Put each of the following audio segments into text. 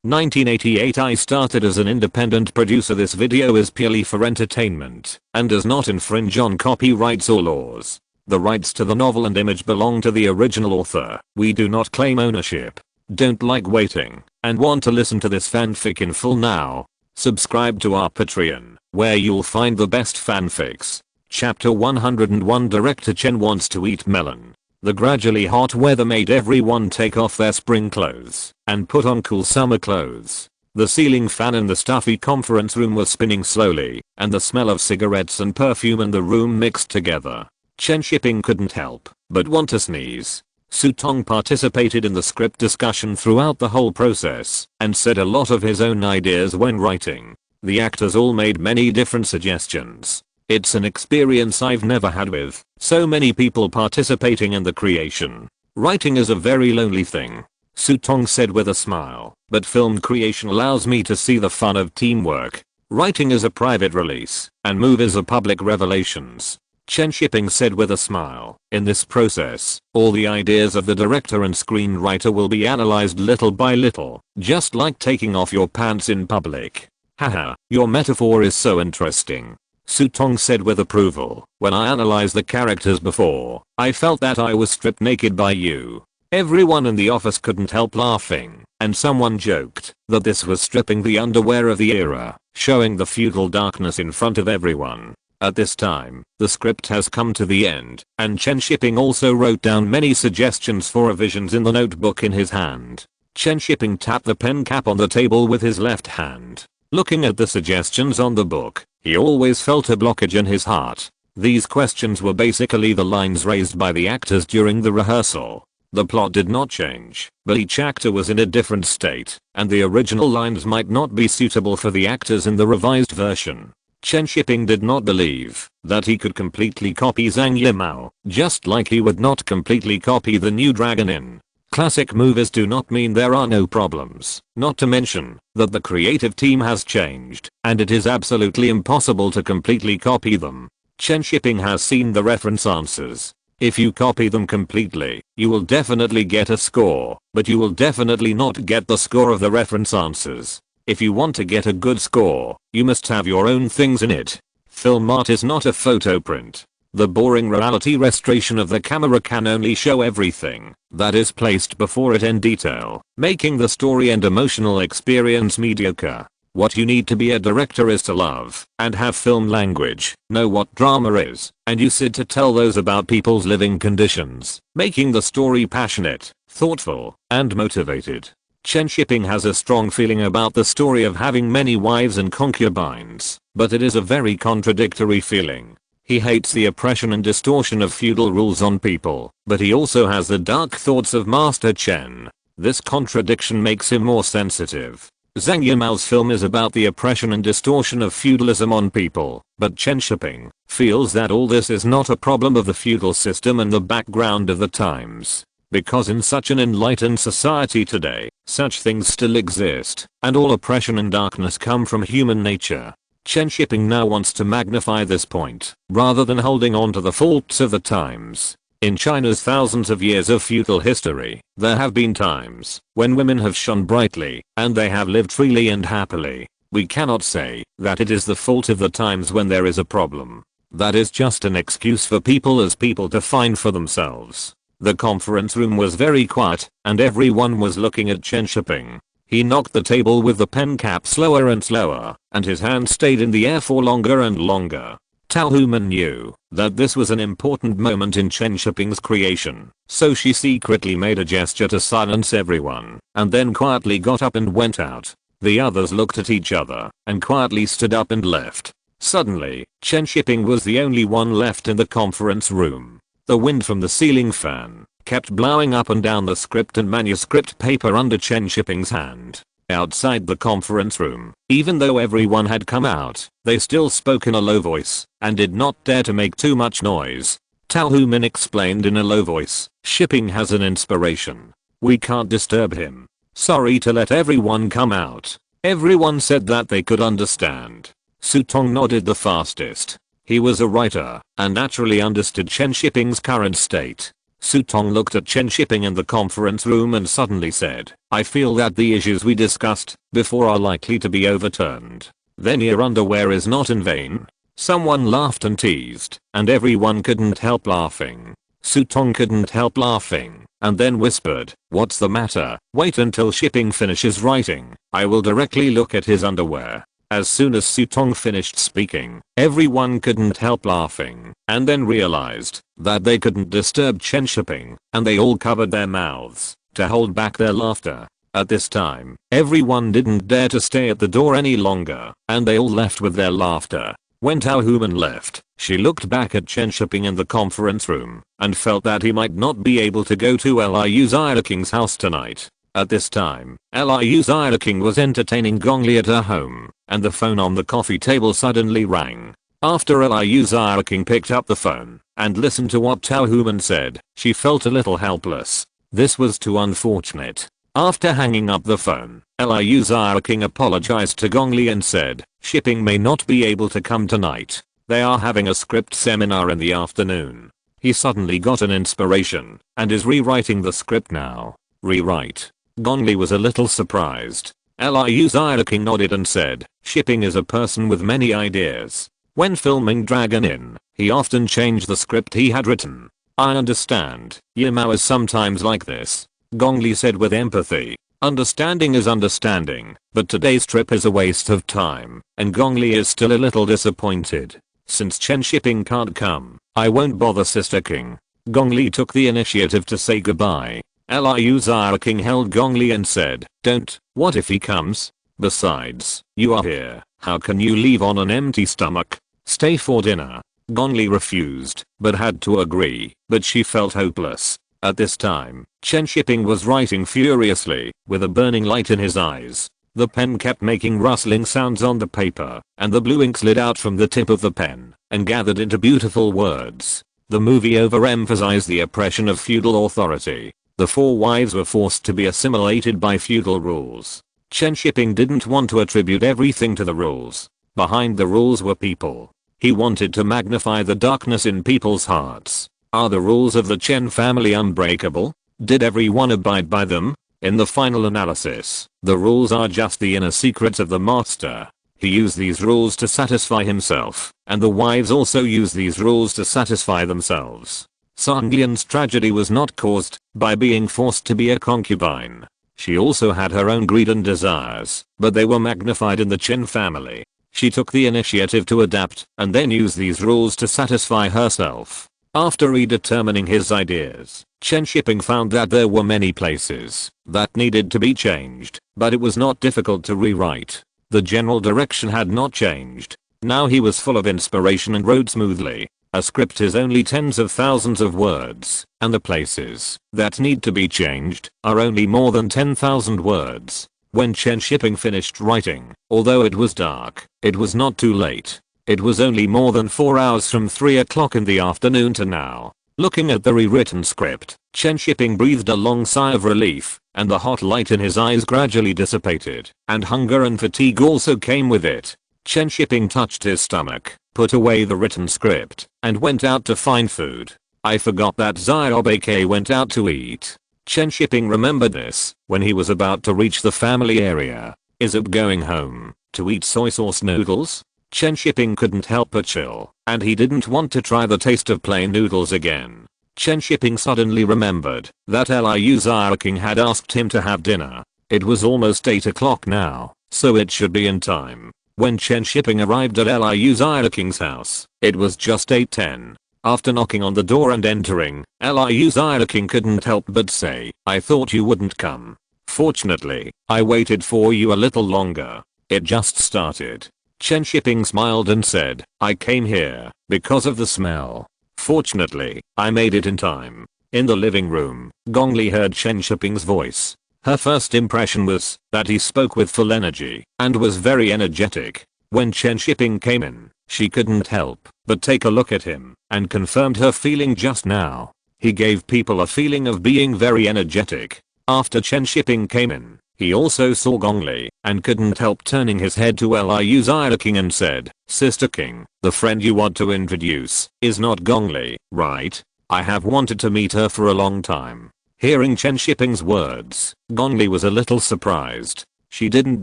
1988. I started as an independent producer. This video is purely for entertainment and does not infringe on copyrights or laws. The rights to the novel and image belong to the original author. We do not claim ownership. Don't like waiting and want to listen to this fanfic in full now? Subscribe to our Patreon, where you'll find the best fanfics. Chapter 101. Director Chen wants to eat melon. The gradually hot weather made everyone take off their spring clothes and put on cool summer clothes. The ceiling fan in the stuffy conference room was spinning slowly, and the smell of cigarettes and perfume in the room mixed together. Chen Shiping couldn't help but want to sneeze. Sutong participated in the script discussion throughout the whole process and said a lot of his own ideas when writing. The actors all made many different suggestions. It's an experience I've never had with so many people participating in the creation. Writing is a very lonely thing, Sutong said with a smile, but film creation allows me to see the fun of teamwork. Writing is a private release and movies are public revelations. Chen Shiping said with a smile. In this process, all the ideas of the director and screenwriter will be analyzed little by little, just like taking off your pants in public. Haha, your metaphor is so interesting, Sutong said with approval. When I analyzed the characters before, I felt that I was stripped naked by you. Everyone in the office couldn't help laughing, and someone joked that this was stripping the underwear of the era, showing the feudal darkness in front of everyone. At this time, the script has come to the end, and Chen Shiping also wrote down many suggestions for revisions in the notebook in his hand. Chen Shiping tapped the pen cap on the table with his left hand. Looking at the suggestions on the book, he always felt a blockage in his heart. These questions were basically the lines raised by the actors during the rehearsal. The plot did not change, but each actor was in a different state, and the original lines might not be suitable for the actors in the revised version. Chen Shiping did not believe that he could completely copy Zhang Yimou, just like he would not completely copy the new Dragon in classic movies. Do not mean there are no problems, not to mention that the creative team has changed, and it is absolutely impossible to completely copy them. Chen Shiping has seen the reference answers. If you copy them completely, you will definitely get a score, but you will definitely not get the score of the reference answers. If you want to get a good score, you must have your own things in it. Film art is not a photo print. The boring reality restoration of the camera can only show everything that is placed before it in detail, making the story and emotional experience mediocre. What you need to be a director is to love and have film language, know what drama is, and use it to tell those about people's living conditions, making the story passionate, thoughtful, and motivated. Chen Shiping has a strong feeling about the story of having many wives and concubines, but it is a very contradictory feeling. He hates the oppression and distortion of feudal rules on people, but he also has the dark thoughts of Master Chen. This contradiction makes him more sensitive. Zhang Yimou's film is about the oppression and distortion of feudalism on people, but Chen Shiping feels that all this is not a problem of the feudal system and the background of the times. Because in such an enlightened society today, such things still exist, and all oppression and darkness come from human nature. Chen Shiping now wants to magnify this point, rather than holding on to the faults of the times. In China's thousands of years of feudal history, there have been times when women have shone brightly, and they have lived freely and happily. We cannot say that it is the fault of the times when there is a problem. That is just an excuse for people as people to find for themselves. The conference room was very quiet, and everyone was looking at Chen Shiping. He knocked the table with the pen cap slower and slower, and his hand stayed in the air for longer and longer. Tao Human knew that this was an important moment in Chen Shiping's creation, so she secretly made a gesture to silence everyone, and then quietly got up and went out. The others looked at each other, and quietly stood up and left. Suddenly, Chen Shiping was the only one left in the conference room. The wind from the ceiling fan kept blowing up and down the script and manuscript paper under Chen Shiping's hand. Outside the conference room, even though everyone had come out, they still spoke in a low voice and did not dare to make too much noise. Tao Human explained in a low voice, Shiping has an inspiration. We can't disturb him. Sorry to let everyone come out. Everyone said that they could understand. Sutong nodded the fastest. He was a writer and naturally understood Chen Shiping's current state. Sutong looked at Chen Shiping in the conference room and suddenly said, I feel that the issues we discussed before are likely to be overturned. Then your underwear is not in vain. Someone laughed and teased, and everyone couldn't help laughing. Sutong couldn't help laughing, and then whispered, what's the matter? Wait until Shipping finishes writing. I will directly look at his underwear. As soon as Sutong finished speaking, everyone couldn't help laughing, and then realized that they couldn't disturb Chen Shiping, and they all covered their mouths to hold back their laughter. At this time, everyone didn't dare to stay at the door any longer, and they all left with their laughter. When Tao Human left, she looked back at Chen Shiping in the conference room, and felt that he might not be able to go to Liu Xiaoking's house tonight. At this time, Liu Xiaoking was entertaining Gongli at her home, and the phone on the coffee table suddenly rang. After Liu Xiaoking picked up the phone and listened to what Tao Human said, she felt a little helpless. This was too unfortunate. After hanging up the phone, Liu Xiaoking apologized to Gongli and said, Shipping may not be able to come tonight. They are having a script seminar in the afternoon. He suddenly got an inspiration and is rewriting the script now. Rewrite. Gongli was a little surprised. Liu Xiaoking nodded and said, Shipping is a person with many ideas. When filming Dragon Inn, he often changed the script he had written. I understand. Yimao is sometimes like this. Gongli said with empathy. Understanding is understanding, but today's trip is a waste of time, and Gongli is still a little disappointed. Since Chen Shiping can't come, I won't bother Sister King. Gongli took the initiative to say goodbye. Liu Xiaoking held Gongli and said, don't, what if he comes? Besides, you are here, how can you leave on an empty stomach? Stay for dinner. Gongli refused, but had to agree, but she felt hopeless. At this time, Chen Shiping was writing furiously, with a burning light in his eyes. The pen kept making rustling sounds on the paper, and the blue ink slid out from the tip of the pen, and gathered into beautiful words. The movie overemphasized the oppression of feudal authority. The four wives were forced to be assimilated by feudal rules. Chen Shiping didn't want to attribute everything to the rules. Behind the rules were people. He wanted to magnify the darkness in people's hearts. Are the rules of the Chen family unbreakable? Did everyone abide by them? In the final analysis, the rules are just the inner secrets of the master. He used these rules to satisfy himself, and the wives also use these rules to satisfy themselves. Song Lian's tragedy was not caused by being forced to be a concubine. She also had her own greed and desires, but they were magnified in the Chen family. She took the initiative to adapt and then use these rules to satisfy herself. After redetermining his ideas, Chen Shiping found that there were many places that needed to be changed, but it was not difficult to rewrite. The general direction had not changed. Now he was full of inspiration and wrote smoothly. A script is only tens of thousands of words, and the places that need to be changed are only more than 10,000 words. When Chen Shiping finished writing, although it was dark, it was not too late. It was only more than 4 hours from 3 o'clock in the afternoon to now. Looking at the rewritten script, Chen Shiping breathed a long sigh of relief, and the hot light in his eyes gradually dissipated, and hunger and fatigue also came with it. Chen Shiping touched his stomach, put away the written script, and went out to find food. I forgot that Xiaobei went out to eat. Chen Shiping remembered this when he was about to reach the family area. Is it going home to eat soy sauce noodles? Chen Shiping couldn't help but chill, and he didn't want to try the taste of plain noodles again. Chen Shiping suddenly remembered that Liu Xiaoking had asked him to have dinner. It was almost 8 o'clock now, so it should be in time. When Chen Shiping arrived at Liu Xiaoking's house, it was just 8:10. After knocking on the door and entering, Liu Xiaoking couldn't help but say, I thought you wouldn't come. Fortunately, I waited for you a little longer. It just started. Chen Shiping smiled and said, I came here because of the smell. Fortunately, I made it in time. In the living room, Gongli heard Chen Shiping's voice. Her first impression was that he spoke with full energy and was very energetic. When Chen Shiping came in, she couldn't help but take a look at him and confirmed her feeling just now. He gave people a feeling of being very energetic. After Chen Shiping came in, he also saw Gongli and couldn't help turning his head to Liu Xiaoking and said, Sister King, the friend you want to introduce is not Gongli, right? I have wanted to meet her for a long time. Hearing Chen Shiping's words, Gongli was a little surprised. She didn't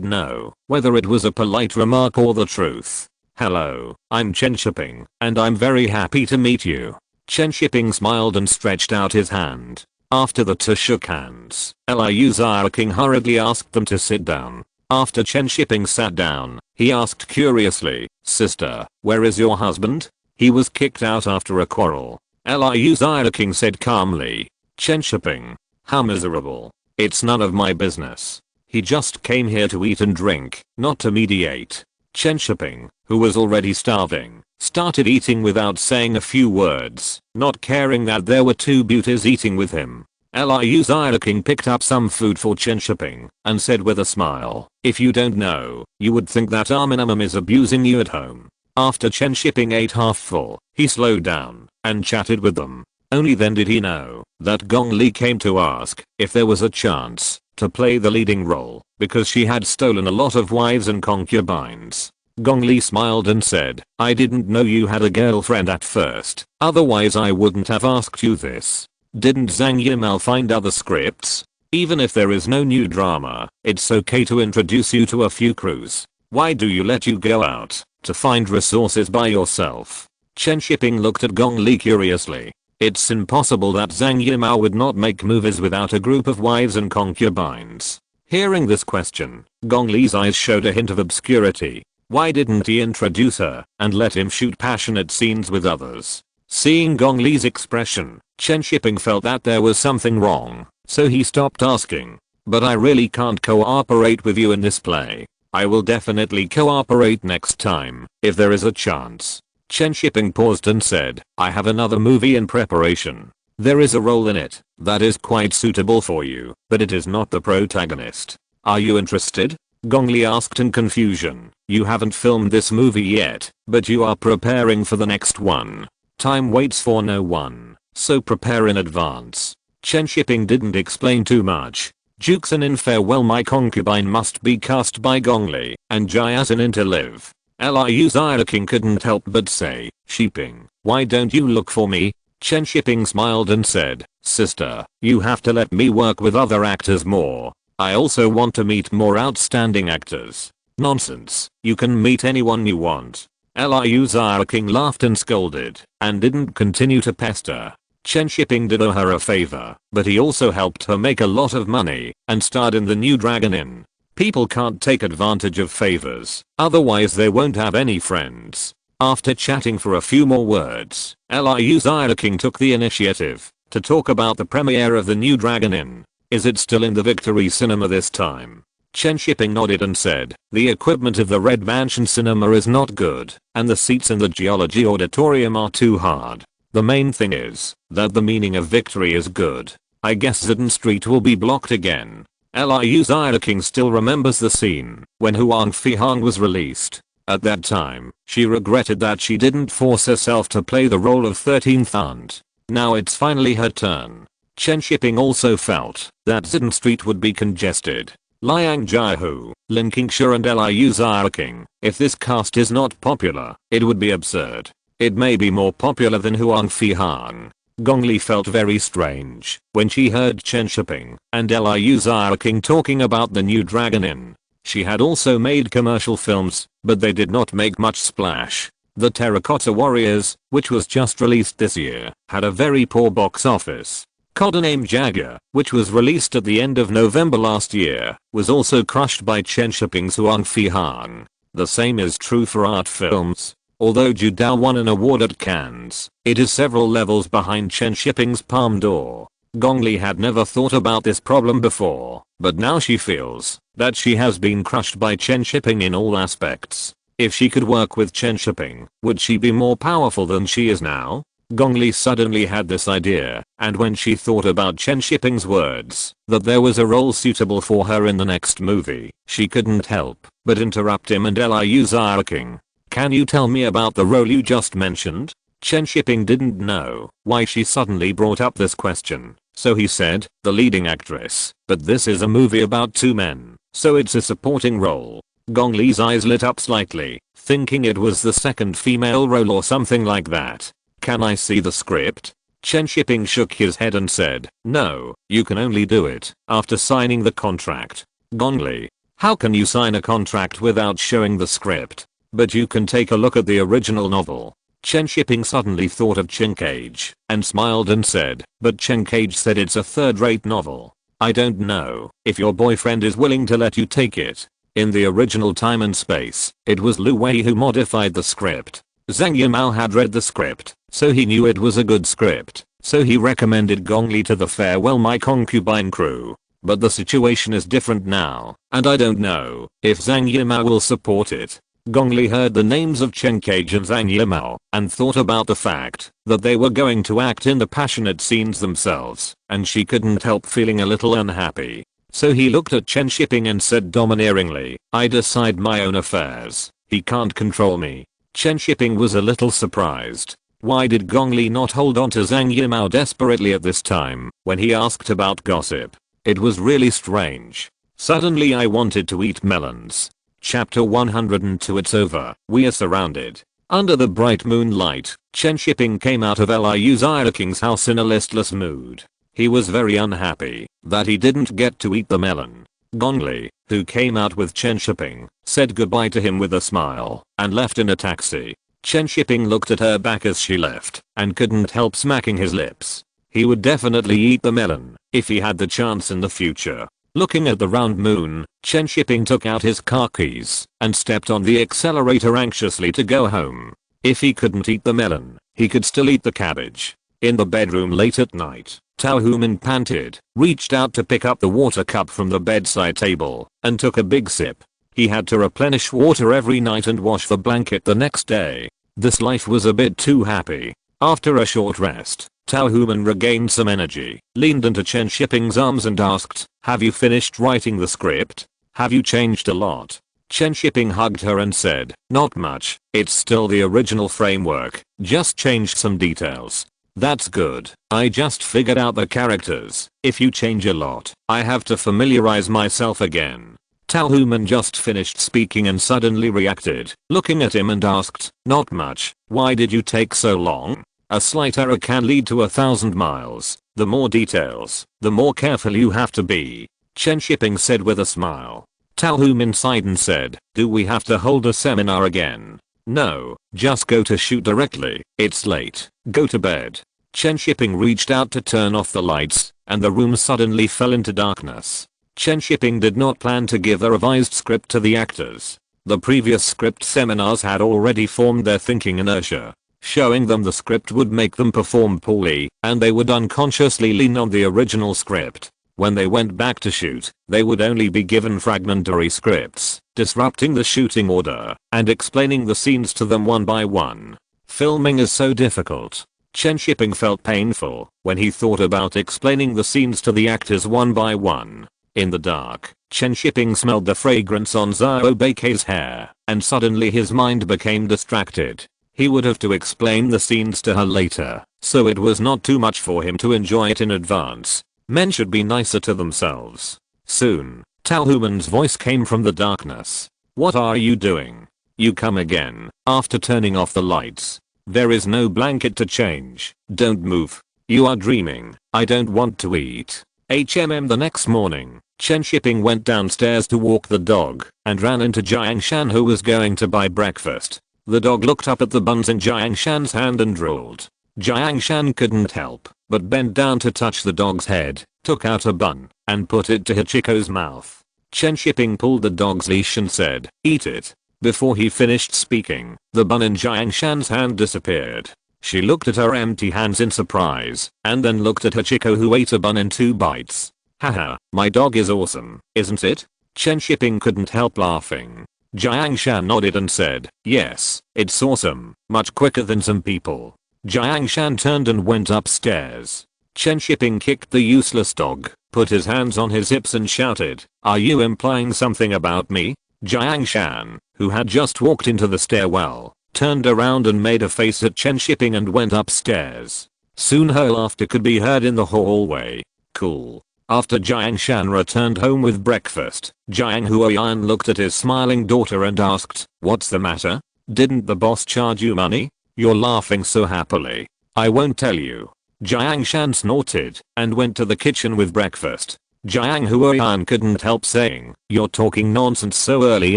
know whether it was a polite remark or the truth. Hello, I'm Chen Shiping, and I'm very happy to meet you. Chen Shiping smiled and stretched out his hand. After the two shook hands, Liu King hurriedly asked them to sit down. After Chen Shiping sat down, he asked curiously, "Sister, where is your husband?" "He was kicked out after a quarrel," Liu King said calmly. Chen Shiping: "How miserable. It's none of my business. He just came here to eat and drink, not to mediate." Chen Shiping, who was already starving, started eating without saying a few words, not caring that there were two beauties eating with him. Liu King picked up some food for Chen Shiping and said with a smile, "If you don't know, you would think that Aminamam is abusing you at home." After Chen Shiping ate half full, he slowed down and chatted with them. Only then did he know that Gong Li came to ask if there was a chance to play the leading role because she had stolen a lot of wives and concubines. Gong Li smiled and said, "I didn't know you had a girlfriend at first, otherwise I wouldn't have asked you this." "Didn't Zhang Yimou find other scripts? Even if there is no new drama, it's okay to introduce you to a few crews. Why do you let you go out to find resources by yourself?" Chen Shiping looked at Gong Li curiously. It's impossible that Zhang Yimou would not make movies without a group of wives and concubines. Hearing this question, Gong Li's eyes showed a hint of obscurity. Why didn't he introduce her and let him shoot passionate scenes with others? Seeing Gong Li's expression, Chen Shiping felt that there was something wrong, so he stopped asking. "But I really can't cooperate with you in this play. I will definitely cooperate next time, if there is a chance." Chen Shiping paused and said, "I have another movie in preparation. There is a role in it that is quite suitable for you, but it is not the protagonist. Are you interested?" Gong Li asked in confusion. "You haven't filmed this movie yet, but you are preparing for the next one. Time waits for no one, so prepare in advance." Chen Shiping didn't explain too much. Juxin in Farewell My Concubine must be cast by Gong Li, and Jiazin in To Live. Liu King couldn't help but say, "Shiping, why don't you look for me?" Chen Shiping smiled and said, "Sister, you have to let me work with other actors more. I also want to meet more outstanding actors." "Nonsense, you can meet anyone you want." Liu King laughed and scolded, and didn't continue to pester. Chen Shiping did her a favor, but he also helped her make a lot of money and starred in the new Dragon Inn. People can't take advantage of favors, otherwise they won't have any friends. After chatting for a few more words, Liu King took the initiative to talk about the premiere of the new Dragon Inn. "Is it still in the Victory Cinema this time?" Chen Shiping nodded and said, "The equipment of the Red Mansion Cinema is not good, and the seats in the Geology Auditorium are too hard. The main thing is that the meaning of victory is good. I guess Zidane Street will be blocked again." Liu King still remembers the scene when Huang Fihang was released. At that time, she regretted that she didn't force herself to play the role of 13th aunt. Now it's finally her turn. Chen Shiping also felt that Zidane Street would be congested. Liang Jiahu, Lin Qingsha and Liu King. If this cast is not popular, it would be absurd. It may be more popular than Huang Fihang. Gong Li felt very strange when she heard Chen Shiping and Liu King talking about the new Dragon Inn. She had also made commercial films, but they did not make much splash. The Terracotta Warriors, which was just released this year, had a very poor box office. Codename Jagger, which was released at the end of November last year, was also crushed by Chen Shiping's Huang Fihang. The same is true for art films. Although Judao won an award at Cannes, it is several levels behind Chen Shiping's Palme d'Or. Gong Li had never thought about this problem before, but now she feels that she has been crushed by Chen Shiping in all aspects. If she could work with Chen Shiping, would she be more powerful than she is now? Gong Li suddenly had this idea, and when she thought about Chen Shiping's words, that there was a role suitable for her in the next movie, she couldn't help but interrupt him and Liu King. "Can you tell me about the role you just mentioned?" Chen Shiping didn't know why she suddenly brought up this question, so he said, "The leading actress, but this is a movie about two men, so it's a supporting role." Gong Li's eyes lit up slightly, thinking it was the second female role or something like that. "Can I see the script?" Chen Shiping shook his head and said, no, you can only do it after signing the contract. Gongli. How can you sign a contract without showing the script? But you can take a look at the original novel. Chen Shiping suddenly thought of Chen Cage and smiled and said, but Chen Cage said it's a third-rate novel. I don't know if your boyfriend is willing to let you take it. In the original time and space, it was Lu Wei who modified the script. Zhang Yimou had read the script, so he knew it was a good script, so he recommended Gongli to the Farewell My Concubine crew. But the situation is different now, and I don't know if Zhang Yimou will support it. Gongli heard the names of Chen Cage and Zhang Yimou and thought about the fact that they were going to act in the passionate scenes themselves, and she couldn't help feeling a little unhappy. So he looked at Chen Shiping and said domineeringly, I decide my own affairs. He can't control me. Chen Shiping was a little surprised. Why did Gongli not hold on to Zhang Yimou desperately at this time when he asked about gossip? It was really strange. Suddenly I wanted to eat melons. Chapter 102. It's over. We are surrounded. Under the bright moonlight, Chen Shiping came out of Liu Xia King's house in a listless mood. He was very unhappy that he didn't get to eat the melon. Gongli, who came out with Chen Shiping, said goodbye to him with a smile and left in a taxi. Chen Shiping looked at her back as she left and couldn't help smacking his lips. He would definitely eat the melon if he had the chance in the future. Looking at the round moon, Chen Shiping took out his car keys and stepped on the accelerator anxiously to go home. If he couldn't eat the melon, he could still eat the cabbage. In the bedroom late at night, Tao Human panted, reached out to pick up the water cup from the bedside table, and took a big sip. He had to replenish water every night and wash the blanket the next day. This life was a bit too happy. After a short rest, Tao Human regained some energy, leaned into Chen Shiping's arms and asked, have you finished writing the script? Have you changed a lot? Chen Shiping hugged her and said, not much, it's still the original framework, just changed some details. That's good. I just figured out the characters. If you change a lot, I have to familiarize myself again. Tao Human just finished speaking and suddenly reacted, looking at him and asked, not much, why did you take so long? A slight error can lead to 1,000 miles. The more details, the more careful you have to be. Chen Shiping said with a smile. Tao Human sighed and said, do we have to hold a seminar again? No, just go to shoot directly. It's late. Go to bed. Chen Shiping reached out to turn off the lights, and the room suddenly fell into darkness. Chen Shiping did not plan to give a revised script to the actors. The previous script seminars had already formed their thinking inertia. Showing them the script would make them perform poorly, and they would unconsciously lean on the original script. When they went back to shoot, they would only be given fragmentary scripts, disrupting the shooting order, and explaining the scenes to them one by one. Filming is so difficult. Chen Shiping felt painful when he thought about explaining the scenes to the actors one by one. In the dark, Chen Shiping smelled the fragrance on Zhao Beike's hair, and suddenly his mind became distracted. He would have to explain the scenes to her later, so it was not too much for him to enjoy it in advance. Men should be nicer to themselves. Soon, Tao Human's voice came from the darkness. What are you doing? You come again, after turning off the lights. There is no blanket to change. Don't move. You are dreaming. I don't want to eat. The next morning, Chen Shiping went downstairs to walk the dog, and ran into Jiang Shan who was going to buy breakfast. The dog looked up at the buns in Jiang Shan's hand and drooled. Jiang Shan couldn't help but bent down to touch the dog's head, took out a bun, and put it to Hachiko's mouth. Chen Shiping pulled the dog's leash and said, eat it. Before he finished speaking, the bun in Jiang Shan's hand disappeared. She looked at her empty hands in surprise, and then looked at Hachiko who ate a bun in 2 bites. Haha, my dog is awesome, isn't it? Chen Shiping couldn't help laughing. Jiang Shan nodded and said, yes, it's awesome, much quicker than some people. Jiang Shan turned and went upstairs. Chen Shiping kicked the useless dog, put his hands on his hips and shouted, are you implying something about me? Jiang Shan, who had just walked into the stairwell, turned around and made a face at Chen Shiping and went upstairs. Soon her laughter could be heard in the hallway. Cool. After Jiang Shan returned home with breakfast, Jiang Huoyan looked at his smiling daughter and asked, what's the matter? Didn't the boss charge you money? You're laughing so happily. I won't tell you. Jiang Shan snorted and went to the kitchen with breakfast. Jiang Huiyan couldn't help saying, "You're talking nonsense so early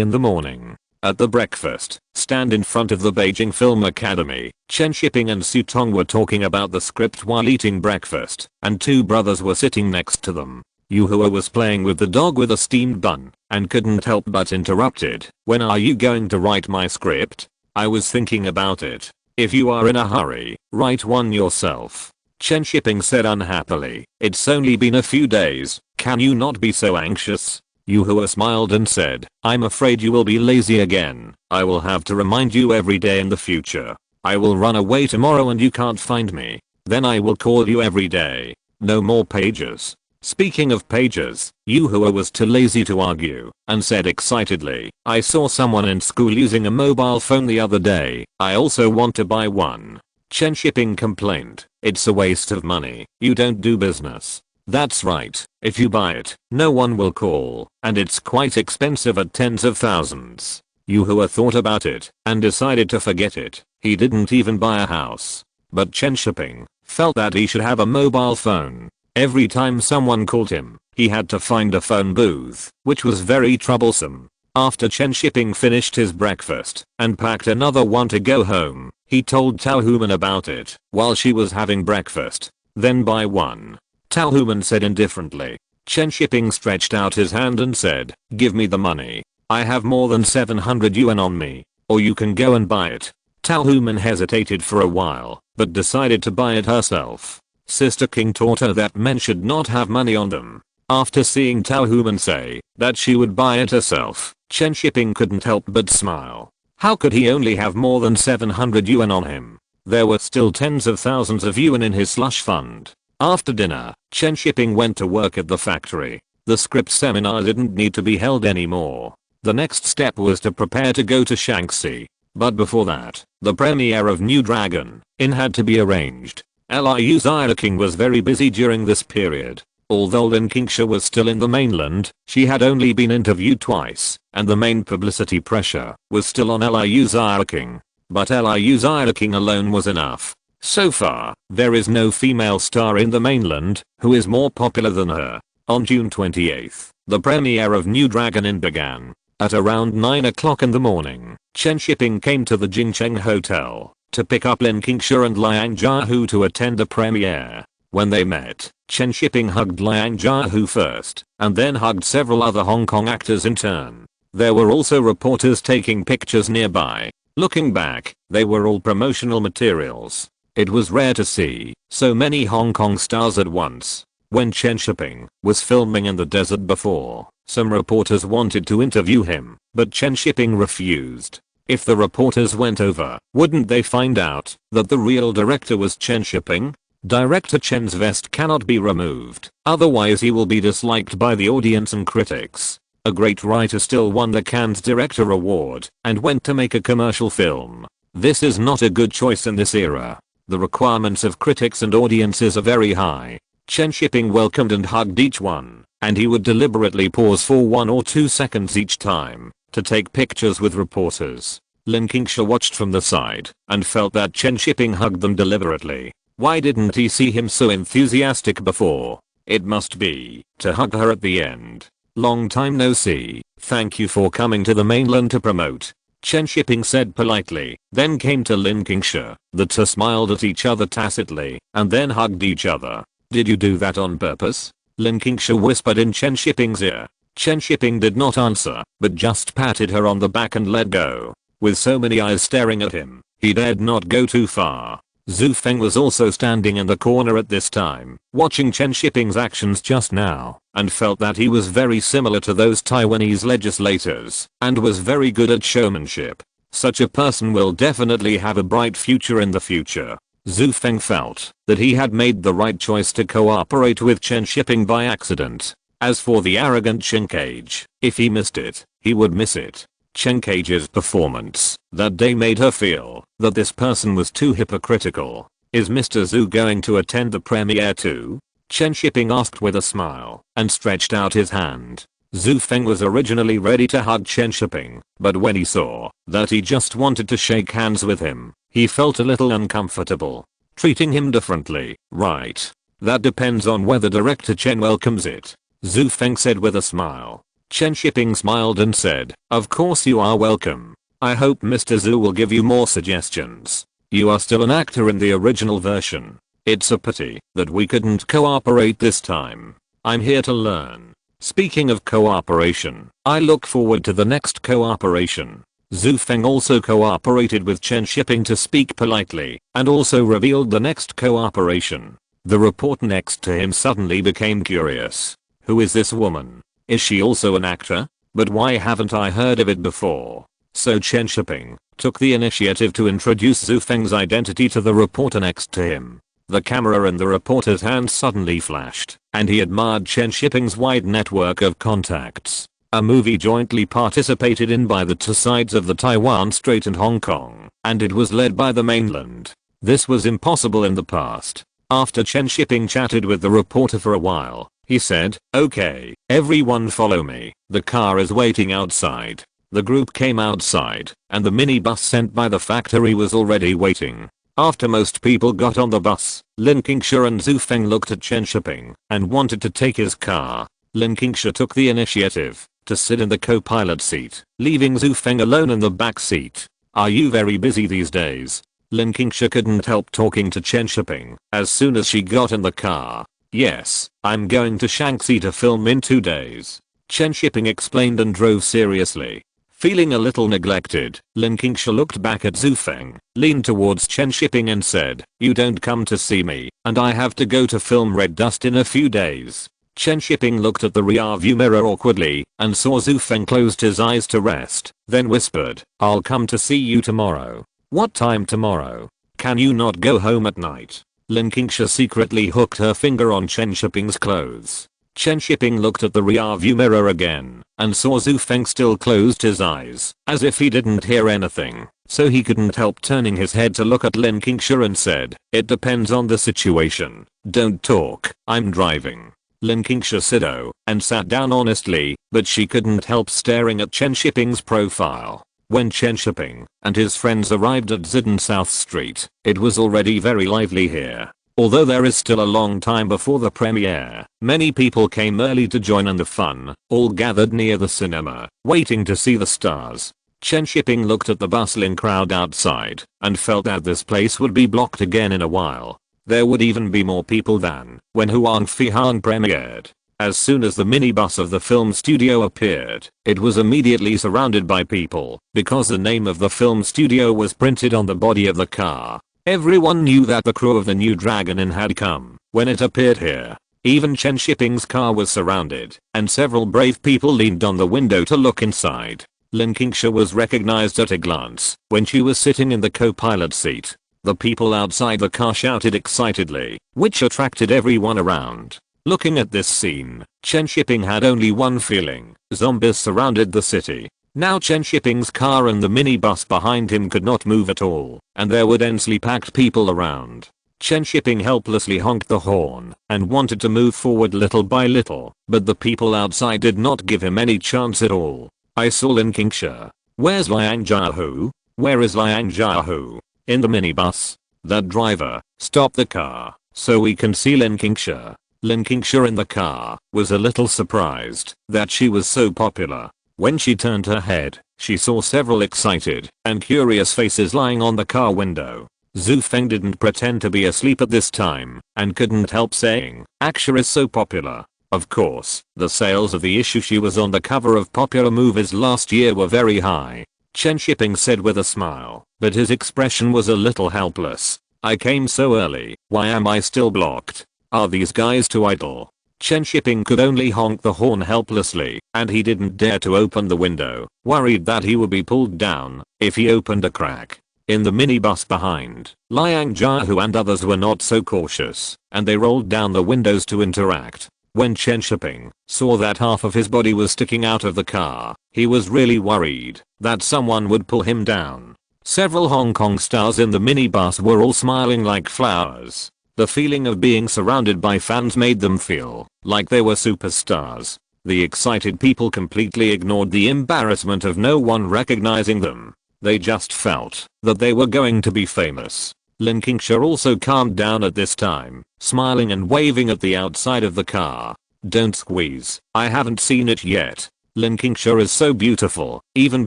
in the morning." At the breakfast stand in front of the Beijing Film Academy, Chen Shiping and Su Tong were talking about the script while eating breakfast, and two brothers were sitting next to them. Yu Hua was playing with the dog with a steamed bun and couldn't help but interrupted. "When are you going to write my script? I was thinking about it. If you are in a hurry, write one yourself." Chen Shiping said unhappily, "It's only been a few days, can you not be so anxious?" Yu Hua smiled and said, "I'm afraid you will be lazy again. I will have to remind you every day in the future. I will run away tomorrow and you can't find me. Then I will call you every day. No more pages." Speaking of pages, Yu Hua was too lazy to argue and said excitedly, "I saw someone in school using a mobile phone the other day. I also want to buy one." Chen Shiping complained, "It's a waste of money. You don't do business." "That's right. If you buy it, no one will call, and it's quite expensive at tens of thousands." Yu Hua thought about it and decided to forget it. He didn't even buy a house. But Chen Shiping felt that he should have a mobile phone. Every time someone called him, he had to find a phone booth, which was very troublesome. After Chen Shiping finished his breakfast and packed another one to go home, he told Tao Human about it while she was having breakfast. "Then buy one." Tao Human said indifferently. Chen Shiping stretched out his hand and said, "Give me the money. I have more than 700 yuan on me. Or you can go and buy it." Tao Human hesitated for a while, but decided to buy it herself. Sister King taught her that men should not have money on them. After seeing Tao Human say that she would buy it herself, Chen Shiping couldn't help but smile. How could he only have more than 700 yuan on him? There were still tens of thousands of yuan in his slush fund. After dinner, Chen Shiping went to work at the factory. The script seminar didn't need to be held anymore. The next step was to prepare to go to Shanxi. But before that, the premiere of New Dragon Inn had to be arranged. Liu Xiaoqing was very busy during this period. Although Lin Qingsha was still in the mainland, she had only been interviewed twice, and the main publicity pressure was still on Liu Xiaoqing. But Liu Xiaoqing alone was enough. So far, there is no female star in the mainland who is more popular than her. On June 28th, the premiere of New Dragon Inn began. At around 9 o'clock in the morning, Chen Shiping came to the Jingcheng Hotel to pick up Lin Qingsha and Liang Jiahu to attend the premiere. When they met, Chen Shiping hugged Liang Jiahu first, and then hugged several other Hong Kong actors in turn. There were also reporters taking pictures nearby. Looking back, they were all promotional materials. It was rare to see so many Hong Kong stars at once. When Chen Shiping was filming in the desert before, some reporters wanted to interview him, but Chen Shiping refused. If the reporters went over, wouldn't they find out that the real director was Chen Shiping? Director Chen's vest cannot be removed, otherwise he will be disliked by the audience and critics. A great writer still won the Cannes Director Award and went to make a commercial film. This is not a good choice in this era. The requirements of critics and audiences are very high. Chen Shiping welcomed and hugged each one, and he would deliberately pause for 1 or 2 seconds each time to take pictures with reporters. Lin Qingsha watched from the side and felt that Chen Shiping hugged them deliberately. Why didn't he see him so enthusiastic before? It must be to hug her at the end. Long time no see. Thank you for coming to the mainland to promote. Chen Shiping said politely, then came to Lin Qingsha. The two smiled at each other tacitly and then hugged each other. Did you do that on purpose? Lin Qingsha whispered in Chen Shiping's ear. Chen Shiping did not answer, but just patted her on the back and let go. With so many eyes staring at him, he dared not go too far. Zhu Feng was also standing in the corner at this time, watching Chen Shiping's actions just now, and felt that he was very similar to those Taiwanese legislators, and was very good at showmanship. Such a person will definitely have a bright future in the future. Zhu Feng felt that he had made the right choice to cooperate with Chen Shiping by accident. As for the arrogant Chen Cage, if he missed it, he would miss it. Chen Cage's performance that day made her feel that this person was too hypocritical. Is Mr. Zhu going to attend the premiere too? Chen Shiping asked with a smile and stretched out his hand. Zhu Feng was originally ready to hug Chen Shiping, but when he saw that he just wanted to shake hands with him, he felt a little uncomfortable. treating him differently, right? That depends on whether director Chen welcomes it, Zhu Feng said with a smile. Chen Shiping smiled and said, of course you are welcome. I hope Mr. Zhu will give you more suggestions. You are still an actor in the original version. It's a pity that we couldn't cooperate this time. I'm here to learn. Speaking of cooperation, I look forward to the next cooperation. Zhu Feng also cooperated with Chen Shiping to speak politely, and also revealed the next cooperation. The reporter next to him suddenly became curious. Who is this woman? Is she also an actor? But why haven't I heard of it before? So Chen Shiping took the initiative to introduce Zhu Feng's identity to the reporter next to him. The camera in the reporter's hand suddenly flashed, and he admired Chen Shiping's wide network of contacts. A movie jointly participated in by the two sides of the Taiwan Strait and Hong Kong, and it was led by the mainland. This was impossible in the past. After Chen Shiping chatted with the reporter for a while, he said, okay, everyone follow me. The car is waiting outside. The group came outside, and the minibus sent by the factory was already waiting. After most people got on the bus, Lin Qingsha and Zhu Feng looked at Chen Shiping and wanted to take his car. Lin Qingsha took the initiative to sit in the co-pilot seat, leaving Zhu Feng alone in the back seat. Are you very busy these days? Lin Qingsha couldn't help talking to Chen Shiping as soon as she got in the car. Yes, I'm going to Shaanxi to film in 2 days. Chen Shiping explained and drove seriously. Feeling a little neglected, Lin Qingsha looked back at Zhu Feng, leaned towards Chen Shiping and said, you don't come to see me, and I have to go to film Red Dust in a few days. Chen Shiping looked at the rear view mirror awkwardly and saw Zhu Feng closed his eyes to rest, then whispered, I'll come to see you tomorrow. What time tomorrow? Can you not go home at night? Lin Qingsha secretly hooked her finger on Chen Shiping's clothes. Chen Shiping looked at the rear view mirror again and saw Zhu Feng still closed his eyes as if he didn't hear anything, so he couldn't help turning his head to look at Lin Qingsha and said, it depends on the situation. Don't talk, I'm driving. Lin Qingsha said oh and sat down honestly, but she couldn't help staring at Chen Shiping's profile. When Chen Shiping and his friends arrived at Zidong South Street, it was already very lively here. Although there is still a long time before the premiere, many people came early to join in the fun, all gathered near the cinema, waiting to see the stars. Chen Shiping looked at the bustling crowd outside and felt that this place would be blocked again in a while. There would even be more people than when Huang Fihan premiered. As soon as the minibus of the film studio appeared, it was immediately surrounded by people because the name of the film studio was printed on the body of the car. Everyone knew that the crew of the New Dragon Inn had come when it appeared here. Even Chen Shiping's car was surrounded, and several brave people leaned on the window to look inside. Lin Qingsha was recognized at a glance when she was sitting in the co-pilot seat. The people outside the car shouted excitedly, which attracted everyone around. Looking at this scene, Chen Shiping had only one feeling: zombies surrounded the city. Now Chen Shiping's car and the minibus behind him could not move at all, and there were densely packed people around. Chen Shiping helplessly honked the horn and wanted to move forward little by little, but the people outside did not give him any chance at all. I saw Lin Qingsha. Where's Liang Jiahu? Where is Liang Jiahu? In the minibus. That driver, stop the car so we can see Lin Qingsha. Lin Qingsha in the car was a little surprised that she was so popular. When she turned her head, she saw several excited and curious faces lying on the car window. Zhu Feng didn't pretend to be asleep at this time and couldn't help saying, Aksha is so popular. Of course, the sales of the issue she was on the cover of popular movies last year were very high. Chen Shiping said with a smile, but his expression was a little helpless. I came so early, why am I still blocked? Are these guys too idle? Chen Shiping could only honk the horn helplessly, and he didn't dare to open the window, worried that he would be pulled down if he opened a crack. In the minibus behind, Liang Jiahu and others were not so cautious, and they rolled down the windows to interact. When Chen Shiping saw that half of his body was sticking out of the car, he was really worried that someone would pull him down. Several Hong Kong stars in the minibus were all smiling like flowers. The feeling of being surrounded by fans made them feel like they were superstars. The excited people completely ignored the embarrassment of no one recognizing them. They just felt that they were going to be famous. Lin Qingsha also calmed down at this time, smiling and waving at the outside of the car. Don't squeeze, I haven't seen it yet. Lin Qingsha is so beautiful, even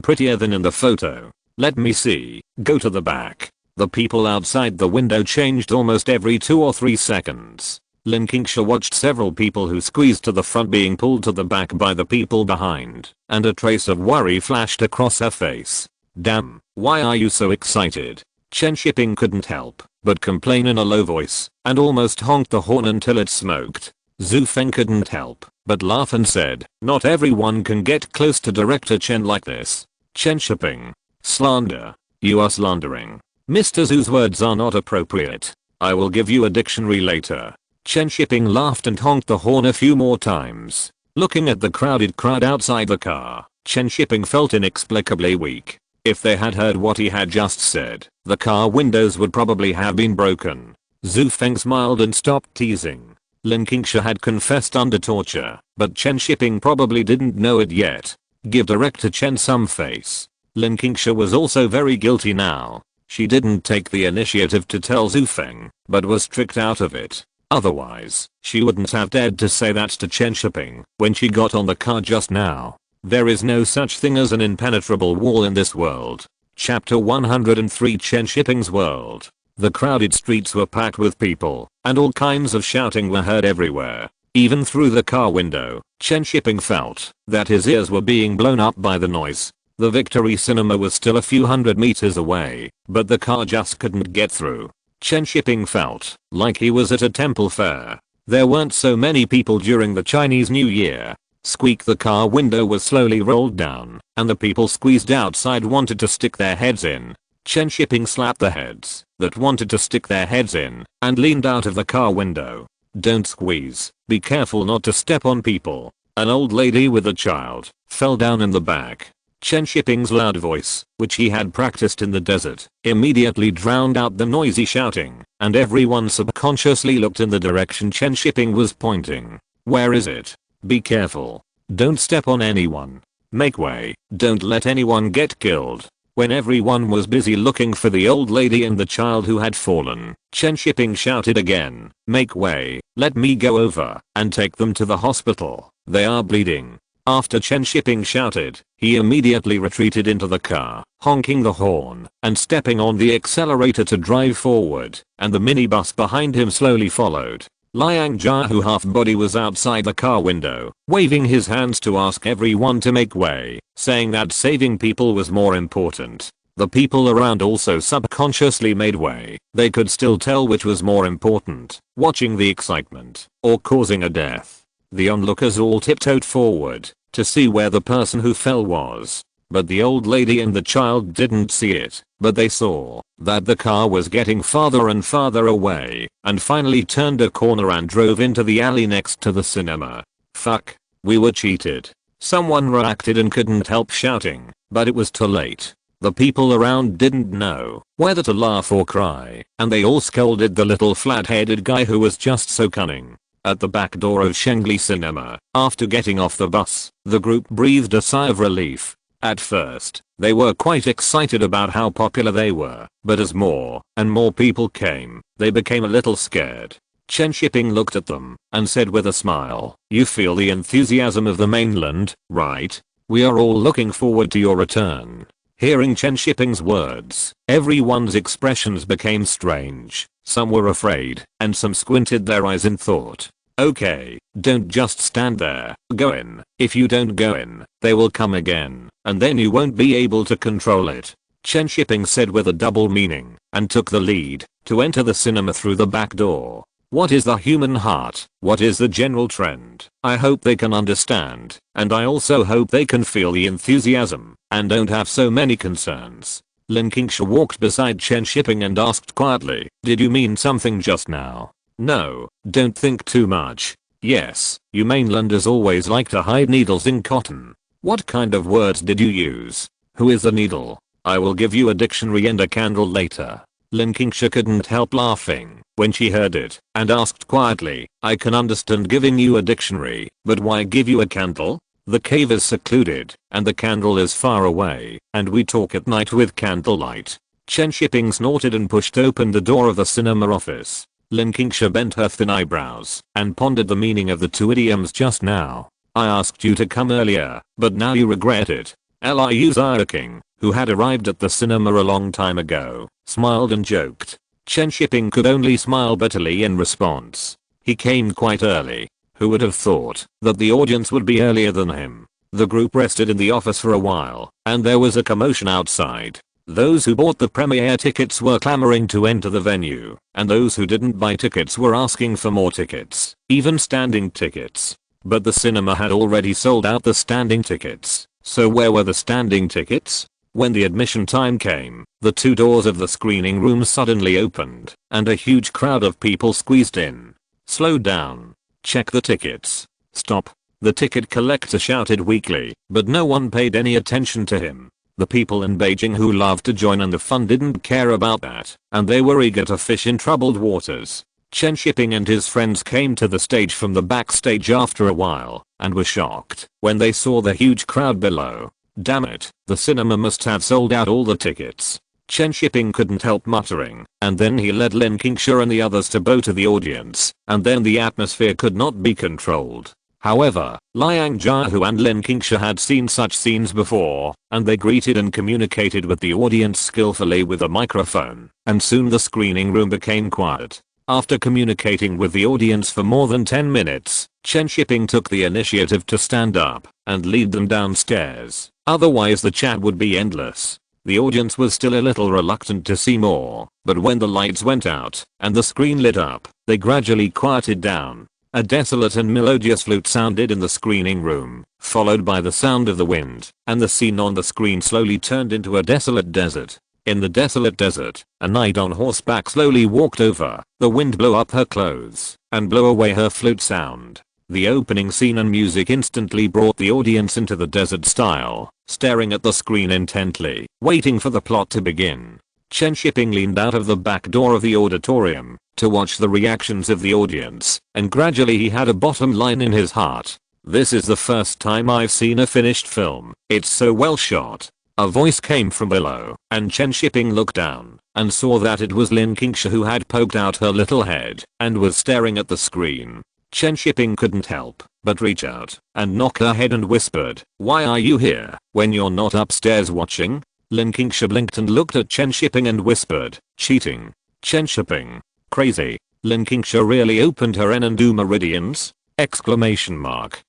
prettier than in the photo. Let me see, go to the back. The people outside the window changed almost every 2 or 3 seconds. Lin Qingsha watched several people who squeezed to the front being pulled to the back by the people behind, and a trace of worry flashed across her face. Damn, why are you so excited? Chen Shiping couldn't help but complain in a low voice, and almost honked the horn until it smoked. Zhu Feng couldn't help but laugh and said, not everyone can get close to Director Chen like this. Chen Shiping. Slander. You are slandering. Mr. Zhu's words are not appropriate. I will give you a dictionary later. Chen Shiping laughed and honked the horn a few more times. Looking at the crowded crowd outside the car, Chen Shiping felt inexplicably weak. If they had heard what he had just said, the car windows would probably have been broken. Zhu Feng smiled and stopped teasing. Lin Qingsha had confessed under torture, but Chen Shiping probably didn't know it yet. Give Director Chen some face. Lin Qingsha was also very guilty now. She didn't take the initiative to tell Zhu Feng, but was tricked out of it. Otherwise, she wouldn't have dared to say that to Chen Shiping when she got on the car just now. There is no such thing as an impenetrable wall in this world. Chapter 103 Chen Shiping's World. The crowded streets were packed with people, and all kinds of shouting were heard everywhere. Even through the car window, Chen Shiping felt that his ears were being blown up by the noise. The Victory Cinema was still a few hundred meters away, but the car just couldn't get through. Chen Shiping felt like he was at a temple fair. There weren't so many people during the Chinese New Year. Squeak, the car window was slowly rolled down, and the people squeezed outside wanted to stick their heads in. Chen Shiping slapped the heads that wanted to stick their heads in, and leaned out of the car window. Don't squeeze, be careful not to step on people. An old lady with a child fell down in the back. Chen Shiping's loud voice, which he had practiced in the desert, immediately drowned out the noisy shouting, and everyone subconsciously looked in the direction Chen Shiping was pointing. Where is it? Be careful. Don't step on anyone. Make way. Don't let anyone get killed. When everyone was busy looking for the old lady and the child who had fallen, Chen Shiping shouted again, make way, let me go over and take them to the hospital. They are bleeding. After Chen Shiping shouted, he immediately retreated into the car, honking the horn and stepping on the accelerator to drive forward, and the minibus behind him slowly followed. Liang Jia, who half-body, was outside the car window, waving his hands to ask everyone to make way, saying that saving people was more important. The people around also subconsciously made way. They could still tell which was more important, watching the excitement or causing a death. The onlookers all tiptoed forward to see where the person who fell was. But the old lady and the child didn't see it, but they saw that the car was getting farther and farther away, and finally turned a corner and drove into the alley next to the cinema. Fuck. We were cheated. Someone reacted and couldn't help shouting, but it was too late. The people around didn't know whether to laugh or cry, and they all scolded the little flat-headed guy who was just so cunning. At the back door of Shengli Cinema, after getting off the bus, the group breathed a sigh of relief. At first, they were quite excited about how popular they were, but as more and more people came, they became a little scared. Chen Shiping looked at them and said with a smile, you feel the enthusiasm of the mainland, right? We are all looking forward to your return. Hearing Chen Shiping's words, everyone's expressions became strange. Some were afraid, and some squinted their eyes in thought. Okay, don't just stand there, go in. If you don't go in, they will come again, and then you won't be able to control it. Chen Shiping said with a double meaning, and took the lead to enter the cinema through the back door. What is the human heart? What is the general trend? I hope they can understand, and I also hope they can feel the enthusiasm, and don't have so many concerns. Lin Qingsha walked beside Chen Shiping and asked quietly, did you mean something just now? No, don't think too much. Yes, you mainlanders always like to hide needles in cotton. What kind of words did you use? Who is the needle? I will give you a dictionary and a candle later. Lin Qingsha couldn't help laughing when she heard it, and asked quietly, I can understand giving you a dictionary, but why give you a candle? The cave is secluded, and the candle is far away, and we talk at night with candlelight. Chen Shiping snorted and pushed open the door of the cinema office. Lin Qingsha bent her thin eyebrows and pondered the meaning of the two idioms just now. I asked you to come earlier, but now you regret it. Liu King, who had arrived at the cinema a long time ago, smiled and joked. Chen Shiping could only smile bitterly in response. He came quite early. Who would have thought that the audience would be earlier than him? The group rested in the office for a while, and there was a commotion outside. Those who bought the premiere tickets were clamoring to enter the venue, and those who didn't buy tickets were asking for more tickets, even standing tickets. But the cinema had already sold out the standing tickets, so where were the standing tickets? When the admission time came, the two doors of the screening room suddenly opened, and a huge crowd of people squeezed in. Slow down. Check the tickets. Stop. The ticket collector shouted weakly, but no one paid any attention to him. The people in Beijing who loved to join in the fun didn't care about that, and they were eager to fish in troubled waters. Chen Shiping and his friends came to the stage from the backstage after a while, and were shocked when they saw the huge crowd below. Damn it, the cinema must have sold out all the tickets. Chen Shiping couldn't help muttering, and then he led Lin Qingsha and the others to bow to the audience, and then the atmosphere could not be controlled. However, Liang Jiahu and Lin Qingsha had seen such scenes before, and they greeted and communicated with the audience skillfully with a microphone, and soon the screening room became quiet. After communicating with the audience for more than 10 minutes, Chen Shiping took the initiative to stand up and lead them downstairs, otherwise the chat would be endless. The audience was still a little reluctant to see more, but when the lights went out and the screen lit up, they gradually quieted down. A desolate and melodious flute sounded in the screening room, followed by the sound of the wind, and the scene on the screen slowly turned into a desolate desert. In the desolate desert, a knight on horseback slowly walked over. The wind blew up her clothes and blew away her flute sound. The opening scene and music instantly brought the audience into the desert style, staring at the screen intently, waiting for the plot to begin. Chen Shiping leaned out of the back door of the auditorium to watch the reactions of the audience, and gradually he had a bottom line in his heart. This is the first time I've seen a finished film. It's so well shot. A voice came from below, and Chen Shiping looked down and saw that it was Lin Qingsha who had poked out her little head and was staring at the screen. Chen Shiping couldn't help but reach out and knock her head and whispered, "Why are you here when you're not upstairs watching?" Lin Qingsha blinked and looked at Chen Shiping and whispered, "Cheating." Chen Shiping. Crazy. Lin Qingsha really opened her N and do meridians? Exclamation mark.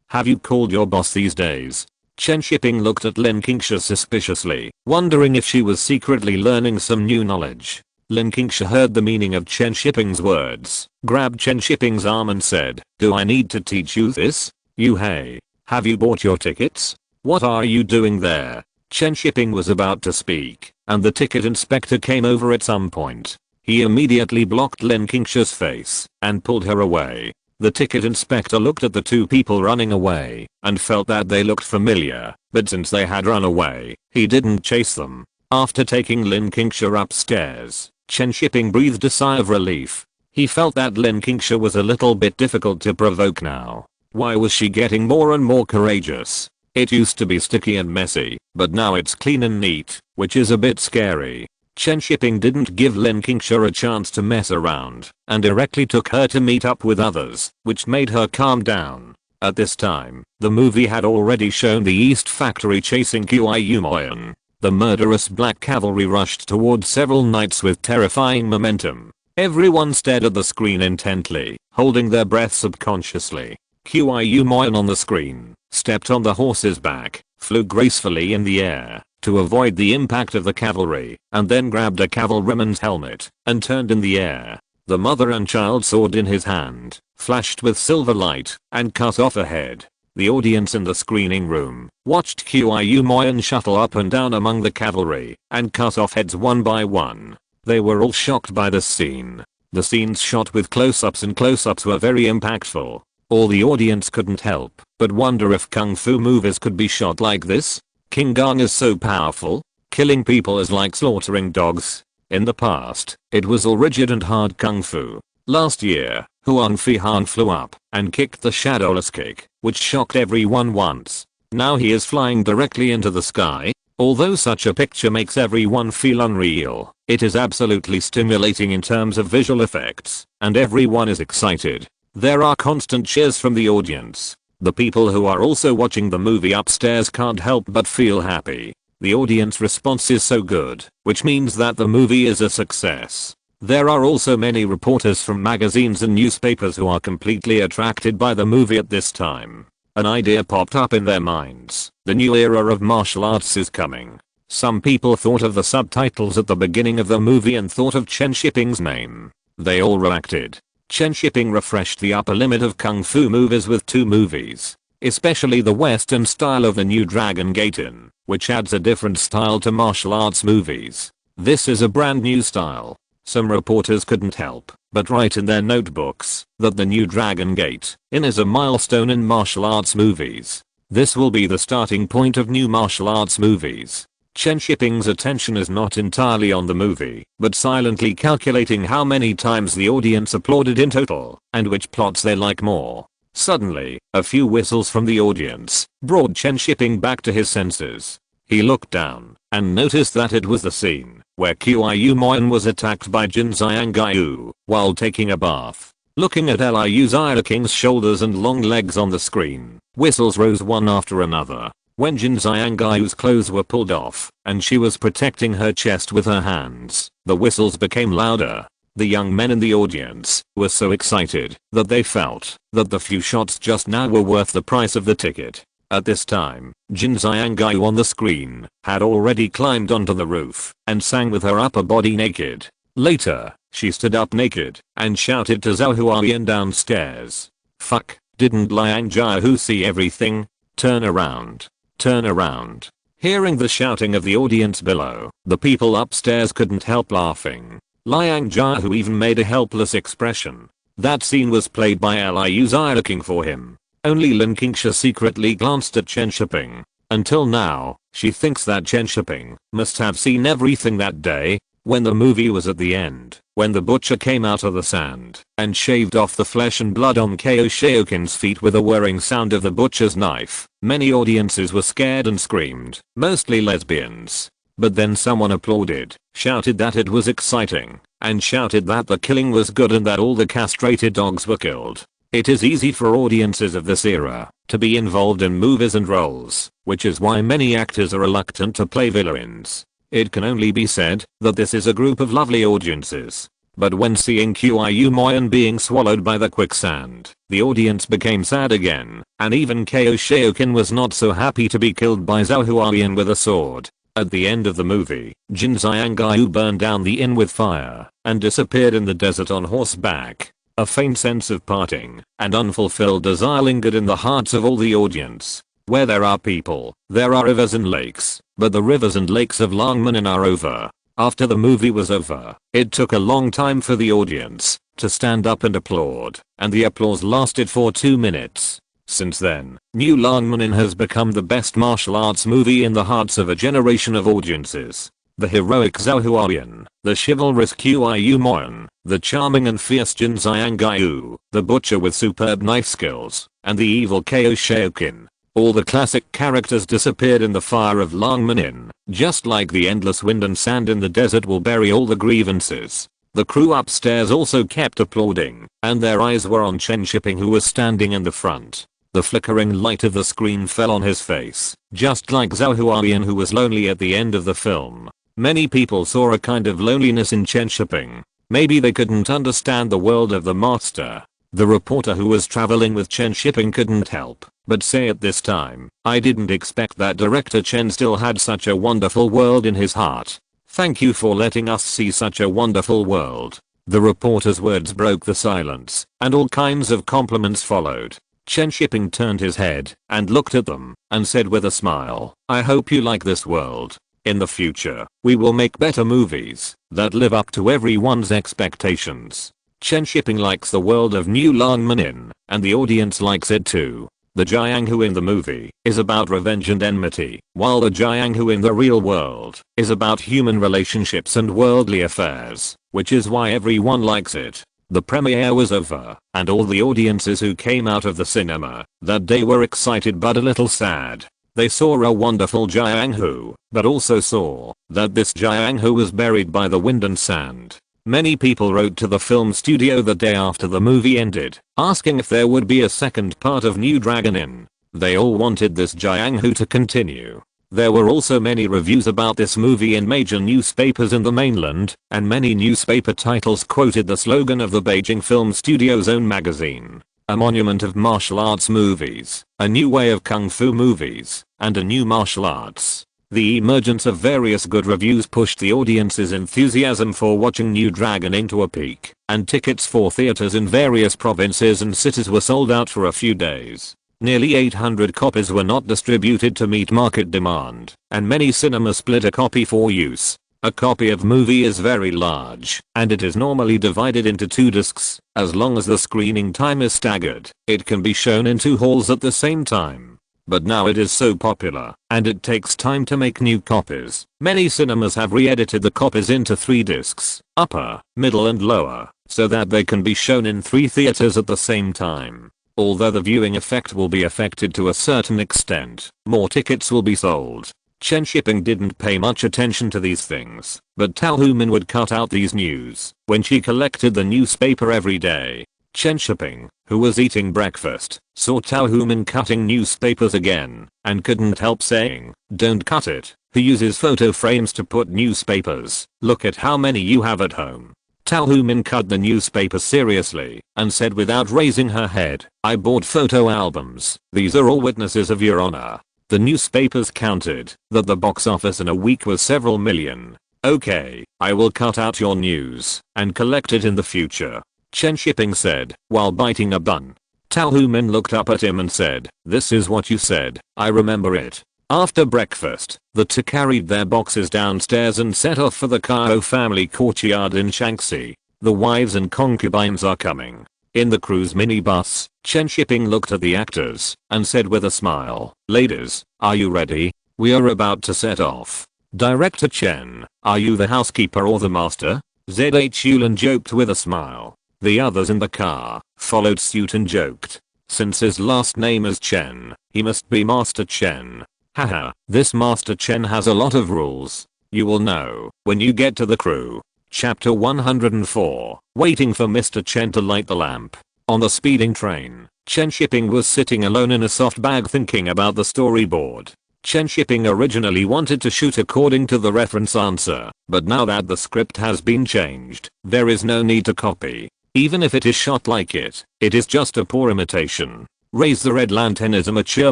Have you called your boss these days? Chen Shiping looked at Lin Qingsha suspiciously, wondering if she was secretly learning some new knowledge. Lin Qingsha heard the meaning of Chen Shiping's words, grabbed Chen Shiping's arm and said, "Do I need to teach you this? Hey, have you bought your tickets? What are you doing there?" Chen Shiping was about to speak, and the ticket inspector came over at some point. He immediately blocked Lin Qingsha's face and pulled her away. The ticket inspector looked at the two people running away and felt that they looked familiar, but since they had run away, he didn't chase them. After taking Lin Qingsha upstairs, Chen Shiping breathed a sigh of relief. He felt that Lin Qingsha was a little bit difficult to provoke now. Why was she getting more and more courageous? It used to be sticky and messy, but now it's clean and neat, which is a bit scary. Chen Shiping didn't give Lin Qingsha a chance to mess around and directly took her to meet up with others, which made her calm down. At this time, the movie had already shown the East Factory chasing Qiu Moyan. The murderous black cavalry rushed towards several knights with terrifying momentum. Everyone stared at the screen intently, holding their breath subconsciously. Qiu Moyan on the screen stepped on the horse's back, flew gracefully in the air to avoid the impact of the cavalry, and then grabbed a cavalryman's helmet and turned in the air. The mother and child sword in his hand flashed with silver light and cut off a head. The audience in the screening room watched Qiu Moyan shuttle up and down among the cavalry and cut off heads one by one. They were all shocked by this scene. The scenes shot with close-ups and close-ups were very impactful. All the audience couldn't help but wonder if kung fu movies could be shot like this. King Gong is so powerful. Killing people is like slaughtering dogs. In the past, it was all rigid and hard kung fu. Last year, Huang Fihan flew up and kicked the shadowless kick, which shocked everyone once. Now he is flying directly into the sky. Although such a picture makes everyone feel unreal, it is absolutely stimulating in terms of visual effects, and everyone is excited. There are constant cheers from the audience. The people who are also watching the movie upstairs can't help but feel happy. The audience response is so good, which means that the movie is a success. There are also many reporters from magazines and newspapers who are completely attracted by the movie at this time. An idea popped up in their minds. The new era of martial arts is coming. Some people thought of the subtitles at the beginning of the movie and thought of Chen Shiping's name. They all reacted. Chen Shiping refreshed the upper limit of kung fu movies with 2 movies. Especially the western style of the new Dragon Gate Inn, which adds a different style to martial arts movies. This is a brand new style. Some reporters couldn't help but write in their notebooks that the new Dragon Gate Inn is a milestone in martial arts movies. This will be the starting point of new martial arts movies. Chen Shiping's attention is not entirely on the movie, but silently calculating how many times the audience applauded in total, and which plots they like more. Suddenly, a few whistles from the audience brought Chen Shiping back to his senses. He looked down and noticed that it was the scene where Qiu Moyan was attacked by Jin Xiangyu while taking a bath. Looking at Liu Xiaoking's shoulders and long legs on the screen, whistles rose one after another. When Jin Xiangyu's clothes were pulled off and she was protecting her chest with her hands, the whistles became louder. The young men in the audience were so excited that they felt that the few shots just now were worth the price of the ticket. At this time, Jin Xiangyu on the screen had already climbed onto the roof and sang with her upper body naked. Later, she stood up naked and shouted to Zhao Huaiyan downstairs. "Fuck, didn't Liang Jiahu see everything? Turn around. Turn around." Hearing the shouting of the audience below, the people upstairs couldn't help laughing. Liang Jiahu even made a helpless expression. That scene was played by Liu Xiaoking for him. Only Lin Qingsha secretly glanced at Chen Shiping. Until now, she thinks that Chen Shiping must have seen everything that day. When the movie was at the end, when the butcher came out of the sand and shaved off the flesh and blood on Ko Shaokin's feet with a whirring sound of the butcher's knife, many audiences were scared and screamed, mostly lesbians. But then someone applauded, shouted that it was exciting, and shouted that the killing was good and that all the castrated dogs were killed. It is easy for audiences of this era to be involved in movies and roles, which is why many actors are reluctant to play villains. It can only be said that this is a group of lovely audiences. But when seeing Qiu Moyan being swallowed by the quicksand, the audience became sad again, and even Ko Shaokin was not so happy to be killed by Zhao Huaiyan with a sword. At the end of the movie, Jin Xiangyu burned down the inn with fire and disappeared in the desert on horseback. A faint sense of parting and unfulfilled desire lingered in the hearts of all the audience. Where there are people, there are rivers and lakes, but the rivers and lakes of Longmanin are over. After the movie was over, it took a long time for the audience to stand up and applaud, and the applause lasted for 2 minutes. Since then, New Longmanin has become the best martial arts movie in the hearts of a generation of audiences. The heroic Zhao Huaiyan, the chivalrous Qiu Moyan, the charming and fierce Jin Xiangyu, the butcher with superb knife skills, and the evil Ko Shaokin. All the classic characters disappeared in the fire of Longmanin, just like the endless wind and sand in the desert will bury all the grievances. The crew upstairs also kept applauding, and their eyes were on Chen Shiping, who was standing in the front. The flickering light of the screen fell on his face, just like Zhao Huaiyan, who was lonely at the end of the film. Many people saw a kind of loneliness in Chen Shiping. Maybe they couldn't understand the world of the master. The reporter who was traveling with Chen Shiping couldn't help but say at this time, "I didn't expect that director Chen still had such a wonderful world in his heart. Thank you for letting us see such a wonderful world." The reporter's words broke the silence, and all kinds of compliments followed. Chen Shiping turned his head and looked at them and said with a smile, "I hope you like this world. In the future, we will make better movies that live up to everyone's expectations." Chen Shiping likes the world of New Longmanin, and the audience likes it too. The Jianghu in the movie is about revenge and enmity, while the Jianghu in the real world is about human relationships and worldly affairs, which is why everyone likes it. The premiere was over, and all the audiences who came out of the cinema that day were excited but a little sad. They saw a wonderful Jianghu, but also saw that this Jianghu was buried by the wind and sand. Many people wrote to the film studio the day after the movie ended, asking if there would be a second part of New Dragon Inn. They all wanted this Jianghu to continue. There were also many reviews about this movie in major newspapers in the mainland, and many newspaper titles quoted the slogan of the Beijing Film Studio's own magazine: a monument of martial arts movies, a new way of kung fu movies, and a new martial arts. The emergence of various good reviews pushed the audience's enthusiasm for watching New Dragon into a peak, and tickets for theaters in various provinces and cities were sold out for a few days. Nearly 800 copies were not distributed to meet market demand, and many cinemas split a copy for use. A copy of movie is very large, and it is normally divided into 2 discs. As long as the screening time is staggered, it can be shown in 2 halls at the same time. But now it is so popular, and it takes time to make new copies. Many cinemas have re-edited the copies into 3 discs, upper, middle and lower, so that they can be shown in 3 theaters at the same time. Although the viewing effect will be affected to a certain extent, more tickets will be sold. Chen Shiping didn't pay much attention to these things, but Tao Human would cut out these news when she collected the newspaper every day. Chen Shiping, who was eating breakfast, saw Tao Human cutting newspapers again, and couldn't help saying, "Don't cut it. He uses photo frames to put newspapers. Look at how many you have at home." Tao Human cut the newspaper seriously, and said without raising her head, "I bought photo albums. These are all witnesses of your honor." The newspapers counted that the box office in a week was several million. "Okay, I will cut out your news, and collect it in the future," Chen Shiping said, while biting a bun. Tao Human looked up at him and said, "This is what you said, I remember it." After breakfast, the 2 carried their boxes downstairs and set off for the Kao family courtyard in Shaanxi. The wives and concubines are coming. In the cruise minibus, Chen Shiping looked at the actors and said with a smile, "Ladies, are you ready? We are about to set off." Director Chen, "Are you the housekeeper or the master?" ZH Yulin joked with a smile. The others in the car followed suit and joked. Since his last name is Chen, he must be Master Chen. Haha, this Master Chen has a lot of rules. You will know when you get to the crew. Chapter 104, Waiting for Mr. Chen to light the lamp. On the speeding train, Chen Shiping was sitting alone in a soft bag thinking about the storyboard. Chen Shiping originally wanted to shoot according to the reference answer, but now that the script has been changed, there is no need to copy. Even if it is shot like it is just a poor imitation. Raise the Red Lantern is a mature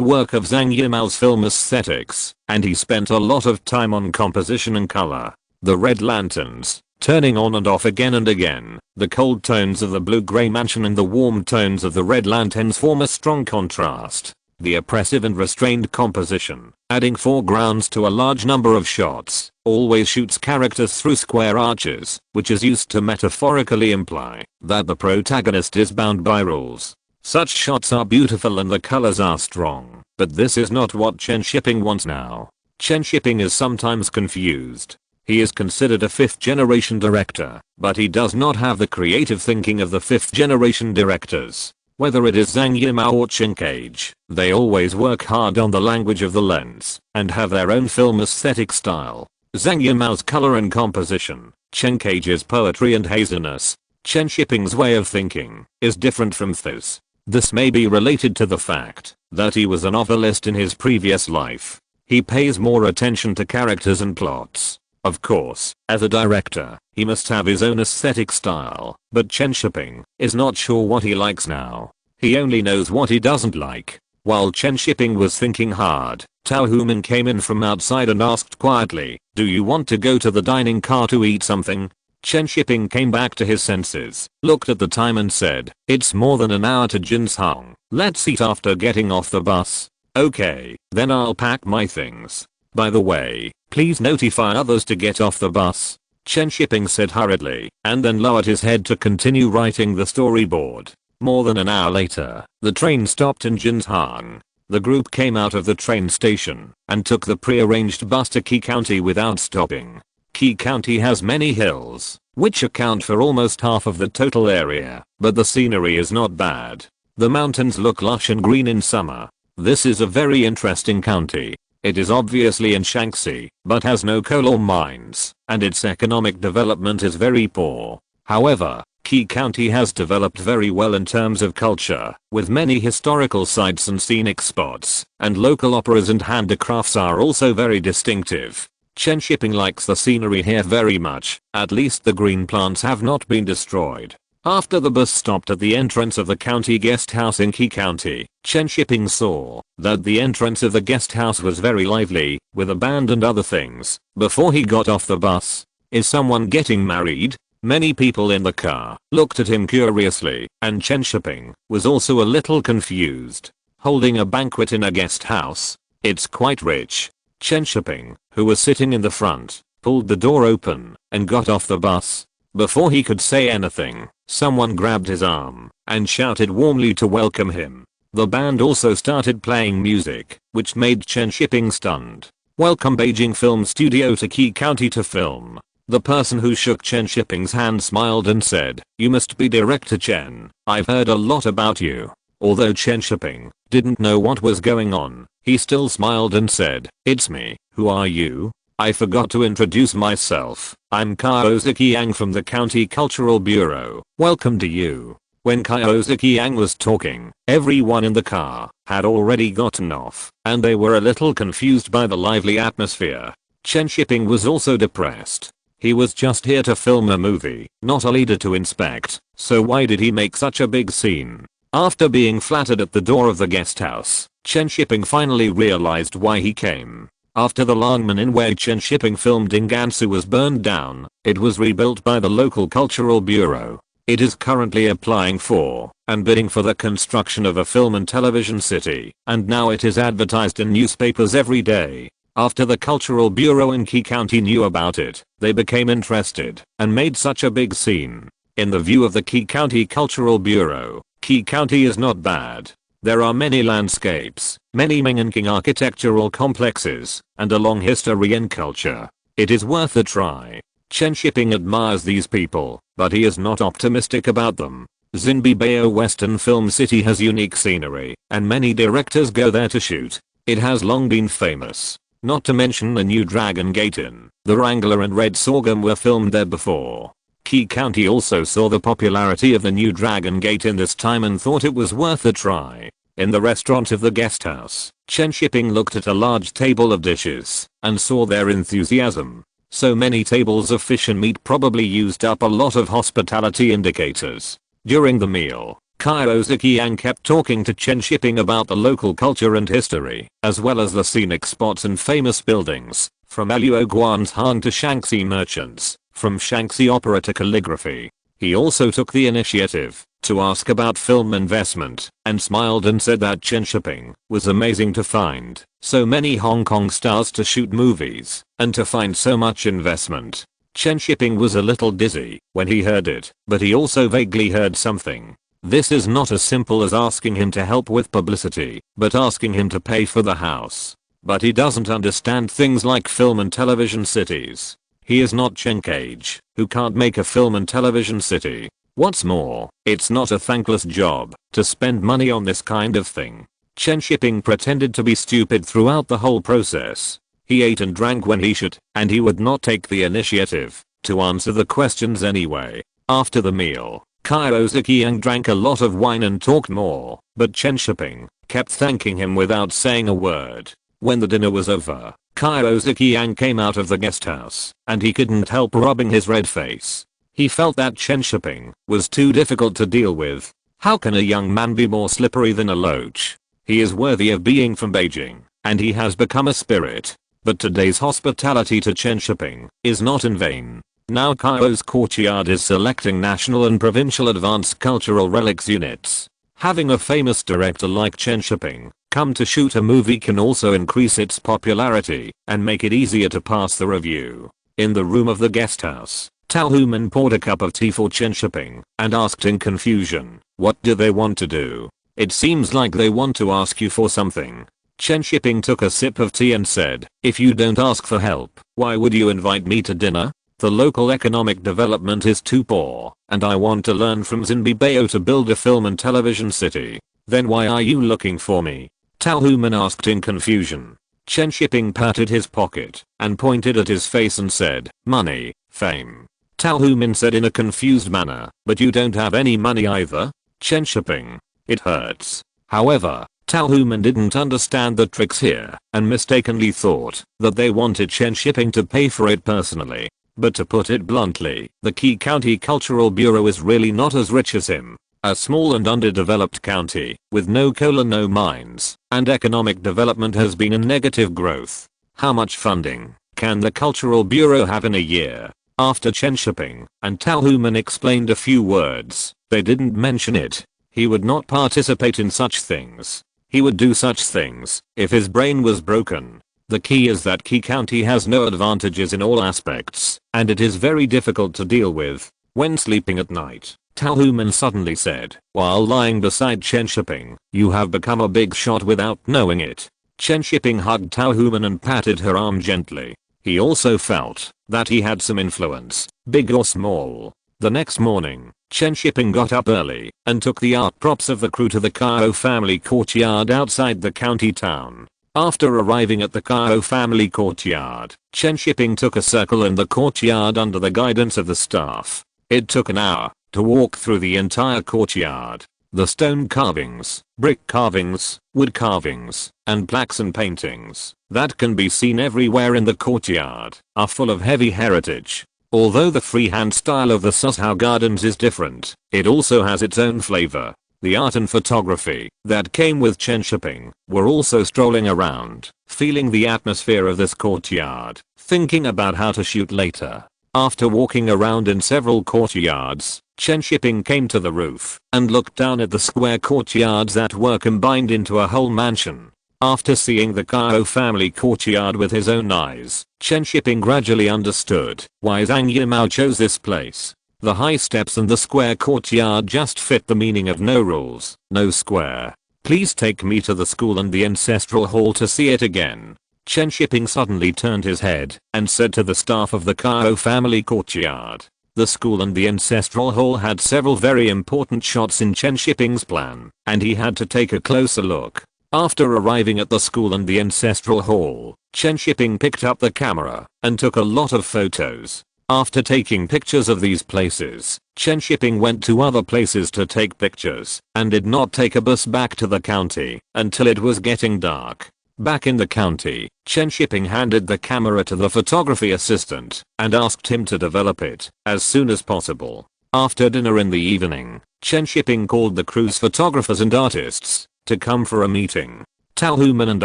work of Zhang Yimou's film aesthetics, and he spent a lot of time on composition and color. The red lanterns, turning on and off again and again, the cold tones of the blue-gray mansion and the warm tones of the red lanterns form a strong contrast. The oppressive and restrained composition, adding foregrounds to a large number of shots, always shoots characters through square arches, which is used to metaphorically imply that the protagonist is bound by rules. Such shots are beautiful and the colors are strong, but this is not what Chen Shiping wants now. Chen Shiping is sometimes confused. He is considered a 5th generation director, but he does not have the creative thinking of the 5th generation directors. Whether it is Zhang Yimou or Chen Cage, they always work hard on the language of the lens, and have their own film aesthetic style. Zhang Yimou's color and composition, Chen Cage's poetry and haziness. Chen Shiping's way of thinking is different from his. This may be related to the fact that he was a novelist in his previous life. He pays more attention to characters and plots. Of course, as a director, he must have his own aesthetic style, but Chen Shiping is not sure what he likes now. He only knows what he doesn't like. While Chen Shiping was thinking hard, Tao Human came in from outside and asked quietly, "Do you want to go to the dining car to eat something?" Chen Shiping came back to his senses, looked at the time and said, "It's more than an hour to Jinsang. Let's eat after getting off the bus." "Okay, then I'll pack my things. By the way, please notify others to get off the bus," Chen Shiping said hurriedly, and then lowered his head to continue writing the storyboard. More than an hour later, the train stopped in Jinsang. The group came out of the train station and took the prearranged bus to Qi County without stopping. Qi County has many hills, which account for almost half of the total area, but the scenery is not bad. The mountains look lush and green in summer. This is a very interesting county. It is obviously in Shaanxi, but has no coal or mines, and its economic development is very poor. However, Qi County has developed very well in terms of culture, with many historical sites and scenic spots, and local operas and handicrafts are also very distinctive. Chen Shiping likes the scenery here very much, at least the green plants have not been destroyed. After the bus stopped at the entrance of the county guest house in Qi County, Chen Shiping saw that the entrance of the guest house was very lively, with a band and other things. Before he got off the bus, "Is someone getting married?" Many people in the car looked at him curiously, and Chen Shiping was also a little confused. Holding a banquet in a guest house? It's quite rich. Chen Shiping, who was sitting in the front, pulled the door open and got off the bus. Before he could say anything, someone grabbed his arm and shouted warmly to welcome him. The band also started playing music, which made Chen Shiping stunned. "Welcome Beijing Film Studio to Qi County to film." The person who shook Chen Shiping's hand smiled and said, "You must be Director Chen. I've heard a lot about you." Although Chen Shiping didn't know what was going on, he still smiled and said, "It's me. Who are you?" "I forgot to introduce myself. I'm Kaiozaki Yang from the County Cultural Bureau. Welcome to you." When Kaiozaki Yang was talking, everyone in the car had already gotten off, and they were a little confused by the lively atmosphere. Chen Shiping was also depressed. He was just here to film a movie, not a leader to inspect, so why did he make such a big scene? After being flattered at the door of the guest house, Chen Shiping finally realized why he came. After the Longmen in where Chen Shiping filmed in Gansu was burned down, it was rebuilt by the local cultural bureau. It is currently applying for and bidding for the construction of a film and television city, and now it is advertised in newspapers every day. After the cultural bureau in Qi County knew about it, they became interested and made such a big scene. In the view of the Qi County Cultural Bureau, Qi County is not bad. There are many landscapes, many Ming and Qing architectural complexes, and a long history and culture. It is worth a try. Chen Shiping admires these people, but he is not optimistic about them. Xinbibao Western Film City has unique scenery, and many directors go there to shoot. It has long been famous. Not to mention the new Dragon Gate Inn, the Wrangler and Red Sorghum were filmed there before. Qi County also saw the popularity of the new Dragon Gate Inn this time and thought it was worth a try. In the restaurant of the guest house, Chen Shiping looked at a large table of dishes and saw their enthusiasm. So many tables of fish and meat probably used up a lot of hospitality indicators. During the meal, Kaiozaki Yang kept talking to Chen Shiping about the local culture and history, as well as the scenic spots and famous buildings, from Luo Guan's Han to Shaanxi merchants, from Shaanxi opera to calligraphy. He also took the initiative to ask about film investment, and smiled and said that Chen Shiping was amazing to find so many Hong Kong stars to shoot movies, and to find so much investment. Chen Shiping was a little dizzy when he heard it, but he also vaguely heard something. This is not as simple as asking him to help with publicity, but asking him to pay for the house. But he doesn't understand things like film and television cities. He is not Chen Cage, who can't make a film and television city. What's more, it's not a thankless job to spend money on this kind of thing. Chen Shiping pretended to be stupid throughout the whole process. He ate and drank when he should, and he would not take the initiative to answer the questions anyway. After the meal, Kaiozaki Yang drank a lot of wine and talked more, but Chen Shiping kept thanking him without saying a word. When the dinner was over, Kaiozaki Yang came out of the guest house, and he couldn't help rubbing his red face. He felt that Chen Shiping was too difficult to deal with. How can a young man be more slippery than a loach? He is worthy of being from Beijing, and he has become a spirit. But today's hospitality to Chen Shiping is not in vain. Now Kaio's courtyard is selecting national and provincial advanced cultural relics units. Having a famous director like Chen Shiping come to shoot a movie can also increase its popularity and make it easier to pass the review. In the room of the guest house, Tao Human poured a cup of tea for Chen Shiping and asked in confusion, "What do they want to do? It seems like they want to ask you for something." Chen Shiping took a sip of tea and said, "If you don't ask for help, why would you invite me to dinner? The local economic development is too poor, and I want to learn from Xinbibao to build a film and television city. Then why are you looking for me?" Talhuman asked in confusion. Chen Shiping patted his pocket and pointed at his face and said, money, fame. Talhuman said in a confused manner, but you don't have any money either? Chen Shiping. It hurts. However, Talhuman didn't understand the tricks here and mistakenly thought that they wanted Chen Shiping to pay for it personally. But to put it bluntly, the Key County Cultural Bureau is really not as rich as him. A small and underdeveloped county with no coal, no mines, and economic development has been in negative growth. How much funding can the Cultural Bureau have in a year? After Chen Shiping and Talhuman explained a few words, they didn't mention it. He would not participate in such things. He would do such things if his brain was broken. The key is that Key County has no advantages in all aspects, and it is very difficult to deal with when sleeping at night. Talhuman suddenly said, while lying beside Chen Shiping, you have become a big shot without knowing it. Chen Shiping hugged Talhuman and patted her arm gently. He also felt that he had some influence, big or small. The next morning, Chen Shiping got up early and took the art props of the crew to the Kao family courtyard outside the county town. After arriving at the Kao family courtyard, Chen Shiping took a circle in the courtyard under the guidance of the staff. It took an hour to walk through the entire courtyard. The stone carvings, brick carvings, wood carvings, and plaques and paintings that can be seen everywhere in the courtyard are full of heavy heritage. Although the freehand style of the Susao Gardens is different, it also has its own flavor. The art and photography that came with Chen Shiping were also strolling around, feeling the atmosphere of this courtyard, thinking about how to shoot later. After walking around in several courtyards, Chen Shiping came to the roof and looked down at the square courtyards that were combined into a whole mansion. After seeing the Kao family courtyard with his own eyes, Chen Shiping gradually understood why Zhang Yimou chose this place. The high steps and the square courtyard just fit the meaning of no rules, no square. Please take me to the school and the ancestral hall to see it again. Chen Shiping suddenly turned his head and said to the staff of the Kao family courtyard. The school and the ancestral hall had several very important shots in Chen Shiping's plan, and he had to take a closer look. After arriving at the school and the ancestral hall, Chen Shiping picked up the camera and took a lot of photos. After taking pictures of these places, Chen Shiping went to other places to take pictures and did not take a bus back to the county until it was getting dark. Back in the county, Chen Shiping handed the camera to the photography assistant and asked him to develop it as soon as possible. After dinner in the evening, Chen Shiping called the crew's photographers and artists to come for a meeting. Talhuman and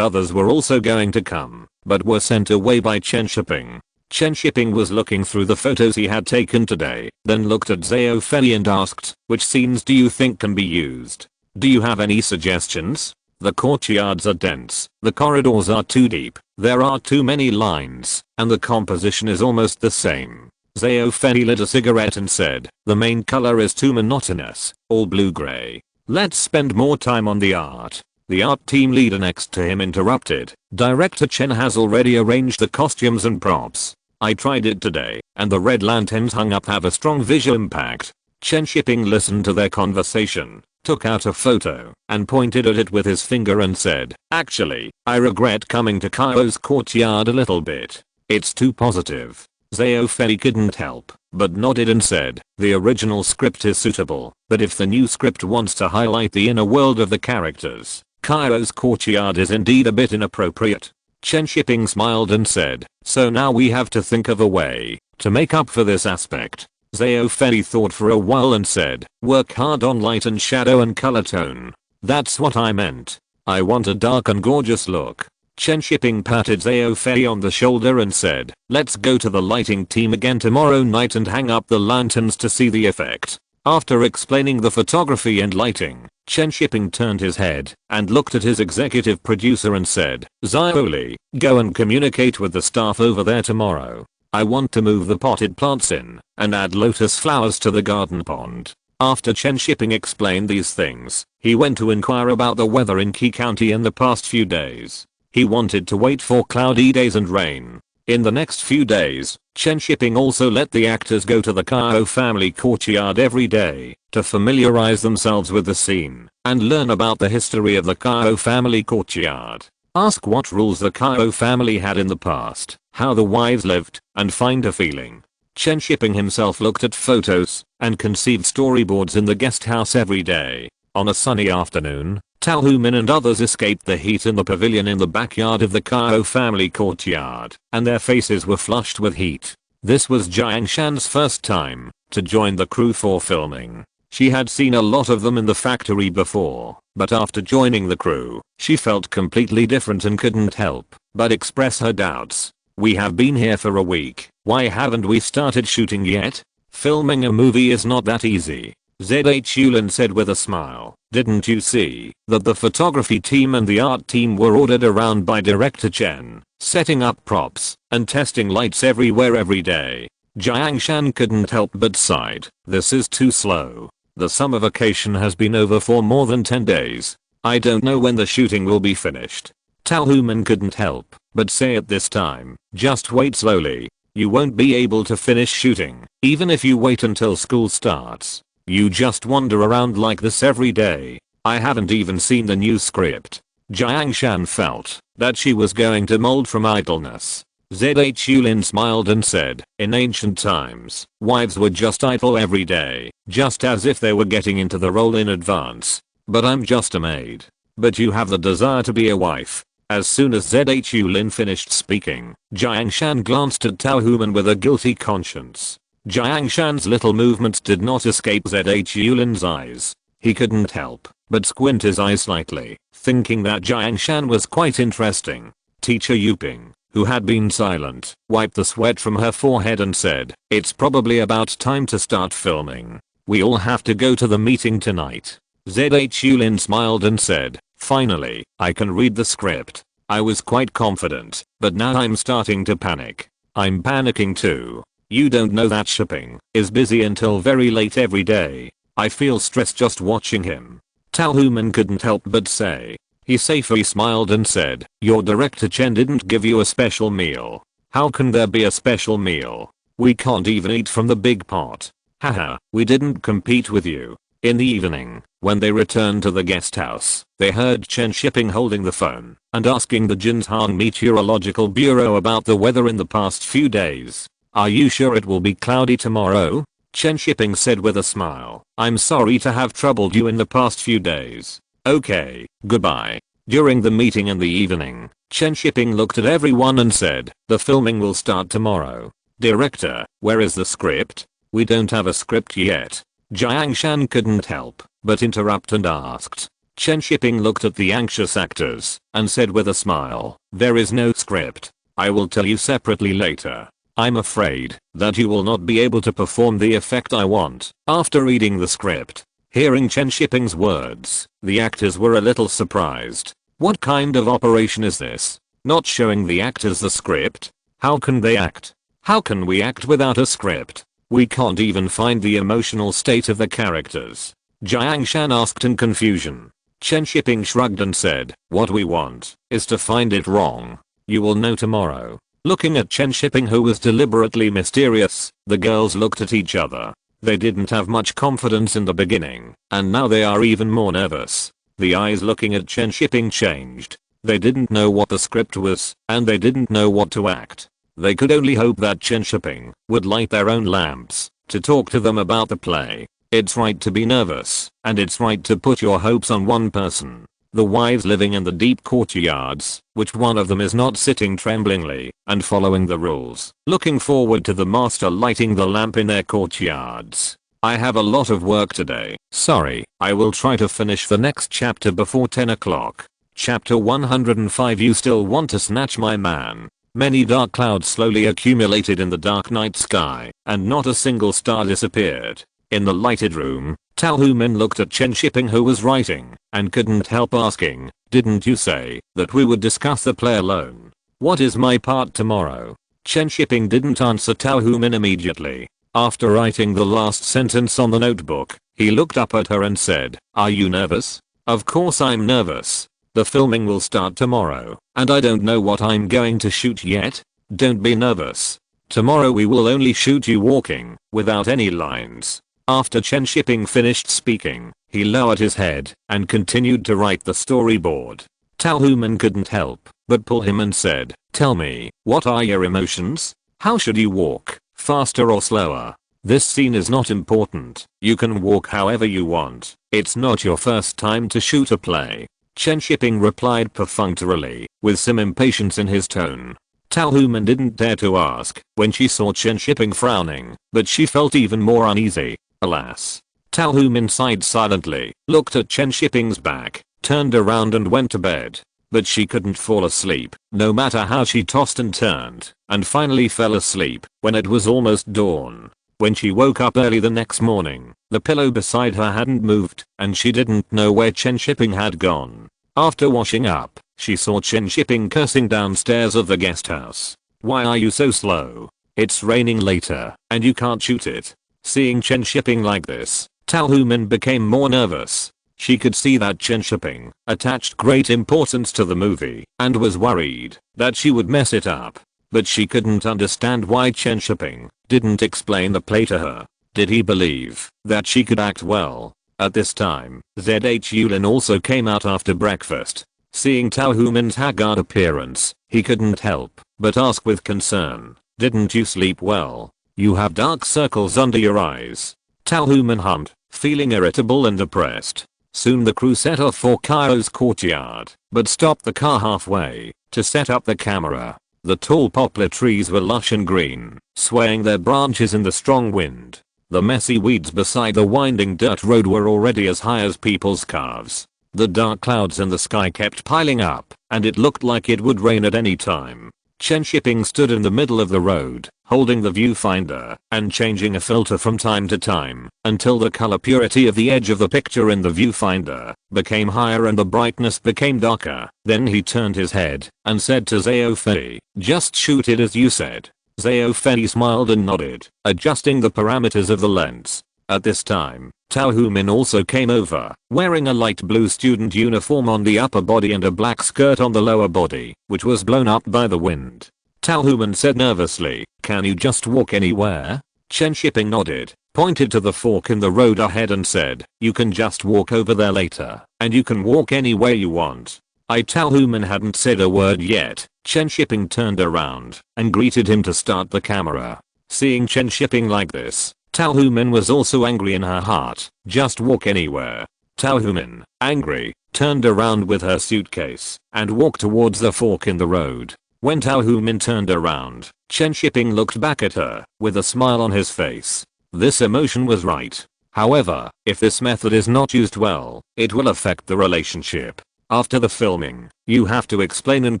others were also going to come, but were sent away by Chen Shiping. Chen Shiping was looking through the photos he had taken today, then looked at Zhao Fei and asked, which scenes do you think can be used? Do you have any suggestions? The courtyards are dense, the corridors are too deep, there are too many lines, and the composition is almost the same. Zhao Fei lit a cigarette and said, the main color is too monotonous, all blue-gray. Let's spend more time on the art. The art team leader next to him interrupted. Director Chen has already arranged the costumes and props. I tried it today, and the red lanterns hung up have a strong visual impact. Chen Shiping listened to their conversation, took out a photo, and pointed at it with his finger and said, actually, I regret coming to Kao's courtyard a little bit. It's too positive. Zhao Fei couldn't help, but nodded and said, the original script is suitable, but if the new script wants to highlight the inner world of the characters, Kao's courtyard is indeed a bit inappropriate. Chen Shiping smiled and said, so now we have to think of a way to make up for this aspect. Zhao Fei thought for a while and said, work hard on light and shadow and color tone. That's what I meant. I want a dark and gorgeous look. Chen Shiping patted Zhao Fei on the shoulder and said, let's go to the lighting team again tomorrow night and hang up the lanterns to see the effect. After explaining the photography and lighting, Chen Shiping turned his head and looked at his executive producer and said, Xiaoli, go and communicate with the staff over there tomorrow. I want to move the potted plants in and add lotus flowers to the garden pond. After Chen Shiping explained these things, he went to inquire about the weather in Key County in the past few days. He wanted to wait for cloudy days and rain. In the next few days, Chen Shiping also let the actors go to the Kao family courtyard every day to familiarize themselves with the scene and learn about the history of the Kao family courtyard. Ask what rules the Kao family had in the past, how the wives lived, and find a feeling. Chen Shiping himself looked at photos and conceived storyboards in the guest house every day. On a sunny afternoon, Tao Humin and others escaped the heat in the pavilion in the backyard of the Kao family courtyard, and their faces were flushed with heat. This was Jiang Shan's first time to join the crew for filming. She had seen a lot of them in the factory before, but after joining the crew, she felt completely different and couldn't help but express her doubts. We have been here for a week, why haven't we started shooting yet? Filming a movie is not that easy. ZH Yulin said with a smile. Didn't you see that the photography team and the art team were ordered around by director Chen, setting up props and testing lights everywhere every day? Jiang Shan couldn't help but sighed. This is too slow. The summer vacation has been over for more than 10 days. I don't know when the shooting will be finished. Tao Human couldn't help but say at this time, just wait slowly. You won't be able to finish shooting, even if you wait until school starts. You just wander around like this every day. I haven't even seen the new script. Jiang Shan felt that she was going to mold from idleness. ZH Yulin smiled and said, in ancient times, wives were just idle every day, just as if they were getting into the role in advance. But I'm just a maid. But you have the desire to be a wife. As soon as ZH Yulin finished speaking, Jiang Shan glanced at Tao Human with a guilty conscience. Jiang Shan's little movements did not escape ZH Yulin's eyes. He couldn't help but squint his eyes slightly, thinking that Jiang Shan was quite interesting. Teacher Yuping, who had been silent, wiped the sweat from her forehead and said, it's probably about time to start filming. We all have to go to the meeting tonight. ZH Yulin smiled and said, finally, I can read the script. I was quite confident, but now I'm starting to panic. I'm panicking too. You don't know that Shipping is busy until very late every day. I feel stressed just watching him. Tao Human couldn't help but say. He safely smiled and said, your director Chen didn't give you a special meal. How can there be a special meal? We can't even eat from the big pot. Haha, we didn't compete with you. In the evening, when they returned to the guest house, they heard Chen Shiping holding the phone and asking the Jinzhang Meteorological Bureau about the weather in the past few days. Are you sure it will be cloudy tomorrow? Chen Shiping said with a smile. I'm sorry to have troubled you in the past few days. Okay, goodbye. During the meeting in the evening, Chen Shiping looked at everyone and said, the filming will start tomorrow. Director, where is the script? We don't have a script yet. Jiang Shan couldn't help but interrupt and asked. Chen Shiping looked at the anxious actors and said with a smile, there is no script. I will tell you separately later. I'm afraid that you will not be able to perform the effect I want. After reading the script, hearing Chen Shiping's words, the actors were a little surprised. What kind of operation is this? Not showing the actors the script? How can they act? How can we act without a script? We can't even find the emotional state of the characters. Jiang Shan asked in confusion. Chen Shiping shrugged and said, what we want is to find it wrong. You will know tomorrow. Looking at Chen Shiping, who was deliberately mysterious, the girls looked at each other. They didn't have much confidence in the beginning, and now they are even more nervous. The eyes looking at Chen Shiping changed. They didn't know what the script was, and they didn't know what to act. They could only hope that Chen Shiping would light their own lamps to talk to them about the play. It's right to be nervous, and it's right to put your hopes on one person. The wives living in the deep courtyards, which one of them is not sitting tremblingly and following the rules, looking forward to the master lighting the lamp in their courtyards. I have a lot of work today. Sorry, I will try to finish the next chapter before 10 o'clock. Chapter 105. You still want to snatch my man. Many dark clouds slowly accumulated in the dark night sky, and not a single star disappeared. In the lighted room, Tao Humin looked at Chen Shiping, who was writing, and couldn't help asking, didn't you say that we would discuss the play alone? What is my part tomorrow? Chen Shiping didn't answer Tao Humin immediately. After writing the last sentence on the notebook, he looked up at her and said, are you nervous? Of course I'm nervous. The filming will start tomorrow, and I don't know what I'm going to shoot yet. Don't be nervous. Tomorrow we will only shoot you walking, without any lines. After Chen Shiping finished speaking, he lowered his head and continued to write the storyboard. Tao Human couldn't help but pull him and said, "Tell me, what are your emotions? How should you walk, faster or slower? This scene is not important. You can walk however you want. It's not your first time to shoot a play." Chen Shiping replied perfunctorily, with some impatience in his tone. Tao Human didn't dare to ask when she saw Chen Shiping frowning, but she felt even more uneasy. Alas. Tao Human sighed silently, looked at Chen Shiping's back, turned around and went to bed. But she couldn't fall asleep, no matter how she tossed and turned, and finally fell asleep when it was almost dawn. When she woke up early the next morning, the pillow beside her hadn't moved, and she didn't know where Chen Shiping had gone. After washing up, she saw Chen Shiping cursing downstairs of the guest house. "Why are you so slow? It's raining later, and you can't shoot it." Seeing Chen Shiping like this, Tao Human became more nervous. She could see that Chen Shiping attached great importance to the movie and was worried that she would mess it up. But she couldn't understand why Chen Shiping didn't explain the play to her. Did he believe that she could act well? At this time, ZH Yulin also came out after breakfast. Seeing Tao Human's haggard appearance, he couldn't help but ask with concern, "Didn't you sleep well? You have dark circles under your eyes." Tao Human hummed, feeling irritable and depressed. Soon the crew set off for Kairo's courtyard, but stopped the car halfway to set up the camera. The tall poplar trees were lush and green, swaying their branches in the strong wind. The messy weeds beside the winding dirt road were already as high as people's calves. The dark clouds in the sky kept piling up, and it looked like it would rain at any time. Chen Shiping stood in the middle of the road, holding the viewfinder and changing a filter from time to time until the color purity of the edge of the picture in the viewfinder became higher and the brightness became darker. Then he turned his head and said to Zhao Fei, "Just shoot it as you said." Zhao Fei smiled and nodded, adjusting the parameters of the lens. At this time, Tao Human also came over, wearing a light blue student uniform on the upper body and a black skirt on the lower body, which was blown up by the wind. Tao Human said nervously, "Can you just walk anywhere?" Chen Shiping nodded, pointed to the fork in the road ahead and said, "You can just walk over there later, and you can walk anywhere you want." Tao Human hadn't said a word yet. Chen Shiping turned around and greeted him to start the camera. Seeing Chen Shiping like this, Tao Human was also angry in her heart. Just walk anywhere. Tao Human, angry, turned around with her suitcase and walked towards the fork in the road. When Tao Human turned around, Chen Shiping looked back at her with a smile on his face. This emotion was right. However, if this method is not used well, it will affect the relationship. After the filming, you have to explain and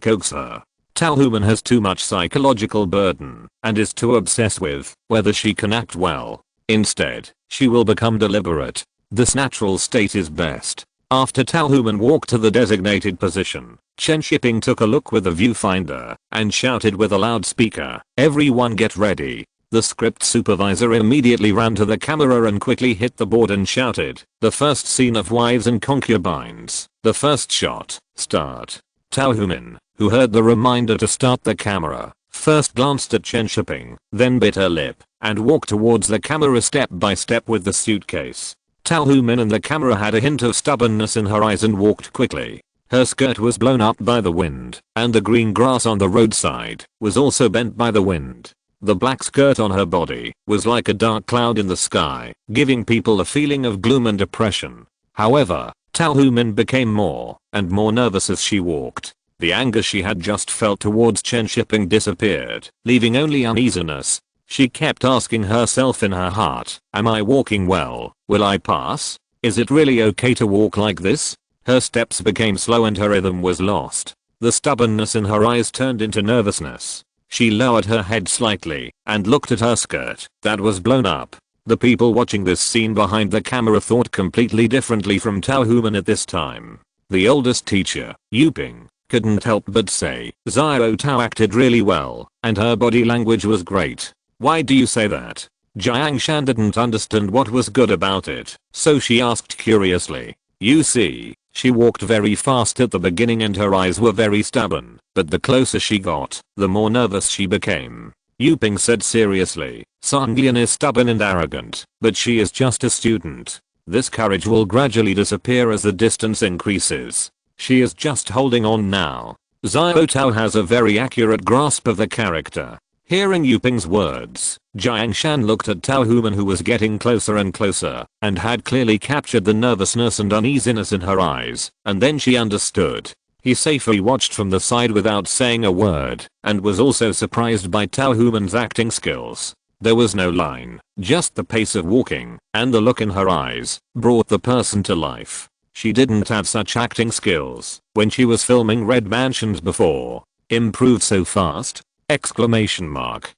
coax her. Tao Human has too much psychological burden and is too obsessed with whether she can act well. Instead, she will become deliberate. This natural state is best. After Tao Human walked to the designated position, Chen Shiping took a look with the viewfinder and shouted with a loudspeaker, "Everyone get ready." The script supervisor immediately ran to the camera and quickly hit the board and shouted, "The first scene of Wives and Concubines. The first shot, start." Tao Human, who heard the reminder to start the camera, first glanced at Chen Shiping, then bit her lip, and walked towards the camera step by step with the suitcase. Tao Human and the camera had a hint of stubbornness in her eyes and walked quickly. Her skirt was blown up by the wind, and the green grass on the roadside was also bent by the wind. The black skirt on her body was like a dark cloud in the sky, giving people a feeling of gloom and depression. However, Tao Human became more and more nervous as she walked. The anger she had just felt towards Chen Shiping disappeared, leaving only uneasiness. She kept asking herself in her heart, "Am I walking well? Will I pass? Is it really okay to walk like this?" Her steps became slow and her rhythm was lost. The stubbornness in her eyes turned into nervousness. She lowered her head slightly and looked at her skirt that was blown up. The people watching this scene behind the camera thought completely differently from Tao Human at this time. The oldest teacher, Yuping, couldn't help but say, "Xiao Tao acted really well, and her body language was great." "Why do you say that?" Jiang Shan didn't understand what was good about it, so she asked curiously. "You see, She walked very fast at the beginning and her eyes were very stubborn, but the closer she got, the more nervous she became. Yuping said seriously, Sanglian is stubborn and arrogant, but she is just a student. This courage will gradually disappear as the distance increases. She is just holding on now. Xiao Tao has a very accurate grasp of the character. Hearing Yuping's words, Jiang Shan looked at Tao Human, who was getting closer and closer, and had clearly captured the nervousness and uneasiness in her eyes, and then she understood. He safely watched from the side without saying a word, and was also surprised by Tao Human's acting skills. There was no line, just the pace of walking, and the look in her eyes, brought the person to life. She didn't have such acting skills when she was filming Red Mansions before. Improved so fast? Exclamation mark.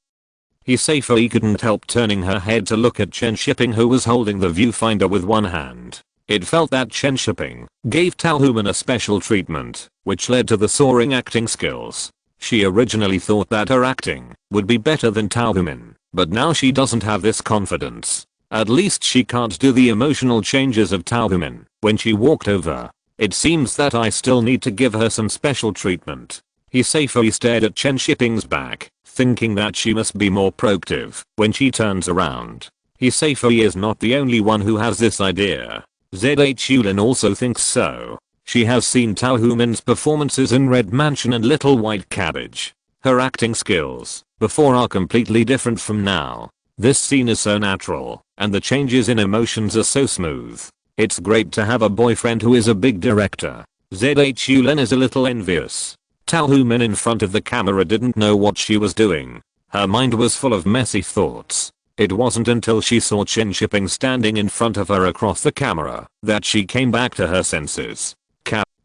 He safely couldn't help turning her head to look at Chen Shiping, who was holding the viewfinder with one hand. It felt that Chen Shiping gave Tao Human a special treatment, which led to the soaring acting skills. She originally thought that her acting would be better than Tao Human, but now she doesn't have this confidence. At least she can't do the emotional changes of Tao Human when she walked over. It seems that I still need to give her some special treatment. He safely stared at Chen Shiping's back, thinking that she must be more proactive when she turns around. He safely is not the only one who has this idea. ZH Yulin also thinks so. She has seen Tao Human's performances in Red Mansion and Little White Cabbage. Her acting skills before are completely different from now. This scene is so natural, and the changes in emotions are so smooth. It's great to have a boyfriend who is a big director. ZH Yulin is a little envious. Tao Human in front of the camera didn't know what she was doing. Her mind was full of messy thoughts. It wasn't until she saw Chen Shiping standing in front of her across the camera that she came back to her senses.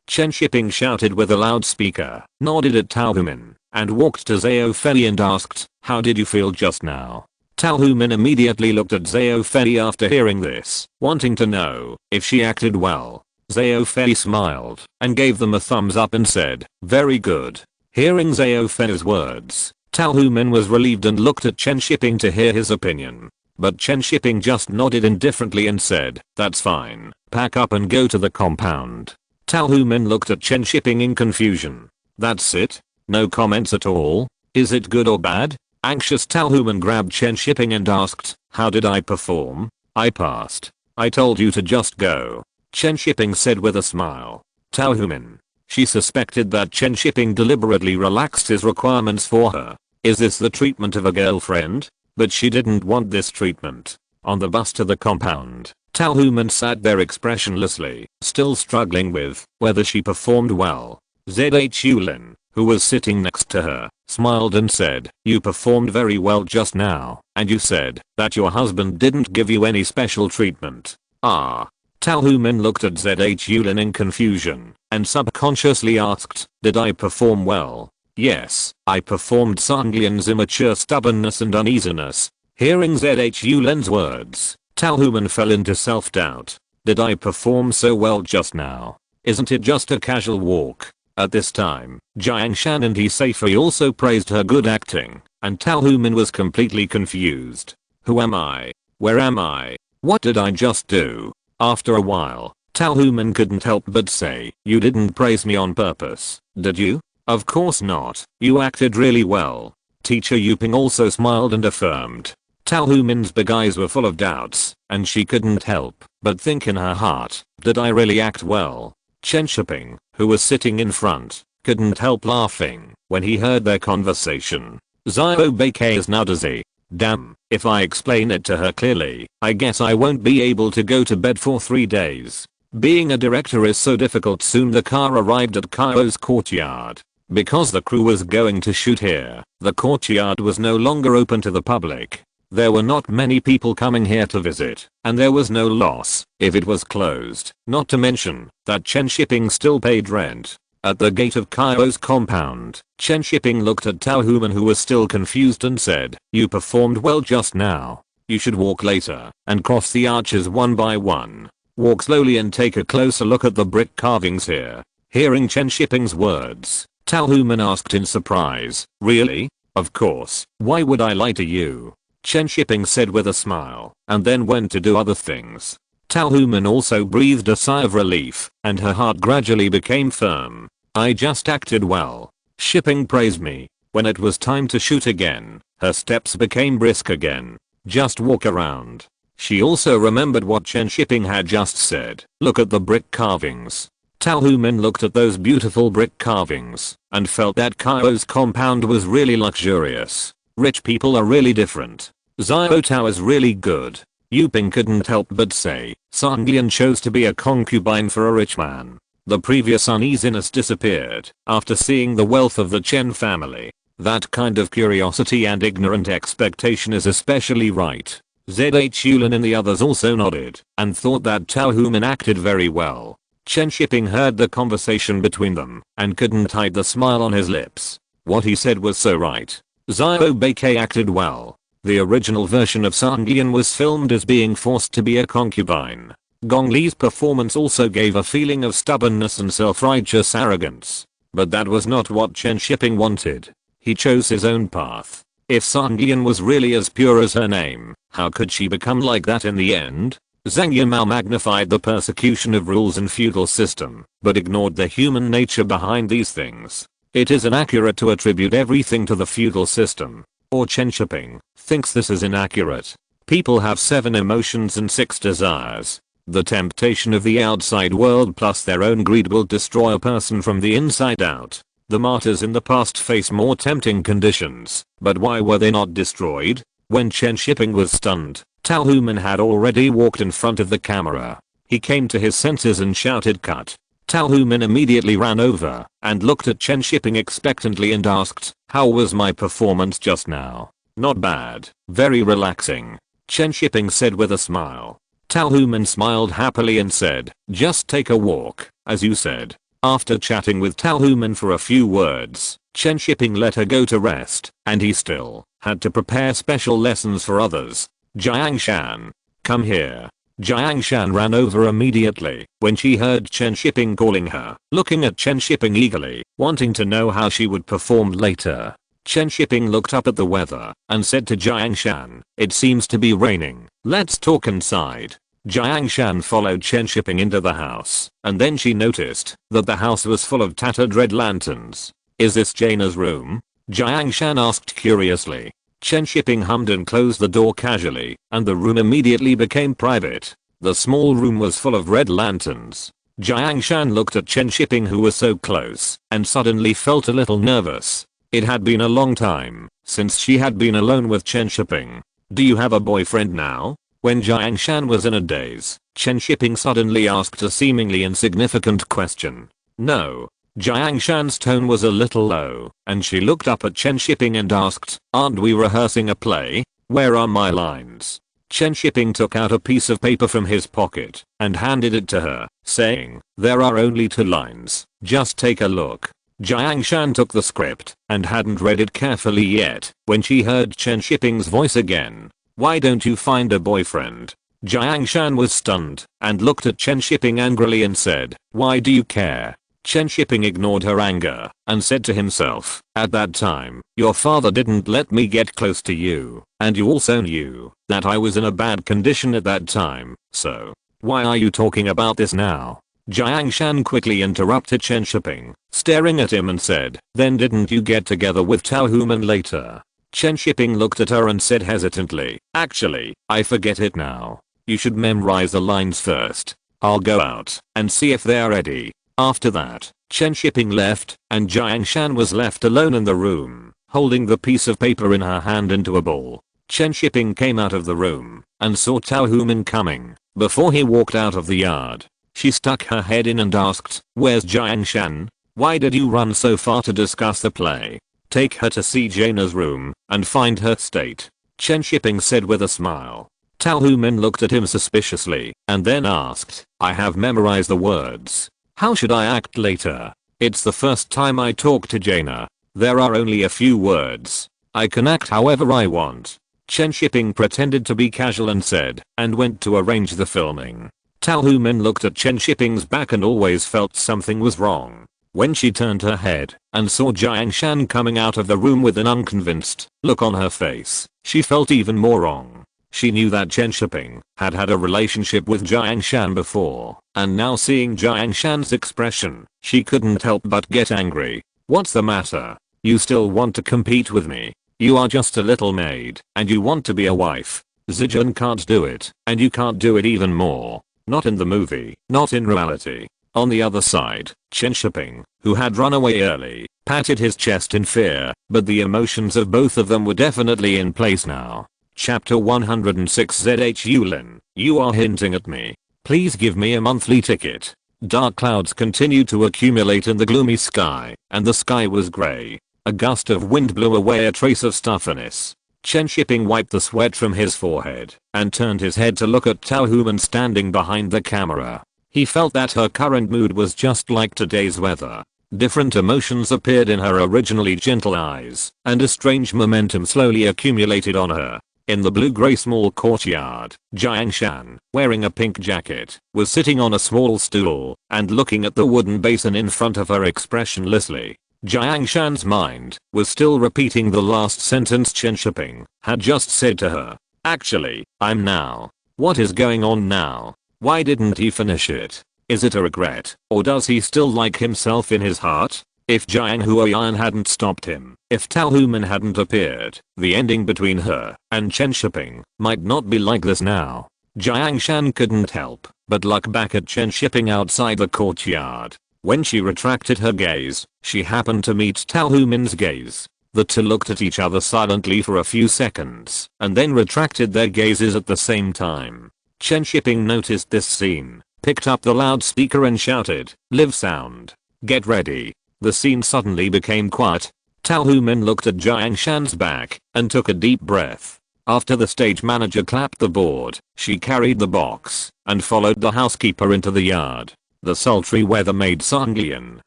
Chen Shiping shouted with a loudspeaker, nodded at Tao Human, and walked to Zhao Fei and asked, "How did you feel just now?" Tao Human immediately looked at Zhao Fei after hearing this, wanting to know if she acted well. Zhao Fei smiled and gave them a thumbs up and said, "Very good." Hearing Zhao Fei's words, Tao Human was relieved and looked at Chen Shiping to hear his opinion. But Chen Shiping just nodded indifferently and said, "That's fine. Pack up and go to the compound." Tao Human looked at Chen Shiping in confusion. "That's it? No comments at all? Is it good or bad?" Anxious Tao Human grabbed Chen Shiping and asked, "How did I perform?" "I passed. I told you to just go," Chen Shiping said with a smile. Tao Human. She suspected that Chen Shiping deliberately relaxed his requirements for her. Is this the treatment of a girlfriend? But she didn't want this treatment. On the bus to the compound, Tao Human sat there expressionlessly, still struggling with whether she performed well. ZH Yulin, who was sitting next to her, smiled and said, "You performed very well just now, and you said that your husband didn't give you any special treatment." Ah. Tao Human looked at ZH Yulin in confusion, and subconsciously asked, "Did I perform well?" "Yes, I performed Sanglian's immature stubbornness and uneasiness." Hearing ZH Yulin's words, Tao Human fell into self-doubt. "Did I perform so well just now? Isn't it just a casual walk?" At this time, Jiang Shan and He Safely also praised her good acting, and Tao Human was completely confused. "Who am I? Where am I? What did I just do?" After a while, Tao Human couldn't help but say, "You didn't praise me on purpose, did you?" "Of course not. You acted really well." Teacher Yuping also smiled and affirmed. Tao Human's big eyes were full of doubts, and she couldn't help but think in her heart, "Did I really act well?" Chen Shiping, who was sitting in front, couldn't help laughing when he heard their conversation. Xiao Beike is now dizzy. Damn, if I explain it to her clearly, I guess I won't be able to go to bed for 3 days. Being a director is so difficult. Soon the car arrived at Kaio's courtyard. Because the crew was going to shoot here, the courtyard was no longer open to the public. There were not many people coming here to visit, and there was no loss if it was closed, not to mention that Chen Shiping still paid rent. At the gate of Kaio's compound, Chen Shiping looked at Tao Human, who was still confused, and said, "You performed well just now. You should walk later and cross the arches one by one. Walk slowly and take a closer look at the brick carvings here." Hearing Chen Shiping's words, Tao Human asked in surprise, "Really? Of course, why would I lie to you?" Chen Shiping said with a smile, and then went to do other things. Tao Human also breathed a sigh of relief, and her heart gradually became firm. I just acted well. Shipping praised me. When it was time to shoot again, her steps became brisk again. Just walk around. She also remembered what Chen Shiping had just said. Look at the brick carvings. Tao Human looked at those beautiful brick carvings and felt that Kaio's compound was really luxurious. Rich people are really different. Xiao Tao is really good. Yuping couldn't help but say, Sanglian chose to be a concubine for a rich man. The previous uneasiness disappeared after seeing the wealth of the Chen family. That kind of curiosity and ignorant expectation is especially right. ZH Yulin and the others also nodded and thought that Tao Human acted very well. Chen Shiping heard the conversation between them and couldn't hide the smile on his lips. What he said was so right. Xiao Beikei acted well. The original version of Sanglian was filmed as being forced to be a concubine. Gong Li's performance also gave a feeling of stubbornness and self-righteous arrogance. But that was not what Chen Shiping wanted. He chose his own path. If Sanglian was really as pure as her name, how could she become like that in the end? Zhang Yimou magnified the persecution of rules and feudal system, but ignored the human nature behind these things. It is inaccurate to attribute everything to the feudal system. Or Chen Shiping thinks this is inaccurate. People have 7 emotions and 6 desires. The temptation of the outside world plus their own greed will destroy a person from the inside out. The martyrs in the past face more tempting conditions, but why were they not destroyed? When Chen Shiping was stunned, Tao Human had already walked in front of the camera. He came to his senses and shouted cut. Tao Human immediately ran over and looked at Chen Shiping expectantly and asked, how was my performance just now? Not bad, very relaxing. Chen Shiping said with a smile. Tao Human smiled happily and said, just take a walk, as you said. After chatting with Tao Human for a few words, Chen Shiping let her go to rest, and he still had to prepare special lessons for others. Jiang Shan, come here. Jiang Shan ran over immediately when she heard Chen Shiping calling her, looking at Chen Shiping eagerly, wanting to know how she would perform later. Chen Shiping looked up at the weather and said to Jiang Shan, it seems to be raining, let's talk inside. Jiang Shan followed Chen Shiping into the house, and then she noticed that the house was full of tattered red lanterns. Is this Jaina's room? Jiang Shan asked curiously. Chen Shiping hummed and closed the door casually, and the room immediately became private. The small room was full of red lanterns. Jiang Shan looked at Chen Shiping, who was so close, and suddenly felt a little nervous. It had been a long time since she had been alone with Chen Shiping. Do you have a boyfriend now? When Jiang Shan was in a daze, Chen Shiping suddenly asked a seemingly insignificant question. No. Jiang Shan's tone was a little low, and she looked up at Chen Shiping and asked, aren't we rehearsing a play? Where are my lines? Chen Shiping took out a piece of paper from his pocket and handed it to her, saying, there are only 2 lines, just take a look. Jiang Shan took the script and hadn't read it carefully yet when she heard Chen Shiping's voice again. Why don't you find a boyfriend? Jiang Shan was stunned and looked at Chen Shiping angrily and said, why do you care? Chen Shiping ignored her anger and said to himself, at that time, your father didn't let me get close to you, and you also knew that I was in a bad condition at that time, so why are you talking about this now? Jiang Shan quickly interrupted Chen Shiping, staring at him and said, then didn't you get together with Tao Human later? Chen Shiping looked at her and said hesitantly, actually, I forget it now. You should memorize the lines first. I'll go out and see if they're ready. After that, Chen Shiping left, and Jiang Shan was left alone in the room, holding the piece of paper in her hand into a ball. Chen Shiping came out of the room and saw Tao Human coming. Before he walked out of the yard, she stuck her head in and asked, where's Jiang Shan? Why did you run so far to discuss the play? Take her to see Jaina's room and find her state. Chen Shiping said with a smile. Tao Human looked at him suspiciously and then asked, I have memorized the words. How should I act later? It's the first time I talk to Jaina. There are only a few words. I can act however I want. Chen Shiping pretended to be casual and said, and went to arrange the filming. Tao Human looked at Chen Shiping's back and always felt something was wrong. When she turned her head and saw Jiang Shan coming out of the room with an unconvinced look on her face, she felt even more wrong. She knew that Chen Shiping had had a relationship with Jiang Shan before, and now seeing Jiang Shan's expression, she couldn't help but get angry. What's the matter? You still want to compete with me? You are just a little maid, and you want to be a wife. Zijun can't do it, and you can't do it even more. Not in the movie, not in reality. On the other side, Chen Shiping, who had run away early, patted his chest in fear, but the emotions of both of them were definitely in place now. Chapter 106 ZH Yulin, you are hinting at me. Please give me a monthly ticket. Dark clouds continued to accumulate in the gloomy sky, and the sky was grey. A gust of wind blew away a trace of stuffiness. Chen Shiping wiped the sweat from his forehead, and turned his head to look at Tao Human standing behind the camera. He felt that her current mood was just like today's weather. Different emotions appeared in her originally gentle eyes, and a strange momentum slowly accumulated on her. In the blue-grey small courtyard, Jiang Shan, wearing a pink jacket, was sitting on a small stool and looking at the wooden basin in front of her expressionlessly. Jiang Shan's mind was still repeating the last sentence Chen Shiping had just said to her. Actually, I'm now. What is going on now? Why didn't he finish it? Is it a regret, or does he still like himself in his heart? If Jiang Huoyan hadn't stopped him, if Tao Human hadn't appeared, the ending between her and Chen Shiping might not be like this now. Jiang Shan couldn't help but look back at Chen Shiping outside the courtyard. When she retracted her gaze, she happened to meet Tao Human's gaze. The two looked at each other silently for a few seconds, and then retracted their gazes at the same time. Chen Shiping noticed this scene, picked up the loudspeaker and shouted, "Live sound. Get ready." The scene suddenly became quiet. Tao Human looked at Jiang Shan's back and took a deep breath. After the stage manager clapped the board, she carried the box and followed the housekeeper into the yard. The sultry weather made Sanglian,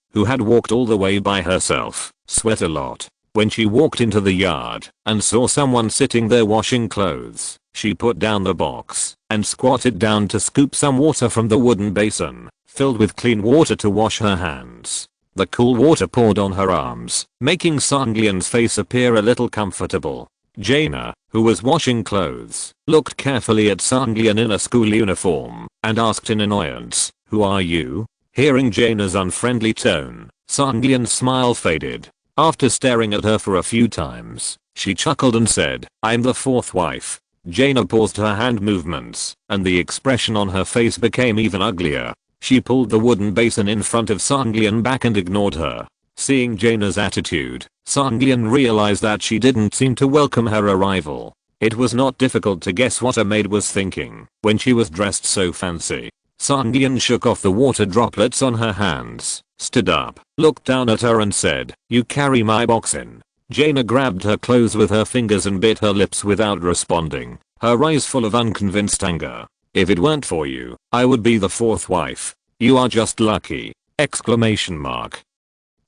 who had walked all the way by herself, sweat a lot. When she walked into the yard and saw someone sitting there washing clothes, she put down the box and squatted down to scoop some water from the wooden basin, filled with clean water to wash her hands. The cool water poured on her arms, making Sanglian's face appear a little comfortable. Jaina, who was washing clothes, looked carefully at Sanglian in a school uniform and asked in annoyance, "Who are you?" Hearing Jaina's unfriendly tone, Sanglian's smile faded. After staring at her for a few times, she chuckled and said, "I'm the fourth wife." Jaina paused her hand movements, and the expression on her face became even uglier. She pulled the wooden basin in front of Sanglian back and ignored her. Seeing Jaina's attitude, Sanglian realized that she didn't seem to welcome her arrival. It was not difficult to guess what a maid was thinking when she was dressed so fancy. Sanglian shook off the water droplets on her hands, stood up, looked down at her and said, "You carry my box in." Jaina grabbed her clothes with her fingers and bit her lips without responding, her eyes full of unconvinced anger. "If it weren't for you, I would be the fourth wife. You are just lucky!" Exclamation mark.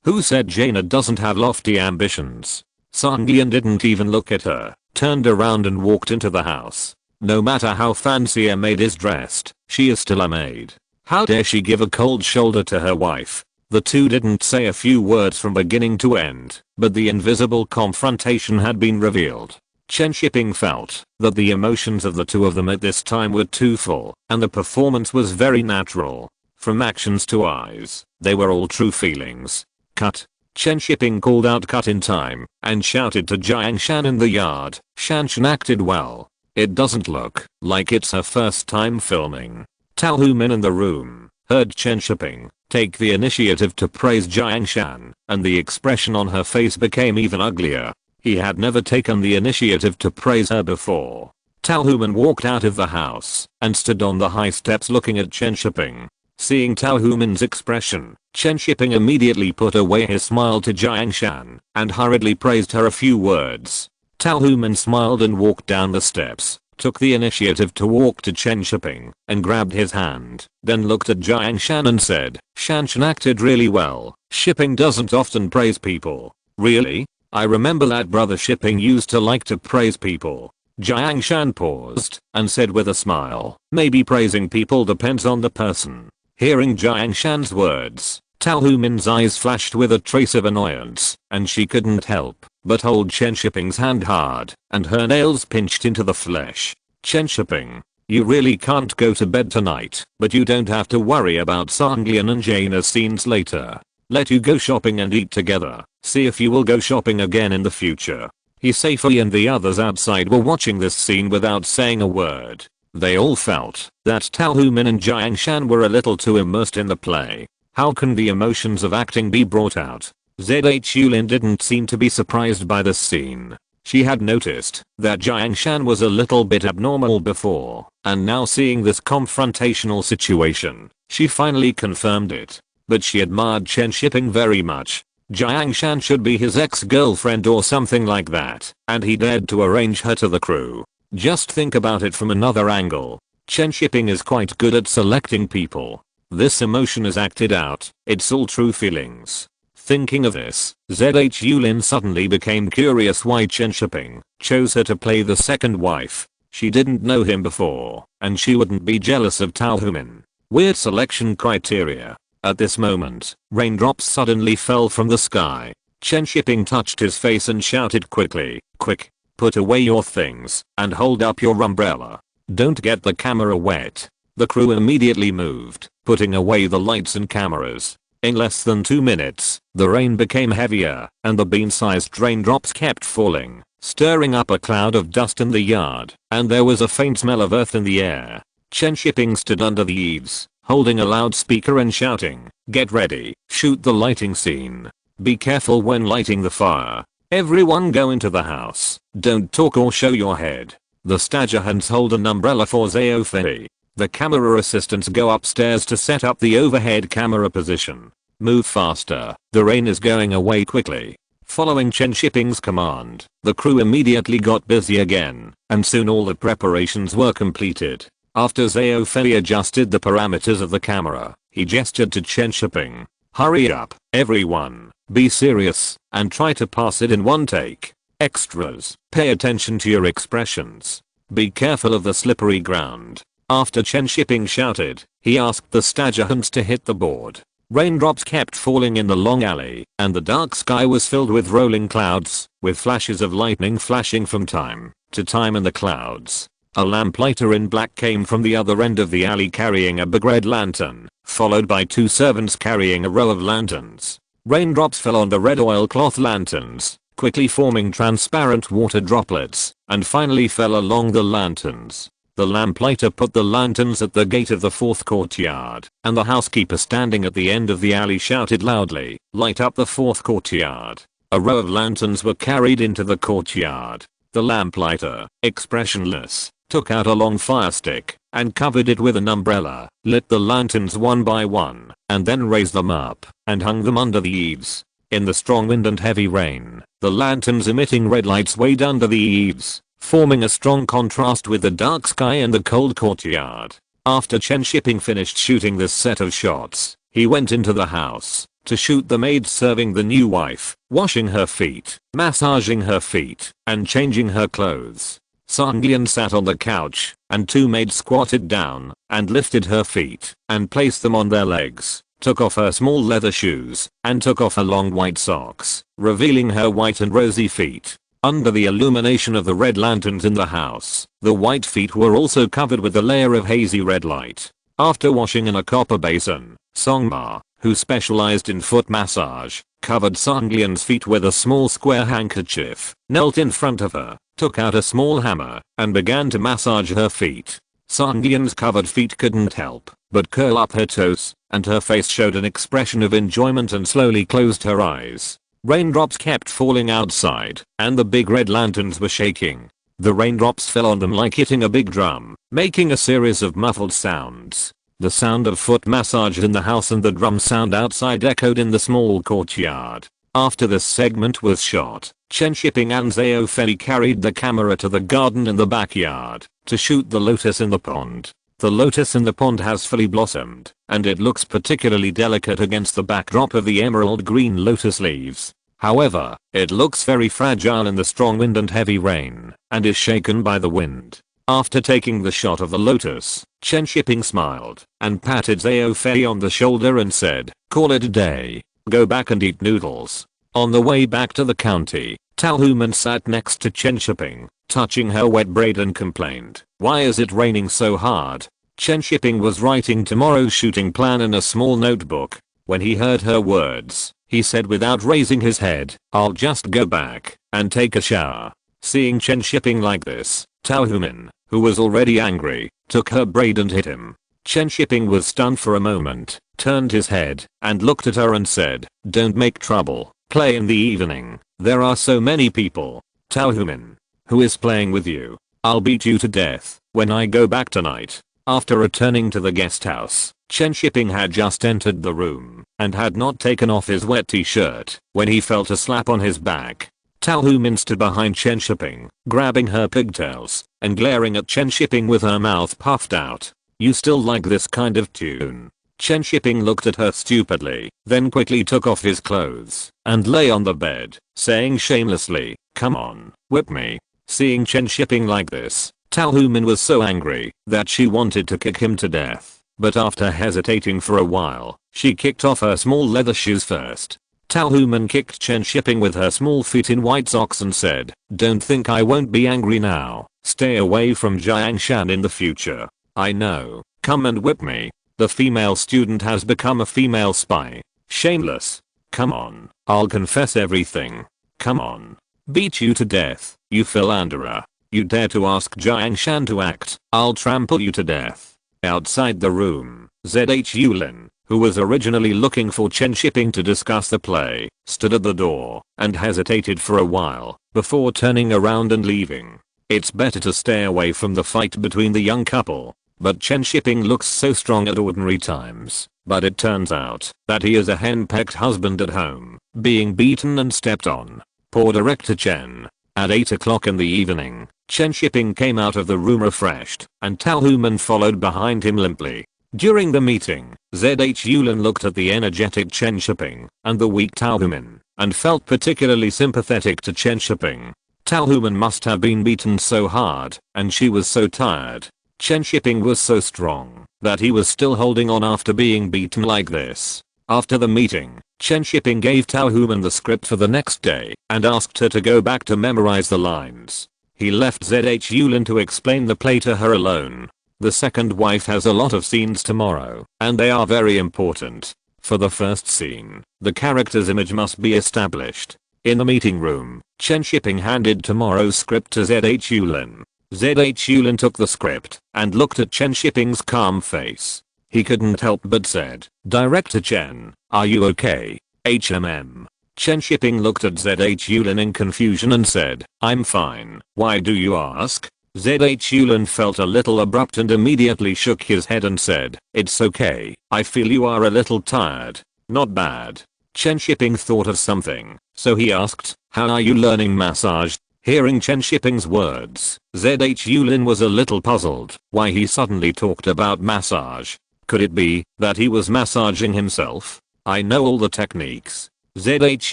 Who said Jaina doesn't have lofty ambitions? Sanglian didn't even look at her, turned around and walked into the house. No matter how fancy a maid is dressed, she is still a maid. How dare she give a cold shoulder to her wife? The two didn't say a few words from beginning to end, but the invisible confrontation had been revealed. Chen Shiping felt that the emotions of the two of them at this time were too full, and the performance was very natural. From actions to eyes, they were all true feelings. Cut. Chen Shiping called out cut in time, and shouted to Jiang Shan in the yard, "Shanshan acted well. It doesn't look like it's her first time filming." Tao Human in the room heard Chen Shiping take the initiative to praise Jiang Shan, and the expression on her face became even uglier. He had never taken the initiative to praise her before. Tao Human walked out of the house and stood on the high steps looking at Chen Shiping. Seeing Tao Human's expression, Chen Shiping immediately put away his smile to Jiang Shan and hurriedly praised her a few words. Tao Human smiled and walked down the steps, took the initiative to walk to Chen Shiping and grabbed his hand, then looked at Jiang Shan and said, "Shanshan acted really well. Shiping doesn't often praise people." "Really? I remember that brother Shiping used to like to praise people." Jiang Shan paused and said with a smile, "Maybe praising people depends on the person." Hearing Jiang Shan's words, Tao Human's eyes flashed with a trace of annoyance, and she couldn't help but hold Chen Shiping's hand hard, and her nails pinched into the flesh. Chen Shiping. You really can't go to bed tonight, but you don't have to worry about Sanglian and Jaina's scenes later. Let you go shopping and eat together. See if you will go shopping again in the future. He safely and the others outside were watching this scene without saying a word. They all felt that Tao Human and Jiang Shan were a little too immersed in the play. How can the emotions of acting be brought out? Zhulin didn't seem to be surprised by this scene. She had noticed that Jiang Shan was a little bit abnormal before, and now seeing this confrontational situation, she finally confirmed it. But she admired Chen Shiping very much. Jiang Shan should be his ex-girlfriend or something like that, and he dared to arrange her to the crew. Just think about it from another angle. Chen Shiping is quite good at selecting people. This emotion is acted out, it's all true feelings. Thinking of this, Zhulin suddenly became curious why Chen Shiping chose her to play the second wife. She didn't know him before, and she wouldn't be jealous of Tao Human. Weird selection criteria. At this moment, raindrops suddenly fell from the sky. Chen Shiping touched his face and shouted quickly, "Quick! Put away your things and hold up your umbrella. Don't get the camera wet." The crew immediately moved, putting away the lights and cameras. In less than 2 minutes, the rain became heavier, and the bean-sized raindrops kept falling, stirring up a cloud of dust in the yard, and there was a faint smell of earth in the air. Chen Shiping stood under the eaves, holding a loudspeaker and shouting, "Get ready, shoot the lighting scene. Be careful when lighting the fire. Everyone go into the house. Don't talk or show your head." The Stagehans hold an umbrella for Zhao. The camera assistants go upstairs to set up the overhead camera position. Move faster, the rain is going away quickly. Following Chen Shiping's command, the crew immediately got busy again, and soon all the preparations were completed. After Zhao adjusted the parameters of the camera, he gestured to Chen Shiping. "Hurry up, everyone, be serious, and try to pass it in one take. Extras, pay attention to your expressions. Be careful of the slippery ground." After Chen Shiping shouted, he asked the Stagehans to hit the board. Raindrops kept falling in the long alley, and the dark sky was filled with rolling clouds, with flashes of lightning flashing from time to time in the clouds. A lamplighter in black came from the other end of the alley carrying a big red lantern, followed by 2 servants carrying a row of lanterns. Raindrops fell on the red oilcloth lanterns, quickly forming transparent water droplets, and finally fell along the lanterns. The lamplighter put the lanterns at the gate of the 4th courtyard, and the housekeeper standing at the end of the alley shouted loudly, "Light up the 4th courtyard." A row of lanterns were carried into the courtyard. The lamplighter, expressionless, took out a long fire stick and covered it with an umbrella, lit the lanterns one by one, and then raised them up and hung them under the eaves. In the strong wind and heavy rain, the lanterns emitting red lights swayed under the eaves, forming a strong contrast with the dark sky and the cold courtyard. After Chen Shiping finished shooting this set of shots, he went into the house to shoot the maid serving the new wife, washing her feet, massaging her feet, and changing her clothes. Sanglian sat on the couch, and 2 maids squatted down and lifted her feet and placed them on their legs, took off her small leather shoes, and took off her long white socks, revealing her white and rosy feet. Under the illumination of the red lanterns in the house, the white feet were also covered with a layer of hazy red light. After washing in a copper basin, Songma, who specialized in foot massage, covered Sanglian's feet with a small square handkerchief, knelt in front of her, took out a small hammer, and began to massage her feet. Sanglian's covered feet couldn't help but curl up her toes, and her face showed an expression of enjoyment and slowly closed her eyes. Raindrops kept falling outside, and the big red lanterns were shaking. The raindrops fell on them like hitting a big drum, making a series of muffled sounds. The sound of foot massage in the house and the drum sound outside echoed in the small courtyard. After this segment was shot, Chen Shiping and Zhao carried the camera to the garden in the backyard to shoot the lotus in the pond. The lotus in the pond has fully blossomed, and it looks particularly delicate against the backdrop of the emerald green lotus leaves. However, it looks very fragile in the strong wind and heavy rain, and is shaken by the wind. After taking the shot of the lotus, Chen Shiping smiled and patted Zhao on the shoulder and said, "Call it a day. Go back and eat noodles." On the way back to the county, Tao Human sat next to Chen Shiping. touching her wet braid and complained, "Why is it raining so hard?" Chen Shiping was writing tomorrow's shooting plan in a small notebook. When he heard her words, he said without raising his head, "I'll just go back and take a shower." Seeing Chen Shiping like this, Tao Human, who was already angry, took her braid and hit him. Chen Shiping was stunned for a moment, turned his head, and looked at her and said, "Don't make trouble, play in the evening, there are so many people." Tao Human, "Who is playing with you? I'll beat you to death when I go back tonight." After returning to the guest house, Chen Shiping had just entered the room and had not taken off his wet t-shirt when he felt a slap on his back. Tao Human stood behind Chen Shiping, grabbing her pigtails and glaring at Chen Shiping with her mouth puffed out. "You still like this kind of tune?" Chen Shiping looked at her stupidly, then quickly took off his clothes and lay on the bed, saying shamelessly, "Come on, whip me." Seeing Chen Shiping like this, Tao Human was so angry that she wanted to kick him to death, but after hesitating for a while, she kicked off her small leather shoes first. Tao Human kicked Chen Shiping with her small feet in white socks and said, "Don't think I won't be angry now. Stay away from Jiangshan in the future. I know, come and whip me." The female student has become a female spy. Shameless. "Come on, I'll confess everything. Come on. Beat you to death, you philanderer. You dare to ask Jiangshan to act, I'll trample you to death." Outside the room, ZH Yulin, who was originally looking for Chen Shiping to discuss the play, stood at the door and hesitated for a while before turning around and leaving. It's better to stay away from the fight between the young couple, but Chen Shiping looks so strong at ordinary times, but it turns out that he is a henpecked husband at home, being beaten and stepped on. Poor director Chen. At 8 o'clock in the evening, Chen Shiping came out of the room refreshed, and Tao Human followed behind him limply. During the meeting, ZH Yulin looked at the energetic Chen Shiping and the weak Tao Human, and felt particularly sympathetic to Chen Shiping. Tao Human must have been beaten so hard, and she was so tired. Chen Shiping was so strong that he was still holding on after being beaten like this. After the meeting, Chen Shiping gave Tao Human the script for the next day and asked her to go back to memorize the lines. He left ZH Yulin to explain the play to her alone. The second wife has a lot of scenes tomorrow, and they are very important. For the first scene, the character's image must be established. In the meeting room, Chen Shiping handed tomorrow's script to ZH Yulin. ZH Yulin took the script and looked at Chen Shiping's calm face. He couldn't help but said, "Director Chen, are you okay?" HMM. Chen Shiping looked at ZH Yulin in confusion and said, "I'm fine. Why do you ask?" ZH Yulin felt a little abrupt and immediately shook his head and said, "It's okay. I feel you are a little tired." "Not bad." Chen Shiping thought of something, so he asked, "How are you learning massage?" Hearing Chen Shiping's words, ZH Yulin was a little puzzled why he suddenly talked about massage. Could it be that he was massaging himself? "I know all the techniques." ZH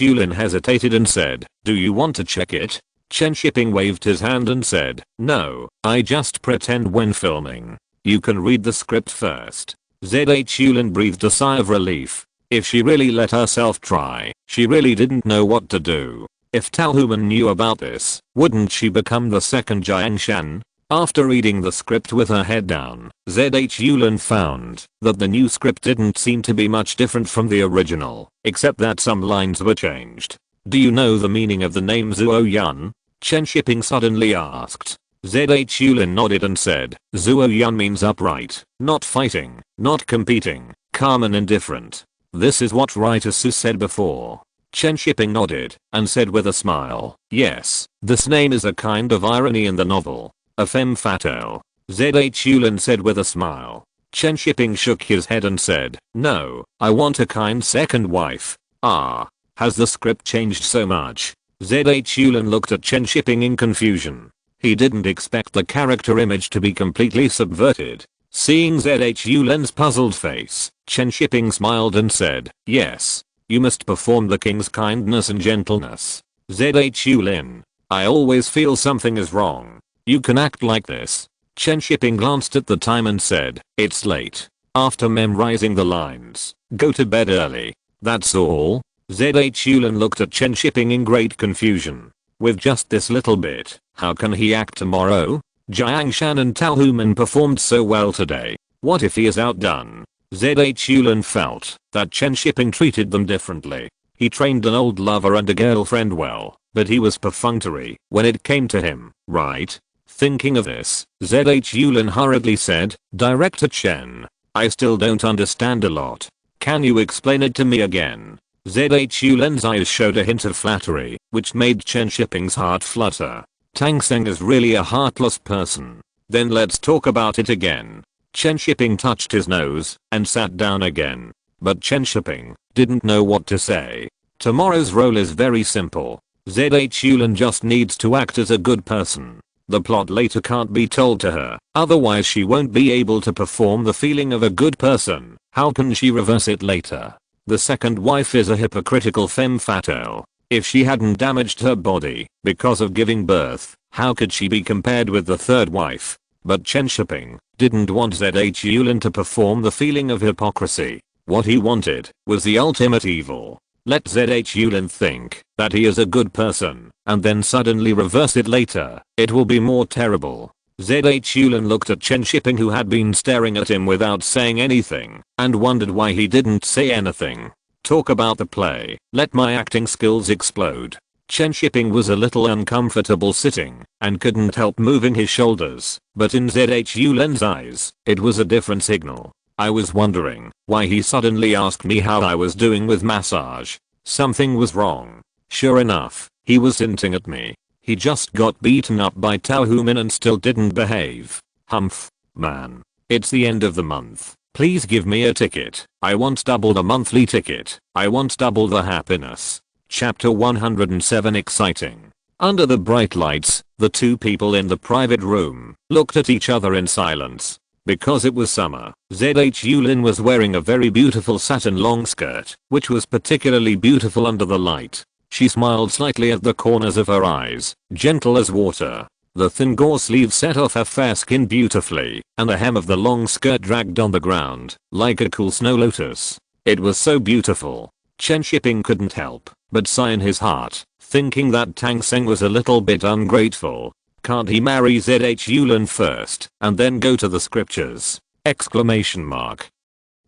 Yulin hesitated and said, "Do you want to check it?" Chen Shiping waved his hand and said, "No, I just pretend when filming. You can read the script first." ZH Yulin breathed a sigh of relief. If she really let herself try, she really didn't know what to do. If Tao Human knew about this, wouldn't she become the second Jiangshan? After reading the script with her head down, ZH Yulin found that the new script didn't seem to be much different from the original, except that some lines were changed. "Do you know the meaning of the name Zuo Yun?" Chen Shiping suddenly asked. ZH Yulin nodded and said, "Zuo Yun means upright, not fighting, not competing, calm and indifferent. This is what writer Su said before." Chen Shiping nodded and said with a smile, "Yes, this name is a kind of irony in the novel. A femme fatale." ZH Yulin said with a smile. Chen Shiping shook his head and said, "No, I want a kind second wife." "Ah, has the script changed so much?" ZH Yulin looked at Chen Shiping in confusion. He didn't expect the character image to be completely subverted. Seeing ZH Yulin's puzzled face, Chen Shiping smiled and said, "Yes. You must perform the king's kindness and gentleness." ZH Yulin. "I always feel something is wrong. You can act like this." Chen Shiping glanced at the time and said, "It's late. After memorizing the lines, go to bed early." "That's all?" ZH Yulin looked at Chen Shiping in great confusion. With just this little bit, how can he act tomorrow? Jiang Shan and Tao Human performed so well today. What if he is outdone? ZH Yulin felt that Chen Shiping treated them differently. He trained an old lover and a girlfriend well, but he was perfunctory when it came to him, right? Thinking of this, ZH Yulin hurriedly said, Director Chen, I still don't understand a lot. Can you explain it to me again? ZH Yulin's eyes showed a hint of flattery, which made Chen Shiping's heart flutter. Tang Seng is really a heartless person. Then let's talk about it again. Chen Shiping touched his nose and sat down again. But Chen Shiping didn't know what to say. Tomorrow's role is very simple. ZH Yulin just needs to act as a good person. The plot later can't be told to her, otherwise she won't be able to perform the feeling of a good person. How can she reverse it later? The second wife is a hypocritical femme fatale. If she hadn't damaged her body because of giving birth, how could she be compared with the third wife? But Chen Shiping didn't want ZH Yulin to perform the feeling of hypocrisy. What he wanted was the ultimate evil. Let ZH Yulin think that he is a good person and then suddenly reverse it later. It will be more terrible. ZH Yulin looked at Chen Shiping, who had been staring at him without saying anything, and wondered why he didn't say anything. Talk about the play. Let my acting skills explode. Chen Shiping was a little uncomfortable sitting and couldn't help moving his shoulders, but in ZH Yulin's eyes, it was a different signal. I was wondering why he suddenly asked me how I was doing with massage. Something was wrong. Sure enough, he was hinting at me. He just got beaten up by Tao Human and still didn't behave. Humph. Man. It's the end of the month. Please give me a ticket. I want double the monthly ticket. I want double the happiness. Chapter 107 Exciting. Under the bright lights, the two people in the private room looked at each other in silence. Because it was summer, ZH Yulin was wearing a very beautiful satin long skirt, which was particularly beautiful under the light. She smiled slightly at the corners of her eyes, gentle as water. The thin gauze sleeve set off her fair skin beautifully, and the hem of the long skirt dragged on the ground, like a cool snow lotus. It was so beautiful. Chen Shiping couldn't help but sigh in his heart, thinking that Tang Seng was a little bit ungrateful. Can't he marry ZH Yulin first and then go to the scriptures? Exclamation mark.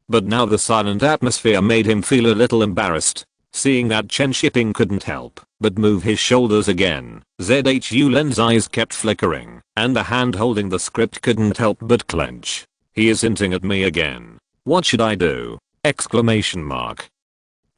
But now the silent atmosphere made him feel a little embarrassed. Seeing that Chen Shiping couldn't help but move his shoulders again, ZH Yulin's eyes kept flickering, and the hand holding the script couldn't help but clench. He is hinting at me again. What should I do? Exclamation mark.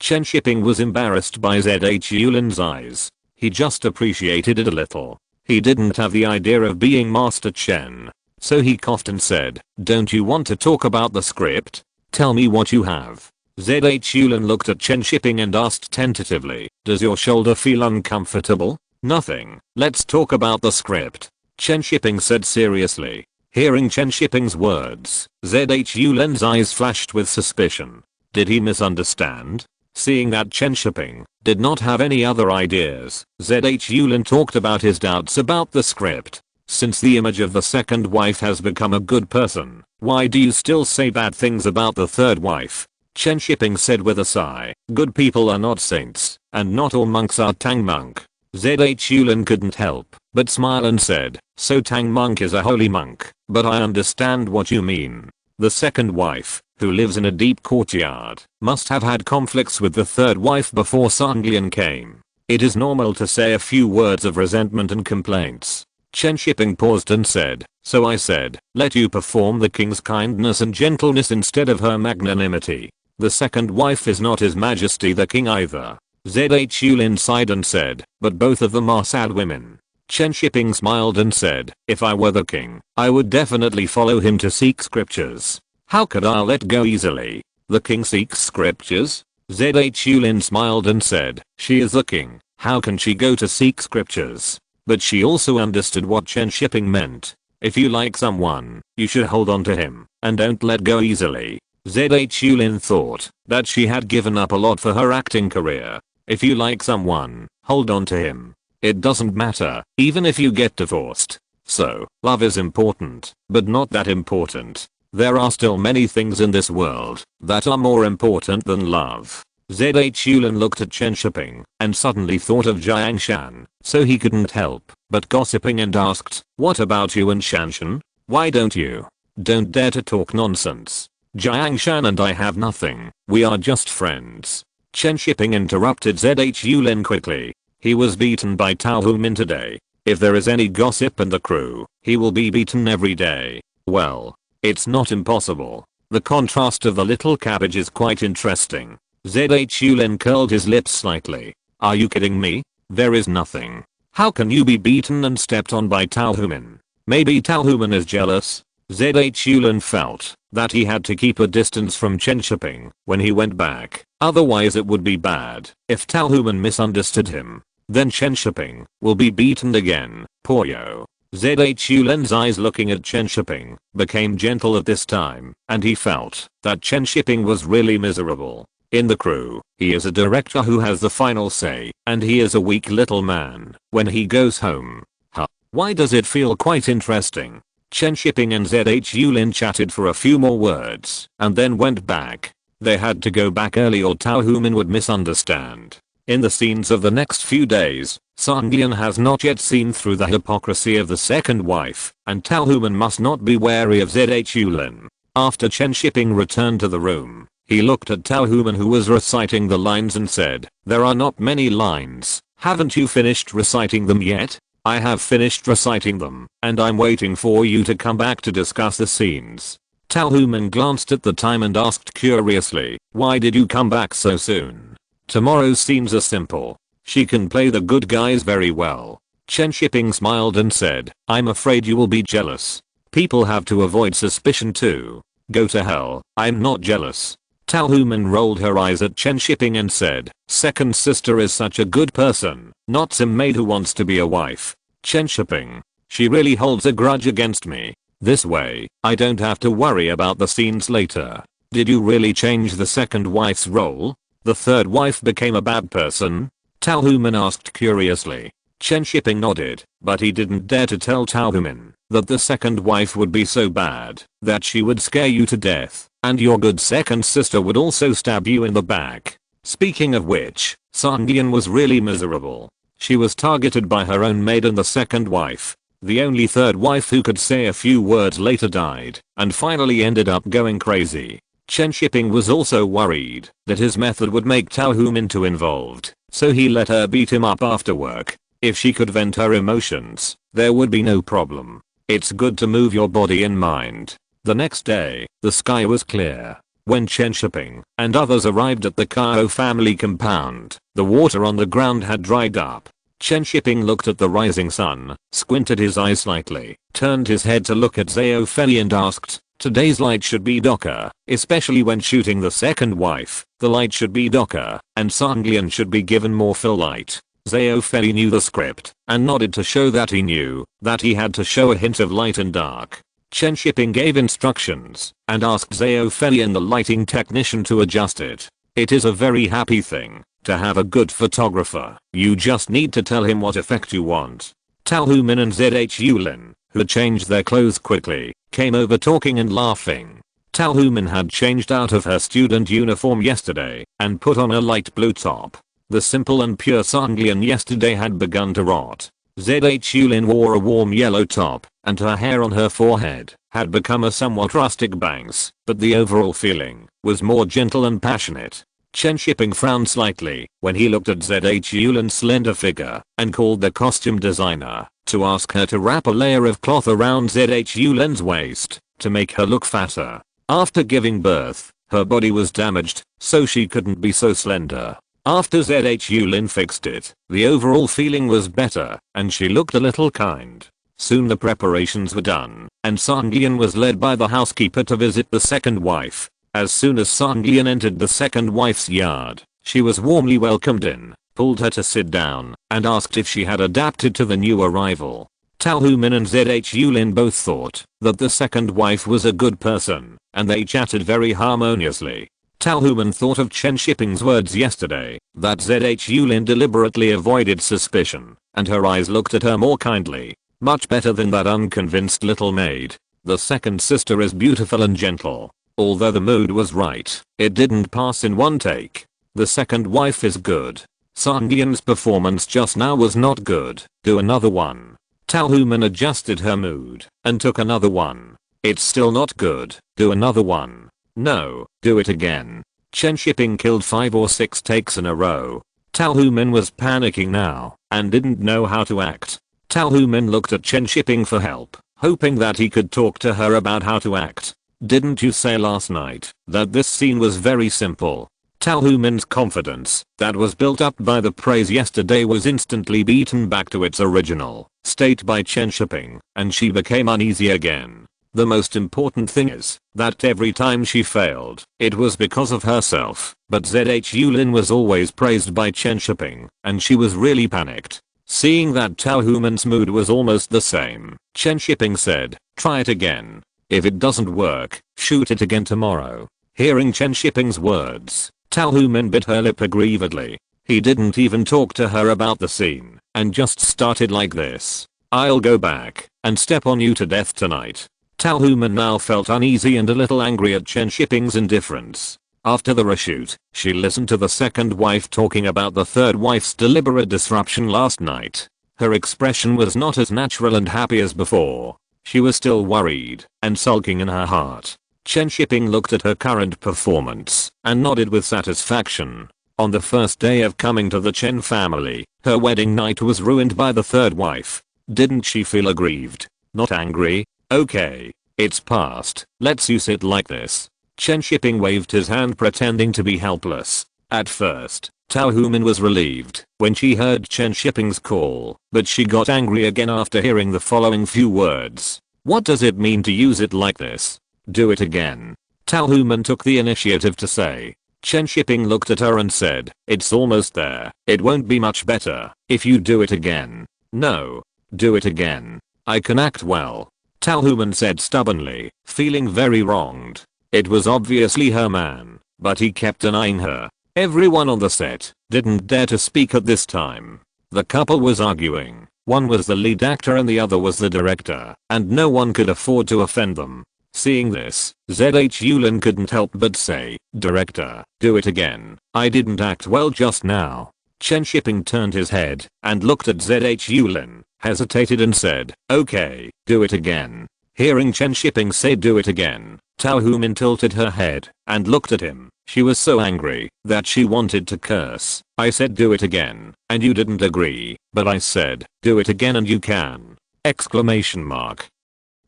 Chen Shiping was embarrassed by ZH Yulin's eyes. He just appreciated it a little. He didn't have the idea of being Master Chen. So he coughed and said, don't you want to talk about the script? Tell me what you have. ZH Yulin looked at Chen Shiping and asked tentatively, does your shoulder feel uncomfortable? Nothing. Let's talk about the script. Chen Shiping said seriously. Hearing Chen Shiping's words, ZH Yulin's eyes flashed with suspicion. Did he misunderstand? Seeing that Chen Shiping did not have any other ideas, ZH Yulin talked about his doubts about the script. Since the image of the second wife has become a good person, why do you still say bad things about the third wife? Chen Shiping said with a sigh, good people are not saints, and not all monks are Tang monk. ZH Yulin couldn't help but smile and said, so Tang monk is a holy monk, but I understand what you mean. The second wife, who lives in a deep courtyard, must have had conflicts with the third wife before Sanglian came. It is normal to say a few words of resentment and complaints. Chen Shiping paused and said, so I said, let you perform the king's kindness and gentleness instead of her magnanimity. The second wife is not His Majesty the King either. ZH Yulin sighed and said, but both of them are sad women. Chen Shiping smiled and said, if I were the king, I would definitely follow him to seek scriptures. How could I let go easily? The king seeks scriptures? ZH Yulin smiled and said, she is the king, how can she go to seek scriptures? But she also understood what Chen Shiping meant. If you like someone, you should hold on to him, and don't let go easily. ZH Yulin thought that she had given up a lot for her acting career. If you like someone, hold on to him. It doesn't matter, even if you get divorced. So, love is important, but not that important. There are still many things in this world that are more important than love. Zhulin looked at Chen Shiping and suddenly thought of Jiang Shan, so he couldn't help but gossiping and asked, "What about you and Shanshan? Why don't you? Don't dare to talk nonsense. Jiang Shan and I have nothing, we are just friends." Chen Shiping interrupted Zhulin quickly. He was beaten by Tao Humin today. If there is any gossip in the crew, he will be beaten every day. Well, it's not impossible. The contrast of the little cabbage is quite interesting. Zhulin curled his lips slightly. Are you kidding me? There is nothing. How can you be beaten and stepped on by Tao Humin? Maybe Tao Humin is jealous? Zhulin felt that he had to keep a distance from Chen Shiping when he went back. Otherwise it would be bad if Tao Humin misunderstood him. Then Chen Shiping will be beaten again. Poor yo. Zhulin's eyes looking at Chen Shiping became gentle at this time, and he felt that Chen Shiping was really miserable. In the crew, he is a director who has the final say, and he is a weak little man when he goes home. Huh. Why does it feel quite interesting? Chen Shiping and Zhulin chatted for a few more words and then went back. They had to go back early or Tao Humin would misunderstand. In the scenes of the next few days, Songlian has not yet seen through the hypocrisy of the second wife, and Tao Humin must not be wary of Zhulin. After Chen Shiping returned to the room, he looked at Tao Humin who was reciting the lines and said, "There are not many lines, haven't you finished reciting them yet?" "I have finished reciting them, and I'm waiting for you to come back to discuss the scenes." Tao Humin glanced at the time and asked curiously, "Why did you come back so soon?" "Tomorrow's scenes are simple. She can play the good guys very well." Chen Shiping smiled and said, "I'm afraid you will be jealous. People have to avoid suspicion too." "Go to hell, I'm not jealous." Tao Humin rolled her eyes at Chen Shiping and said, "Second sister is such a good person, not some maid who wants to be a wife." Chen Shiping. She really holds a grudge against me. This way, I don't have to worry about the scenes later. Did you really change the second wife's role? The third wife became a bad person? Tao Humin asked curiously. Chen Shiping nodded, but he didn't dare to tell Tao Humin that the second wife would be so bad that she would scare you to death, and your good second sister would also stab you in the back. Speaking of which, Songlian was really miserable. She was targeted by her own maid and the second wife. The only third wife who could say a few words later died, and finally ended up going crazy. Chen Shiping was also worried that his method would make Tao Humin too involved, so he let her beat him up after work. If she could vent her emotions, there would be no problem. It's good to move your body and mind. The next day, the sky was clear. When Chen Shiping and others arrived at the Kao family compound, the water on the ground had dried up. Chen Shiping looked at the rising sun, squinted his eyes slightly, turned his head to look at Zhao Fei and asked, "Today's light should be darker, especially when shooting the second wife. The light should be darker, and Songlian should be given more fill light." Zhao Fei knew the script, and nodded to show that he knew that he had to show a hint of light and dark. Chen Shiping gave instructions, and asked Zhao Fei and the lighting technician to adjust it. It is a very happy thing to have a good photographer. You just need to tell him what effect you want. Tao Humin and Zhulin, who changed their clothes quickly, came over talking and laughing. Tao Humin had changed out of her student uniform yesterday and put on a light blue top. The simple and pure Songlian yesterday had begun to rot. Zhulin wore a warm yellow top, and her hair on her forehead had become a somewhat rustic bangs, but the overall feeling was more gentle and passionate. Chen Shiping frowned slightly when he looked at Zhulin's slender figure and called the costume designer to ask her to wrap a layer of cloth around Zhulin's waist to make her look fatter. After giving birth, her body was damaged, so she couldn't be so slender. After Zhulin fixed it, the overall feeling was better, and she looked a little kind. Soon the preparations were done, and Songlian was led by the housekeeper to visit the second wife. As soon as Songlian entered the second wife's yard, she was warmly welcomed in, pulled her to sit down, and asked if she had adapted to the new arrival. Tao Humin and Zhulin both thought that the second wife was a good person, and they chatted very harmoniously. Tao Humin thought of Chen Shiping's words yesterday, that Zhulin deliberately avoided suspicion, and her eyes looked at her more kindly. Much better than that unconvinced little maid. The second sister is beautiful and gentle. Although the mood was right, it didn't pass in one take. The second wife is good. Sungyeon's performance just now was not good. Do another one. Talhuman adjusted her mood and took another one. It's still not good. Do another one. No, do it again. Chen Shiping killed 5 or 6 takes in a row. Talhuman was panicking now and didn't know how to act. Talhuman looked at Chen Shiping for help, hoping that he could talk to her about how to act. Didn't you say last night that this scene was very simple? Talhuman's confidence that was built up by the praise yesterday was instantly beaten back to its original state by Chen Shiping, and she became uneasy again. The most important thing is that every time she failed, it was because of herself, but Zhulin was always praised by Chen Shiping, and she was really panicked. Seeing that Talhuman's mood was almost the same, Chen Shiping said, try it again. If it doesn't work, shoot it again tomorrow. Hearing Chen Shiping's words, Talhuman bit her lip aggrievedly. He didn't even talk to her about the scene, and just started like this. I'll go back and step on you to death tonight. Talhuman now felt uneasy and a little angry at Chen Shiping's indifference. After the reshoot, she listened to the second wife talking about the third wife's deliberate disruption last night. Her expression was not as natural and happy as before. She was still worried and sulking in her heart. Chen Shiping looked at her current performance and nodded with satisfaction. On the first day of coming to the Chen family, her wedding night was ruined by the third wife. Didn't she feel aggrieved? Not angry? Okay. It's past. Let's use it like this. Chen Shiping waved his hand pretending to be helpless. At first, Talhuman was relieved when she heard Chen Shiping's call, but she got angry again after hearing the following few words. What does it mean to use it like this? Do it again. Talhuman took the initiative to say. Chen Shiping looked at her and said, it's almost there. It won't be much better if you do it again. No. Do it again. I can act well. Talhuman said stubbornly, feeling very wronged. It was obviously her man, but he kept denying her. Everyone on the set didn't dare to speak at this time. The couple was arguing. One was the lead actor and the other was the director, and no one could afford to offend them. Seeing this, Zhulin couldn't help but say, Director, do it again. I didn't act well just now. Chen Shiping turned his head and looked at Zhulin, hesitated and said, okay, do it again. Hearing Chen Shiping say do it again, Talhuman tilted her head and looked at him. She was so angry that she wanted to curse. I said do it again, and you didn't agree, but I said, do it again and you can. Exclamation mark.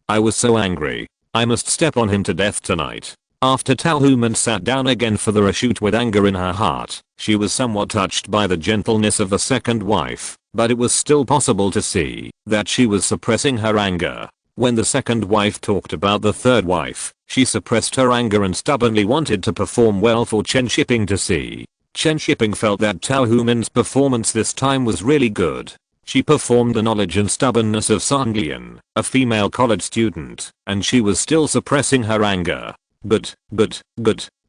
I was so angry. I must step on him to death tonight. After Talhuman sat down again for the reshoot with anger in her heart, she was somewhat touched by the gentleness of the second wife, but it was still possible to see that she was suppressing her anger. When the second wife talked about the third wife, she suppressed her anger and stubbornly wanted to perform well for Chen Shiping to see. Chen Shiping felt that Talhuman's performance this time was really good. She performed the knowledge and stubbornness of Sungyeon, a female college student, and she was still suppressing her anger. Good.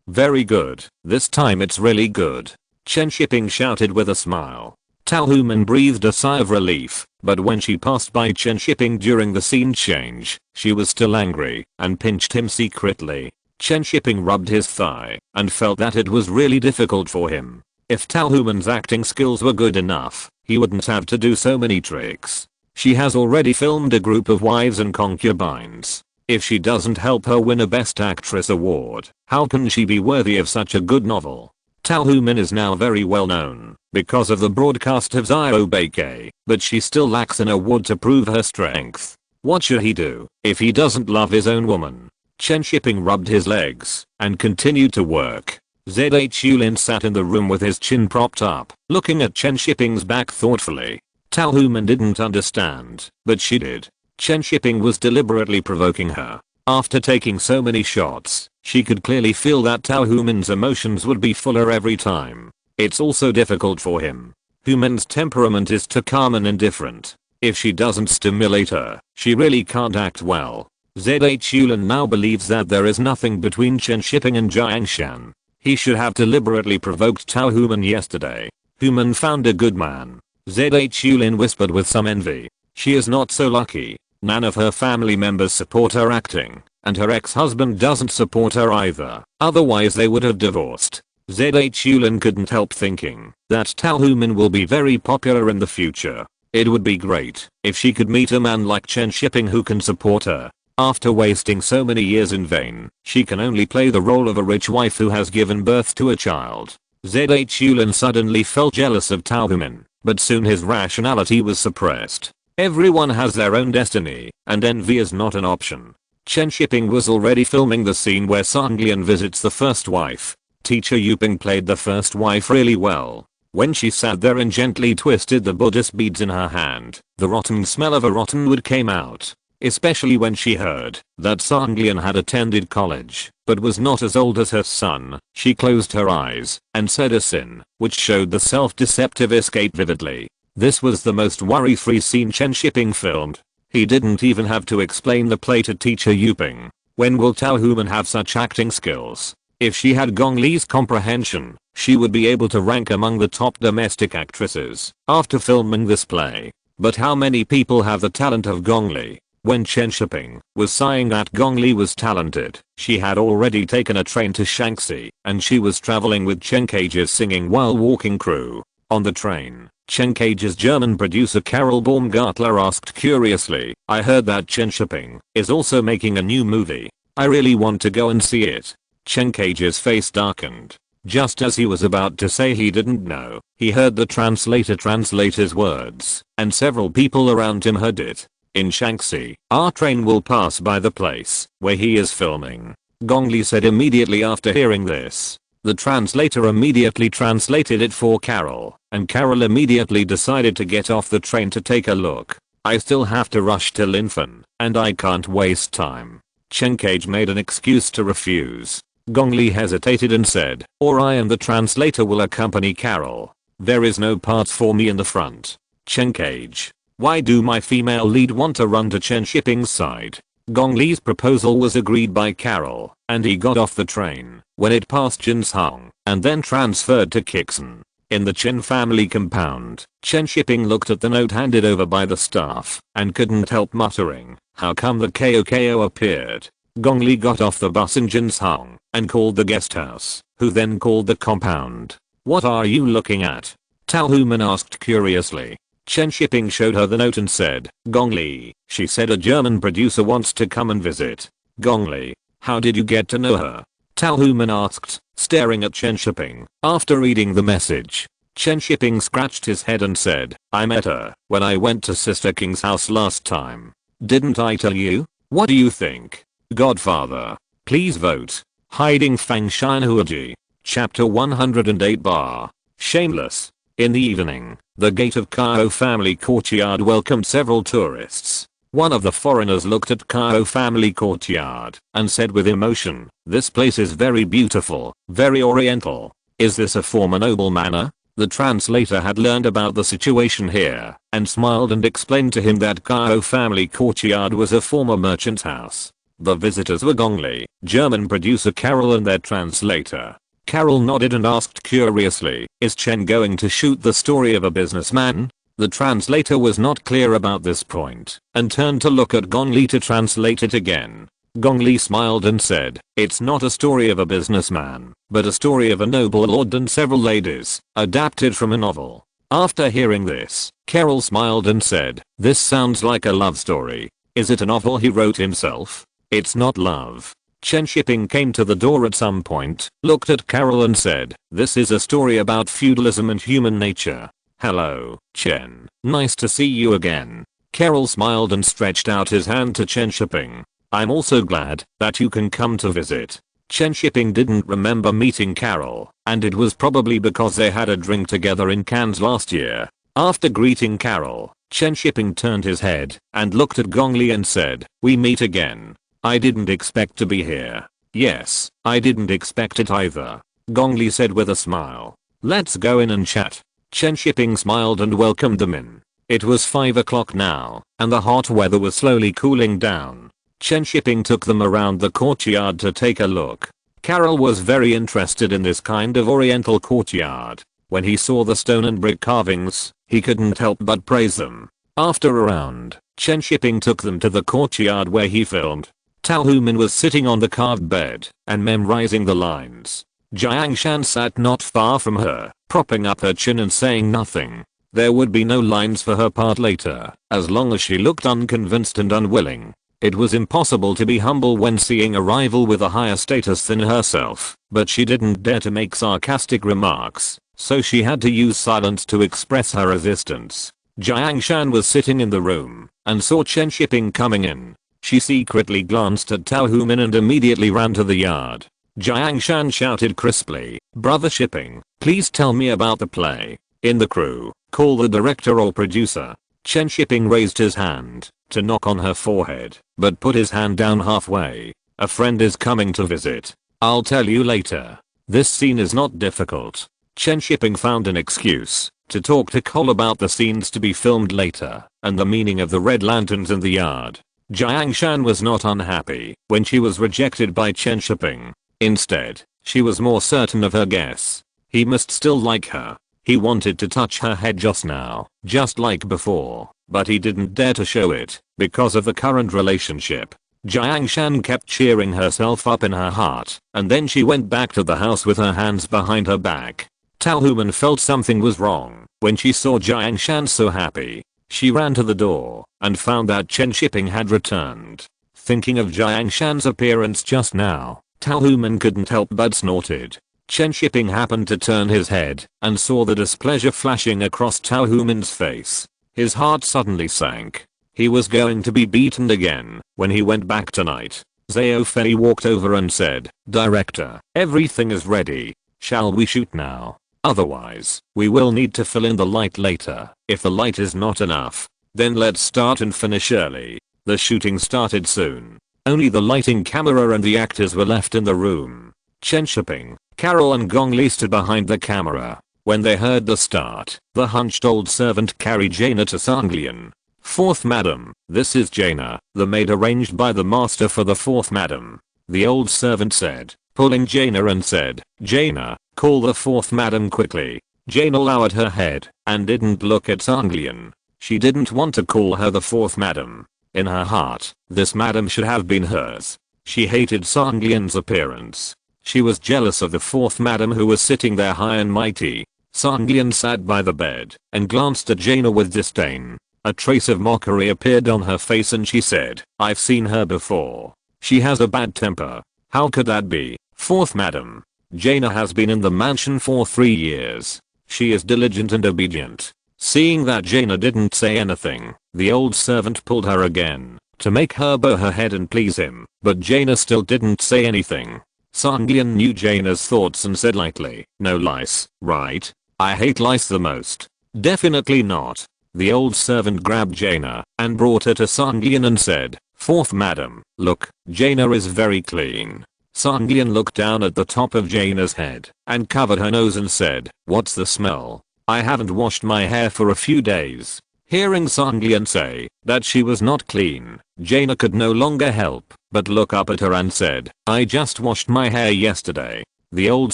Very good. This time it's really good. Chen Shiping shouted with a smile. Talhuman breathed a sigh of relief, but when she passed by Chen Shiping during the scene change, she was still angry and pinched him secretly. Chen Shiping rubbed his thigh and felt that it was really difficult for him. If Talhuman's acting skills were good enough, he wouldn't have to do so many tricks. She has already filmed a group of wives and concubines. If she doesn't help her win a Best Actress award, how can she be worthy of such a good novel? Talhuman is now very well known because of the broadcast of Zyobake, but she still lacks an award to prove her strength. What should he do if he doesn't love his own woman? Chen Shiping rubbed his legs and continued to work. Zhulin sat in the room with his chin propped up, looking at Chen Shiping's back thoughtfully. Talhuman didn't understand, but she did. Chen Shiping was deliberately provoking her. After taking so many shots, she could clearly feel that Talhuman's emotions would be fuller every time. It's also difficult for him. Human's temperament is too calm and indifferent. If she doesn't stimulate her, she really can't act well. Zhulin now believes that there is nothing between Chen Shiping and Jiangshan. He should have deliberately provoked Talhuman yesterday. Human found a good man. Zhulin whispered with some envy. She is not so lucky. None of her family members support her acting, and her ex-husband doesn't support her either. Otherwise they would have divorced. Yulin couldn't help thinking that Tao Human will be very popular in the future. It would be great if she could meet a man like Chen Shiping who can support her. After wasting so many years in vain, she can only play the role of a rich wife who has given birth to a child. Yulin suddenly felt jealous of Tao Human, but soon his rationality was suppressed. Everyone has their own destiny, and envy is not an option. Chen Shiping was already filming the scene where Songlian visits the first wife. Teacher Yuping played the first wife really well. When she sat there and gently twisted the Buddhist beads in her hand, the rotten smell of a rotten wood came out. Especially when she heard that Songlian had attended college, but was not as old as her son. She closed her eyes and said a sin, which showed the self-deceptive escape vividly. This was the most worry-free scene Chen Shiping filmed. He didn't even have to explain the play to teacher Yuping. When will Tao Human have such acting skills? If she had Gong Li's comprehension, she would be able to rank among the top domestic actresses after filming this play. But how many people have the talent of Gong Li? When Chen Shiping was sighing that Gong Li was talented, she had already taken a train to Shaanxi, and she was traveling with Chen Cage's singing while walking crew. On the train, Chen Cage's German producer Carol Baumgartler asked curiously, "I heard that Chen Shiping is also making a new movie. I really want to go and see it." Chen Cage's face darkened. Just as he was about to say he didn't know, he heard the translator translate his words, and several people around him heard it. "In Shaanxi, our train will pass by the place where he is filming," Gong Li said immediately after hearing this. The translator immediately translated it for Carol, and Carol immediately decided to get off the train to take a look. "I still have to rush to Linfen, and I can't waste time." Chen Cage made an excuse to refuse. Gong Li hesitated and said, "Or I and the translator will accompany Carol. There is no parts for me in the front." Chen Cage, why do my female lead want to run to Chen Shiping's side? Gong Li's proposal was agreed by Carol, and he got off the train when it passed Jinsong, and then transferred to Kixin. In the Chen family compound, Chen Shiping looked at the note handed over by the staff, and couldn't help muttering, "How come the KOKO appeared?" Gong Li got off the bus in Jinsong, and called the guest house, who then called the compound. "What are you looking at?" Tao Human asked curiously. Chen Shiping showed her the note and said, "Gong Li, she said a German producer wants to come and visit." "Gong Li, how did you get to know her?" Tao Human asked, staring at Chen Shiping. After reading the message, Chen Shiping scratched his head and said, "I met her when I went to Sister King's house last time. Didn't I tell you? What do you think? Godfather. Please vote." Hiding Fang Shanhuaji. Chapter 108 bar. Shameless. In the evening, the gate of Kao family courtyard welcomed several tourists. One of the foreigners looked at Kao family courtyard and said with emotion, "This place is very beautiful, very oriental. Is this a former noble manor?" The translator had learned about the situation here and smiled and explained to him that Kao family courtyard was a former merchant's house. The visitors were Gong Li, German producer Carol and their translator. Carol nodded and asked curiously, "Is Chen going to shoot the story of a businessman?" The translator was not clear about this point and turned to look at Gong Li to translate it again. Gong Li smiled and said, "It's not a story of a businessman, but a story of a noble lord and several ladies, adapted from a novel." After hearing this, Carol smiled and said, "This sounds like a love story. Is it a novel he wrote himself?" "It's not love." Chen Shiping came to the door at some point, looked at Carol and said, "This is a story about feudalism and human nature." "Hello, Chen. Nice to see you again." Carol smiled and stretched out his hand to Chen Shiping. "I'm also glad that you can come to visit." Chen Shiping didn't remember meeting Carol, and it was probably because they had a drink together in Cannes last year. After greeting Carol, Chen Shiping turned his head and looked at Gong Li and said, "We meet again. I didn't expect to be here." "Yes, I didn't expect it either," Gong Li said with a smile. "Let's go in and chat." Chen Shiping smiled and welcomed them in. It was 5 o'clock now, and the hot weather was slowly cooling down. Chen Shiping took them around the courtyard to take a look. Carol was very interested in this kind of oriental courtyard. When he saw the stone and brick carvings, he couldn't help but praise them. After a round, Chen Shiping took them to the courtyard where he filmed. Tao Human was sitting on the carved bed and memorizing the lines. Jiang Shan sat not far from her, propping up her chin and saying nothing. There would be no lines for her part later, as long as she looked unconvinced and unwilling. It was impossible to be humble when seeing a rival with a higher status than herself, but she didn't dare to make sarcastic remarks, so she had to use silence to express her resistance. Jiang Shan was sitting in the room and saw Chen Shiping coming in. She secretly glanced at Tao Human and immediately ran to the yard. Jiang Shan shouted crisply, "Brother Shiping, please tell me about the play. In the crew, call the director or producer." Chen Shiping raised his hand to knock on her forehead, but put his hand down halfway. "A friend is coming to visit. I'll tell you later. This scene is not difficult." Chen Shiping found an excuse to talk to Cole about the scenes to be filmed later and the meaning of the red lanterns in the yard. Jiang Shan was not unhappy when she was rejected by Chen Shiping. Instead, she was more certain of her guess. He must still like her. He wanted to touch her head just now, just like before, but he didn't dare to show it because of the current relationship. Jiang Shan kept cheering herself up in her heart, and then she went back to the house with her hands behind her back. Tao Human felt something was wrong when she saw Jiang Shan so happy. She ran to the door and found that Chen Shiping had returned. Thinking of Jiang Shan's appearance just now, Tao Human couldn't help but snorted. Chen Shiping happened to turn his head and saw the displeasure flashing across Tao Human's face. His heart suddenly sank. He was going to be beaten again when he went back tonight. Zhao Fei walked over and said, "Director, everything is ready. Shall we shoot now? Otherwise, we will need to fill in the light later. If the light is not enough, then let's start and finish early." The shooting started soon. Only the lighting camera and the actors were left in the room. Chen Shiping, Carol and Gong Li stood behind the camera. When they heard the start, the hunched old servant carried Jaina to Sanglian. "Fourth madam, this is Jaina, the maid arranged by the master for the fourth madam," the old servant said, pulling Jaina and said, "Jaina, call the fourth madam quickly." Jaina lowered her head and didn't look at Sanglian. She didn't want to call her the fourth madam. In her heart, this madam should have been hers. She hated Sanglian's appearance. She was jealous of the fourth madam who was sitting there high and mighty. Sanglian sat by the bed and glanced at Jaina with disdain. A trace of mockery appeared on her face and she said, "I've seen her before. She has a bad temper. How could that be? Fourth madam. Jaina has been in the mansion for 3 years. She is diligent and obedient." Seeing that Jaina didn't say anything, the old servant pulled her again to make her bow her head and please him, but Jaina still didn't say anything. Sanglian knew Jaina's thoughts and said lightly, "No lice, right? I hate lice the most." "Definitely not." The old servant grabbed Jaina and brought her to Sanglian and said, "Fourth madam, look, Jaina is very clean." Sanglian looked down at the top of Jaina's head and covered her nose and said, "What's the smell? I haven't washed my hair for a few days." Hearing Sanglian say that she was not clean, Jaina could no longer help but look up at her and said, "I just washed my hair yesterday." The old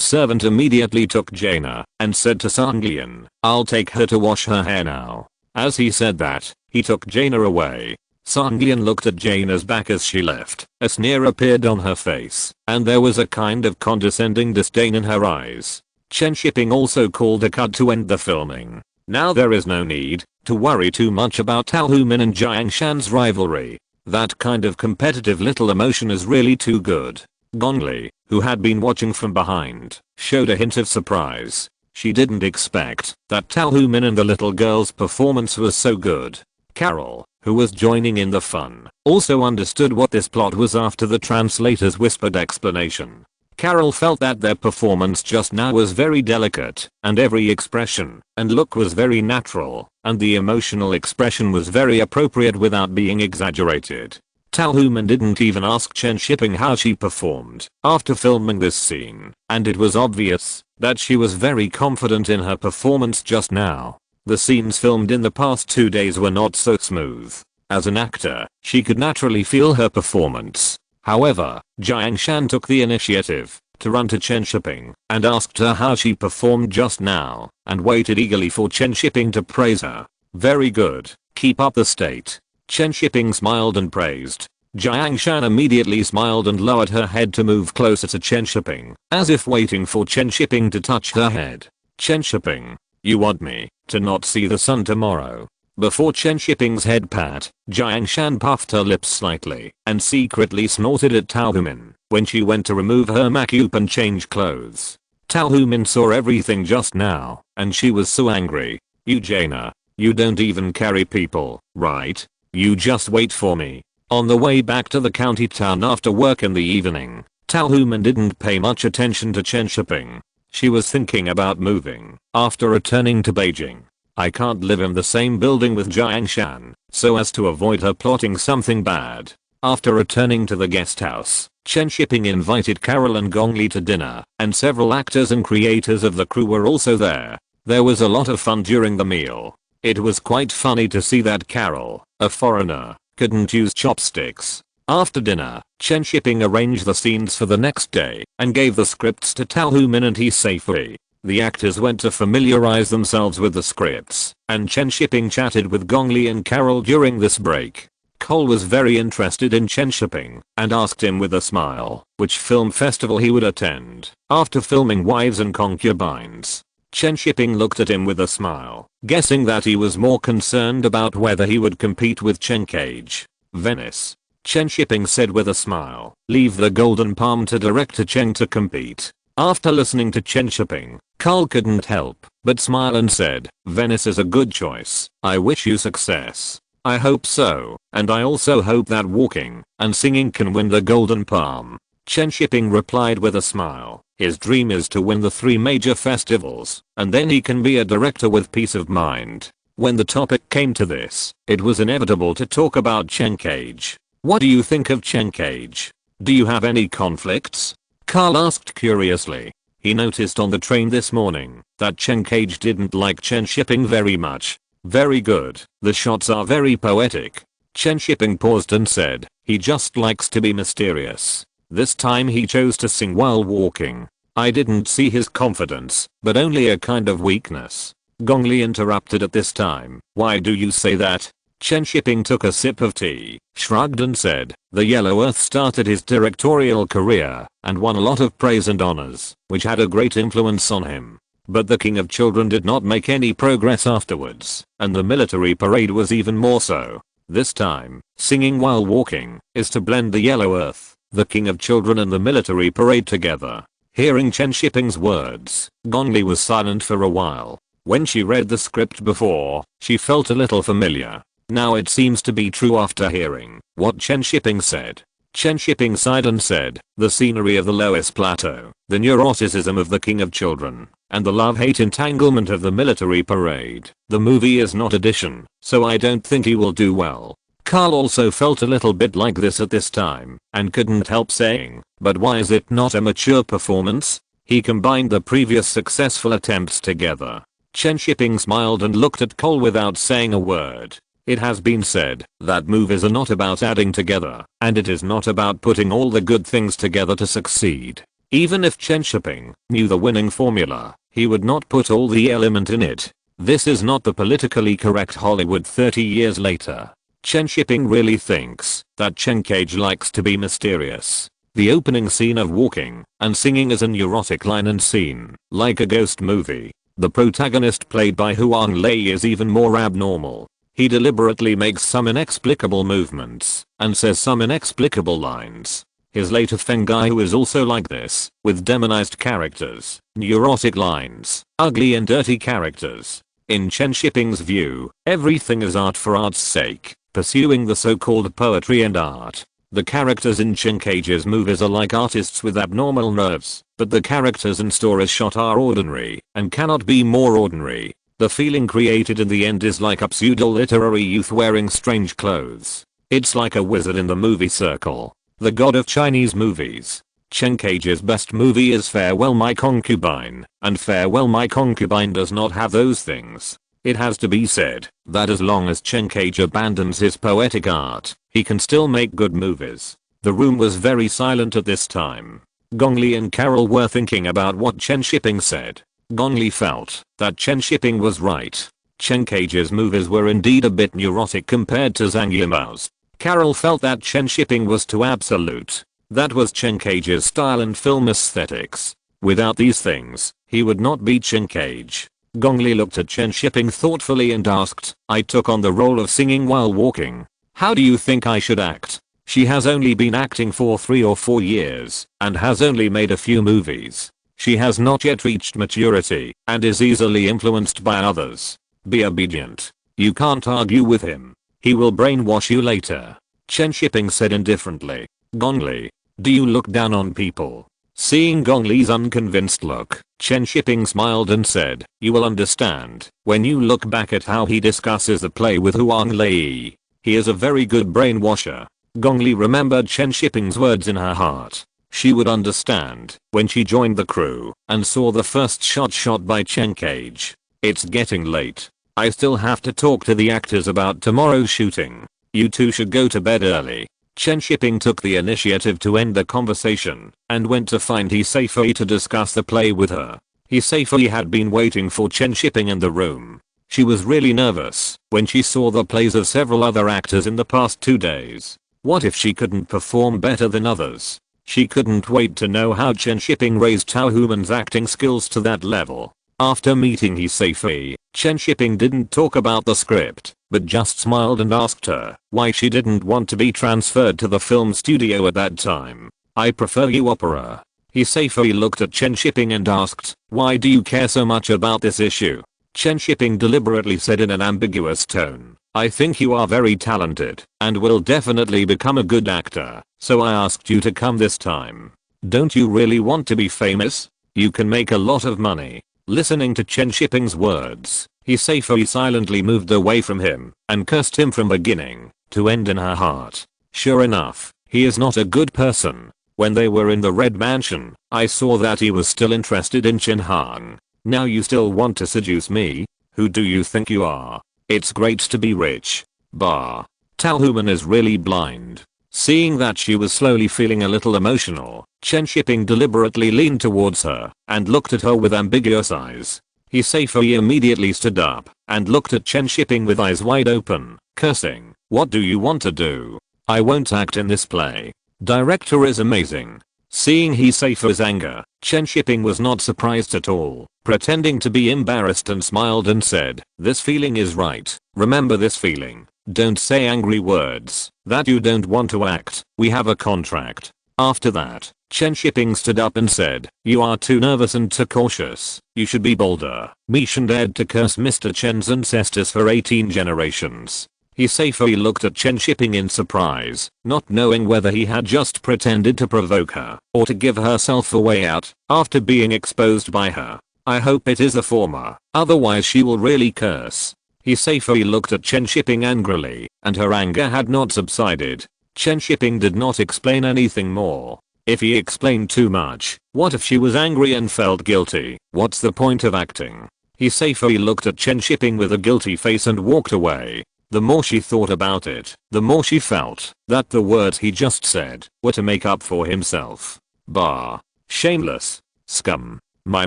servant immediately took Jaina and said to Sanglian, "I'll take her to wash her hair now." As he said that, he took Jaina away. Sanglian looked at Jaina's back as she left. A sneer appeared on her face, and there was a kind of condescending disdain in her eyes. Chen Shiping also called a cut to end the filming. Now there is no need to worry too much about Tao Human and Jiang Shan's rivalry. That kind of competitive little emotion is really too good. Gong Li, who had been watching from behind, showed a hint of surprise. She didn't expect that Tao Human and the little girl's performance was so good. Carol, who was joining in the fun, also understood what this plot was after the translator's whispered explanation. Carol felt that their performance just now was very delicate, and every expression and look was very natural, and the emotional expression was very appropriate without being exaggerated. Tao Human didn't even ask Chen Shiping how she performed after filming this scene, and it was obvious that she was very confident in her performance just now. The scenes filmed in the past 2 days were not so smooth. As an actor, she could naturally feel her performance. However, Jiang Shan took the initiative to run to Chen Shiping and asked her how she performed just now, and waited eagerly for Chen Shiping to praise her. "Very good, keep up the state." Chen Shiping smiled and praised Jiang Shan immediately smiled and lowered her head to move closer to Chen Shiping, as if waiting for Chen Shiping to touch her head. Chen Shiping, you want me to not see the sun tomorrow? Before Chen Shiping's head pat, Jiang Shan puffed her lips slightly and secretly snorted at Tao Humin when she went to remove her makeup and change clothes. Tao Humin saw everything just now, and she was so angry. You Jaina, you don't even carry people, right? You just wait for me. On the way back to the county town after work in the evening, Tao Humin didn't pay much attention to Chen Shiping. She was thinking about moving after returning to Beijing. I can't live in the same building with Jiang Shan, so as to avoid her plotting something bad. After returning to the guest house, Chen Shiping invited Carol and Gong Li to dinner, and several actors and creators of the crew were also there. There was a lot of fun during the meal. It was quite funny to see that Carol, a foreigner, couldn't use chopsticks. After dinner, Chen Shiping arranged the scenes for the next day and gave the scripts to Tao Humin and he safely. The actors went to familiarize themselves with the scripts, and Chen Shiping chatted with Gong Li and Carol during this break. Cole was very interested in Chen Shiping and asked him with a smile which film festival he would attend after filming Wives and Concubines. Chen Shiping looked at him with a smile, guessing that he was more concerned about whether he would compete with Chen Cage. Venice. Chen Shiping said with a smile, leave the Golden Palm to director Chen to compete. After listening to Chen Shiping, Carl couldn't help but smile and said, Venice is a good choice. I wish you success. I hope so, and I also hope that walking and singing can win the Golden Palm. Chen Shiping replied with a smile. His dream is to win the 3 major festivals, and then he can be a director with peace of mind. When the topic came to this, it was inevitable to talk about Chen Cage. What do you think of Chen Cage? Do you have any conflicts? Carl asked curiously. He noticed on the train this morning that Chen Cage didn't like Chen Shiping very much. Very good. The shots are very poetic. Chen Shiping paused and said, he just likes to be mysterious. This time he chose to sing while walking. I didn't see his confidence, but only a kind of weakness. Gong Li interrupted at this time. Why do you say that? Chen Shiping took a sip of tea, shrugged and said, the Yellow Earth started his directorial career and won a lot of praise and honors, which had a great influence on him. But the King of Children did not make any progress afterwards, and the military parade was even more so. This time, singing while walking is to blend the Yellow Earth, the King of Children and the military parade together. Hearing Chen Shiping's words, Gong Li was silent for a while. When she read the script before, she felt a little familiar. Now it seems to be true after hearing what Chen Shiping said. Chen Shiping sighed and said, the scenery of the Loess Plateau, the neuroticism of the King of Children, and the love-hate entanglement of the military parade. The movie is not audition, so I don't think he will do well. Carl also felt a little bit like this at this time, and couldn't help saying, but why is it not a mature performance? He combined the previous successful attempts together. Chen Shiping smiled and looked at Cole without saying a word. It has been said that movies are not about adding together, and it is not about putting all the good things together to succeed. Even if Chen Shiping knew the winning formula, he would not put all the element in it. This is not the politically correct Hollywood 30 years later. Chen Shiping really thinks that Chen Cage likes to be mysterious. The opening scene of walking and singing is a neurotic line and scene, like a ghost movie. The protagonist played by Huang Lei is even more abnormal. He deliberately makes some inexplicable movements and says some inexplicable lines. His later Feng Guy who is also like this, with demonized characters, neurotic lines, ugly and dirty characters. In Chen Shiping's view, everything is art for art's sake, pursuing the so-called poetry and art. The characters in Chen Cage's movies are like artists with abnormal nerves, but the characters and stories shot are ordinary and cannot be more ordinary. The feeling created in the end is like a pseudo-literary youth wearing strange clothes. It's like a wizard in the movie circle, the god of Chinese movies. Chen Cage's best movie is Farewell My Concubine, and Farewell My Concubine does not have those things. It has to be said that as long as Chen Cage abandons his poetic art, he can still make good movies. The room was very silent at this time. Gong Li and Carol were thinking about what Chen Shiping said. Gong Li felt that Chen Shiping was right. Chen Cage's movies were indeed a bit neurotic compared to Zhang Yimou's. Carol felt that Chen Shiping was too absolute. That was Chen Cage's style and film aesthetics. Without these things, he would not be Chen Cage. Gongli looked at Chen Shiping thoughtfully and asked, I took on the role of singing while walking. How do you think I should act? She has only been acting for 3 or 4 years and has only made a few movies. She has not yet reached maturity and is easily influenced by others. Be obedient. You can't argue with him. He will brainwash you later. Chen Shiping said indifferently. Gongli, do you look down on people? Seeing Gongli's unconvinced look, Chen Shiping smiled and said, you will understand when you look back at how he discusses the play with Huang Lei. He is a very good brainwasher. Gongli remembered Chen Shiping's words in her heart. She would understand when she joined the crew and saw the first shot by Chen Cage. It's getting late. I still have to talk to the actors about tomorrow's shooting. You two should go to bed early. Chen Shiping took the initiative to end the conversation and went to find Hisei to discuss the play with her. Hisei had been waiting for Chen Shiping in the room. She was really nervous when she saw the plays of several other actors in the past 2 days. What if she couldn't perform better than others? She couldn't wait to know how Chen Shiping raised Tao Human's acting skills to that level. After meeting Hisei, Chen Shiping didn't talk about the script, but just smiled and asked her why she didn't want to be transferred to the film studio at that time. I prefer you opera. Hisei looked at Chen Shiping and asked, why do you care so much about this issue? Chen Shiping deliberately said in an ambiguous tone, I think you are very talented and will definitely become a good actor, so I asked you to come this time. Don't you really want to be famous? You can make a lot of money. Listening to Chen Shiping's words, Hisei silently moved away from him and cursed him from beginning to end in her heart. Sure enough, he is not a good person. When they were in the Red Mansion, I saw that he was still interested in Chen Hang. Now you still want to seduce me? Who do you think you are? It's great to be rich. Bah. Tao Human is really blind. Seeing that she was slowly feeling a little emotional, Chen Shiping deliberately leaned towards her and looked at her with ambiguous eyes. Hisei immediately stood up and looked at Chen Shiping with eyes wide open, cursing, what do you want to do? I won't act in this play. Director is amazing. Seeing Hisei's anger, Chen Shiping was not surprised at all, pretending to be embarrassed and smiled and said, this feeling is right. Remember this feeling. Don't say angry words that you don't want to act. We have a contract. After that, Chen Shiping stood up and said, you are too nervous and too cautious. You should be bolder. Mishan dared to curse Mr. Chen's ancestors for 18 generations. Hisei looked at Chen Shiping in surprise, not knowing whether he had just pretended to provoke her or to give herself a way out after being exposed by her. I hope it is the former, otherwise she will really curse. Hisei looked at Chen Shiping angrily, and her anger had not subsided. Chen Shiping did not explain anything more. If he explained too much, what if she was angry and felt guilty? What's the point of acting? Hisei looked at Chen Shiping with a guilty face and walked away. The more she thought about it, the more she felt that the words he just said were to make up for himself. Bah. Shameless. Scum. My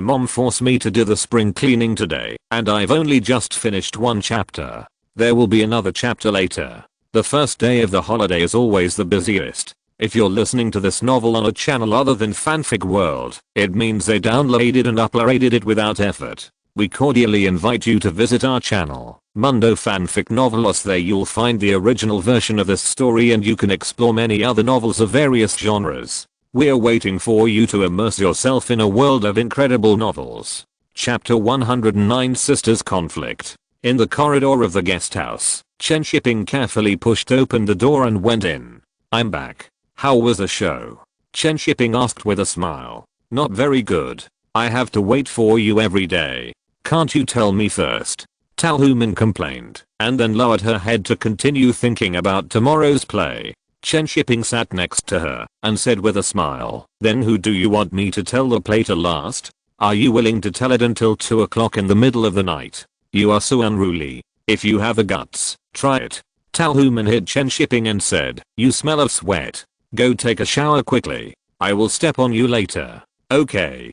mom forced me to do the spring cleaning today, and I've only just finished 1 chapter. There will be another chapter later. The first day of the holiday is always the busiest. If you're listening to this novel on a channel other than Fanfic World, it means they downloaded and uploaded it without effort. We cordially invite you to visit our channel, Mundo Fanfic Novelos. There you'll find the original version of this story and you can explore many other novels of various genres. We're waiting for you to immerse yourself in a world of incredible novels. Chapter 109 Sisters Conflict. In the corridor of the guest house, Chen Shiping carefully pushed open the door and went in. I'm back. How was the show? Chen Shiping asked with a smile. Not very good. I have to wait for you every day. Can't you tell me first? Tao Human complained, and then lowered her head to continue thinking about tomorrow's play. Chen Shiping sat next to her and said with a smile, then who do you want me to tell the play to last? Are you willing to tell it until 2 o'clock in the middle of the night? You are so unruly. If you have the guts, try it. Tao Human hit Chen Shiping and said, you smell of sweat. Go take a shower quickly. I will step on you later. Okay,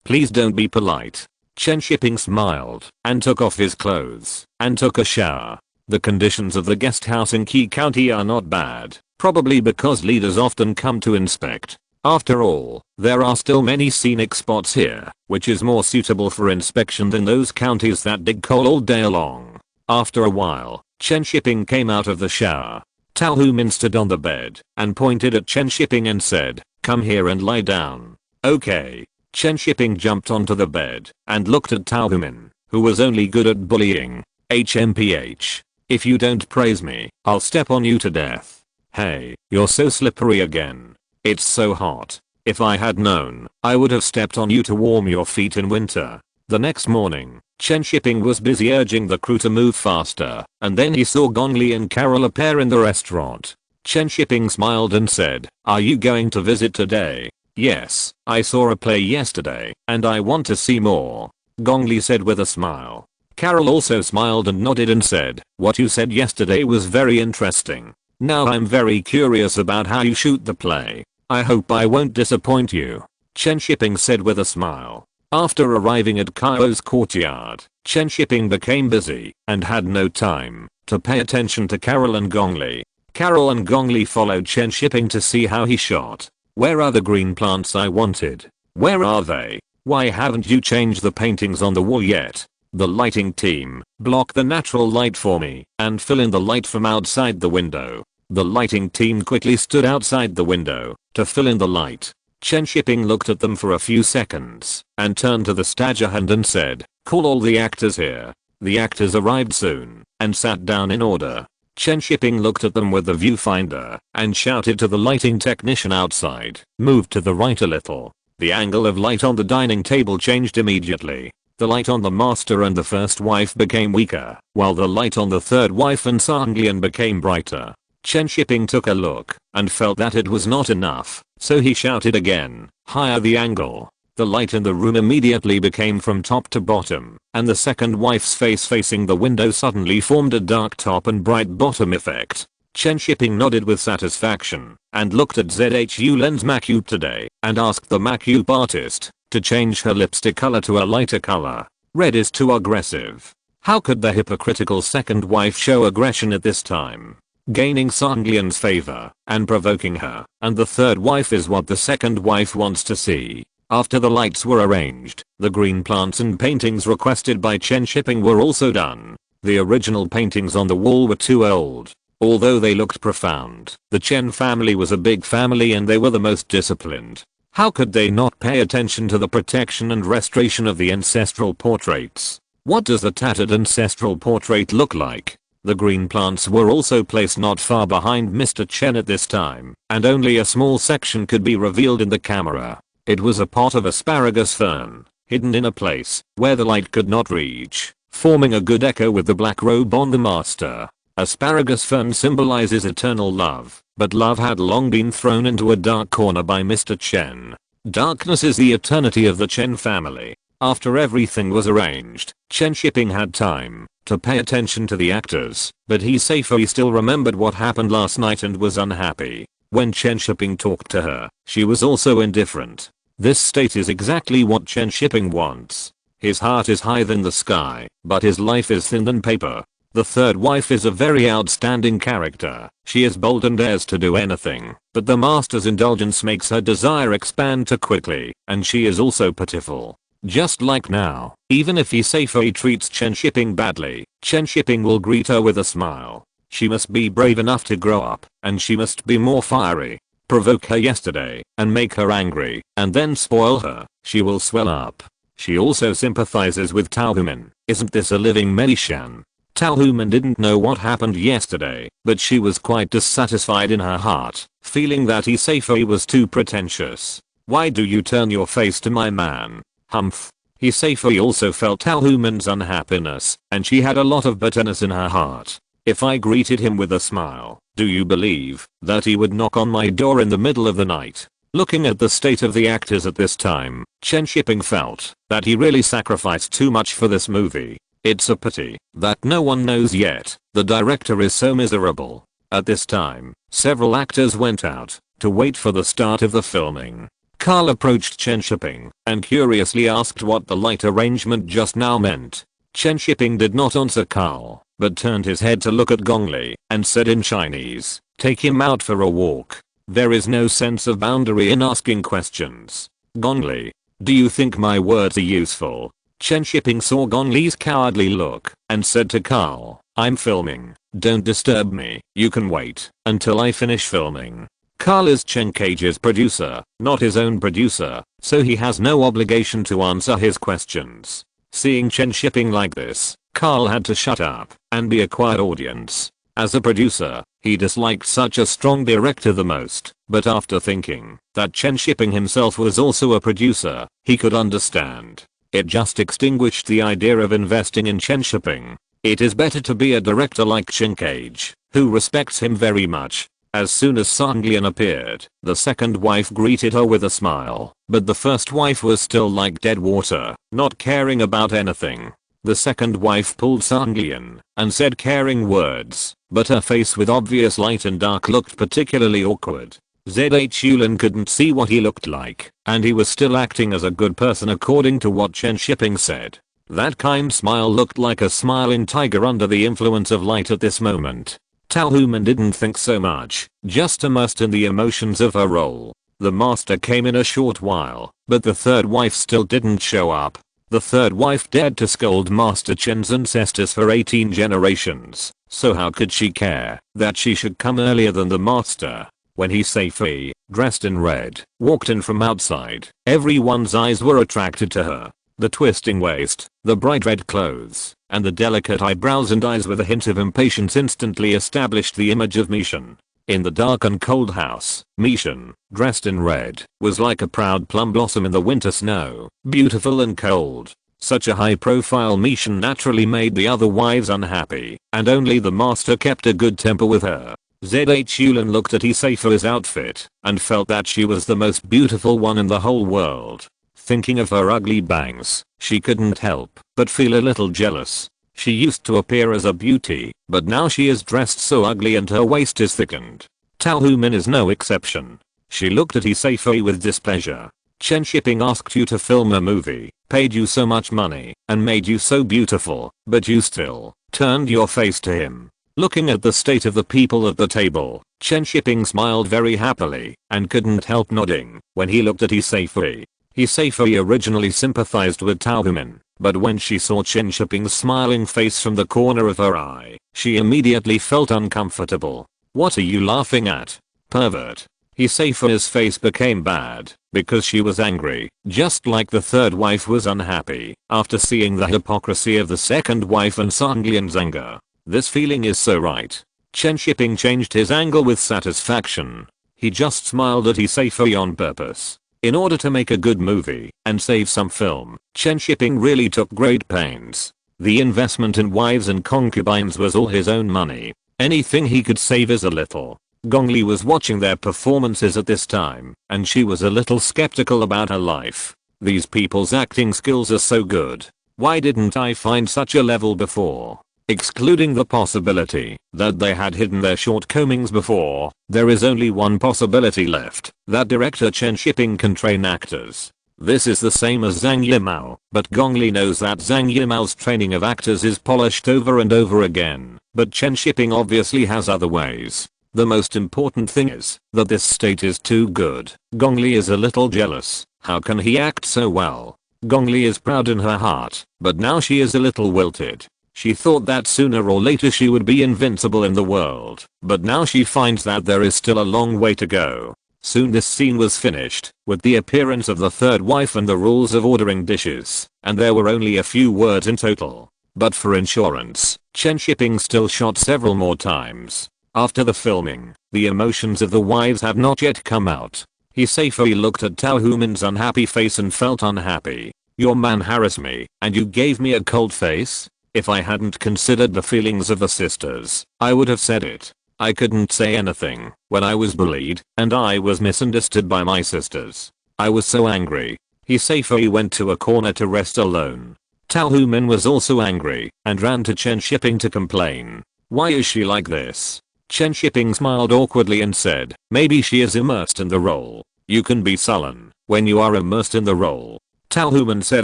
please don't be polite. Chen Shiping smiled and took off his clothes and took a shower. The conditions of the guest house in Key County are not bad, probably because leaders often come to inspect. After all, there are still many scenic spots here, which is more suitable for inspection than those counties that dig coal all day long. After a while, Chen Shiping came out of the shower. Tao Humin stood on the bed and pointed at Chen Shiping and said, "Come here and lie down." Okay. Chen Shiping jumped onto the bed and looked at Tao Humin, who was only good at bullying. HMPH. If you don't praise me, I'll step on you to death. Hey, you're so slippery again. It's so hot. If I had known, I would have stepped on you to warm your feet in winter. The next morning, Chen Shiping was busy urging the crew to move faster, and then he saw Gong Li and Carol appear in the restaurant. Chen Shiping smiled and said, "Are you going to visit today?" "Yes, I saw a play yesterday, and I want to see more," Gong Li said with a smile. Carol also smiled and nodded and said, "What you said yesterday was very interesting. Now I'm very curious about how you shoot the play. I hope I won't disappoint you," Chen Shiping said with a smile. After arriving at Kaio's courtyard, Chen Shiping became busy and had no time to pay attention to Carol and Gong Li. Carol and Gong Li followed Chen Shiping to see how he shot. "Where are the green plants I wanted? Where are they? Why haven't you changed the paintings on the wall yet? The lighting team, block the natural light for me and fill in the light from outside the window." The lighting team quickly stood outside the window to fill in the light. Chen Shiping looked at them for a few seconds and turned to the stagehand and said, "Call all the actors here." The actors arrived soon and sat down in order. Chen Shiping looked at them with the viewfinder and shouted to the lighting technician outside, "Move to the right a little." The angle of light on the dining table changed immediately. The light on the master and the first wife became weaker, while the light on the third wife and Sanglian became brighter. Chen Shiping took a look and felt that it was not enough, so he shouted again, "Higher the angle." The light in the room immediately became from top to bottom, and the second wife's face facing the window suddenly formed a dark top and bright bottom effect. Chen Shiping nodded with satisfaction and looked at ZHU Lens Makeup today and asked the makeup artist to change her lipstick color to a lighter color. Red is too aggressive. How could the hypocritical second wife show aggression at this time? Gaining Sanglian's favor and provoking her, and the third wife is what the second wife wants to see. After the lights were arranged, the green plants and paintings requested by Chen Shiping were also done. The original paintings on the wall were too old. Although they looked profound, the Chen family was a big family and they were the most disciplined. How could they not pay attention to the protection and restoration of the ancestral portraits? What does the tattered ancestral portrait look like? The green plants were also placed not far behind Mr. Chen at this time, and only a small section could be revealed in the camera. It was a pot of asparagus fern, hidden in a place where the light could not reach, forming a good echo with the black robe on the master. Asparagus fern symbolizes eternal love, but love had long been thrown into a dark corner by Mr. Chen. Darkness is the eternity of the Chen family. After everything was arranged, Chen Shiping had time to pay attention to the actors, but he safely still remembered what happened last night and was unhappy. When Chen Shiping talked to her, she was also indifferent. This state is exactly what Chen Shiping wants. His heart is higher than the sky, but his life is thin than paper. The third wife is a very outstanding character. She is bold and dares to do anything, but the master's indulgence makes her desire expand too quickly, and she is also pitiful. Just like now, even if he safely treats Chen Shiping badly, Chen Shiping will greet her with a smile. She must be brave enough to grow up, and she must be more fiery. Provoke her yesterday, and make her angry, and then spoil her. She will swell up. She also sympathizes with Tao Human. Isn't this a living Meishan? Tao Human didn't know what happened yesterday, but she was quite dissatisfied in her heart, feeling that Hisafei was too pretentious. Why do you turn your face to my man? Humph. Hisafei also felt Tao Human's unhappiness, and she had a lot of bitterness in her heart. If I greeted him with a smile, do you believe that he would knock on my door in the middle of the night? Looking at the state of the actors at this time, Chen Shiping felt that he really sacrificed too much for this movie. It's a pity that no one knows yet. The director is so miserable. At this time, several actors went out to wait for the start of the filming. Carl approached Chen Shiping and curiously asked what the light arrangement just now meant. Chen Shiping did not answer Carl. but turned his head to look at Gongli and said in Chinese, "Take him out for a walk." There is no sense of boundary in asking questions. Gongli, do you think my words are useful? Chen Shiping saw Gongli's cowardly look and said to Carl, "I'm filming. Don't disturb me. You can wait until I finish filming." Carl is Chen Cage's producer, not his own producer, so he has no obligation to answer his questions. Seeing Chen Shiping like this, Carl had to shut up and be a quiet audience. As a producer, he disliked such a strong director the most, but after thinking that Chen Shiping himself was also a producer, he could understand. It just extinguished the idea of investing in Chen Shiping. It is better to be a director like Chen Cage, who respects him very much. As soon as Sanglian appeared, the second wife greeted her with a smile, but the first wife was still like dead water, not caring about anything. The second wife pulled Sanglian and said caring words, but her face with obvious light and dark looked particularly awkward. ZH Yulin couldn't see what he looked like, and he was still acting as a good person according to what Chen Shiping said. That kind smile looked like a smiling tiger under the influence of light at this moment. Tao Human didn't think so much, just immersed in the emotions of her role. The master came in a short while, but the third wife still didn't show up. The third wife dared to scold Master Chen's ancestors for 18 generations, so how could she care that she should come earlier than the master? When he safely, dressed in red, walked in from outside, everyone's eyes were attracted to her. The twisting waist, the bright red clothes, and the delicate eyebrows and eyes with a hint of impatience instantly established the image of Mishan. In the dark and cold house, Mishan, dressed in red, was like a proud plum blossom in the winter snow, beautiful and cold. Such a high-profile Mishan naturally made the other wives unhappy, and only the master kept a good temper with her. ZH Yulin looked at Iseifu's outfit and felt that she was the most beautiful one in the whole world. Thinking of her ugly bangs, she couldn't help but feel a little jealous. She used to appear as a beauty, but now she is dressed so ugly and her waist is thickened. Tao Humin is no exception. She looked at Iseifu with displeasure. Chen Shiping asked you to film a movie, paid you so much money, and made you so beautiful, but you still turned your face to him. Looking at the state of the people at the table, Chen Shiping smiled very happily and couldn't help nodding when he looked at Iseifu. Iseifu originally sympathized with Tao Humin, but when she saw Chen Shiping's smiling face from the corner of her eye, she immediately felt uncomfortable. "What are you laughing at, pervert?" Iseifu's face became bad because she was angry, just like the third wife was unhappy after seeing the hypocrisy of the second wife and Sanglian's anger. This feeling is so right. Chen Shiping changed his angle with satisfaction. He just smiled at Iseifu on purpose. In order to make a good movie and save some film, Chen Shiping really took great pains. The investment in wives and concubines was all his own money. Anything he could save is a little. Gongli was watching their performances at this time, and she was a little skeptical about her life. These people's acting skills are so good. Why didn't I find such a level before? Excluding the possibility that they had hidden their shortcomings before, there is only one possibility left, that director Chen Shiping can train actors. This is the same as Zhang Yimou, but Gongli knows that Zhang Yimou's training of actors is polished over and over again, but Chen Shiping obviously has other ways. The most important thing is that this state is too good. Gongli is a little jealous. How can he act so well? Gongli is proud in her heart, but now she is a little wilted. She thought that sooner or later she would be invincible in the world, but now she finds that there is still a long way to go. Soon this scene was finished, with the appearance of the third wife and the rules of ordering dishes, and there were only a few words in total. But for insurance, Chen Shiping still shot several more times. After the filming, the emotions of the wives had not yet come out. Iseifu looked at Tao Humin's unhappy face and felt unhappy. "Your man harassed me, and you gave me a cold face?" If I hadn't considered the feelings of the sisters, I would have said it. I couldn't say anything when I was bullied and I was misunderstood by my sisters. I was so angry. Iseifu went to a corner to rest alone. Tao Humin was also angry and ran to Chen Shiping to complain. "Why is she like this?" Chen Shiping smiled awkwardly and said, "Maybe she is immersed in the role. You can be sullen when you are immersed in the role." Tao Humin said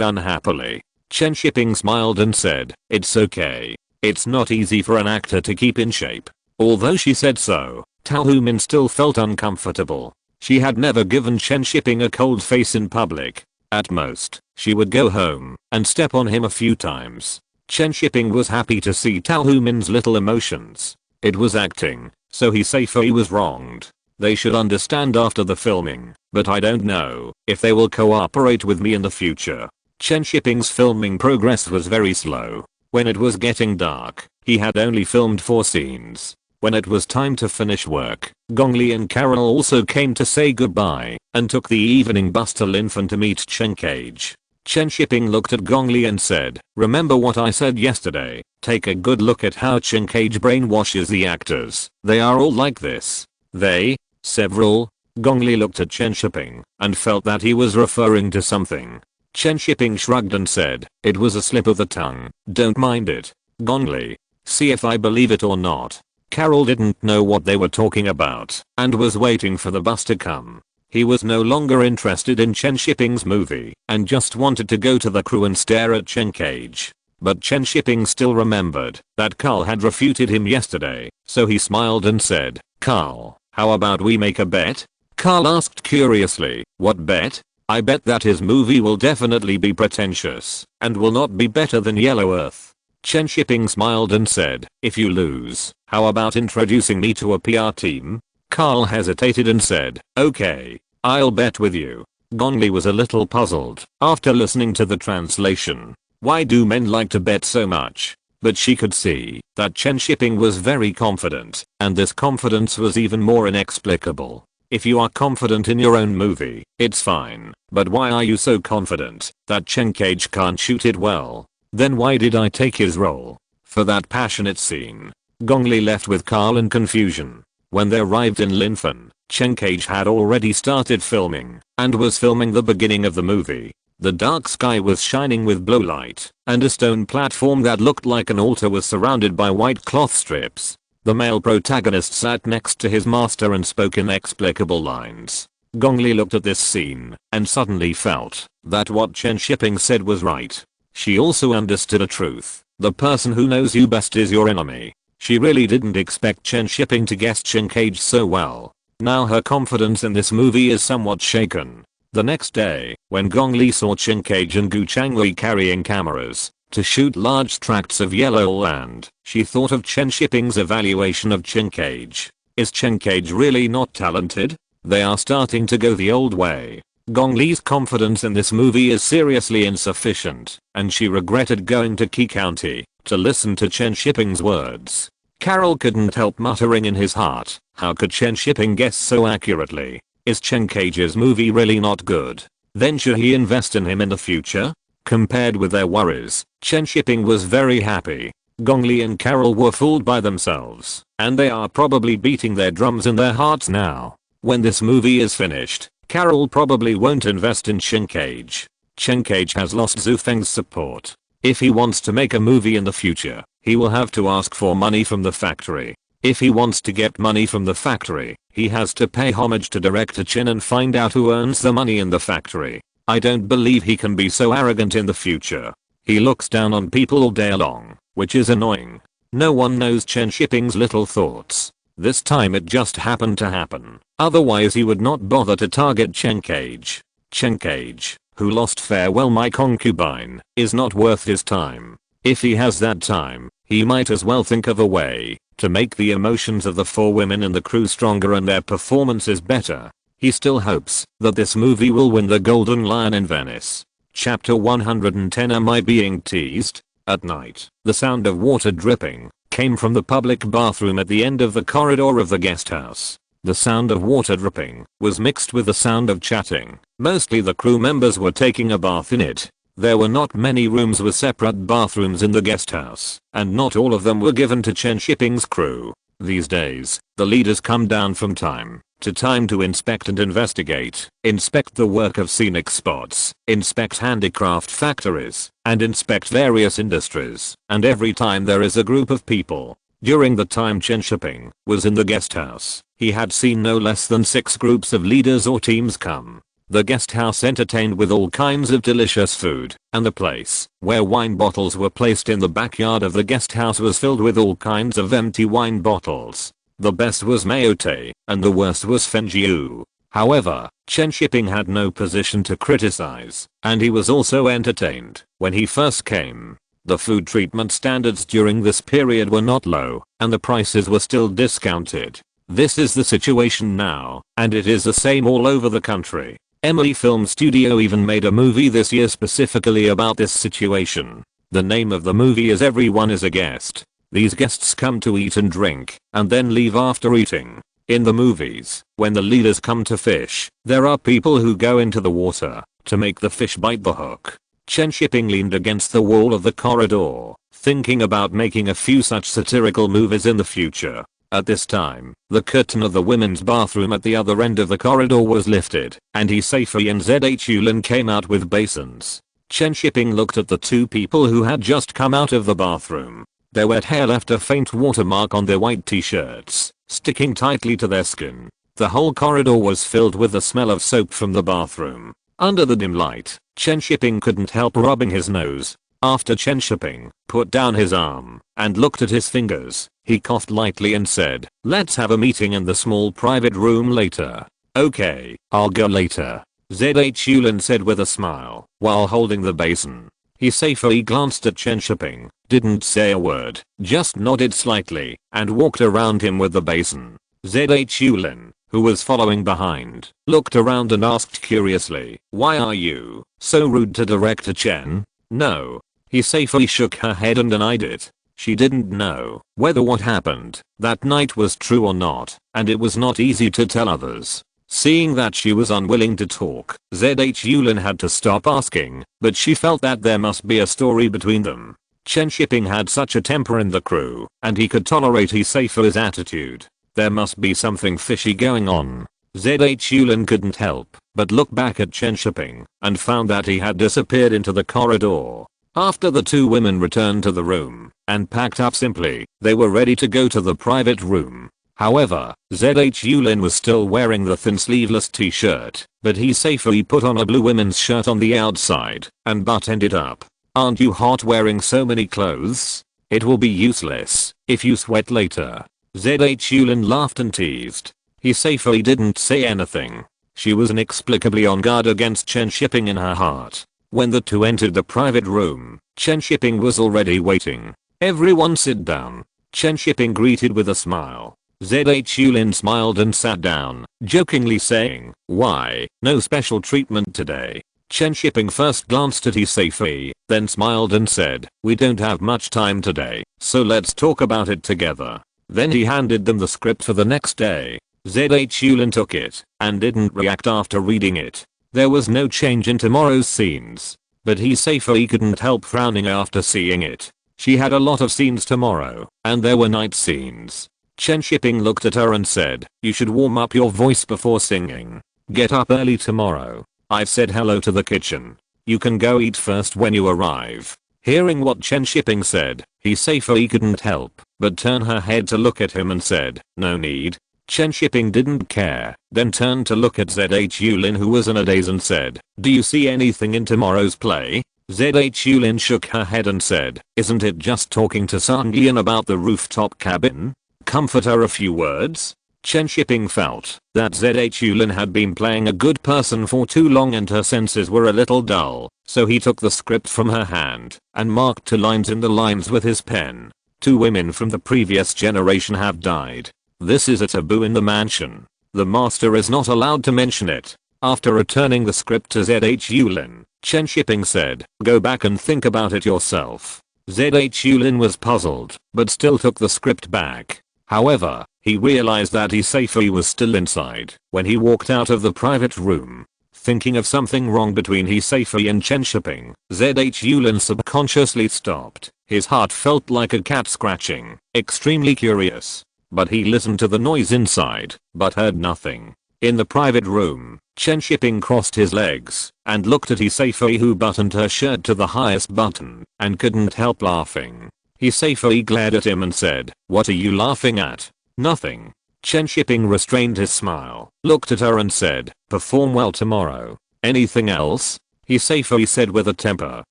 unhappily. Chen Shiping smiled and said, "It's okay. It's not easy for an actor to keep in shape. Although she said so, Tao Min still felt uncomfortable. She had never given Chen Shiping a cold face in public. At most, she would go home and step on him a few times. Chen Shiping was happy to see Tao Min's little emotions. It was acting, so he safe he was wronged. They should understand after the filming, but I don't know if they will cooperate with me in the future. Chen Shiping's filming progress was very slow. When it was getting dark, he had only filmed 4 scenes. When it was time to finish work, Gongli and Carol also came to say goodbye and took the evening bus to Linfen to meet Chen Cage. Chen Shiping looked at Gongli and said, "Remember what I said yesterday? Take a good look at how Chen Cage brainwashes the actors. They are all like this." "They? Several?" Gongli looked at Chen Shiping and felt that he was referring to something. Chen Shiping shrugged and said, "It was a slip of the tongue. Don't mind it." Gongli, "See if I believe it or not." Carol didn't know what they were talking about and was waiting for the bus to come. He was no longer interested in Chen Shiping's movie and just wanted to go to the crew and stare at Chen Cage. But Chen Shiping still remembered that Carl had refuted him yesterday, so he smiled and said, "Carl, how about we make a bet?" Carl asked curiously, "What bet?" "I bet that his movie will definitely be pretentious and will not be better than Yellow Earth." Chen Shiping smiled and said, "If you lose, how about introducing me to a PR team?" Carl hesitated and said, "Okay, I'll bet with you." Gongli was a little puzzled after listening to the translation. Why do men like to bet so much? But she could see that Chen Shiping was very confident, and this confidence was even more inexplicable. If you are confident in your own movie, it's fine, but why are you so confident that Chen Cage can't shoot it well? Then why did I take his role? For that passionate scene. Gongli left with Carl in confusion. When they arrived in Linfen, Chen Cage had already started filming and was filming the beginning of the movie. The dark sky was shining with blue light, and a stone platform that looked like an altar was surrounded by white cloth strips. The male protagonist sat next to his master and spoke inexplicable lines. Gongli looked at this scene and suddenly felt that what Chen Shiping said was right. She also understood a truth. The person who knows you best is your enemy. She really didn't expect Chen Shiping to guess Chen Cage so well. Now her confidence in this movie is somewhat shaken. The next day, when Gongli saw Chen Cage and Gu Changwei carrying cameras to shoot large tracts of yellow land, she thought of Chen Shiping's evaluation of Chen Cage. Is Chen Cage really not talented? They are starting to go the old way. Gongli's confidence in this movie is seriously insufficient, and she regretted going to Qi County to listen to Chen Shiping's words. Carol couldn't help muttering in his heart, how could Chen Shiping guess so accurately? Is Chen Cage's movie really not good? Then should he invest in him in the future? Compared with their worries, Chen Shiping was very happy. Gongli and Carol were fooled by themselves, and they are probably beating their drums in their hearts now. When this movie is finished, Carol probably won't invest in Chen Cage. Chen Cage has lost Zhu Feng's support. If he wants to make a movie in the future, he will have to ask for money from the factory. If he wants to get money from the factory, he has to pay homage to director Chen and find out who earns the money in the factory. I don't believe he can be so arrogant in the future. He looks down on people all day long, which is annoying. No one knows Chen Shiping's little thoughts. This time it just happened to happen. Otherwise he would not bother to target Chen Cage. Chen Cage, who lost Farewell My Concubine, is not worth his time. If he has that time, he might as well think of a way to make the emotions of the 4 women in the crew stronger and their performances better. He still hopes that this movie will win the Golden Lion in Venice. Chapter 110. Am I being teased? At night, the sound of water dripping came from the public bathroom at the end of the corridor of the guest house. The sound of water dripping was mixed with the sound of chatting. Mostly the crew members were taking a bath in it. There were not many rooms with separate bathrooms in the guest house, and not all of them were given to Chen Shiping's crew. These days, the leaders come down from time to time to inspect and investigate, inspect the work of scenic spots, inspect handicraft factories, and inspect various industries, and every time there is a group of people. During the time Chen Shiping was in the guest house, he had seen no less than 6 groups of leaders or teams come. The guest house entertained with all kinds of delicious food, and the place where wine bottles were placed in the backyard of the guest house was filled with all kinds of empty wine bottles. The best was Mayotte, and the worst was Fenjiu. However, Chen Shiping had no position to criticize, and he was also entertained. When he first came, the food treatment standards during this period were not low, and the prices were still discounted. This is the situation now, and it is the same all over the country. Emily Film Studio even made a movie this year specifically about this situation. The name of the movie is Everyone is a Guest. These guests come to eat and drink, and then leave after eating. In the movies, when the leaders come to fish, there are people who go into the water to make the fish bite the hook. Chen Shiping leaned against the wall of the corridor, thinking about making a few such satirical movies in the future. At this time, the curtain of the women's bathroom at the other end of the corridor was lifted, and Hisafei and Zhulin came out with basins. Chen Shiping looked at the two people who had just come out of the bathroom. Their wet hair left a faint watermark on their white t-shirts, sticking tightly to their skin. The whole corridor was filled with the smell of soap from the bathroom. Under the dim light, Chen Shiping couldn't help rubbing his nose. After Chen Shiping put down his arm and looked at his fingers, he coughed lightly and said, "Let's have a meeting in the small private room later." "Okay, I'll go later," Zhulin said with a smile while holding the basin. Hisafei glanced at Chen Shiping, didn't say a word, just nodded slightly, and walked around him with the basin. Zhulin, who was following behind, looked around and asked curiously, "Why are you so rude to Director Chen?" "No." Hisafei shook her head and denied it. She didn't know whether what happened that night was true or not, and it was not easy to tell others. Seeing that she was unwilling to talk, Zhulin had to stop asking, but she felt that there must be a story between them. Chen Shiping had such a temper in the crew, and he could tolerate Hisafei's attitude. There must be something fishy going on. Zhulin couldn't help but look back at Chen Shiping and found that he had disappeared into the corridor. After the two women returned to the room and packed up simply, they were ready to go to the private room. However, Zhulin was still wearing the thin sleeveless t-shirt, but Hisafei put on a blue women's shirt on the outside and buttoned it up. "Aren't you hot wearing so many clothes? It will be useless if you sweat later." Zhulin laughed and teased. Hisafei didn't say anything. She was inexplicably on guard against Chen Shiping in her heart. When the two entered the private room, Chen Shiping was already waiting. "Everyone sit down," Chen Shiping greeted with a smile. Zhulin smiled and sat down, jokingly saying, "Why, no special treatment today?" Chen Shiping first glanced at Hisafei, then smiled and said, "We don't have much time today, so let's talk about it together." Then he handed them the script for the next day. Zhulin took it and didn't react after reading it. There was no change in tomorrow's scenes, but Hisafei couldn't help frowning after seeing it. She had a lot of scenes tomorrow, and there were night scenes. Chen Shiping looked at her and said, "You should warm up your voice before singing. Get up early tomorrow. I've said hello to the kitchen. You can go eat first when you arrive." Hearing what Chen Shiping said, Hisafei couldn't help but turn her head to look at him and said, "No need." Chen Shiping didn't care, then turned to look at Zhulin, who was in a daze, and said, "Do you see anything in tomorrow's play?" Zhulin shook her head and said, "Isn't it just talking to Sangyeon about the rooftop cabin? Comfort her a few words." Chen Shiping felt that Zhulin had been playing a good person for too long and her senses were a little dull, so he took the script from her hand and marked 2 lines in the lines with his pen. 2 women from the previous generation have died. This is a taboo in the mansion. The master is not allowed to mention it. After returning the script to Zhulin, Chen Shiping said, "Go back and think about it yourself." Zhulin was puzzled, but still took the script back. However, he realized that Hisafei was still inside when he walked out of the private room. Thinking of something wrong between Hisafei and Chen Shiping, Zhulin subconsciously stopped. His heart felt like a cat scratching, extremely curious. But he listened to the noise inside, but heard nothing. In the private room, Chen Shiping crossed his legs and looked at Hisafei, who buttoned her shirt to the highest button and couldn't help laughing. Hisafei glared at him and said, "What are you laughing at?" "Nothing." Chen Shiping restrained his smile, looked at her and said, "Perform well tomorrow. Anything else? He safely said with a temper.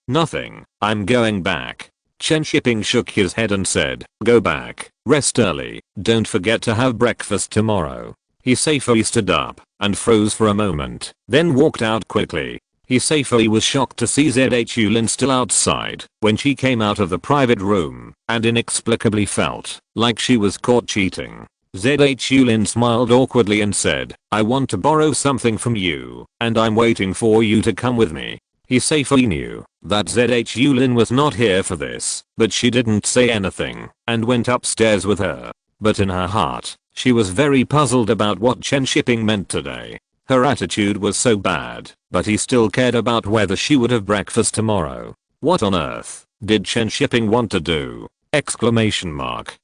Nothing, I'm going back. Chen Shiping shook his head and said, go back, rest early, don't forget to have breakfast tomorrow. He safely stood up and froze for a moment, then walked out quickly. He safely was shocked to see ZHU Lin still outside when she came out of the private room and inexplicably felt like she was caught cheating. ZHU Lin smiled awkwardly and said, I want to borrow something from you, and I'm waiting for you to come with me. He safely knew that ZHU Lin was not here for this, but she didn't say anything and went upstairs with her. But in her heart, she was very puzzled about what Chen Shiping meant today. Her attitude was so bad, but he still cared about whether she would have breakfast tomorrow. What on earth did Chen Shiping want to do? Exclamation mark.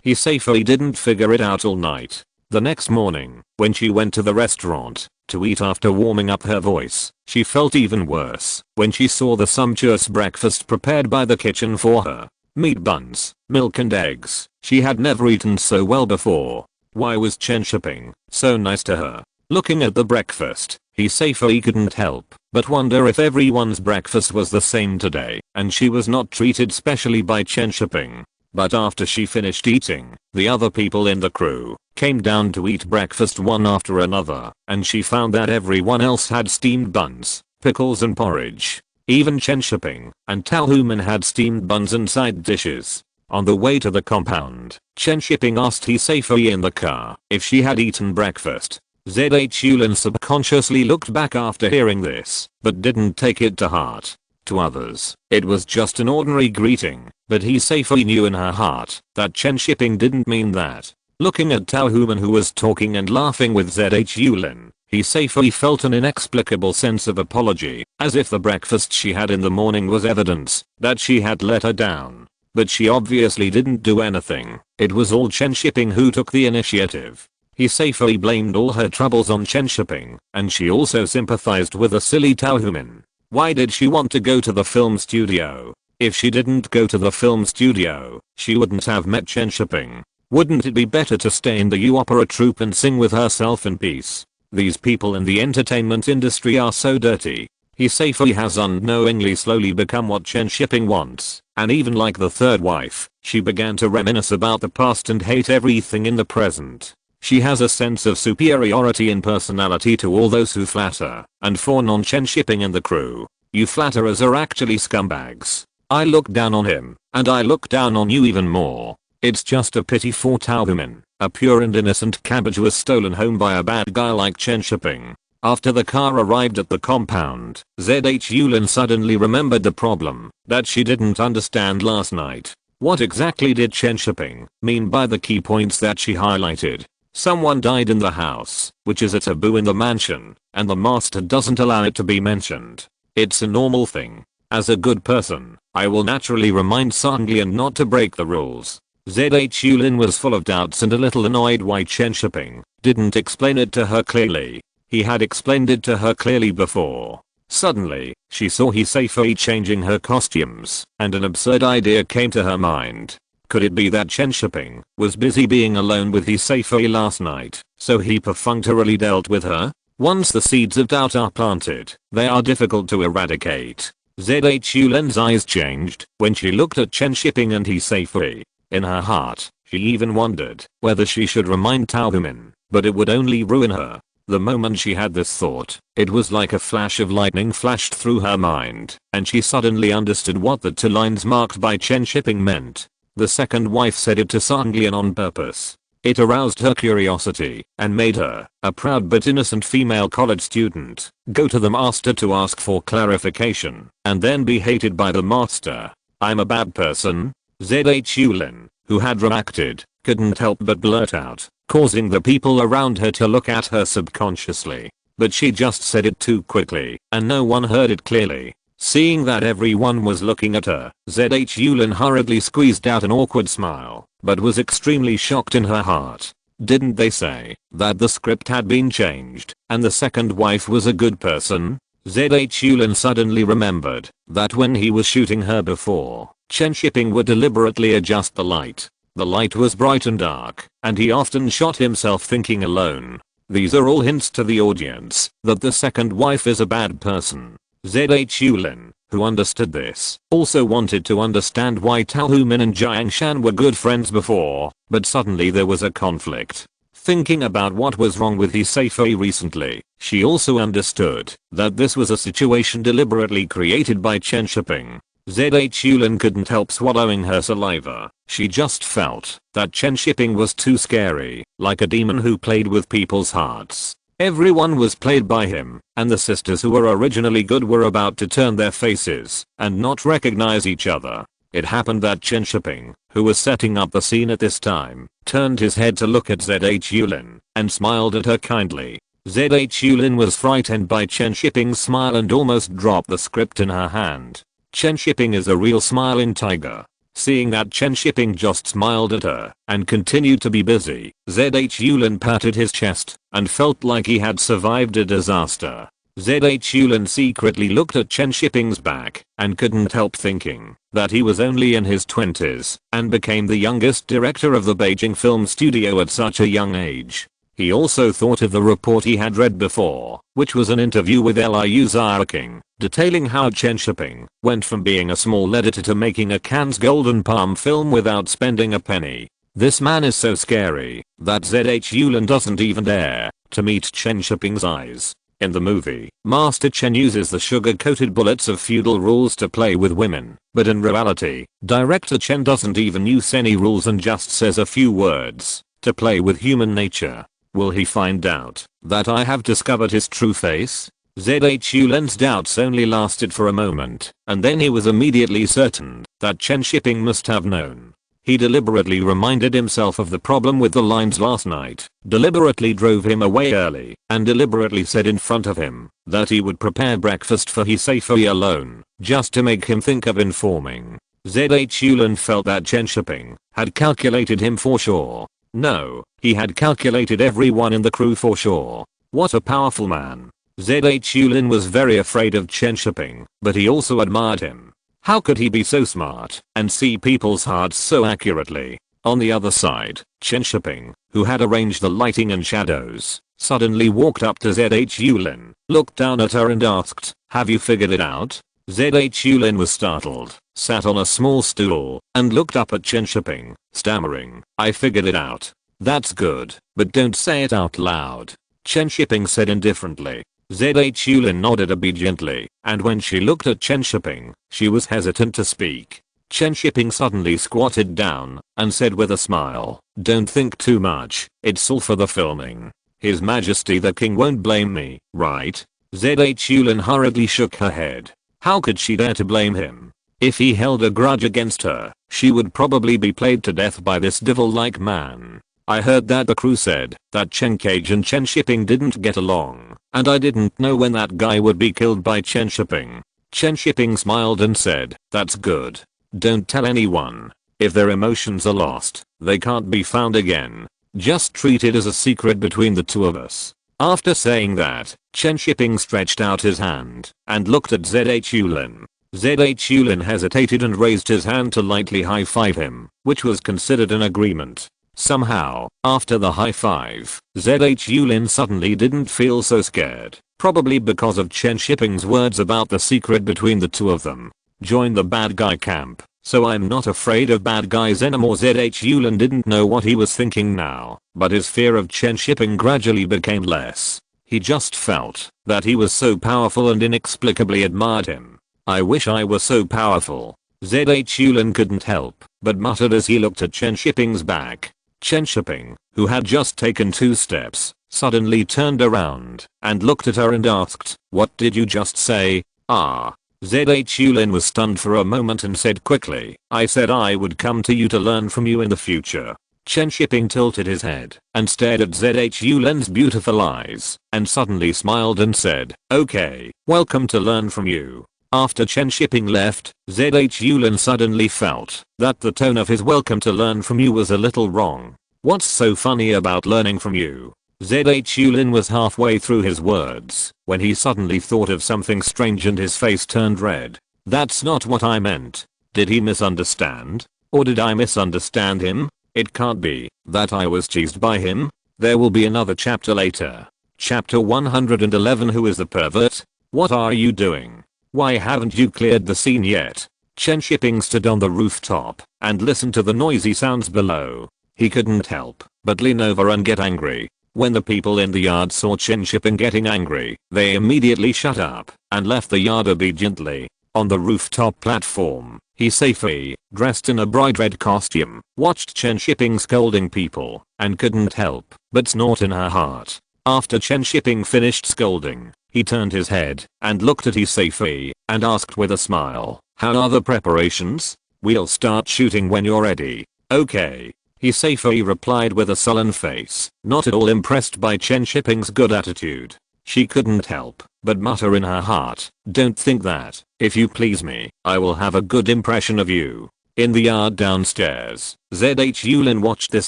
He safely didn't figure it out all night. The next morning, when she went to the restaurant to eat after warming up her voice, she felt even worse when she saw the sumptuous breakfast prepared by the kitchen for her. Meat buns, milk and eggs. She had never eaten so well before. Why was Chen Shiping so nice to her? Looking at the breakfast, he safely couldn't help but wonder if everyone's breakfast was the same today and she was not treated specially by Chen Shiping. But after she finished eating, the other people in the crew came down to eat breakfast one after another, and she found that everyone else had steamed buns, pickles and porridge. Even Chen Shiping and Tao Human had steamed buns and side dishes. On the way to the compound, Chen Shiping asked He safely in the car if she had eaten breakfast. ZHU Lin subconsciously looked back after hearing this, but didn't take it to heart. To others, it was just an ordinary greeting, but he safely knew in her heart that Chen Shiping didn't mean that. Looking at Tao Human, who was talking and laughing with ZHU Lin, he safely felt an inexplicable sense of apology, as if the breakfast she had in the morning was evidence that she had let her down. But she obviously didn't do anything. It was all Chen Shiping who took the initiative. He safely blamed all her troubles on Chen Shiping, and she also sympathized with the silly Tao Human. Why did she want to go to the film studio? If she didn't go to the film studio, she wouldn't have met Chen Shiping. Wouldn't it be better to stay in the U opera troupe and sing with herself in peace? These people in the entertainment industry are so dirty. He safely has unknowingly slowly become what Chen Shiping wants, and even like the third wife, she began to reminisce about the past and hate everything in the present. She has a sense of superiority in personality to all those who flatter and fawn on Chen Shiping and the crew. You flatterers are actually scumbags. I look down on him, and I look down on you even more. It's just a pity for Tao Human, a pure and innocent cabbage was stolen home by a bad guy like Chen Shiping. After the car arrived at the compound, ZHU Lin suddenly remembered the problem that she didn't understand last night. What exactly did Chen Shiping mean by the key points that she highlighted? Someone died in the house, which is a taboo in the mansion, and the master doesn't allow it to be mentioned. It's a normal thing. As a good person, I will naturally remind Sanglian not to break the rules. ZHU Lin was full of doubts and a little annoyed why Chen Shiping didn't explain it to her clearly. He had explained it to her clearly before. Suddenly, she saw he safely changing her costumes, and an absurd idea came to her mind. Could it be that Chen Shiping was busy being alone with He safely last night, so he perfunctorily dealt with her? Once the seeds of doubt are planted, they are difficult to eradicate. ZHU Lin's eyes changed when she looked at Chen Shiping and He safely. In her heart, she even wondered whether she should remind Tao Human, but it would only ruin her. The moment she had this thought, it was like a flash of lightning flashed through her mind, and she suddenly understood what the two lines marked by Chen Shiping meant. The second wife said it to Sanglian on purpose. It aroused her curiosity and made her, a proud but innocent female college student, go to the master to ask for clarification and then be hated by the master. I'm a bad person? ZHU Lin, who had reacted, couldn't help but blurt out, causing the people around her to look at her subconsciously. But she just said it too quickly, and no one heard it clearly. Seeing that everyone was looking at her, ZHU Lin hurriedly squeezed out an awkward smile, but was extremely shocked in her heart. Didn't they say that the script had been changed, and the second wife was a good person? ZHU Lin suddenly remembered that when he was shooting her before, Chen Shiping would deliberately adjust the light. The light was bright and dark, and he often shot himself thinking alone. These are all hints to the audience that the second wife is a bad person. ZH Yulin, who understood this, also wanted to understand why Tao Humin and Jiang Shan were good friends before, but suddenly there was a conflict. Thinking about what was wrong with his Seifei recently, she also understood that this was a situation deliberately created by Chen Shiping. ZH Yulin couldn't help swallowing her saliva. She just felt that Chen Shiping was too scary, like a demon who played with people's hearts. Everyone was played by him, and the sisters who were originally good were about to turn their faces and not recognize each other. It happened that Chen Shiping, who was setting up the scene at this time, turned his head to look at ZH Yulin and smiled at her kindly. ZH Yulin was frightened by Chen Shiping's smile and almost dropped the script in her hand. Chen Shiping is a real smiling tiger. Seeing that Chen Shiping just smiled at her and continued to be busy, ZH Yulin patted his chest and felt like he had survived a disaster. ZH Yulin secretly looked at Chen Shiping's back and couldn't help thinking that he was only in his 20s and became the youngest director of the Beijing film studio at such a young age. He also thought of the report he had read before, which was an interview with Liu Xiaoqing, detailing how Chen Shiping went from being a small editor to making a Cannes Golden Palm film without spending a penny. This man is so scary that ZH Yulin doesn't even dare to meet Chen Shiping's eyes. In the movie, Master Chen uses the sugar-coated bullets of feudal rules to play with women, but in reality, Director Chen doesn't even use any rules and just says a few words to play with human nature. Will he find out that I have discovered his true face? ZH Yulin's doubts only lasted for a moment, and then he was immediately certain that Chen Shiping must have known. He deliberately reminded himself of the problem with the lines last night, deliberately drove him away early, and deliberately said in front of him that he would prepare breakfast for Hisei alone, just to make him think of informing. ZH Yulin felt that Chen Shiping had calculated him for sure. No, he had calculated everyone in the crew for sure. What a powerful man. ZH Yulin was very afraid of Chen Shiping, but he also admired him. How could he be so smart and see people's hearts so accurately? On the other side, Chen Shiping, who had arranged the lighting and shadows, suddenly walked up to ZH Yulin, looked down at her and asked, "Have you figured it out?" ZH Yulin was startled, sat on a small stool, and looked up at Chen Shiping, stammering, "I figured it out." "That's good, but don't say it out loud," Chen Shiping said indifferently. ZH Yulin nodded obediently, and when she looked at Chen Shiping, she was hesitant to speak. Chen Shiping suddenly squatted down and said with a smile, "Don't think too much, it's all for the filming. His Majesty the King won't blame me, right?" ZH Yulin hurriedly shook her head. How could she dare to blame him? If he held a grudge against her, she would probably be played to death by this devil-like man. "I heard that the crew said that Chen Cage and Chen Shiping didn't get along, and I didn't know when that guy would be killed by Chen Shiping." Chen Shiping smiled and said, "That's good. Don't tell anyone. If their emotions are lost, they can't be found again. Just treat it as a secret between the two of us." After saying that, Chen Shiping stretched out his hand and looked at ZH Yulin. ZH Yulin hesitated and raised his hand to lightly high-five him, which was considered an agreement. Somehow, after the high five, ZH Yulin suddenly didn't feel so scared, probably because of Chen Shiping's words about the secret between the two of them. "Join the bad guy camp, so I'm not afraid of bad guys anymore." ZH Yulin didn't know what he was thinking now, but his fear of Chen Shiping gradually became less. He just felt that he was so powerful and inexplicably admired him. "I wish I were so powerful." ZH Yulin couldn't help but muttered as he looked at Chen Shiping's back. Chen Shiping, who had just taken 2 steps, suddenly turned around and looked at her and asked, "What did you just say?" "Ah." ZH Yulin was stunned for a moment and said quickly, "I said I would come to you to learn from you in the future." Chen Shiping tilted his head and stared at ZH Yulin's beautiful eyes and suddenly smiled and said, "Okay, welcome to learn from you." After Chen Shiping left, ZH Yulin suddenly felt that the tone of his "welcome to learn from you" was a little wrong. "What's so funny about learning from you?" ZH Yulin was halfway through his words when he suddenly thought of something strange and his face turned red. "That's not what I meant." Did he misunderstand? Or did I misunderstand him? It can't be that I was cheesed by him. There will be another chapter later. Chapter 111. Who is the pervert? What are you doing? Why haven't you cleared the scene yet? Chen Shiping stood on the rooftop and listened to the noisy sounds below. He couldn't help but lean over and get angry. When the people in the yard saw Chen Shiping getting angry, they immediately shut up and left the yard obediently. On the rooftop platform, Hiseifi, dressed in a bright red costume, watched Chen Shiping scolding people and couldn't help but snort in her heart. After Chen Shiping finished scolding, he turned his head and looked at Hiseifi and asked with a smile, "How are the preparations? We'll start shooting when you're ready." "Okay." Hiseifi replied with a sullen face, not at all impressed by Chen Shiping's good attitude. She couldn't help but mutter in her heart, "Don't think that, if you please me, I will have a good impression of you." In the yard downstairs, ZH Yulin watched this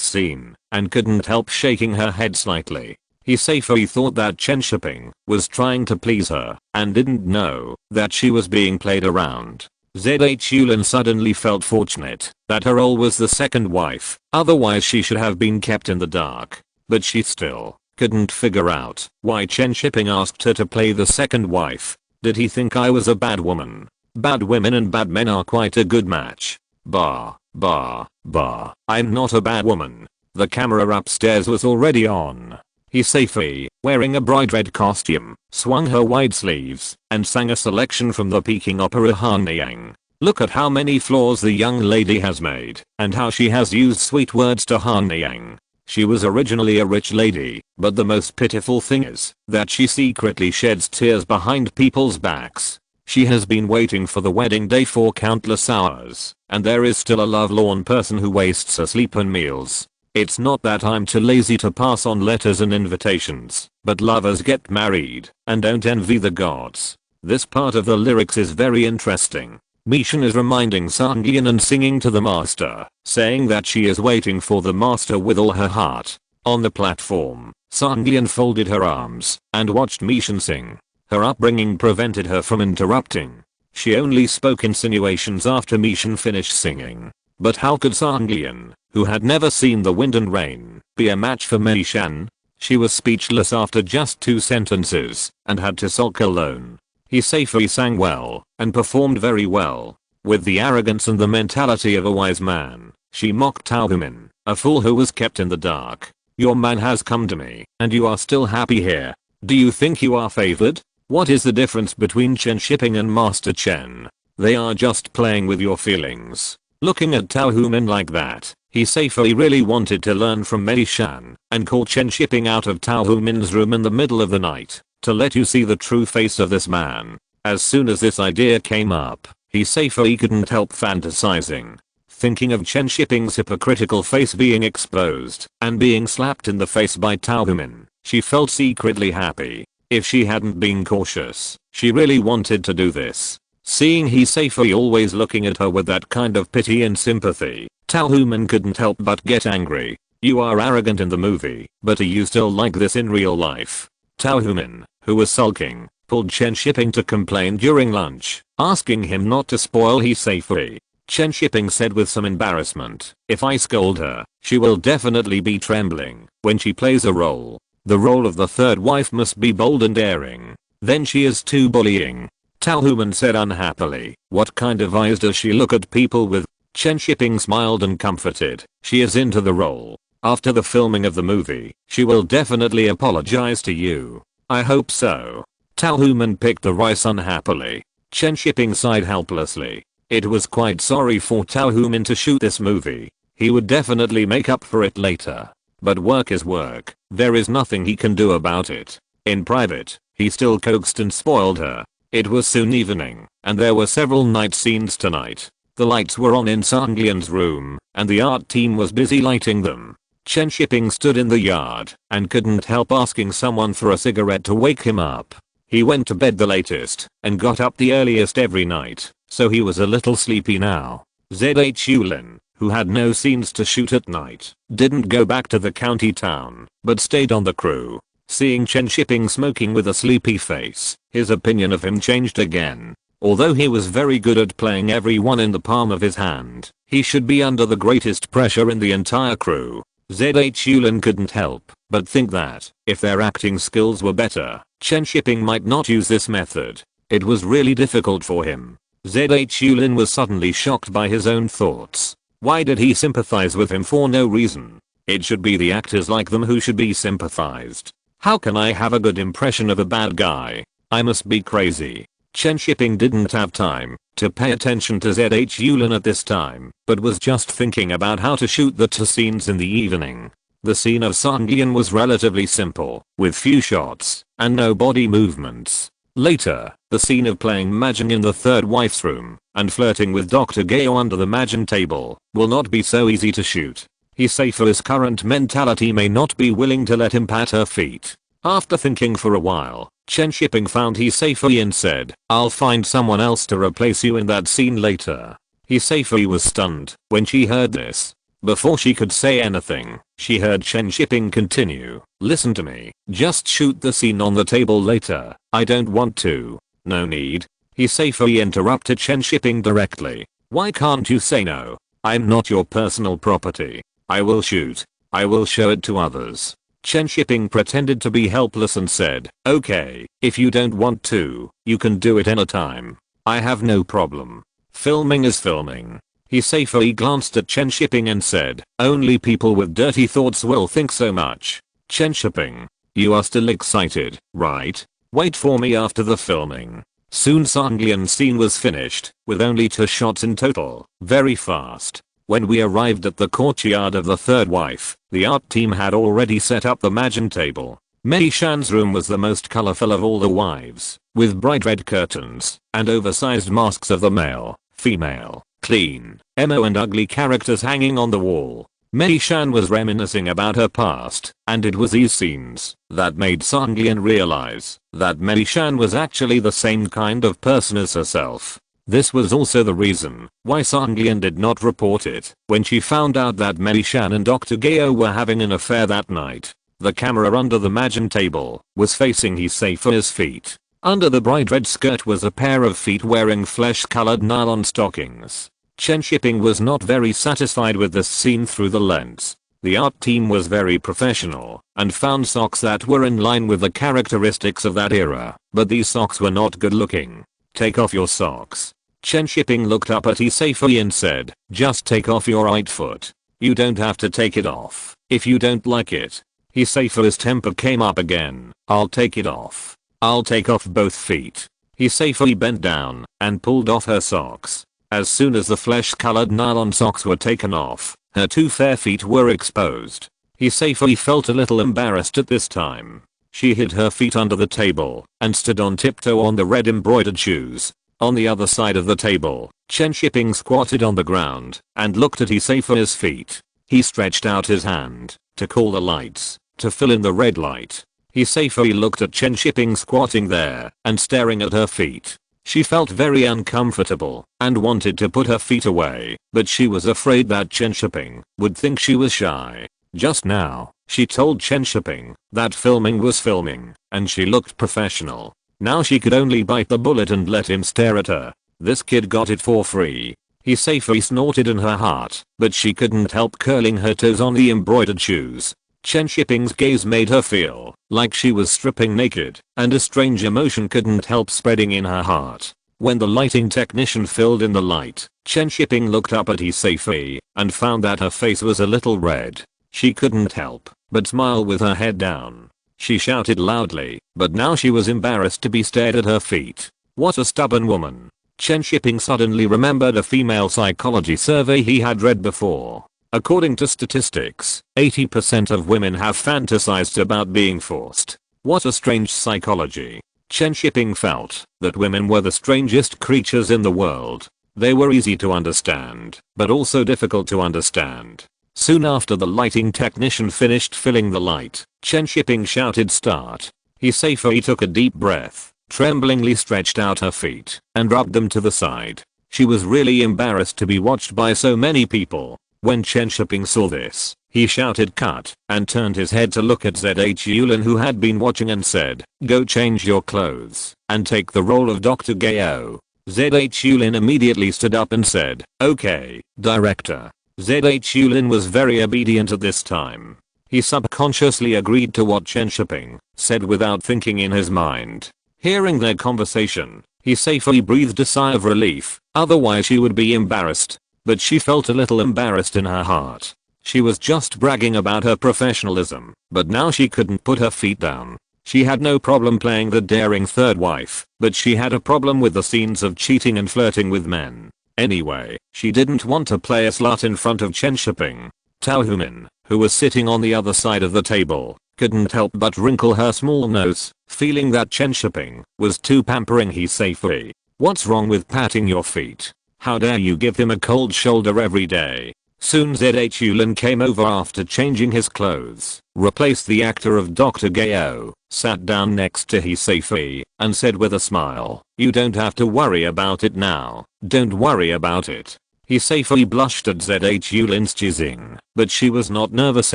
scene and couldn't help shaking her head slightly. Hiseifi thought that Chen Shiping was trying to please her and didn't know that she was being played around. ZH Yulin suddenly felt fortunate that her role was the second wife, otherwise she should have been kept in the dark. But she still couldn't figure out why Chen Shiping asked her to play the second wife. Did he think I was a bad woman? Bad women and bad men are quite a good match. Bah, bah, bah. I'm not a bad woman. The camera upstairs was already on. Hiseifi, wearing a bright red costume, swung her wide sleeves and sang a selection from the Peking opera Hanyang. Look at how many flaws the young lady has made and how she has used sweet words to Hanyang. She was originally a rich lady, but the most pitiful thing is that she secretly sheds tears behind people's backs. She has been waiting for the wedding day for countless hours, and there is still a lovelorn person who wastes her sleep and meals. It's not that I'm too lazy to pass on letters and invitations, but lovers get married and don't envy the gods. This part of the lyrics is very interesting. Mishin is reminding Sangyeon and singing to the master, saying that she is waiting for the master with all her heart. On the platform, Sangyeon folded her arms and watched Mishin sing. Her upbringing prevented her from interrupting. She only spoke insinuations after Mishin finished singing. But how could Sangyeon, who had never seen the wind and rain, be a match for Mishin? She was speechless after just 2 sentences and had to sulk alone. Hiseifi sang well and performed very well. With the arrogance and the mentality of a wise man, she mocked Taohumin, a fool who was kept in the dark. Your man has come to me, and you are still happy here. Do you think you are favored? What is the difference between Chen Shiping and Master Chen? They are just playing with your feelings. Looking at Taohumin like that, Hiseifi really wanted to learn from Mei-shan and call Chen Shiping out of Taohumin's room in the middle of the night to let you see the true face of this man. As soon as this idea came up, Hiseifi couldn't help fantasizing. Thinking of Chen Shiping's hypocritical face being exposed and being slapped in the face by Taohumin, she felt secretly happy. If she hadn't been cautious, she really wanted to do this. Seeing Hiseifi always looking at her with that kind of pity and sympathy, Taohumin couldn't help but get angry. You are arrogant in the movie, but are you still like this in real life? Taohumin, who was sulking, pulled Chen Shiping to complain during lunch, asking him not to spoil Hiseifi. Chen Shiping said with some embarrassment, "If I scold her, she will definitely be trembling when she plays a role. The role of the third wife must be bold and daring. Then she is too bullying." Taohumin said unhappily, "What kind of eyes does she look at people with?" Chen Shiping smiled and comforted, "She is into the role. After the filming of the movie, she will definitely apologize to you." "I hope so." Taohumin picked the rice unhappily. Chen Shiping sighed helplessly. It was quite sorry for Taohumin to shoot this movie. He would definitely make up for it later. But work is work. There is nothing he can do about it. In private, he still coaxed and spoiled her. It was soon evening, and there were several night scenes tonight. The lights were on in Sangyeon's room, and the art team was busy lighting them. Chen Shiping stood in the yard and couldn't help asking someone for a cigarette to wake him up. He went to bed the latest and got up the earliest every night, so he was a little sleepy now. ZH Yulin, who had no scenes to shoot at night, didn't go back to the county town, but stayed on the crew. Seeing Chen Shiping smoking with a sleepy face, his opinion of him changed again. Although he was very good at playing everyone in the palm of his hand, he should be under the greatest pressure in the entire crew. ZH Yulin couldn't help but think that, if their acting skills were better, Chen Shiping might not use this method. It was really difficult for him. ZH Yulin was suddenly shocked by his own thoughts. Why did he sympathize with him for no reason? It should be the actors like them who should be sympathized. How can I have a good impression of a bad guy? I must be crazy. Chen Shiping didn't have time to pay attention to ZH Yulin at this time, but was just thinking about how to shoot the two scenes in the evening. The scene of Sanglian was relatively simple, with few shots, and no body movements. Later, the scene of playing mahjong in the third wife's room, and flirting with Dr. Gao under the mahjong table, will not be so easy to shoot. Hiseifu's current mentality may not be willing to let him pat her feet. After thinking for a while, Chen Shiping found Hiseifu and said, "I'll find someone else to replace you in that scene later." Hiseifu was stunned when she heard this. Before she could say anything, she heard Chen Shiping continue, "Listen to me, just shoot the scene on the table later. I don't want to." "No need." Hiseifu interrupted Chen Shiping directly. "Why can't you say no? I'm not your personal property. I will shoot. I will show it to others." Chen Shiping pretended to be helpless and said, "Okay, if you don't want to, you can do it anytime. I have no problem. Filming is filming." Hiseifu glanced at Chen Shiping and said, "Only people with dirty thoughts will think so much." "Chen Shiping, you are still excited, right? Wait for me after the filming." Soon Sanglian's scene was finished, with only 2 shots in total, very fast. When we arrived at the courtyard of the third wife, the art team had already set up the mahjong table. Mei Shan's room was the most colorful of all the wives, with bright red curtains, and oversized masks of the male, female, clean, emo and ugly characters hanging on the wall. Mei Shan was reminiscing about her past, and it was these scenes that made Sanglian realize that Mei Shan was actually the same kind of person as herself. This was also the reason why Sanglian did not report it when she found out that Mei Shan and Dr. Gao were having an affair that night. The camera under the mahjong table was facing Hiseifu's feet. Under the bright red skirt was a pair of feet wearing flesh-colored nylon stockings. Chen Shiping was not very satisfied with this scene through the lens. The art team was very professional and found socks that were in line with the characteristics of that era, but these socks were not good looking. "Take off your socks." Chen Shiping looked up at Hiseifu and said, "Just take off your right foot. You don't have to take it off if you don't like it." Hiseifu's temper came up again. "I'll take it off. I'll take off both feet." Hiseifu bent down and pulled off her socks. As soon as the flesh-colored nylon socks were taken off, her 2 fair feet were exposed. Hiseifu felt a little embarrassed at this time. She hid her feet under the table and stood on tiptoe on the red embroidered shoes. On the other side of the table, Chen Shiping squatted on the ground and looked at Hiseifu's feet. He stretched out his hand to call the lights to fill in the red light. Hiseifu looked at Chen Shiping squatting there and staring at her feet. She felt very uncomfortable and wanted to put her feet away, but she was afraid that Chen Shiping would think she was shy. Just now, she told Chen Shiping that filming was filming, and she looked professional. Now she could only bite the bullet and let him stare at her. This kid got it for free. Hiseifu snorted in her heart, but she couldn't help curling her toes on the embroidered shoes. Chen Shiping's gaze made her feel like she was stripping naked, and a strange emotion couldn't help spreading in her heart. When the lighting technician filled in the light, Chen Shiping looked up at Hiseifu and found that her face was a little red. She couldn't help but smile with her head down. She shouted loudly, but now she was embarrassed to be stared at her feet. What a stubborn woman. Chen Shiping suddenly remembered a female psychology survey he had read before. According to statistics, 80% of women have fantasized about being forced. What a strange psychology. Chen Shiping felt that women were the strangest creatures in the world. They were easy to understand, but also difficult to understand. Soon after the lighting technician finished filling the light, Chen Shiping shouted start. Hiseifu took a deep breath, tremblingly stretched out her feet, and rubbed them to the side. She was really embarrassed to be watched by so many people. When Chen Shiping saw this, he shouted cut, and turned his head to look at ZH Yulin who had been watching and said, "Go change your clothes, and take the role of Dr. Gao." ZH Yulin immediately stood up and said, "Okay, director." ZH Yulin was very obedient at this time. He subconsciously agreed to what Chen Shiping said without thinking in his mind. Hearing their conversation, he safely breathed a sigh of relief, otherwise she would be embarrassed. But she felt a little embarrassed in her heart. She was just bragging about her professionalism, but now she couldn't put her feet down. She had no problem playing the daring third wife, but she had a problem with the scenes of cheating and flirting with men. Anyway, she didn't want to play a slut in front of Chen Shiping. Tao Human, who was sitting on the other side of the table, couldn't help but wrinkle her small nose, feeling that Chen Shiping was too pampering. He safely. What's wrong with patting your feet? How dare you give him a cold shoulder every day? Soon Zhulin came over after changing his clothes, replaced the actor of Dr. Gao, sat down next to Hiseifi, and said with a smile, "You don't have to worry about it now, don't worry about it." Hiseifi blushed at Zhulin's jizzing, but she was not nervous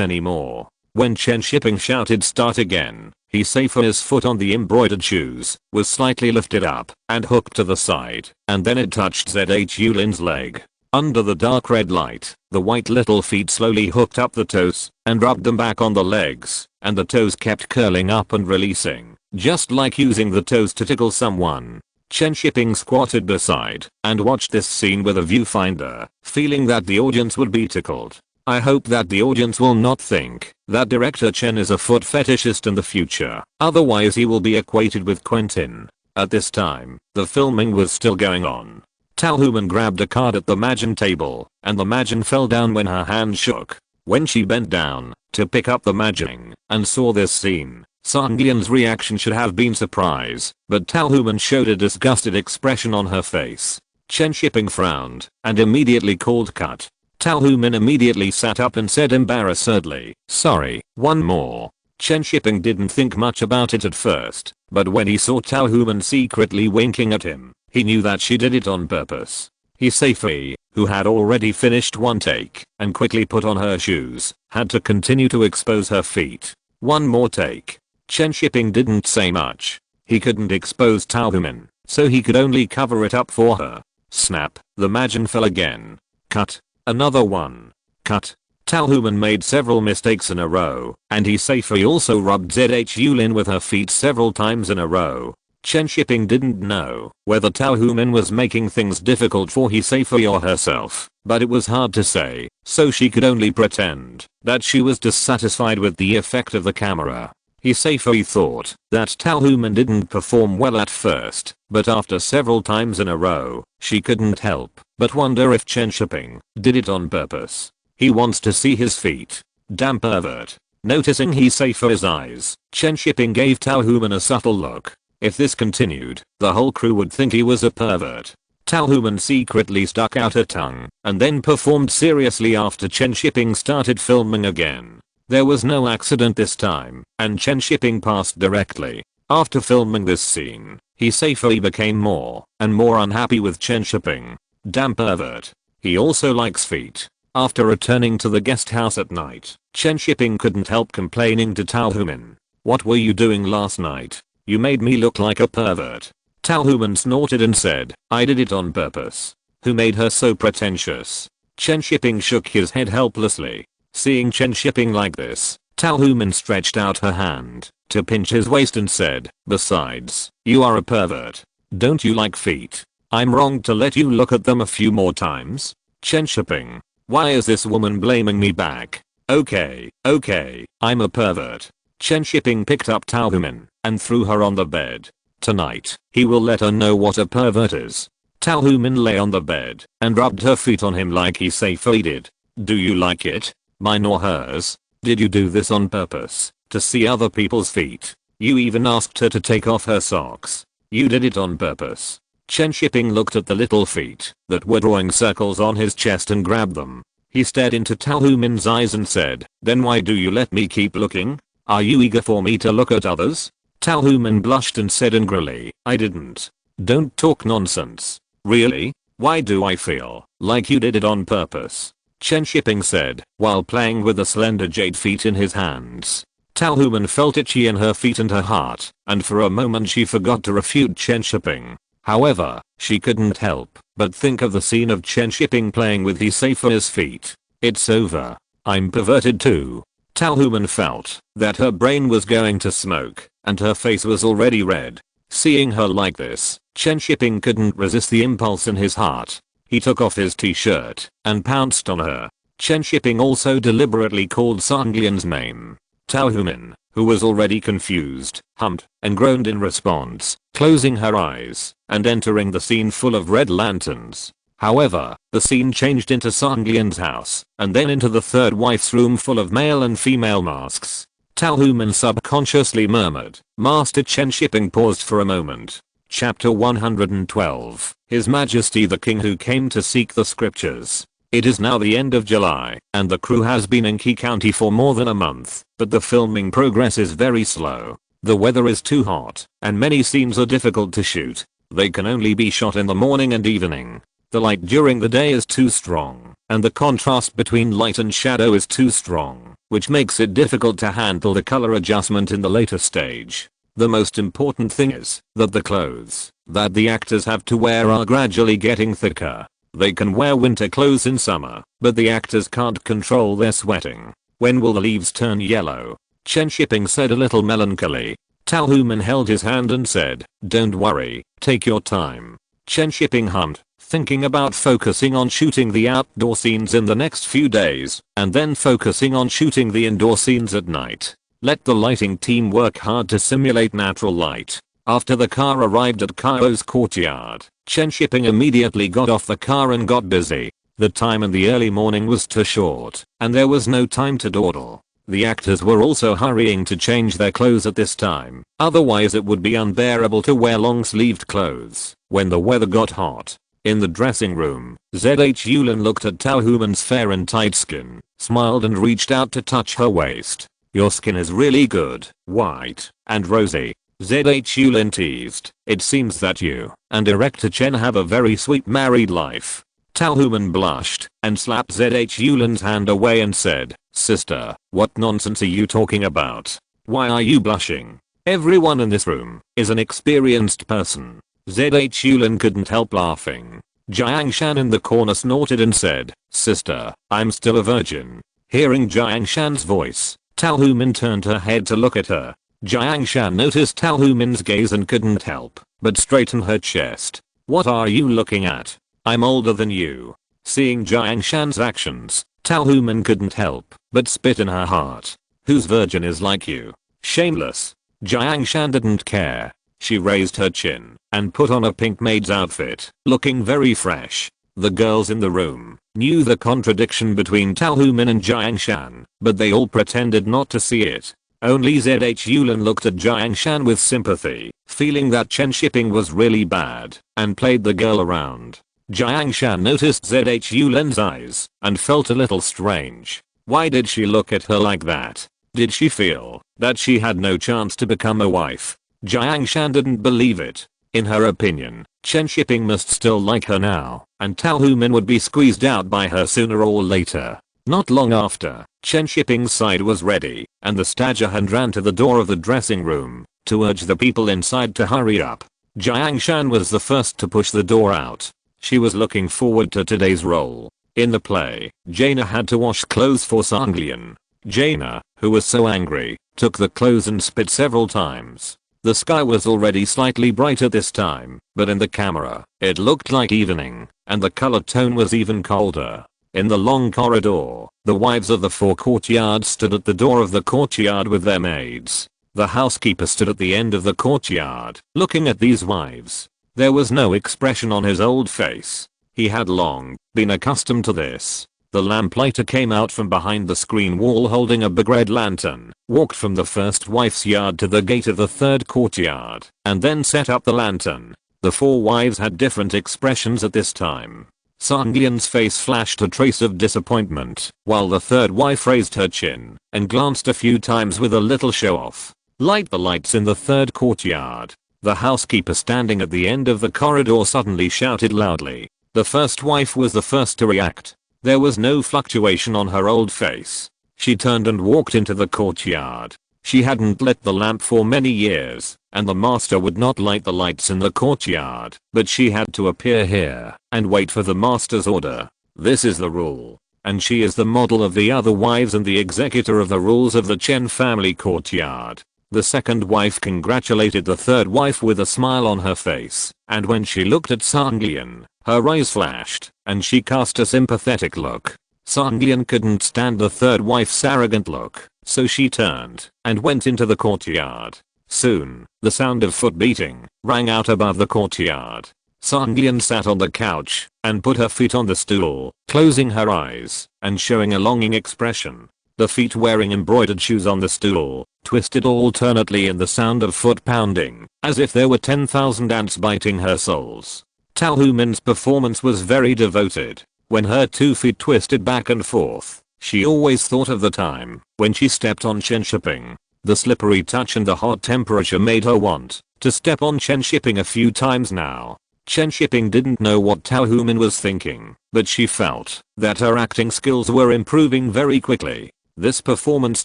anymore. When Chen Shiping shouted start again, Hiseifi's foot on the embroidered shoes was slightly lifted up and hooked to the side, and then it touched Zhulin's leg. Under the dark red light, the white little feet slowly hooked up the toes and rubbed them back on the legs, and the toes kept curling up and releasing, just like using the toes to tickle someone. Chen Shiping squatted beside and watched this scene with a viewfinder, feeling that the audience would be tickled. I hope that the audience will not think that director Chen is a foot fetishist in the future, otherwise he will be equated with Quentin. At this time, the filming was still going on. Tao Human grabbed a card at the Majin table, and the Majin fell down when her hand shook. When she bent down to pick up the Majin and saw this scene, Sunglian's reaction should have been surprise, but Tao Human showed a disgusted expression on her face. Chen Shiping frowned and immediately called cut. Tao Human immediately sat up and said embarrassedly, "Sorry, one more." Chen Shiping didn't think much about it at first, but when he saw Tao Human secretly winking at him, he knew that she did it on purpose. Hiseifi, who had already finished one take and quickly put on her shoes, had to continue to expose her feet. One more take. Chen Shiping didn't say much. He couldn't expose Tao Human, so he could only cover it up for her. Snap, the Majin fell again. Cut. Another one. Cut. Tao Human made several mistakes in a row, and Hiseifi also rubbed Zhulin with her feet several times in a row. Chen Shiping didn't know whether Tao Human was making things difficult for Hiseifi or herself, but it was hard to say, so she could only pretend that she was dissatisfied with the effect of the camera. Hiseifi thought that Tao Human didn't perform well at first, but after several times in a row, she couldn't help but wonder if Chen Shiping did it on purpose. He wants to see his feet. Damn pervert. Noticing Hiseifi's eyes, Chen Shiping gave Tao Human a subtle look. If this continued, the whole crew would think he was a pervert. Tao Human secretly stuck out her tongue and then performed seriously after Chen Shiping started filming again. There was no accident this time, and Chen Shiping passed directly. After filming this scene, Hiseifi became more and more unhappy with Chen Shiping. Damn pervert. He also likes feet. After returning to the guest house at night, Chen Shiping couldn't help complaining to Tao Human. "What were you doing last night? You made me look like a pervert." Tao Human snorted and said, "I did it on purpose." Who made her so pretentious? Chen Shiping shook his head helplessly. Seeing Chen Shiping like this, Tao Human stretched out her hand to pinch his waist and said, "Besides, you are a pervert. Don't you like feet? I'm wrong to let you look at them a few more times?" Chen Shiping. Why is this woman blaming me back? Okay, I'm a pervert. Chen Shiping picked up Tao Human and threw her on the bed. Tonight, he will let her know what a pervert is. Tao Human lay on the bed and rubbed her feet on him like he safely did. "Do you like it? Mine or hers? Did you do this on purpose to see other people's feet? You even asked her to take off her socks. You did it on purpose." Chen Shiping looked at the little feet that were drawing circles on his chest and grabbed them. He stared into Tao Human's eyes and said, "Then why do you let me keep looking? Are you eager for me to look at others?" Tao Human blushed and said angrily, "I didn't." "Don't talk nonsense." "Really? Why do I feel like you did it on purpose?" Chen Shiping said, while playing with the slender jade feet in his hands. Tao Human felt itchy in her feet and her heart, and for a moment she forgot to refute Chen Shiping. However, she couldn't help but think of the scene of Chen Shiping playing with Hiseifi's feet. "It's over. I'm perverted too." Talhuman felt that her brain was going to smoke, and her face was already red. Seeing her like this, Chen Shiping couldn't resist the impulse in his heart. He took off his t-shirt and pounced on her. Chen Shiping also deliberately called Sanglian's name. Talhuman, who was already confused, hummed and groaned in response, closing her eyes and entering the scene full of red lanterns. However, the scene changed into Sanglian's house and then into the third wife's room full of male and female masks. Talhuman subconsciously murmured. Master Chen Shiping paused for a moment. Chapter 112. His Majesty the King who came to seek the scriptures. It is now the end of July, and the crew has been in Key County for more than a month, but the filming progress is very slow. The weather is too hot, and many scenes are difficult to shoot. They can only be shot in the morning and evening. The light during the day is too strong, and the contrast between light and shadow is too strong, which makes it difficult to handle the color adjustment in the later stage. The most important thing is that the clothes that the actors have to wear are gradually getting thicker. They can wear winter clothes in summer, but the actors can't control their sweating. When will the leaves turn yellow? Chen Shiping said a little melancholy. Talhuman held his hand and said, don't worry, take your time. Chen Shiping hummed, thinking about focusing on shooting the outdoor scenes in the next few days, and then focusing on shooting the indoor scenes at night. Let the lighting team work hard to simulate natural light. After the car arrived at Kaio's courtyard, Chen Shiping immediately got off the car and got busy. The time in the early morning was too short, and there was no time to dawdle. The actors were also hurrying to change their clothes at this time, otherwise it would be unbearable to wear long-sleeved clothes when the weather got hot. In the dressing room, ZH Yulin looked at Talhuman's fair and tight skin, smiled and reached out to touch her waist. Your skin is really good, white, and rosy. ZH Yulin teased. It seems that you and Director Chen have a very sweet married life. Talhuman blushed and slapped ZH Yulin's hand away and said, sister, what nonsense are you talking about? Why are you blushing? Everyone in this room is an experienced person. ZH Yulin couldn't help laughing. Jiang Shan in the corner snorted and said, sister, I'm still a virgin. Hearing Jiang Shan's voice, Talhuman turned her head to look at her. Jiang Shan noticed Talhuman's gaze and couldn't help but straighten her chest. What are you looking at? I'm older than you. Seeing Jiang Shan's actions, Talhuman couldn't help but spit in her heart. Whose virgin is like you? Shameless. Jiang Shan didn't care. She raised her chin and put on a pink maid's outfit, looking very fresh. The girls in the room knew the contradiction between Talhuman and Jiang Shan, but they all pretended not to see it. Only ZH Yulin looked at Jiang Shan with sympathy, feeling that Chen Shiping was really bad, and played the girl around. Jiang Shan noticed ZH Yulin's eyes and felt a little strange. Why did she look at her like that? Did she feel that she had no chance to become a wife? Jiang Shan didn't believe it. In her opinion, Chen Shiping must still like her now, and Talhuman would be squeezed out by her sooner or later. Not long after, Chen Shiping's side was ready, and the Stagehand ran to the door of the dressing room to urge the people inside to hurry up. Jiang Shan was the first to push the door out. She was looking forward to today's role. In the play, Jaina had to wash clothes for Sanglian. Jaina, who was so angry, took the clothes and spit several times. The sky was already slightly brighter this time, but in the camera, it looked like evening, and the color tone was even colder. In the long corridor, the wives of the four courtyards stood at the door of the courtyard with their maids. The housekeeper stood at the end of the courtyard, looking at these wives. There was no expression on his old face. He had long been accustomed to this. The lamplighter came out from behind the screen wall holding a big red lantern, walked from the first wife's yard to the gate of the third courtyard, and then set up the lantern. The four wives had different expressions at this time. Sanglian's face flashed a trace of disappointment, while the third wife raised her chin and glanced a few times with a little show-off. Light the lights in the third courtyard. The housekeeper standing at the end of the corridor suddenly shouted loudly. The first wife was the first to react. There was no fluctuation on her old face. She turned and walked into the courtyard. She hadn't lit the lamp for many years, and the master would not light the lights in the courtyard, but she had to appear here and wait for the master's order. This is the rule. and she is the model of the other wives and the executor of the rules of the Chen family courtyard. The second wife congratulated the third wife with a smile on her face, and when she looked at Sanglian, her eyes flashed, and she cast a sympathetic look. Sanglian couldn't stand the third wife's arrogant look, so she turned and went into the courtyard. Soon, the sound of foot beating rang out above the courtyard. Sanglian sat on the couch and put her feet on the stool, closing her eyes and showing a longing expression. The feet wearing embroidered shoes on the stool twisted alternately in the sound of foot pounding, as if there were 10,000 ants biting her soles. Tao Humin's performance was very devoted. When her 2 feet twisted back and forth, she always thought of the time when she stepped on Chen Shiping. The slippery touch and the hot temperature made her want to step on Chen Shiping a few times now. Chen Shiping didn't know what Tao Humin was thinking, but she felt that her acting skills were improving very quickly. This performance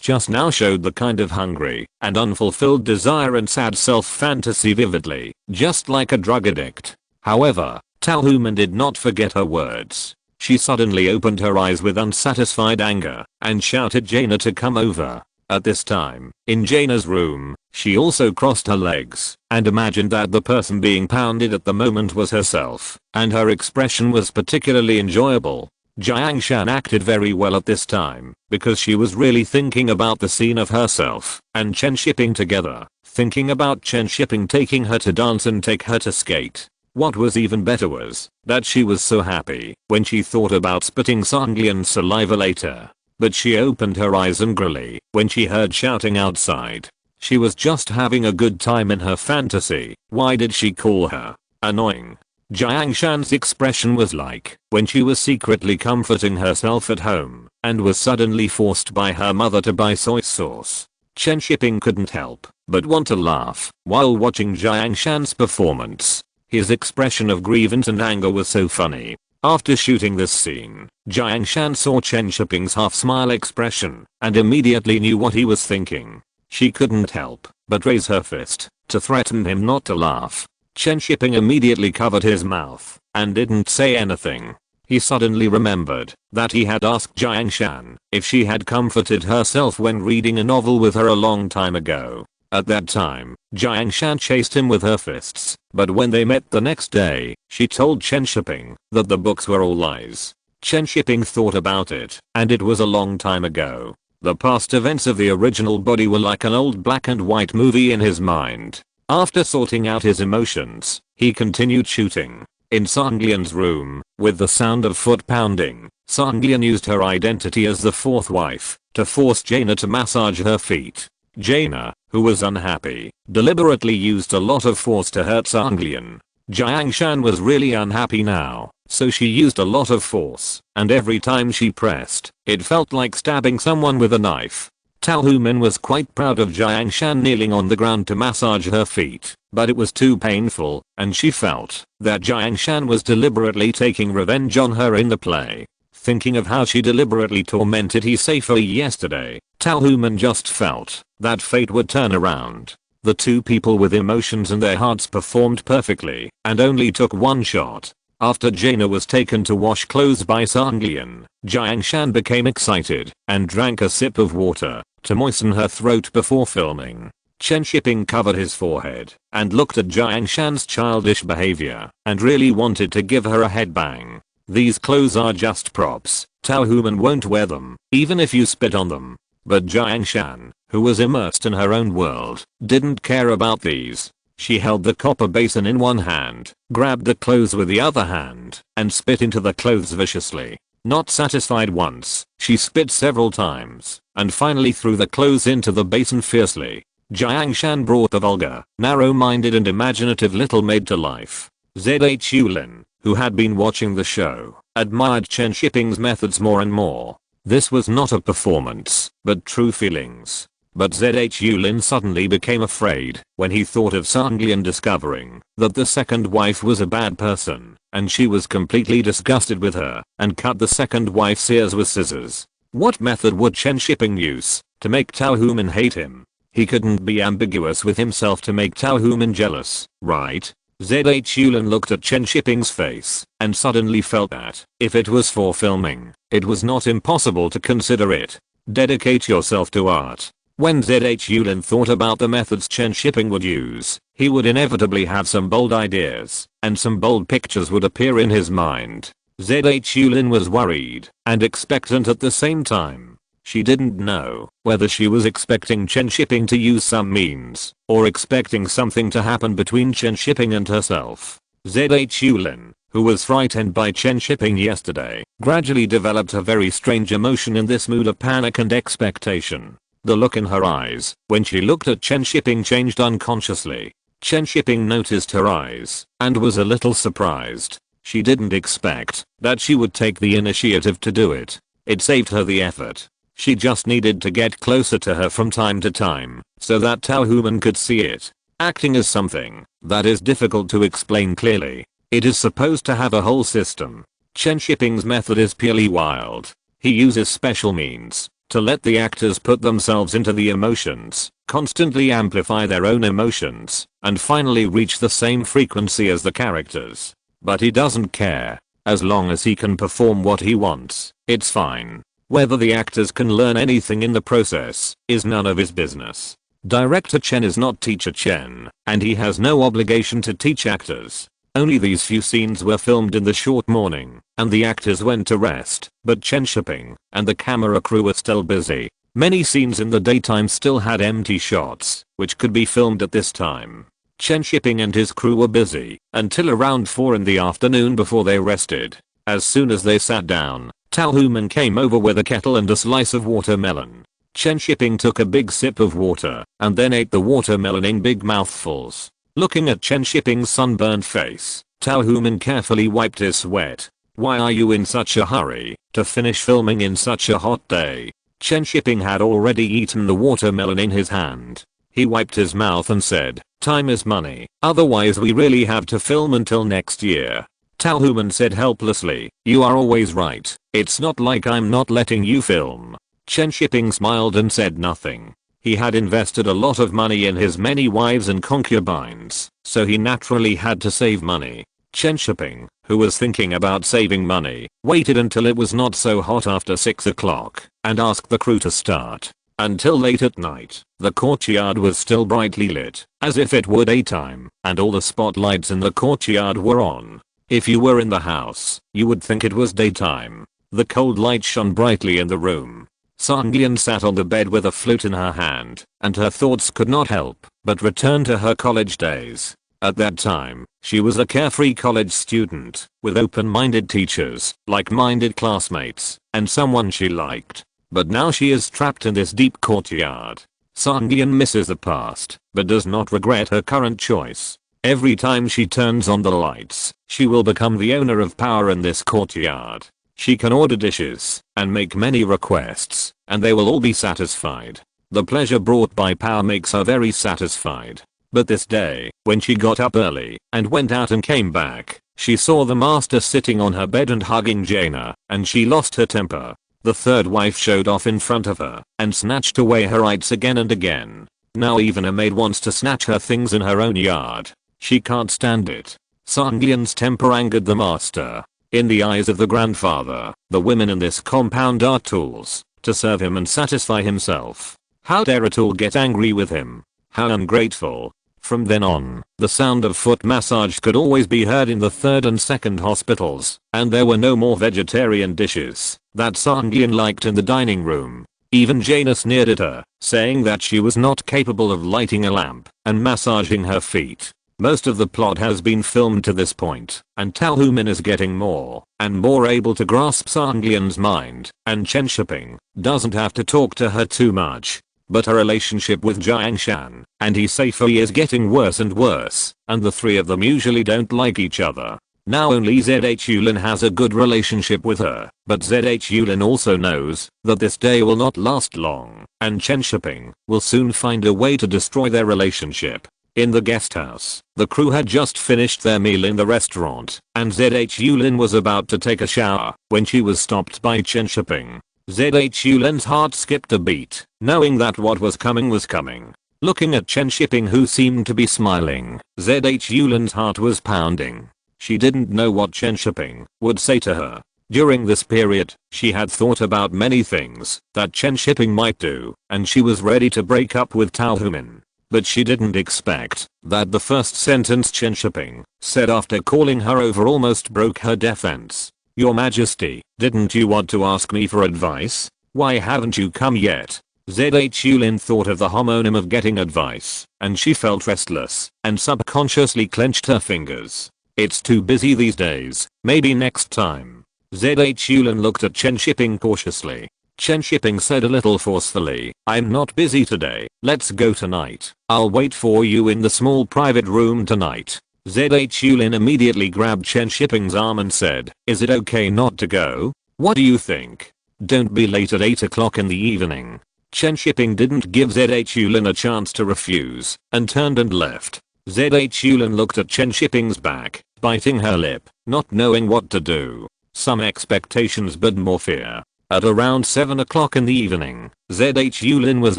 just now showed the kind of hungry and unfulfilled desire and sad self-fantasy vividly, just like a drug addict. However, Tao Humin did not forget her words. She suddenly opened her eyes with unsatisfied anger and shouted Jaina to come over. At this time, in Jaina's room, she also crossed her legs and imagined that the person being pounded at the moment was herself, and her expression was particularly enjoyable. Jiangshan acted very well at this time because she was really thinking about the scene of herself and Chen Shiping together, thinking about Chen Shiping taking her to dance and take her to skate. What was even better was that she was so happy when she thought about spitting Sanglian's saliva later. But she opened her eyes angrily when she heard shouting outside. She was just having a good time in her fantasy. Why did she call her annoying? Jiangshan's expression was like when she was secretly comforting herself at home and was suddenly forced by her mother to buy soy sauce. Chen Shiping couldn't help but want to laugh while watching Jiangshan's performance. His expression of grievance and anger was so funny. After shooting this scene, Jiangshan saw Chen Shiping's half-smile expression and immediately knew what he was thinking. She couldn't help but raise her fist to threaten him not to laugh. Chen Shiping immediately covered his mouth and didn't say anything. He suddenly remembered that he had asked Jiangshan if she had comforted herself when reading a novel with her a long time ago. At that time, Jiangshan chased him with her fists, but when they met the next day, she told Chen Shiping that the books were all lies. Chen Shiping thought about it, and it was a long time ago. The past events of the original body were like an old black and white movie in his mind. After sorting out his emotions, he continued shooting. In Sanglian's room, with the sound of foot pounding, Sanglian used her identity as the fourth wife to force Jaina to massage her feet. Jaina, who was unhappy, deliberately used a lot of force to hurt Sanglian. Jiangshan was really unhappy now, so she used a lot of force, and every time she pressed, it felt like stabbing someone with a knife. Tao Humin was quite proud of Jiangshan kneeling on the ground to massage her feet, but it was too painful, and she felt that Jiangshan was deliberately taking revenge on her in the play. Thinking of how she deliberately tormented Hisei yesterday, Tao Humin just felt that fate would turn around. The two people with emotions in their hearts performed perfectly and only took one shot. After Jaina was taken to wash clothes by Sanglian, Jiangshan became excited and drank a sip of water to moisten her throat before filming. Chen Shiping covered his forehead and looked at Jiangshan's childish behavior and really wanted to give her a headbang. These clothes are just props. Tao Humin won't wear them, even if you spit on them. But Jiangshan, who was immersed in her own world, didn't care about these. She held the copper basin in one hand, grabbed the clothes with the other hand, and spit into the clothes viciously. Not satisfied once, she spit several times, and finally threw the clothes into the basin fiercely. Jiangshan brought the vulgar, narrow-minded and imaginative little maid to life. ZH Yulin, who had been watching the show, admired Chen Shiping's methods more and more. This was not a performance, but true feelings. But ZH Yulin suddenly became afraid when he thought of Sanglian discovering that the second wife was a bad person, and she was completely disgusted with her and cut the second wife's ears with scissors. What method would Chen Shiping use to make Tao Humin hate him? He couldn't be ambiguous with himself to make Tao Humin jealous, right? Zhu looked at Chen Shiping's face and suddenly felt that if it was for filming, it was not impossible to consider it. Dedicate yourself to art. When Zhu thought about the methods Chen Shiping would use, he would inevitably have some bold ideas, and some bold pictures would appear in his mind. Zhu was worried and expectant at the same time. She didn't know whether she was expecting Chen Shiping to use some means, or expecting something to happen between Chen Shiping and herself. Zhu, who was frightened by Chen Shiping yesterday, gradually developed a very strange emotion in this mood of panic and expectation. The look in her eyes when she looked at Chen Shiping changed unconsciously. Chen Shiping noticed her eyes and was a little surprised. She didn't expect that she would take the initiative to do it. It saved her the effort. She just needed to get closer to her from time to time so that Tao Human could see it. Acting is something that is difficult to explain clearly. It is supposed to have a whole system. Chen Shiping's method is purely wild. He uses special means to let the actors put themselves into the emotions, constantly amplify their own emotions, and finally reach the same frequency as the characters. But he doesn't care. As long as he can perform what he wants, it's fine. Whether the actors can learn anything in the process is none of his business. Director Chen is not teacher Chen, and he has no obligation to teach actors. Only these few scenes were filmed in the short morning, and the actors went to rest, but Chen Shiping and the camera crew were still busy. Many scenes in the daytime still had empty shots, which could be filmed at this time. Chen Shiping and his crew were busy until around 4 in the afternoon before they rested. As soon as they sat down, Tao Human came over with a kettle and a slice of watermelon. Chen Shiping took a big sip of water and then ate the watermelon in big mouthfuls. Looking at Chen Shiping's sunburned face, Tao Human carefully wiped his sweat. Why are you in such a hurry to finish filming in such a hot day? Chen Shiping had already eaten the watermelon in his hand. He wiped his mouth and said, time is money, otherwise we really have to film until next year. Tao Human said helplessly, you are always right, it's not like I'm not letting you film. Chen Shiping smiled and said nothing. He had invested a lot of money in his many wives and concubines, so he naturally had to save money. Chen Shiping, who was thinking about saving money, waited until it was not so hot after 6 o'clock and asked the crew to start. Until late at night, the courtyard was still brightly lit, as if it were daytime, and all the spotlights in the courtyard were on. If you were in the house, you would think it was daytime. The cold light shone brightly in the room. Sanglian sat on the bed with a flute in her hand, and her thoughts could not help but return to her college days. At that time, she was a carefree college student, with open-minded teachers, like-minded classmates, and someone she liked. But now she is trapped in this deep courtyard. Sanglian misses the past, but does not regret her current choice. Every time she turns on the lights, she will become the owner of power in this courtyard. She can order dishes and make many requests, and they will all be satisfied. The pleasure brought by power makes her very satisfied. But this day, when she got up early and went out and came back, she saw the master sitting on her bed and hugging Jaina, and she lost her temper. The third wife showed off in front of her and snatched away her rights again and again. Now even a maid wants to snatch her things in her own yard. She can't stand it. Sanglian's temper angered the master. In the eyes of the grandfather, the women in this compound are tools to serve him and satisfy himself. How dare a tool get angry with him? How ungrateful. From then on, the sound of foot massage could always be heard in the third and second hospitals, and there were no more vegetarian dishes that Sanglian liked in the dining room. Even Jaina sneered at her, saying that she was not capable of lighting a lamp and massaging her feet. Most of the plot has been filmed to this point, and Tao Human is getting more and more able to grasp Sanglian's mind, and Chen Shiping doesn't have to talk to her too much. But her relationship with Jiang Shan and He Seifei is getting worse and worse, and the three of them usually don't like each other. Now only Zhu has a good relationship with her, but Zhu also knows that this day will not last long, and Chen Shiping will soon find a way to destroy their relationship. In the guest house, the crew had just finished their meal in the restaurant, and Zhu was about to take a shower when she was stopped by Chen Shiping. Zhu's heart skipped a beat, knowing that what was coming was coming. Looking at Chen Shiping, who seemed to be smiling, ZH Yulin's heart was pounding. She didn't know what Chen Shiping would say to her. During this period, she had thought about many things that Chen Shiping might do, and she was ready to break up with Tao Human. But she didn't expect that the first sentence Chen Shiping said after calling her over almost broke her defense. "Your Majesty, didn't you want to ask me for advice? Why haven't you come yet?" ZH Yulin thought of the homonym of getting advice, and she felt restless and subconsciously clenched her fingers. "It's too busy these days, maybe next time." ZH Yulin looked at Chen Shiping cautiously. Chen Shiping said a little forcefully, "I'm not busy today, let's go tonight. I'll wait for you in the small private room tonight." ZH Yulin immediately grabbed Chen Shiping's arm and said, "Is it okay not to go? What do you think? Don't be late at 8 o'clock in the evening." Chen Shiping didn't give ZH Yulin a chance to refuse and turned and left. ZH Yulin looked at Chen Shiping's back, biting her lip, not knowing what to do. Some expectations but more fear. At around 7 o'clock in the evening, ZH Yulin was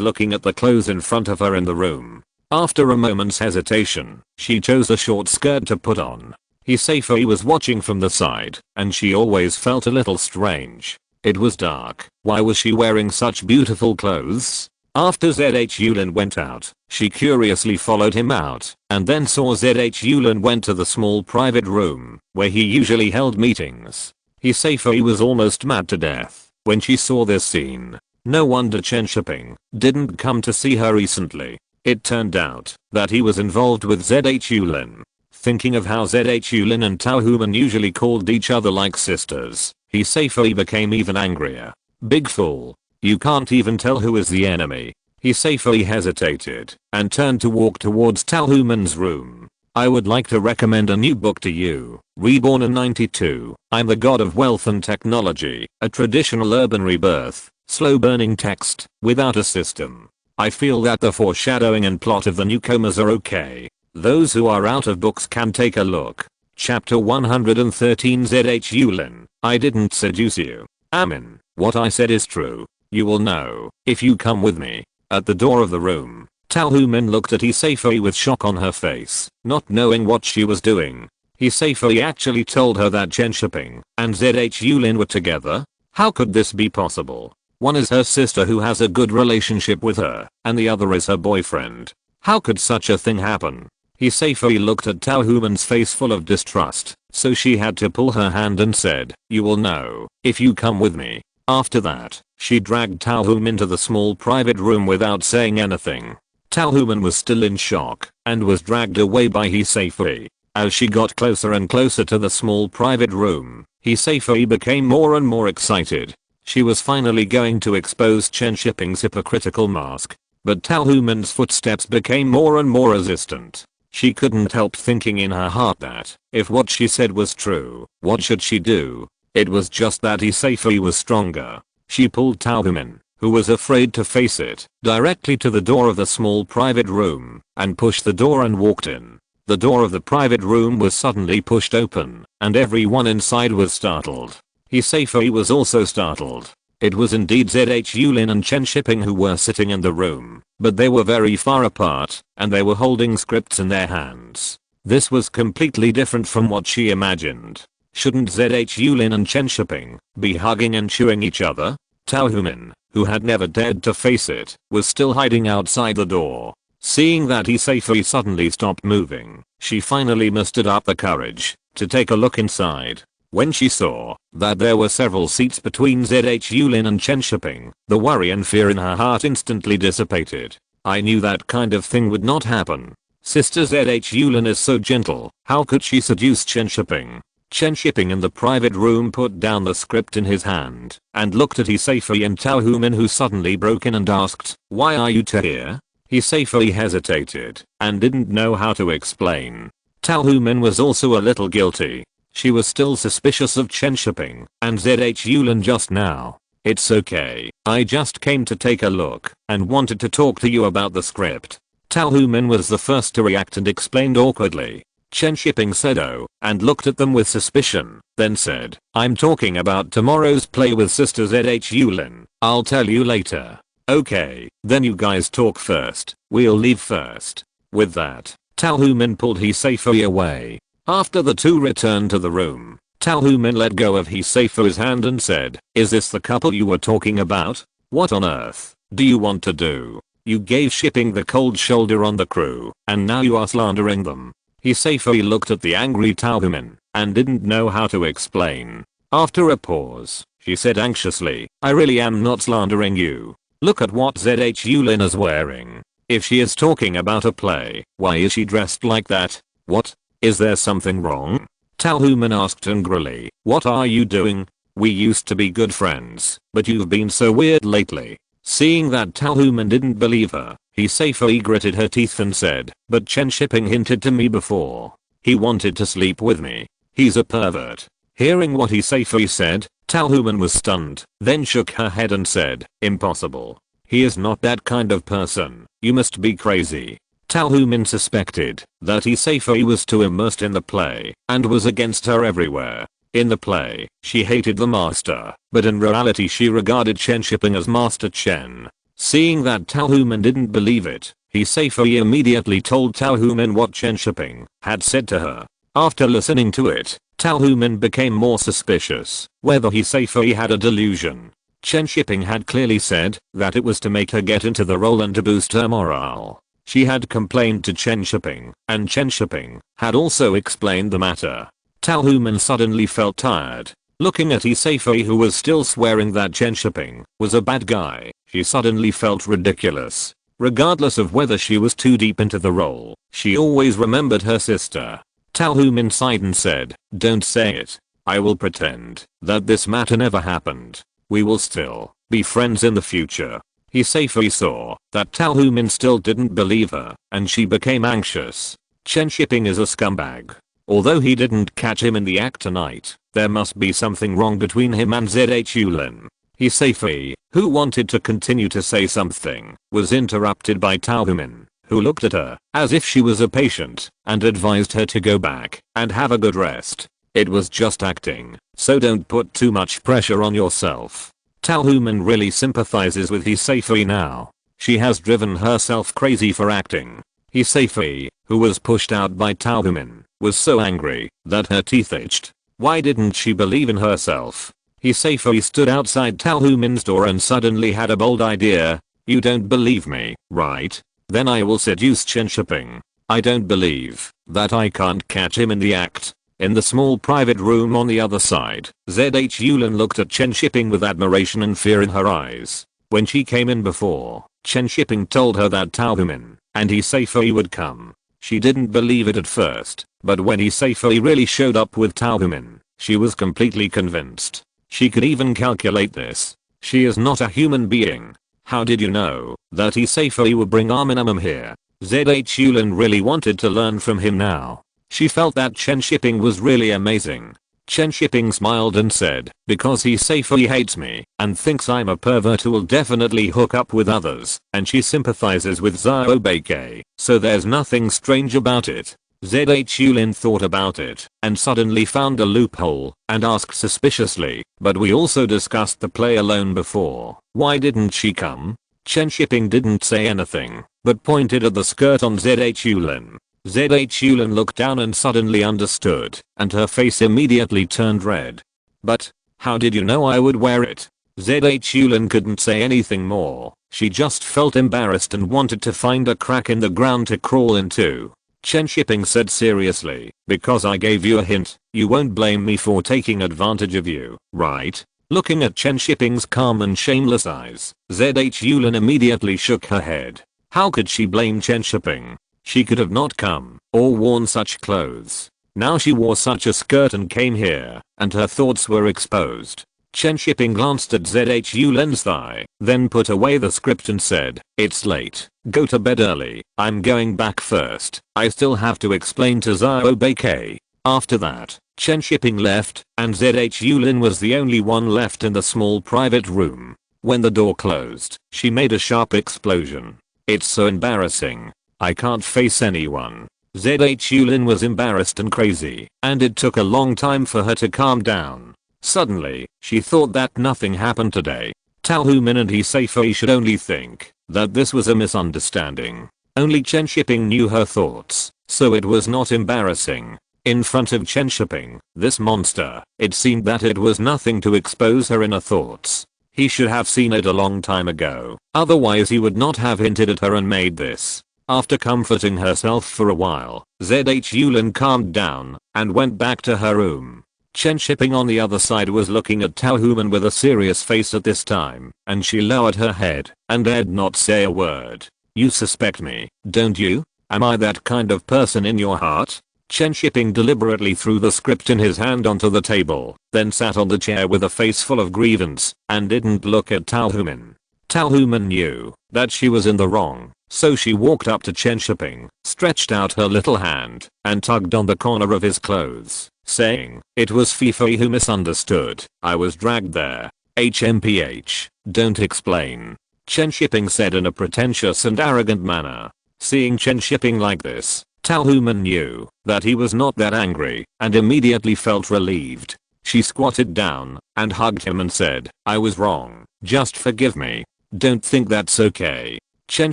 looking at the clothes in front of her in the room. After a moment's hesitation, she chose a short skirt to put on. Hisafei was watching from the side, and she always felt a little strange. It was dark. Why was she wearing such beautiful clothes? After ZH Yulin went out, she curiously followed him out, and then saw ZH Yulin went to the small private room, where he usually held meetings. Hisafei was almost mad to death when she saw this scene. No wonder Chen Shiping didn't come to see her recently. It turned out that he was involved with ZH Yulin. Thinking of how ZH Yulin and Tao Human usually called each other like sisters, Hisafei became even angrier. "Big fool. You can't even tell who is the enemy." Hisafei hesitated and turned to walk towards Tao Human's room. "I would like to recommend a new book to you. Reborn in 92, I'm the God of Wealth and Technology, a traditional urban rebirth, slow burning text, without a system. I feel that the foreshadowing and plot of the newcomers are okay. Those who are out of books can take a look." Chapter 113 ZH Yulin, I didn't seduce you. Amin. What I said is true. You will know if you come with me. At the door of the room, Tao Human looked at Hisafei with shock on her face, not knowing what she was doing. Hisafei actually told her that Chen Shiping and ZH Yulin were together? How could this be possible? One is her sister who has a good relationship with her, and the other is her boyfriend. How could such a thing happen? Hisafei looked at Tao Human's face full of distrust, so she had to pull her hand and said, "You will know if you come with me." After that, she dragged Tao Human into the small private room without saying anything. Tao Human was still in shock and was dragged away by Hisafei. As she got closer and closer to the small private room, Hisafei became more and more excited. She was finally going to expose Chen Shiping's hypocritical mask. But Tao Human's footsteps became more and more resistant. She couldn't help thinking in her heart that, if what she said was true, what should she do? It was just that Hisafei was stronger. She pulled Tao Human, who was afraid to face it, directly to the door of the small private room, and pushed the door and walked in. The door of the private room was suddenly pushed open, and everyone inside was startled. Hisafei was also startled. It was indeed ZH Yulin and Chen Shiping who were sitting in the room, but they were very far apart, and they were holding scripts in their hands. This was completely different from what she imagined. Shouldn't ZH Yulin and Chen Shiping be hugging and chewing each other? Tao Human, who had never dared to face it, was still hiding outside the door. Seeing that Hisafei suddenly stopped moving, she finally mustered up the courage to take a look inside. When she saw that there were several seats between ZH Yulin and Chen Shiping, the worry and fear in her heart instantly dissipated. I knew that kind of thing would not happen. Sister ZH Yulin is so gentle, how could she seduce Chen Shiping? Chen Shiping in the private room put down the script in his hand and looked at Hisafei and Tao Human, who suddenly broke in and asked, "Why are you two here?" Hisafei hesitated and didn't know how to explain. Tao Human was also a little guilty. She was still suspicious of Chen Shiping and ZH Yulin just now. "It's okay. I just came to take a look and wanted to talk to you about the script." Tao Human was the first to react and explained awkwardly. Chen Shiping said oh and looked at them with suspicion, then said, "I'm talking about tomorrow's play with Sister ZH Yulin. I'll tell you later." Okay, then you guys talk first. We'll leave first. With that, Talhuman pulled Hisafui away. After the two returned to the room, Talhuman let go of Hisafui's hand and said, "Is this the couple you were talking about? What on earth do you want to do? You gave Shipping the cold shoulder on the crew, and now you are slandering them." Hisafui looked at the angry Talhuman and didn't know how to explain. After a pause, she said anxiously, "I really am not slandering you. Look at what Zhulin is wearing. If she is talking about a play, why is she dressed like that? What? Is there something wrong?" Talhuman asked angrily, "What are you doing? We used to be good friends, but you've been so weird lately." Seeing that Talhuman didn't believe her, Hisafui gritted her teeth and said, "But Chen Shiping hinted to me before. He wanted to sleep with me. He's a pervert." Hearing what Hisafui said, Talhuman was stunned, then shook her head and said, "Impossible. He is not that kind of person. You must be crazy." Talhuman suspected that Hisafui was too immersed in the play and was against her everywhere. In the play, she hated the master, but in reality she regarded Chen Shiping as Master Chen. Seeing that Talhuman didn't believe it, Hisafui immediately told Talhuman what Chen Shiping had said to her. After listening to it, Talhuman became more suspicious whether Hisafui had a delusion. Chen Shiping had clearly said that it was to make her get into the role and to boost her morale. She had complained to Chen Shiping, and Chen Shiping had also explained the matter. Talhuman suddenly felt tired. Looking at Hisafui, who was still swearing that Chen Shiping was a bad guy, she suddenly felt ridiculous. Regardless of whether she was too deep into the role, she always remembered her sister. Talhuman sighed and said, "Don't say it. I will pretend that this matter never happened. We will still be friends in the future." Hisafui saw that Talhuman still didn't believe her, and she became anxious. Chen Shiping is a scumbag. Although he didn't catch him in the act tonight, there must be something wrong between him and Zhulin. Hisafui, who wanted to continue to say something, was interrupted by Talhuman, who looked at her as if she was a patient and advised her to go back and have a good rest. It was just acting, so don't put too much pressure on yourself. Talhuman really sympathizes with Hisafui now. She has driven herself crazy for acting. Hisafui, who was pushed out by Talhuman, was so angry that her teeth itched. Why didn't she believe in herself? Hisafui stood outside Talhuman's door and suddenly had a bold idea. "You don't believe me, right? Then I will seduce Chen Shiping. I don't believe that I can't catch him in the act." In the small private room on the other side, Zhulin looked at Chen Shiping with admiration and fear in her eyes. When she came in before, Chen Shiping told her that Talhuman and Hisafui would come. She didn't believe it at first, but when Hisafui really showed up with Talhuman, she was completely convinced. She could even calculate this. She is not a human being. "How did you know that Hisafui would bring Arminamum here?" Zhulin really wanted to learn from him now. She felt that Chen Shiping was really amazing. Chen Shiping smiled and said, "Because Hisafui hates me and thinks I'm a pervert who will definitely hook up with others, and she sympathizes with Zhao, so there's nothing strange about it." Zhulin thought about it and suddenly found a loophole and asked suspiciously, "But we also discussed the play alone before. Why didn't she come?" Chen Shiping didn't say anything, but pointed at the skirt on Zhulin. Zhulin looked down and suddenly understood, and her face immediately turned red. "But how did you know I would wear it?" Zhulin couldn't say anything more. She just felt embarrassed and wanted to find a crack in the ground to crawl into. Chen Shiping said seriously, "Because I gave you a hint, you won't blame me for taking advantage of you, right?" Looking at Chen Shiping's calm and shameless eyes, Zhulin immediately shook her head. How could she blame Chen Shiping? She could have not come or worn such clothes. Now she wore such a skirt and came here, and her thoughts were exposed. Chen Shiping glanced at Zhulin's thigh, then put away the script and said, "It's late. Go to bed early. I'm going back first. I still have to explain to Zhao." After that, Chen Shiping left, and Zhulin was the only one left in the small private room. When the door closed, she made a sharp explosion. "It's so embarrassing. I can't face anyone." Zhulin was embarrassed and crazy, and it took a long time for her to calm down. Suddenly, she thought that nothing happened today. Tao Human and Hisei should only think that this was a misunderstanding. Only Chen Shiping knew her thoughts, so it was not embarrassing. In front of Chen Shiping, this monster, it seemed that it was nothing to expose her inner thoughts. He should have seen it a long time ago, otherwise he would not have hinted at her and made this. After comforting herself for a while, ZH Yulin calmed down and went back to her room. Chen Shiping on the other side was looking at Tao Human with a serious face at this time, and she lowered her head and dared not say a word. You suspect me, don't you? Am I that kind of person in your heart? Chen Shiping deliberately threw the script in his hand onto the table, then sat on the chair with a face full of grievance and didn't look at Tao Human. Tao Human knew that she was in the wrong, so she walked up to Chen Shiping, stretched out her little hand, and tugged on the corner of his clothes, saying, "It was Fifi who misunderstood. I was dragged there. HMPH, don't explain," Chen Shiping said in a pretentious and arrogant manner. Seeing Chen Shiping like this, Tao Human knew that he was not that angry and immediately felt relieved. She squatted down and hugged him and said, "I was wrong. Just forgive me. Don't think that's okay." Chen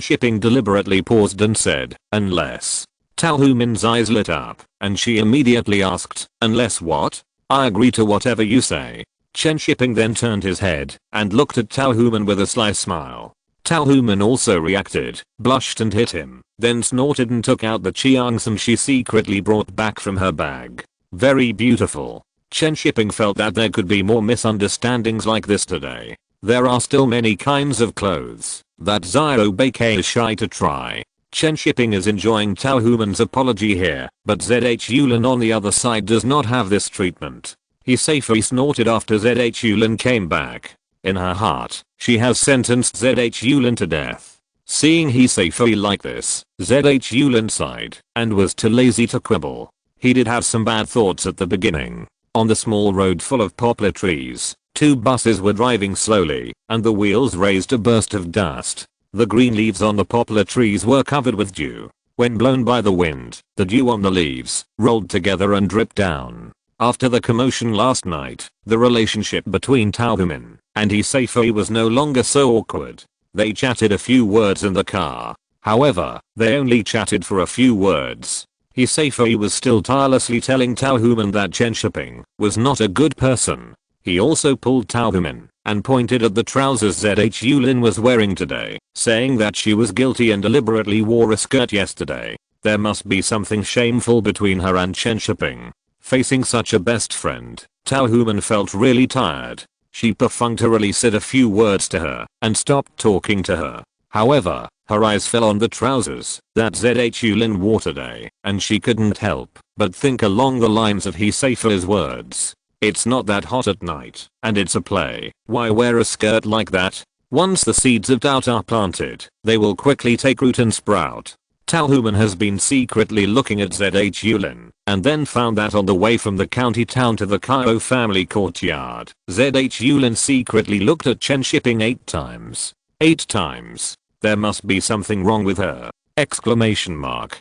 Shiping deliberately paused and said, "Unless." Tao Human's eyes lit up and she immediately asked, "Unless what?" "I agree to whatever you say." Chen Shiping then turned his head and looked at Tao Human with a sly smile. Tao Human also reacted, blushed and hit him, then snorted and took out the Chiangsam she secretly brought back from her bag. Very beautiful. Chen Shiping felt that there could be more misunderstandings like this today. There are still many kinds of clothes that Zio Beike is shy to try. Chen Shiping is enjoying Tao Human's apology here, but ZH Yulin on the other side does not have this treatment. He safely snorted after ZH Yulin came back. In her heart, she has sentenced ZH Yulin to death. Seeing Hisei like this, ZH Yulin sighed and was too lazy to quibble. He did have some bad thoughts at the beginning. On the small road full of poplar trees, two buses were driving slowly, and the wheels raised a burst of dust. The green leaves on the poplar trees were covered with dew. When blown by the wind, the dew on the leaves rolled together and dripped down. After the commotion last night, the relationship between Tao Human and Hisei was no longer so awkward. They chatted a few words in the car. However, they only chatted for a few words. Hisei was still tirelessly telling Tao Human that Chen Shiping was not a good person. He also pulled Tao Human and pointed at the trousers ZH Yulin was wearing today, saying that she was guilty and deliberately wore a skirt yesterday. There must be something shameful between her and Chen Shiping. Facing such a best friend, Tao Human felt really tired. She perfunctorily said a few words to her and stopped talking to her. However, her eyes fell on the trousers that ZH Yulin wore today, and she couldn't help but think along the lines of Hisei's words. "It's not that hot at night, and it's a play. Why wear a skirt like that? Once the seeds of doubt are planted, they will quickly take root and sprout." Tao Human has been secretly looking at ZH Yulin, and then found that on the way from the county town to the Kao family courtyard, ZH Yulin secretly looked at Chen Shiping 8 times. 8 times. There must be something wrong with her! Exclamation mark.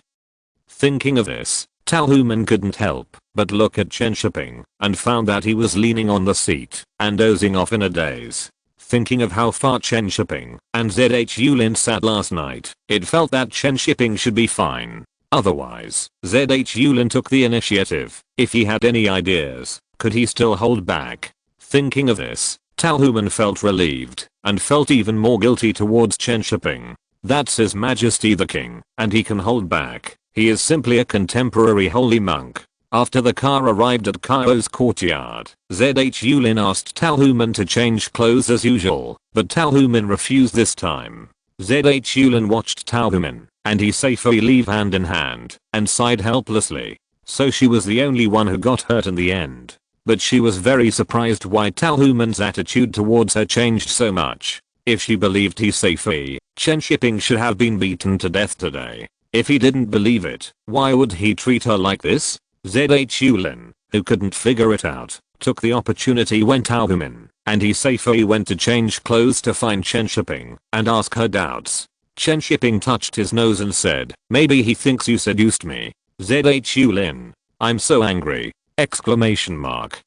Thinking of this, Tao Human couldn't help but look at Chen Shiping and found that he was leaning on the seat and dozing off in a daze. Thinking of how far Chen Shiping and ZH Yulin sat last night, it felt that Chen Shiping should be fine. Otherwise, ZH Yulin took the initiative. If he had any ideas, could he still hold back? Thinking of this, Tao Human felt relieved and felt even more guilty towards Chen Shiping. That's His Majesty the King, and he can hold back. He is simply a contemporary holy monk. After the car arrived at Kao's courtyard, ZH Yulin asked Tao Human to change clothes as usual, but Tao Human refused this time. ZH Yulin watched Tao Human and Hisei leave hand in hand and sighed helplessly. So she was the only one who got hurt in the end. But she was very surprised why Tao Human's attitude towards her changed so much. If she believed Hisei, Chen Shiping should have been beaten to death today. If he didn't believe it, why would he treat her like this? ZH Yulin, who couldn't figure it out, took the opportunity when Tao Human and Hisei went to change clothes to find Chen Shiping and ask her doubts. Chen Shiping touched his nose and said, "Maybe he thinks you seduced me." ZH Yulin, "I'm so angry!" Exclamation mark.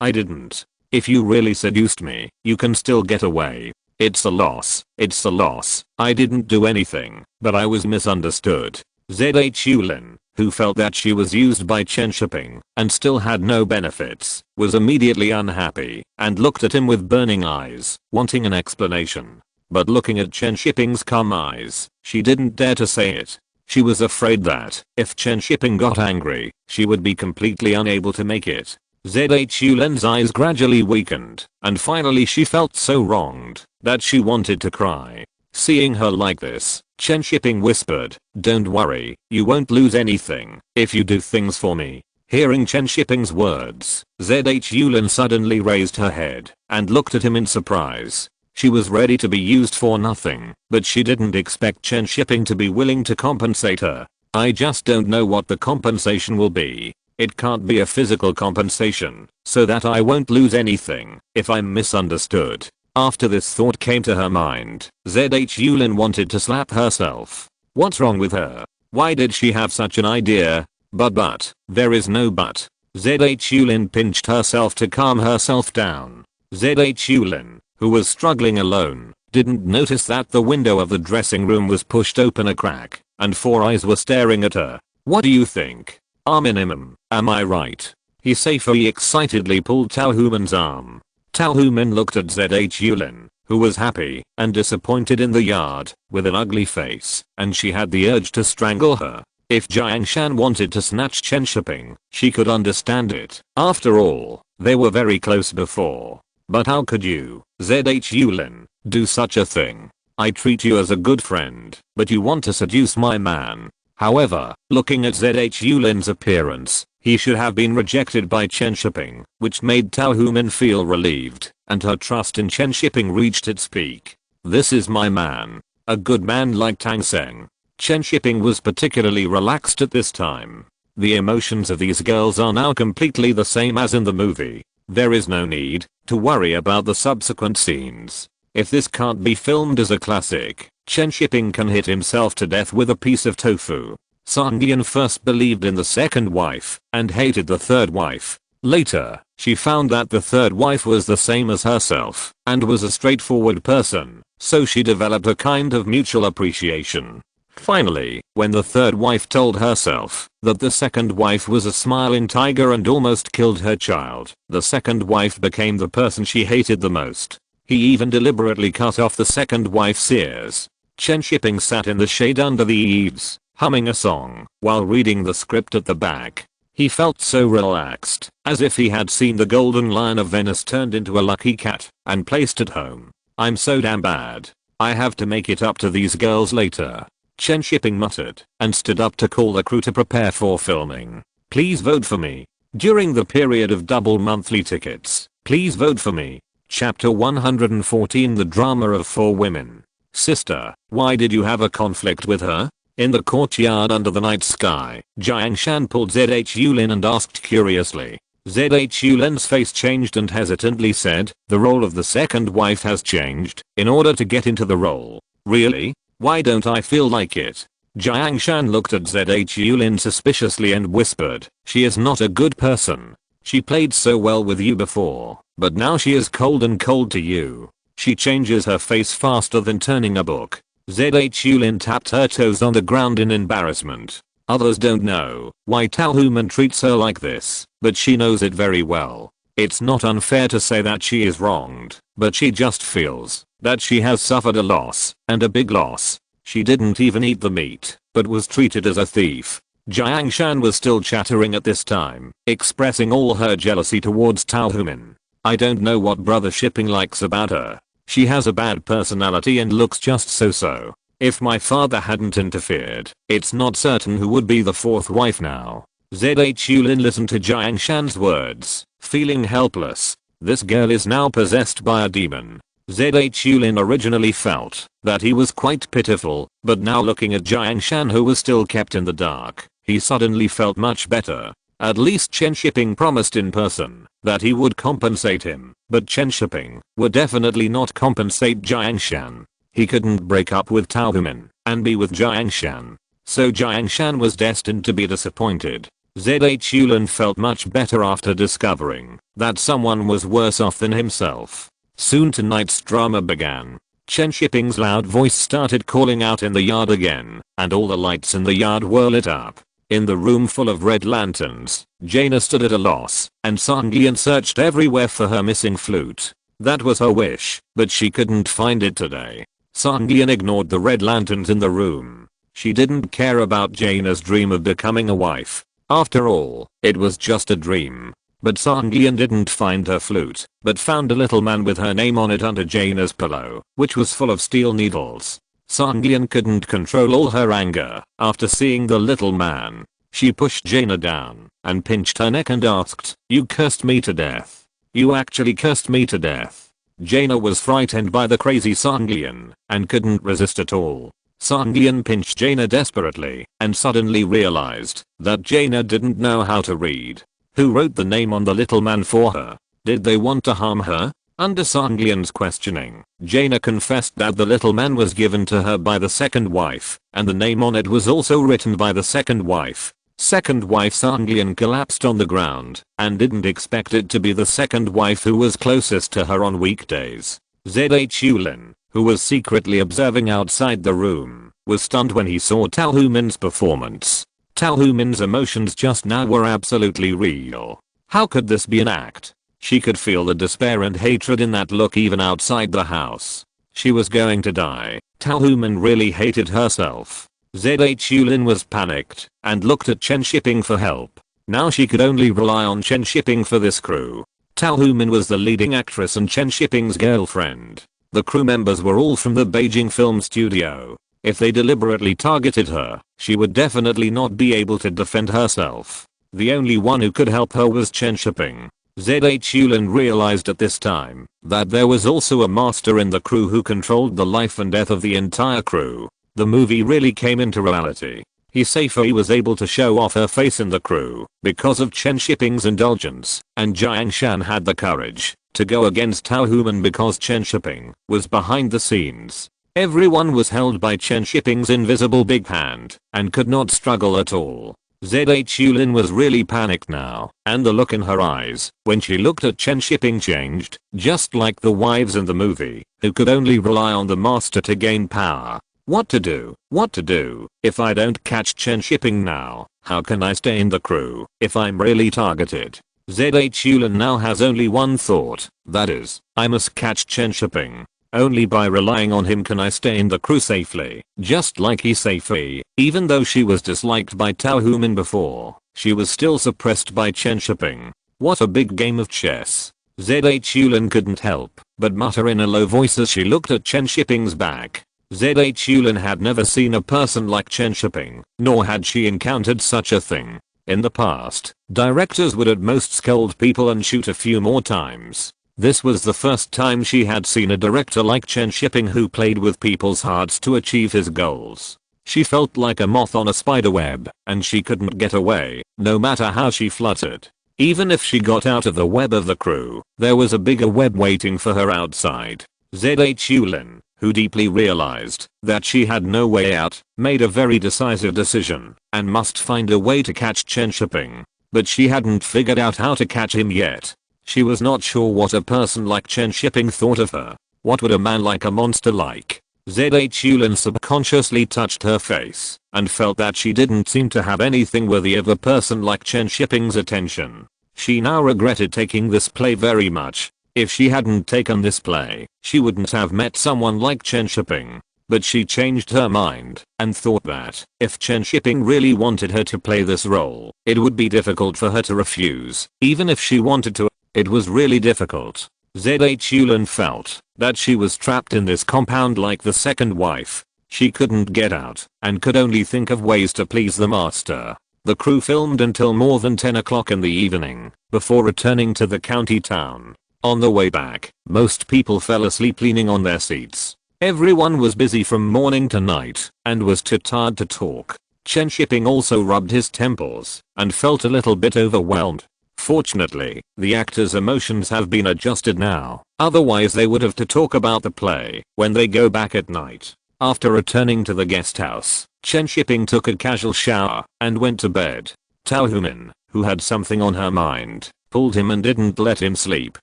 "I didn't. If you really seduced me, you can still get away. It's a loss. It's a loss. I didn't do anything, but I was misunderstood. Zhulin, who felt that she was used by Chen Shiping and still had no benefits, was immediately unhappy and looked at him with burning eyes, wanting an explanation. But looking at Chen Shiping's calm eyes, she didn't dare to say it. She was afraid that, if Chen Shiping got angry, she would be completely unable to make it. Zhulin's eyes gradually weakened, and finally she felt so wronged that she wanted to cry. Seeing her like this, Chen Shiping whispered, "Don't worry, you won't lose anything if you do things for me." Hearing Chen Shiping's words, Zhulin suddenly raised her head and looked at him in surprise. She was ready to be used for nothing, but she didn't expect Chen Shiping to be willing to compensate her. "I just don't know what the compensation will be. It can't be a physical compensation, so that I won't lose anything if I'm misunderstood." After this thought came to her mind, Zhulin wanted to slap herself. What's wrong with her? Why did she have such an idea? But, there is no but. Zhulin pinched herself to calm herself down. Zhulin, who was struggling alone, didn't notice that the window of the dressing room was pushed open a crack, and 4 eyes were staring at her. "What do you think? Minimum, am I right?" He safely excitedly pulled Talhuman's arm. Talhuman looked at Zhulin, who was happy and disappointed in the yard, with an ugly face, and she had the urge to strangle her. If Jiangshan wanted to snatch Chen Shiping, she could understand it. After all, they were very close before. But how could you, Zhulin, do such a thing? I treat you as a good friend, but you want to seduce my man. However, looking at Zhulin's appearance, he should have been rejected by Chen Shiping, which made Talhuman feel relieved, and her trust in Chen Shiping reached its peak. "This is my man. A good man like Tang Seng." Chen Shiping was particularly relaxed at this time. The emotions of these girls are now completely the same as in the movie. There is no need to worry about the subsequent scenes. If this can't be filmed as a classic, Chen Shiping can hit himself to death with a piece of tofu. Sangyan first believed in the second wife and hated the third wife. Later, she found that the third wife was the same as herself and was a straightforward person, so she developed a kind of mutual appreciation. Finally, when the third wife told herself that the second wife was a smiling tiger and almost killed her child, the second wife became the person she hated the most. He even deliberately cut off the second wife's ears. Chen Shiping sat in the shade under the eaves, humming a song, while reading the script at the back. He felt so relaxed, as if he had seen the golden lion of Venice turned into a lucky cat and placed at home. "I'm so damn bad. I have to make it up to these girls later," Chen Shiping muttered, and stood up to call the crew to prepare for filming. "Please vote for me. During the period of double monthly tickets, please vote for me." Chapter 114 The Drama of 4 Women. "Sister, why did you have a conflict with her?" In the courtyard under the night sky, Jiangshan pulled Zhulin and asked curiously. Zhulin's face changed and hesitantly said, "The role of the second wife has changed in order to get into the role." "Really? Why don't I feel like it?" Jiangshan looked at Zhulin suspiciously and whispered, "She is not a good person. She played so well with you before, but now she is cold and cold to you. She changes her face faster than turning a book." Zhulin tapped her toes on the ground in embarrassment. Others don't know why Talhuman treats her like this, but she knows it very well. It's not unfair to say that she is wronged, but she just feels that she has suffered a loss, and a big loss. She didn't even eat the meat, but was treated as a thief. Jiangshan was still chattering at this time, expressing all her jealousy towards Talhuman. "I don't know what Brother Shipping likes about her. She has a bad personality and looks just so-so. If my father hadn't interfered, it's not certain who would be the 4th wife now." Zhulin listened to Jiangshan's words, feeling helpless. This girl is now possessed by a demon. Zhulin originally felt that he was quite pitiful, but now looking at Jiangshan, who was still kept in the dark, he suddenly felt much better. At least Chen Shiping promised in person that he would compensate him, but Chen Shiping would definitely not compensate Jiangshan. He couldn't break up with Talhuman and be with Jiangshan. So Jiangshan was destined to be disappointed. Yulin felt much better after discovering that someone was worse off than himself. Soon tonight's drama began. Chen Shiping's loud voice started calling out in the yard again, and all the lights in the yard were lit up. In the room full of red lanterns, Jaina stood at a loss, and Sangyeon searched everywhere for her missing flute. That was her wish, but she couldn't find it today. Sangyeon ignored the red lanterns in the room. She didn't care about Jaina's dream of becoming a wife. After all, it was just a dream. But Sangyeon didn't find her flute, but found a little man with her name on it under Jaina's pillow, which was full of steel needles. Sangyeon couldn't control all her anger after seeing the little man. She pushed Jaina down and pinched her neck and asked, "You cursed me to death. You actually cursed me to death." Jaina was frightened by the crazy Sangyeon and couldn't resist at all. Sangyeon pinched Jaina desperately and suddenly realized that Jaina didn't know how to read. Who wrote the name on the little man for her? Did they want to harm her? Under Sangyeon's questioning, Jaina confessed that the little man was given to her by the second wife, and the name on it was also written by the second wife. Second wife Sangyeon collapsed on the ground and didn't expect it to be the second wife who was closest to her on weekdays. Yulin, who was secretly observing outside the room, was stunned when he saw Taehomin's performance. Taehomin's emotions just now were absolutely real. How could this be an act? She could feel the despair and hatred in that look even outside the house. She was going to die. Taehomin really hated herself. Yulin was panicked and looked at Chen Shiping for help. Now she could only rely on Chen Shiping for this crew. Taehomin was the leading actress and Chen Shiping's girlfriend. The crew members were all from the Beijing film studio. If they deliberately targeted her, she would definitely not be able to defend herself. The only one who could help her was Chen Shiping. Yulin realized at this time that there was also a master in the crew who controlled the life and death of the entire crew. The movie really came into reality. Hisei was able to show off her face in the crew because of Chen Shiping's indulgence, and Jiang Shan had the courage to go against Taehomin because Chen Shiping was behind the scenes. Everyone was held by Chen Shiping's invisible big hand and could not struggle at all. Yulin was really panicked now, and the look in her eyes when she looked at Chen Shiping changed, just like the wives in the movie, who could only rely on the master to gain power. What to do? What to do? If I don't catch Chen Shiping now, how can I stay in the crew if I'm really targeted? Yulin now has only one thought, that is, I must catch Chen Shiping. Only by relying on him can I stay in the crew safely. Just like Hisei, even though she was disliked by Taehomin before, she was still suppressed by Chen Shiping. What a big game of chess. Yulin couldn't help but mutter in a low voice as she looked at Chen Shiping's back. Yulin had never seen a person like Chen Shiping, nor had she encountered such a thing. In the past, directors would at most scold people and shoot a few more times. This was the first time she had seen a director like Chen Shiping who played with people's hearts to achieve his goals. She felt like a moth on a spider web, and she couldn't get away, no matter how she fluttered. Even if she got out of the web of the crew, there was a bigger web waiting for her outside. Yulin, who deeply realized that she had no way out, made a very decisive decision and must find a way to catch Chen Shiping. But she hadn't figured out how to catch him yet. She was not sure what a person like Chen Shiping thought of her. What would a man like a monster like? Yulin subconsciously touched her face and felt that she didn't seem to have anything worthy of a person like Chen Shiping's attention. She now regretted taking this play very much. If she hadn't taken this play, she wouldn't have met someone like Chen Shiping. But she changed her mind and thought that if Chen Shiping really wanted her to play this role, it would be difficult for her to refuse, even if she wanted to. It was really difficult. Yulin felt that she was trapped in this compound like the second wife. She couldn't get out and could only think of ways to please the master. The crew filmed until more than 10 o'clock in the evening before returning to the county town. On the way back, most people fell asleep leaning on their seats. Everyone was busy from morning to night and was too tired to talk. Chen Shiping also rubbed his temples and felt a little bit overwhelmed. Fortunately, the actors' emotions have been adjusted now, otherwise they would have to talk about the play when they go back at night. After returning to the guest house, Chen Shiping took a casual shower and went to bed. Talhuman, who had something on her mind, pulled him and didn't let him sleep.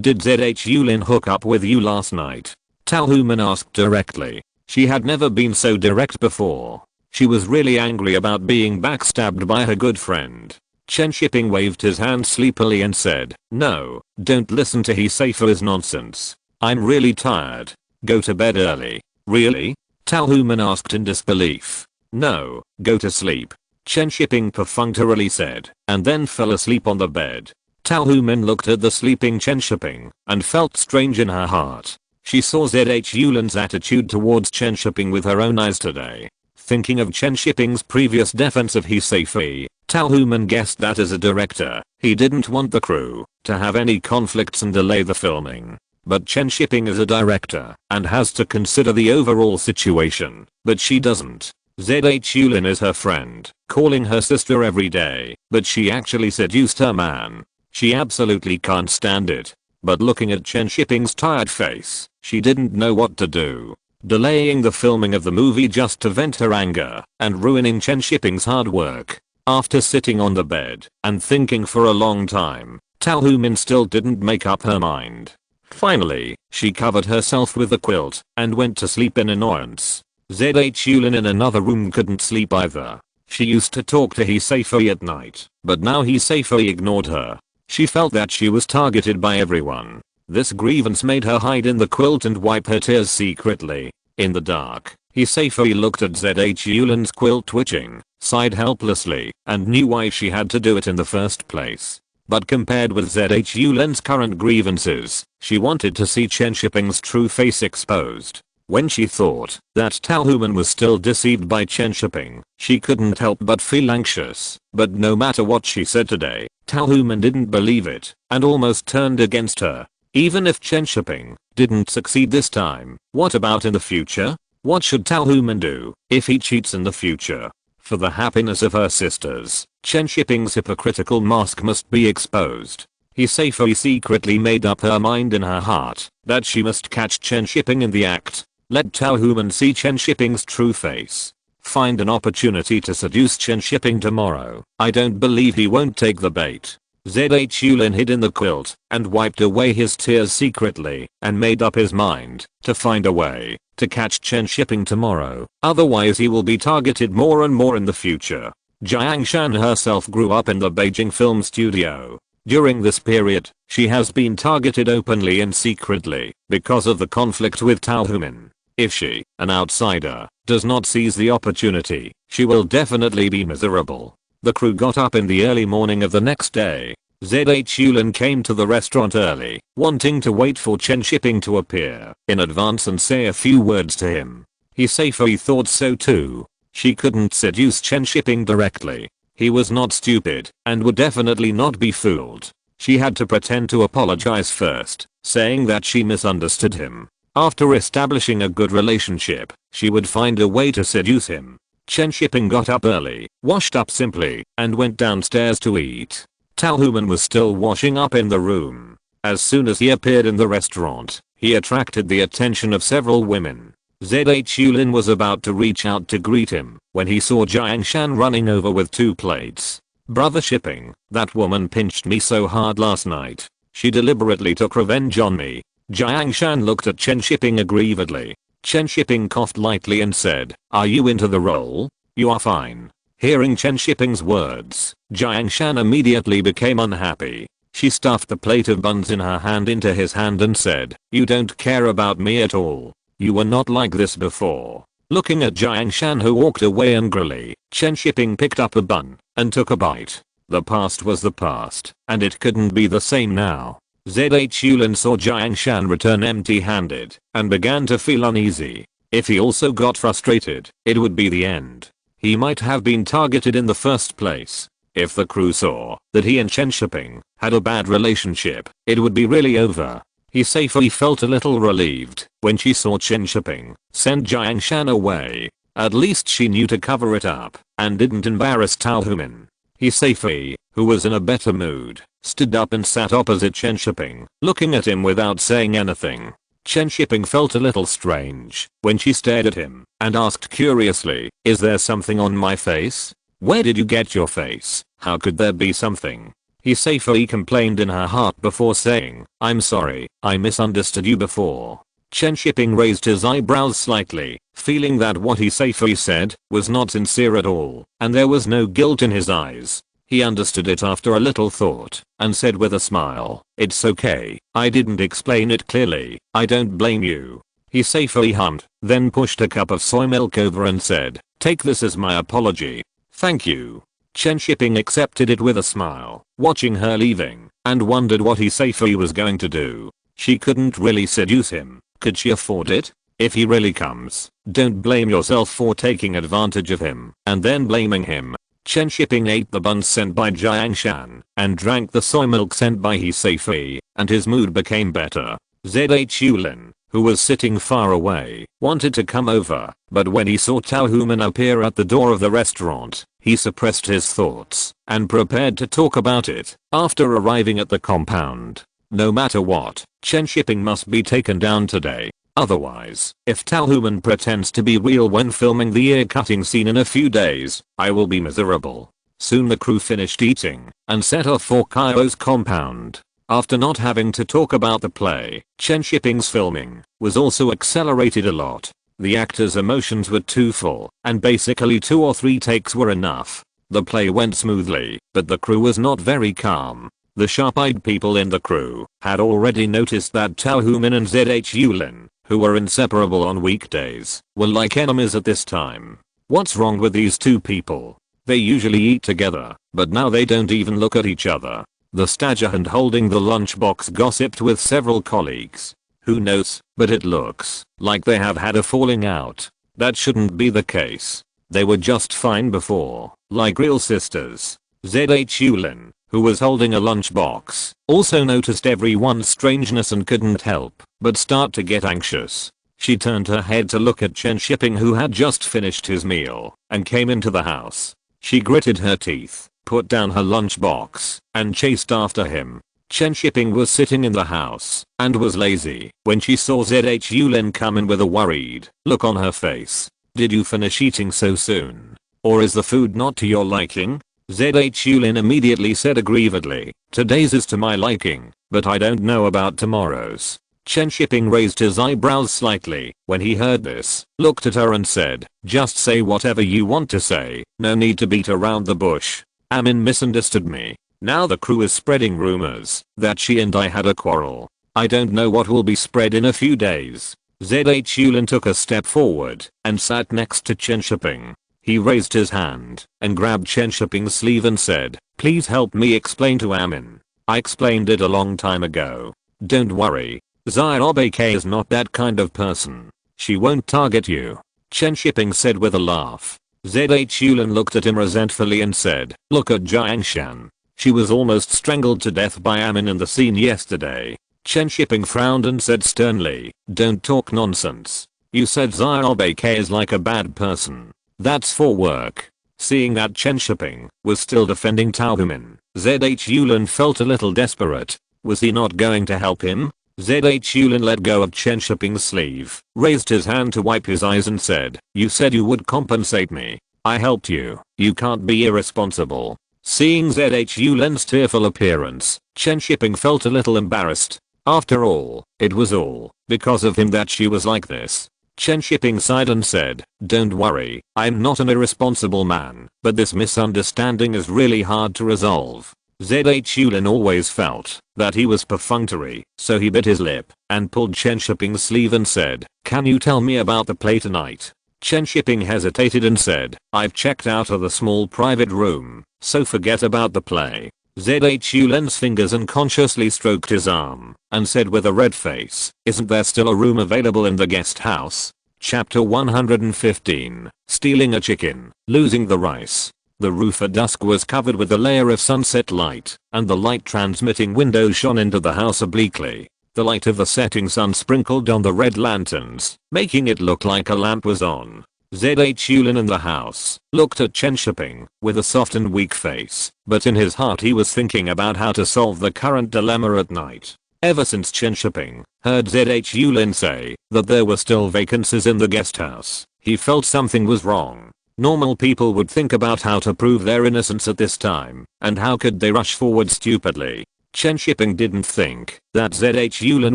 "Did Zhulin hook up with you last night?" Talhuman asked directly. She had never been so direct before. She was really angry about being backstabbed by her good friend. Chen Shiping waved his hand sleepily and said, "No, don't listen to Hisafu's nonsense. I'm really tired. Go to bed early." "Really?" Talhuman asked in disbelief. "No, go to sleep," Chen Shiping perfunctorily said, and then fell asleep on the bed. Talhuman looked at the sleeping Chen Shiping and felt strange in her heart. She saw Zhulin's attitude towards Chen Shiping with her own eyes today. Thinking of Chen Shiping's previous defense of Hisafu, Talhuman guessed that as a director, he didn't want the crew to have any conflicts and delay the filming. But Chen Shiping is a director and has to consider the overall situation, but she doesn't. Zhulin is her friend, calling her sister every day, but she actually seduced her man. She absolutely can't stand it. But looking at Chen Shiping's tired face, she didn't know what to do. Delaying the filming of the movie just to vent her anger and ruining Chen Shiping's hard work. After sitting on the bed and thinking for a long time, Talhuman still didn't make up her mind. Finally, she covered herself with a quilt and went to sleep in annoyance. Zhulin in another room couldn't sleep either. She used to talk to Hisafu at night, but now Hisafu ignored her. She felt that she was targeted by everyone. This grievance made her hide in the quilt and wipe her tears secretly. In the dark, Hisafu looked at Zhulin's quilt twitching, sighed helplessly, and knew why she had to do it in the first place. But compared with Zhulin's current grievances, she wanted to see Chen Shiping's true face exposed. When she thought that Talhuman was still deceived by Chen Shiping, she couldn't help but feel anxious. But no matter what she said today, Talhuman didn't believe it and almost turned against her. Even if Chen Shiping didn't succeed this time, what about in the future? What should Talhuman do if he cheats in the future? For the happiness of her sisters, Chen Shiping's hypocritical mask must be exposed. Hisafu secretly made up her mind in her heart that she must catch Chen Shiping in the act. Let Talhuman see Chen Shiping's true face. Find an opportunity to seduce Chen Shiping tomorrow. I don't believe he won't take the bait. Zhulin hid in the quilt and wiped away his tears secretly and made up his mind to find a way to catch Chen Shiping tomorrow. Otherwise he will be targeted more and more in the future. Jiang Shan herself grew up in the Beijing film studio. During this period, she has been targeted openly and secretly because of the conflict with Talhuman. If she, an outsider, does not seize the opportunity, she will definitely be miserable. The crew got up in the early morning of the next day. Zhulin came to the restaurant early, wanting to wait for Chen Shiping to appear in advance and say a few words to him. Hisafu thought so too. She couldn't seduce Chen Shiping directly. He was not stupid and would definitely not be fooled. She had to pretend to apologize first, saying that she misunderstood him. After establishing a good relationship, she would find a way to seduce him. Chen Shiping got up early, washed up simply, and went downstairs to eat. Talhuman was still washing up in the room. As soon as he appeared in the restaurant, he attracted the attention of several women. Zhulin was about to reach out to greet him when he saw Jiang Shan running over with 2 plates. "Brother Shiping, that woman pinched me so hard last night. She deliberately took revenge on me." Jiang Shan looked at Chen Shiping aggrievedly. Chen Shiping coughed lightly and said, "Are you into the role? You are fine." Hearing Chen Shiping's words, Jiang Shan immediately became unhappy. She stuffed the plate of buns in her hand into his hand and said, "You don't care about me at all. You were not like this before." Looking at Jiang Shan, who walked away angrily, Chen Shiping picked up a bun and took a bite. The past was the past, and it couldn't be the same now. Zhulin saw Jiang Shan return empty-handed and began to feel uneasy. If he also got frustrated, it would be the end. He might have been targeted in the first place. If the crew saw that he and Chen Shiping had a bad relationship, it would be really over. Hisafu felt a little relieved when she saw Chen Shiping send Jiang Shan away. At least she knew to cover it up and didn't embarrass Talhuman. Hisafu, who was in a better mood, stood up and sat opposite Chen Shiping, looking at him without saying anything. Chen Shiping felt a little strange when she stared at him and asked curiously, "Is there something on my face?" Where did you get your face? How could there be something? Hisafui complained in her heart before saying, I'm sorry, I misunderstood you before. Chen Shiping raised his eyebrows slightly, feeling that what Hisafui said was not sincere at all, and there was no guilt in his eyes. He understood it after a little thought, and said with a smile, it's okay, I didn't explain it clearly, I don't blame you. Hisafui hummed, then pushed a cup of soy milk over and said, take this as my apology. Thank you. Chen Shiping accepted it with a smile, watching her leaving, and wondered what Hisafui was going to do. She couldn't really seduce him, could she afford it? If he really comes, don't blame yourself for taking advantage of him, and then blaming him. Chen Shiping ate the buns sent by Jiangshan, and drank the soy milk sent by Hisafui, and his mood became better. Zhulin, who was sitting far away, wanted to come over, but when he saw Tao Human appear at the door of the restaurant, he suppressed his thoughts, and prepared to talk about it. After arriving at the compound, no matter what, Chen Shiping must be taken down today. Otherwise, if Tao Human pretends to be real when filming the ear-cutting scene in a few days, I will be miserable. Soon the crew finished eating, and set off for Kairo's compound. After not having to talk about the play, Chen Shiping's filming was also accelerated a lot. The actors' emotions were too full, and basically 2 or 3 takes were enough. The play went smoothly, but the crew was not very calm. The sharp-eyed people in the crew had already noticed that Tao Human and Zhulin, who were inseparable on weekdays, were like enemies at this time. What's wrong with these two people? They usually eat together, but now they don't even look at each other. The stagehand holding the lunchbox gossiped with several colleagues. Who knows, but it looks like they have had a falling out. That shouldn't be the case. They were just fine before, like real sisters. Zhulin, who was holding a lunchbox, also noticed everyone's strangeness and couldn't help but start to get anxious. She turned her head to look at Chen Shiping, who had just finished his meal and came into the house. She gritted her teeth, put down her lunchbox, and chased after him. Chen Shiping was sitting in the house and was lazy when she saw Zhulin come in with a worried look on her face. Did you finish eating so soon? Or is the food not to your liking? Zhulin immediately said aggrievedly, today's is to my liking, but I don't know about tomorrow's. Chen Shiping raised his eyebrows slightly when he heard this, looked at her and said, just say whatever you want to say, no need to beat around the bush. Amin misunderstood me. Now the crew is spreading rumors that she and I had a quarrel. I don't know what will be spread in a few days. Zhulin took a step forward and sat next to Chen Shiping. He raised his hand and grabbed Chen Shiping's sleeve and said, please help me explain to Amin. I explained it a long time ago. Don't worry. Zyobake is not that kind of person. She won't target you. Chen Shiping said with a laugh. Zhulin looked at him resentfully and said, look at Jiangshan. She was almost strangled to death by Amin in the scene yesterday. Chen Shiping frowned and said sternly, don't talk nonsense. You said Zyobake is like a bad person. That's for work. Seeing that Chen Shiping was still defending Tao Human, Zhulin felt a little desperate. Was he not going to help him? Zhulin let go of Chen Shiping's sleeve, raised his hand to wipe his eyes and said, you said you would compensate me. I helped you. You can't be irresponsible. Seeing Zhulin's tearful appearance, Chen Shiping felt a little embarrassed. After all, it was all because of him that she was like this. Chen Shiping sighed and said, don't worry, I'm not an irresponsible man, but this misunderstanding is really hard to resolve. Zhulin always felt that he was perfunctory, so he bit his lip and pulled Chen Shiping's sleeve and said, can you tell me about the play tonight? Chen Shiping hesitated and said, I've checked out of the small private room, so forget about the play. Zhulin's fingers unconsciously stroked his arm and said with a red face, isn't there still a room available in the guest house? Chapter 115, Stealing a Chicken, Losing the Rice. The roof at dusk was covered with a layer of sunset light, and the light transmitting window shone into the house obliquely. The light of the setting sun sprinkled on the red lanterns, making it look like a lamp was on. Zhulin in the house looked at Chen Shiping with a soft and weak face, but in his heart he was thinking about how to solve the current dilemma at night. Ever since Chen Shiping heard Zhulin say that there were still vacancies in the guest house, he felt something was wrong. Normal people would think about how to prove their innocence at this time, and how could they rush forward stupidly. Chen Shiping didn't think that ZH Yulin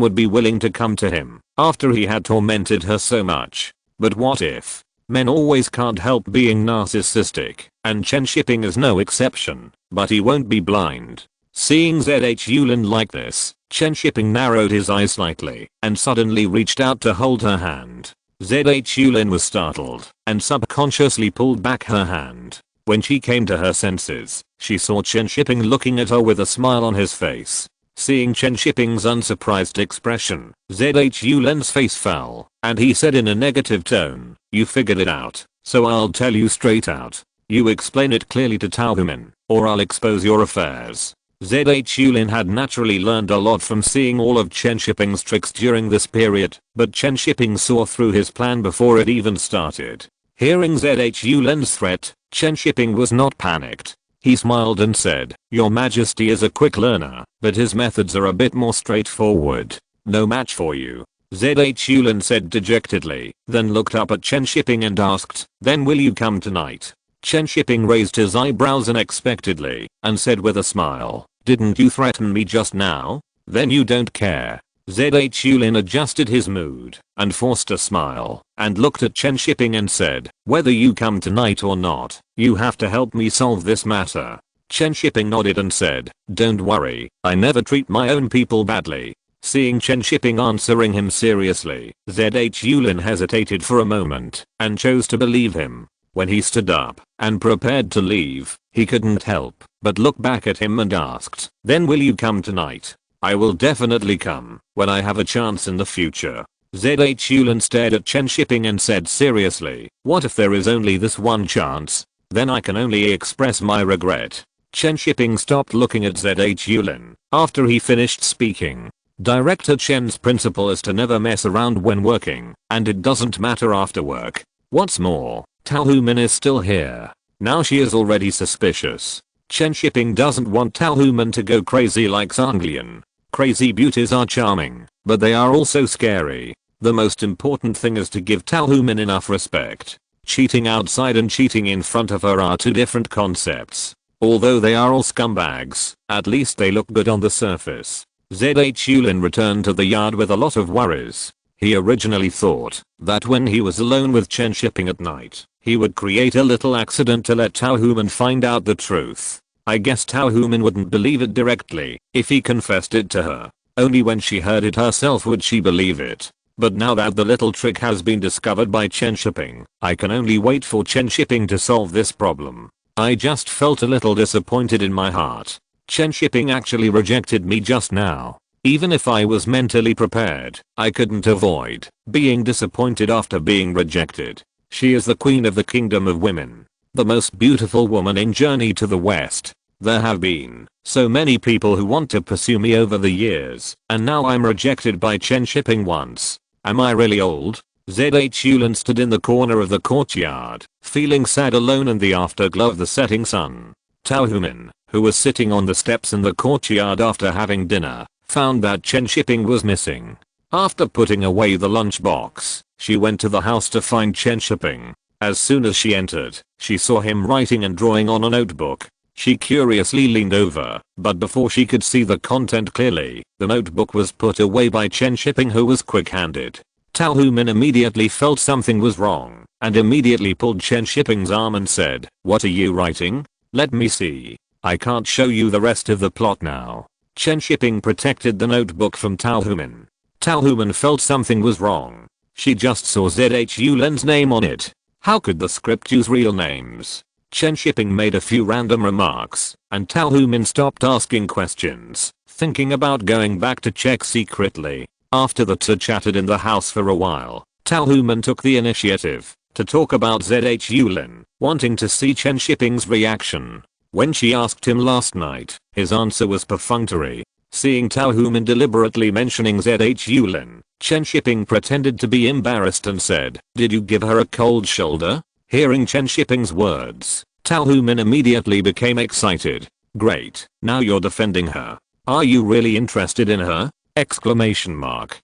would be willing to come to him after he had tormented her so much. But what if? Men always can't help being narcissistic, and Chen Shiping is no exception, but he won't be blind. Seeing ZH Yulin like this, Chen Shiping narrowed his eyes slightly and suddenly reached out to hold her hand. ZH Yulin was startled and subconsciously pulled back her hand. When she came to her senses, she saw Chen Shiping looking at her with a smile on his face. Seeing Chen Shiping's unsurprised expression, ZH Yulin's face fell, and he said in a negative tone, "You figured it out, so I'll tell you straight out. You explain it clearly to Tao Human, or I'll expose your affairs." ZH Yulin had naturally learned a lot from seeing all of Chen Shiping's tricks during this period, but Chen Shiping saw through his plan before it even started. Hearing ZH Yulin's threat, Chen Shiping was not panicked. He smiled and said, "Your Majesty is a quick learner, but his methods are a bit more straightforward. No match for you." ZH Yulin said dejectedly, then looked up at Chen Shiping and asked, "Then will you come tonight?" Chen Shiping raised his eyebrows unexpectedly and said with a smile, "Didn't you threaten me just now? Then you don't care." ZH Yulin adjusted his mood and forced a smile and looked at Chen Shiping and said, "Whether you come tonight or not, you have to help me solve this matter." Chen Shiping nodded and said, "Don't worry, I never treat my own people badly." Seeing Chen Shiping answering him seriously, ZH Yulin hesitated for a moment and chose to believe him. When he stood up and prepared to leave, he couldn't help but look back at him and asked, "Then will you come tonight?" "I will definitely come when I have a chance in the future." ZH Yulin stared at Chen Shiping and said seriously, "What if there is only this one chance? Then I can only express my regret." Chen Shiping stopped looking at ZH Yulin after he finished speaking. Director Chen's principle is to never mess around when working, and it doesn't matter after work. What's more, Tao Human is still here. Now she is already suspicious. Chen Shiping doesn't want Tao Human to go crazy like Zanglian. Crazy beauties are charming, but they are also scary. The most important thing is to give Tao Human enough respect. Cheating outside and cheating in front of her are two different concepts. Although they are all scumbags, at least they look good on the surface. ZH Yulin returned to the yard with a lot of worries. He originally thought that when he was alone with Chen Shiping at night, he would create a little accident to let Tao Human find out the truth. I guess Tao Human wouldn't believe it directly if he confessed it to her. Only when she heard it herself would she believe it. But now that the little trick has been discovered by Chen Shiping, I can only wait for Chen Shiping to solve this problem. I just felt a little disappointed in my heart. Chen Shiping actually rejected me just now. Even if I was mentally prepared, I couldn't avoid being disappointed after being rejected. She is the queen of the kingdom of women. The most beautiful woman in Journey to the West. There have been so many people who want to pursue me over the years, and now I'm rejected by Chen Shiping once. Am I really old? ZH Yulin stood in the corner of the courtyard, feeling sad alone in the afterglow of the setting sun. Tao Human, who was sitting on the steps in the courtyard after having dinner, found that Chen Shiping was missing. After putting away the lunchbox, she went to the house to find Chen Shiping. As soon as she entered, she saw him writing and drawing on a notebook. She curiously leaned over, but before she could see the content clearly, the notebook was put away by Chen Shiping, who was quick-handed. Tao Human immediately felt something was wrong, and immediately pulled Chen Shiping's arm and said, "What are you writing? Let me see. I can't show you the rest of the plot now." Chen Shiping protected the notebook from Tao Human. Tao Human felt something was wrong. She just saw ZH Yulin's name on it. How could the script use real names? Chen Shiping made a few random remarks, and Tao Human stopped asking questions, thinking about going back to check secretly. After the two chatted in the house for a while, Tao Human took the initiative to talk about ZH Yulin, wanting to see Chen Shiping's reaction. When she asked him last night, his answer was perfunctory. Seeing Tao Human deliberately mentioning ZH Yulin, Chen Shiping pretended to be embarrassed and said, "Did you give her a cold shoulder?" Hearing Chen Shiping's words, Tao Human immediately became excited. "Great, now you're defending her. Are you really interested in her?" Exclamation mark.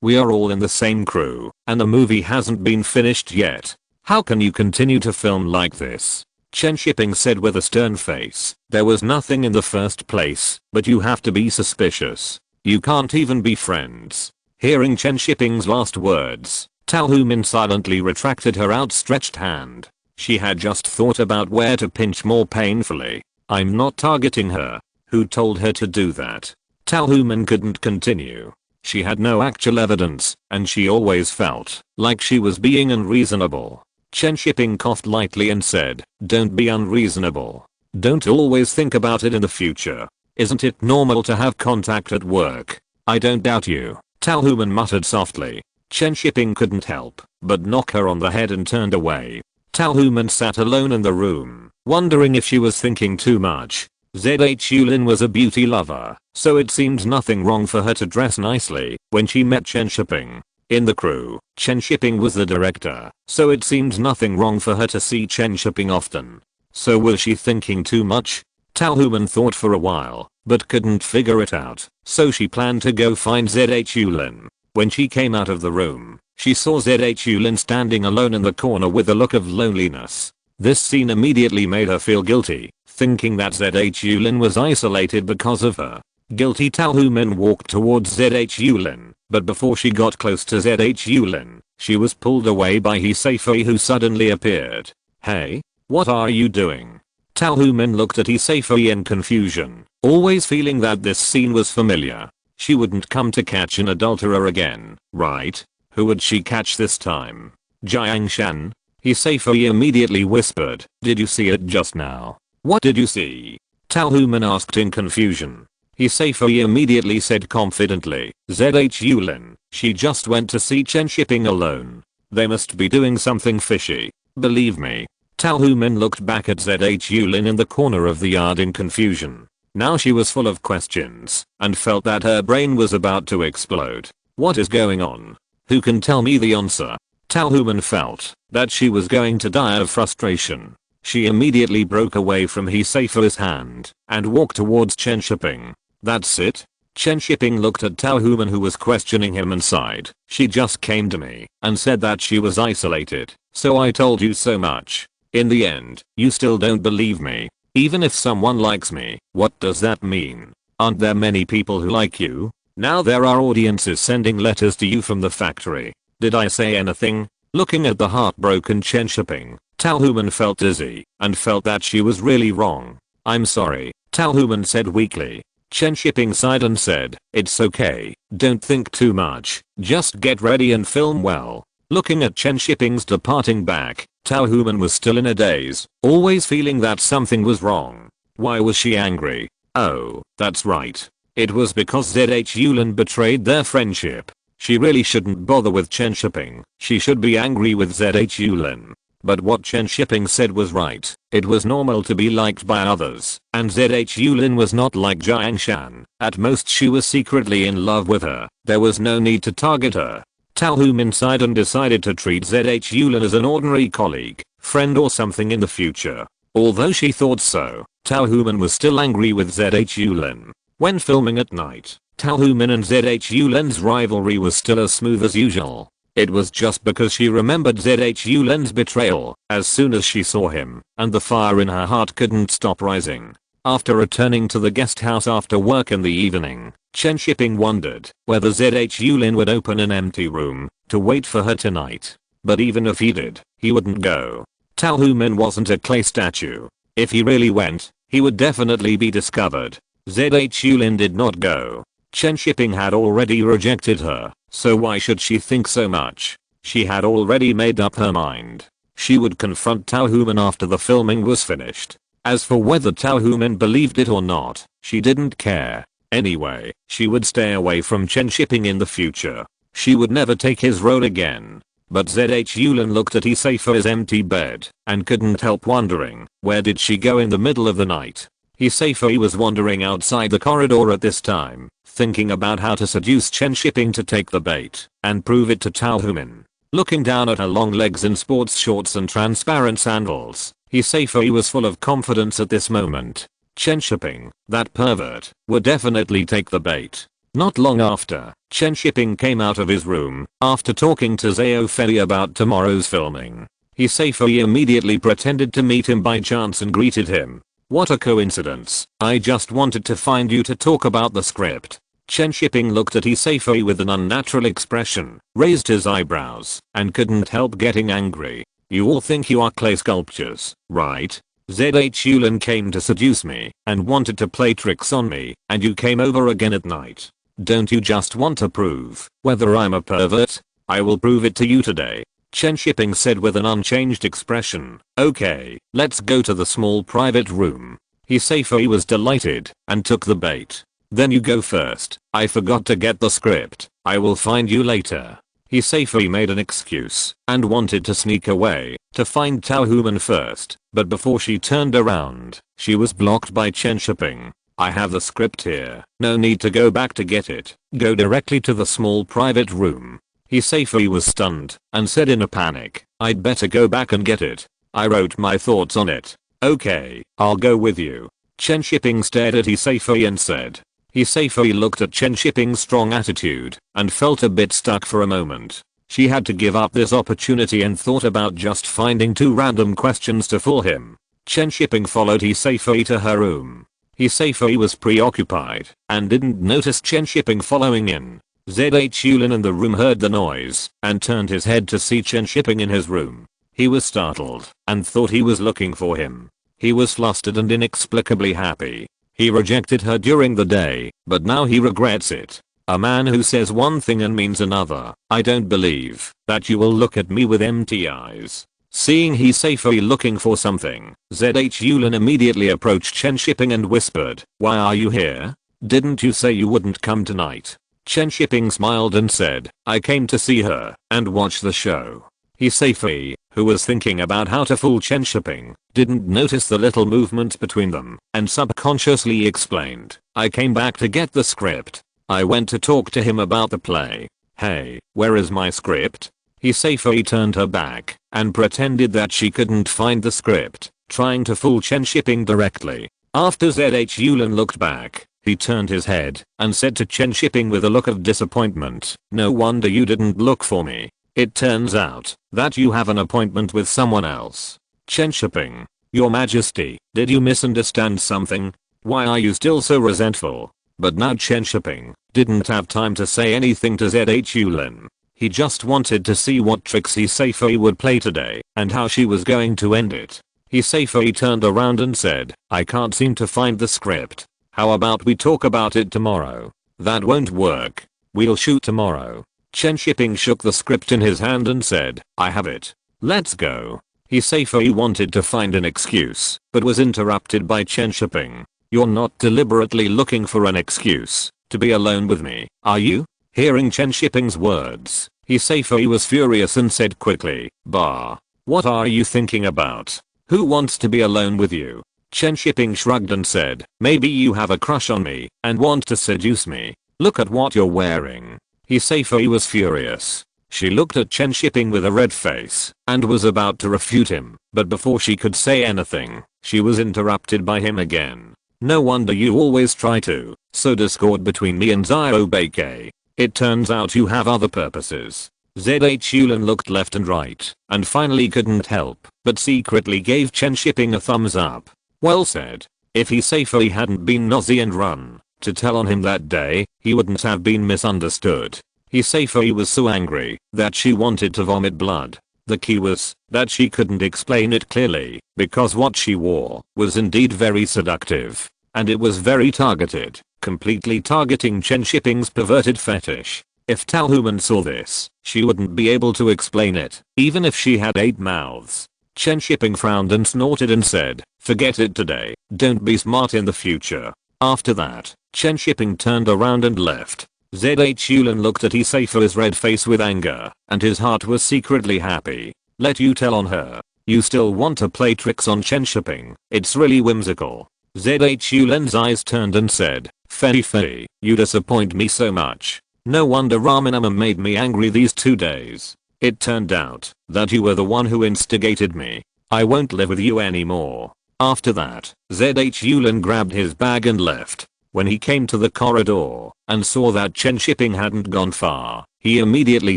We are all in the same crew, and the movie hasn't been finished yet. How can you continue to film like this? Chen Shiping said with a stern face. There was nothing in the first place, but you have to be suspicious. You can't even be friends. Hearing Chen Shiping's last words, Tao Human silently retracted her outstretched hand. She had just thought about where to pinch more painfully. I'm not targeting her. Who told her to do that? Tao Human couldn't continue. She had no actual evidence, and she always felt like she was being unreasonable. Chen Shiping coughed lightly and said, don't be unreasonable. Don't always think about it in the future. Isn't it normal to have contact at work? I don't doubt you. Tao Human muttered softly. Chen Shiping couldn't help but knock her on the head and turned away. Tao Human sat alone in the room, wondering if she was thinking too much. Zhulin was a beauty lover, so it seemed nothing wrong for her to dress nicely when she met Chen Shiping. In the crew, Chen Shiping was the director, so it seemed nothing wrong for her to see Chen Shiping often. So was she thinking too much? Tao Human thought for a while, but couldn't figure it out, so she planned to go find Zhulin. When she came out of the room, she saw Zhulin standing alone in the corner with a look of loneliness. This scene immediately made her feel guilty, thinking that Zhulin was isolated because of her. Guilty, Tao Human walked towards Zhulin, but before she got close to Zhulin, she was pulled away by Hisafei, who suddenly appeared. Hey, what are you doing? Tao Human looked at Hisafei in confusion, always feeling that this scene was familiar. She wouldn't come to catch an adulterer again, right? Who would she catch this time? Jiangshan? Hisafei immediately whispered, did you see it just now? What did you see? Tao Human asked in confusion. Hisafei immediately said confidently, Zhulin, she just went to see Chen Shiping alone. They must be doing something fishy. Believe me. Tao Human looked back at Zhulin in the corner of the yard in confusion. Now she was full of questions and felt that her brain was about to explode. What is going on? Who can tell me the answer? Tao Human felt that she was going to die of frustration. She immediately broke away from Hisafei's hand and walked towards Chen Shiping. That's it? Chen Shiping looked at Tao Human, who was questioning him, and sighed. She just came to me and said that she was isolated, so I told you so much. In the end, you still don't believe me. Even if someone likes me, what does that mean? Aren't there many people who like you? Now there are audiences sending letters to you from the factory. Did I say anything? Looking at the heartbroken Chen Shiping, Tao Human felt dizzy and felt that she was really wrong. I'm sorry, Tao Human said weakly. Chen Shiping sighed and said, it's okay, don't think too much, just get ready and film well. Looking at Chen Shiping's departing back, Tao Human was still in a daze, always feeling that something was wrong. Why was she angry? Oh, that's right. It was because Zhulin betrayed their friendship. She really shouldn't bother with Chen Shiping. She should be angry with Zhulin. But what Chen Shiping said was right. It was normal to be liked by others, and Zhulin was not like Jiangshan. At most she was secretly in love with her. There was no need to target her. Tao Human sighed and decided to treat Zhulin as an ordinary colleague, friend or something in the future. Although she thought so, Tao Human was still angry with Zhulin. When filming at night, Tao Human and Zhulin's rivalry was still as smooth as usual. It was just because she remembered Zhulin's betrayal as soon as she saw him, and the fire in her heart couldn't stop rising. After returning to the guest house after work in the evening, Chen Shiping wondered whether Zhulin would open an empty room to wait for her tonight. But even if he did, he wouldn't go. Tao Human wasn't a clay statue. If he really went, he would definitely be discovered. Zhulin did not go. Chen Shiping had already rejected her, so why should she think so much? She had already made up her mind. She would confront Tao Human after the filming was finished. As for whether Tao Human believed it or not, she didn't care. Anyway, she would stay away from Chen Shiping in the future. She would never take his role again. But Zhulin looked at Hisafei's empty bed and couldn't help wondering, where did she go in the middle of the night? Hisafei was wandering outside the corridor at this time, thinking about how to seduce Chen Shiping to take the bait and prove it to Tao Human. Looking down at her long legs in sports shorts and transparent sandals, Hisafei was full of confidence at this moment. Chen Shiping, that pervert, would definitely take the bait. Not long after, Chen Shiping came out of his room after talking to Zhao Fei about tomorrow's filming. Hisafui immediately pretended to meet him by chance and greeted him. What a coincidence. I just wanted to find you to talk about the script. Chen Shiping looked at Hisafui with an unnatural expression, raised his eyebrows, and couldn't help getting angry. You all think you are clay sculptures, right? ZH Yulin came to seduce me and wanted to play tricks on me, and you came over again at night. Don't you just want to prove whether I'm a pervert? I will prove it to you today. Chen Shiping said with an unchanged expression. Okay, let's go to the small private room. Hisafui was delighted and took the bait. Then you go first. I forgot to get the script. I will find you later. Hisafui made an excuse and wanted to sneak away to find Tao Human first, but before she turned around, she was blocked by Chen Shiping. I have the script here. No need to go back to get it. Go directly to the small private room. Hisafui was stunned and said in a panic, I'd better go back and get it. I wrote my thoughts on it. Okay, I'll go with you. Chen Shiping stared at Hisafui and said. Hisafui looked at Chen Shiping's strong attitude and felt a bit stuck for a moment. She had to give up this opportunity and thought about just finding 2 random questions to fool him. Chen Shiping followed Hisafui to her room. Hisafui was preoccupied and didn't notice Chen Shiping following in. ZH Yulin in the room heard the noise and turned his head to see Chen Shiping in his room. He was startled and thought he was looking for him. He was flustered and inexplicably happy. He rejected her during the day, but now he regrets it. A man who says one thing and means another. I don't believe that you will look at me with empty eyes. Seeing Hisafui looking for something, ZH Yulin immediately approached Chen Shiping and whispered, why are you here? Didn't you say you wouldn't come tonight? Chen Shiping smiled and said, I came to see her and watch the show. Hisafui, who was thinking about how to fool Chen Shiping, didn't notice the little movement between them and subconsciously explained, I came back to get the script. I went to talk to him about the play. Hey, where is my script? Hisafui turned her back and pretended that she couldn't find the script, trying to fool Chen Shiping directly. After ZH Yulin looked back, he turned his head and said to Chen Shiping with a look of disappointment, no wonder you didn't look for me. It turns out that you have an appointment with someone else. Chen Shiping, Your Majesty, did you misunderstand something? Why are you still so resentful? But now Chen Shiping didn't have time to say anything to ZH Yulin. He just wanted to see what tricks Hisafui would play today and how she was going to end it. Hisafui turned around and said, I can't seem to find the script. How about we talk about it tomorrow? That won't work. We'll shoot tomorrow. Chen Shiping shook the script in his hand and said, I have it. Let's go. Hisafui wanted to find an excuse, but was interrupted by Chen Shiping. You're not deliberately looking for an excuse to be alone with me, are you? Hearing Chen Shiping's words, Hisafui was furious and said quickly, bah. What are you thinking about? Who wants to be alone with you? Chen Shiping shrugged and said, maybe you have a crush on me and want to seduce me. Look at what you're wearing. Hisafui was furious. She looked at Chen Shiping with a red face and was about to refute him, but before she could say anything, she was interrupted by him again. No wonder you always try to sow discord between me and Zyobake. It turns out you have other purposes. ZH Yulin looked left and right and finally couldn't help but secretly gave Chen Shiping a thumbs up. Well said. If Hisafui hadn't been nosy and run to tell on him that day, he wouldn't have been misunderstood. Hisafui was so angry that she wanted to vomit blood. The key was that she couldn't explain it clearly because what she wore was indeed very seductive. And it was very targeted, completely targeting Chen Shiping's perverted fetish. If Talhuman saw this, she wouldn't be able to explain it, even if she had 8 mouths. Chen Shiping frowned and snorted and said, forget it today, don't be smart in the future. After that, Chen Shiping turned around and left. ZH Yulin looked at Hisafu's red face with anger, and his heart was secretly happy. Let you tell on her. You still want to play tricks on Chen Shiping, it's really whimsical. ZH Yulin's eyes turned and said, Fei, you disappoint me so much. No wonder Ramanama made me angry these 2 days. It turned out that you were the one who instigated me. I won't live with you anymore. After that, ZH Yulin grabbed his bag and left. When he came to the corridor and saw that Chen Shiping hadn't gone far, he immediately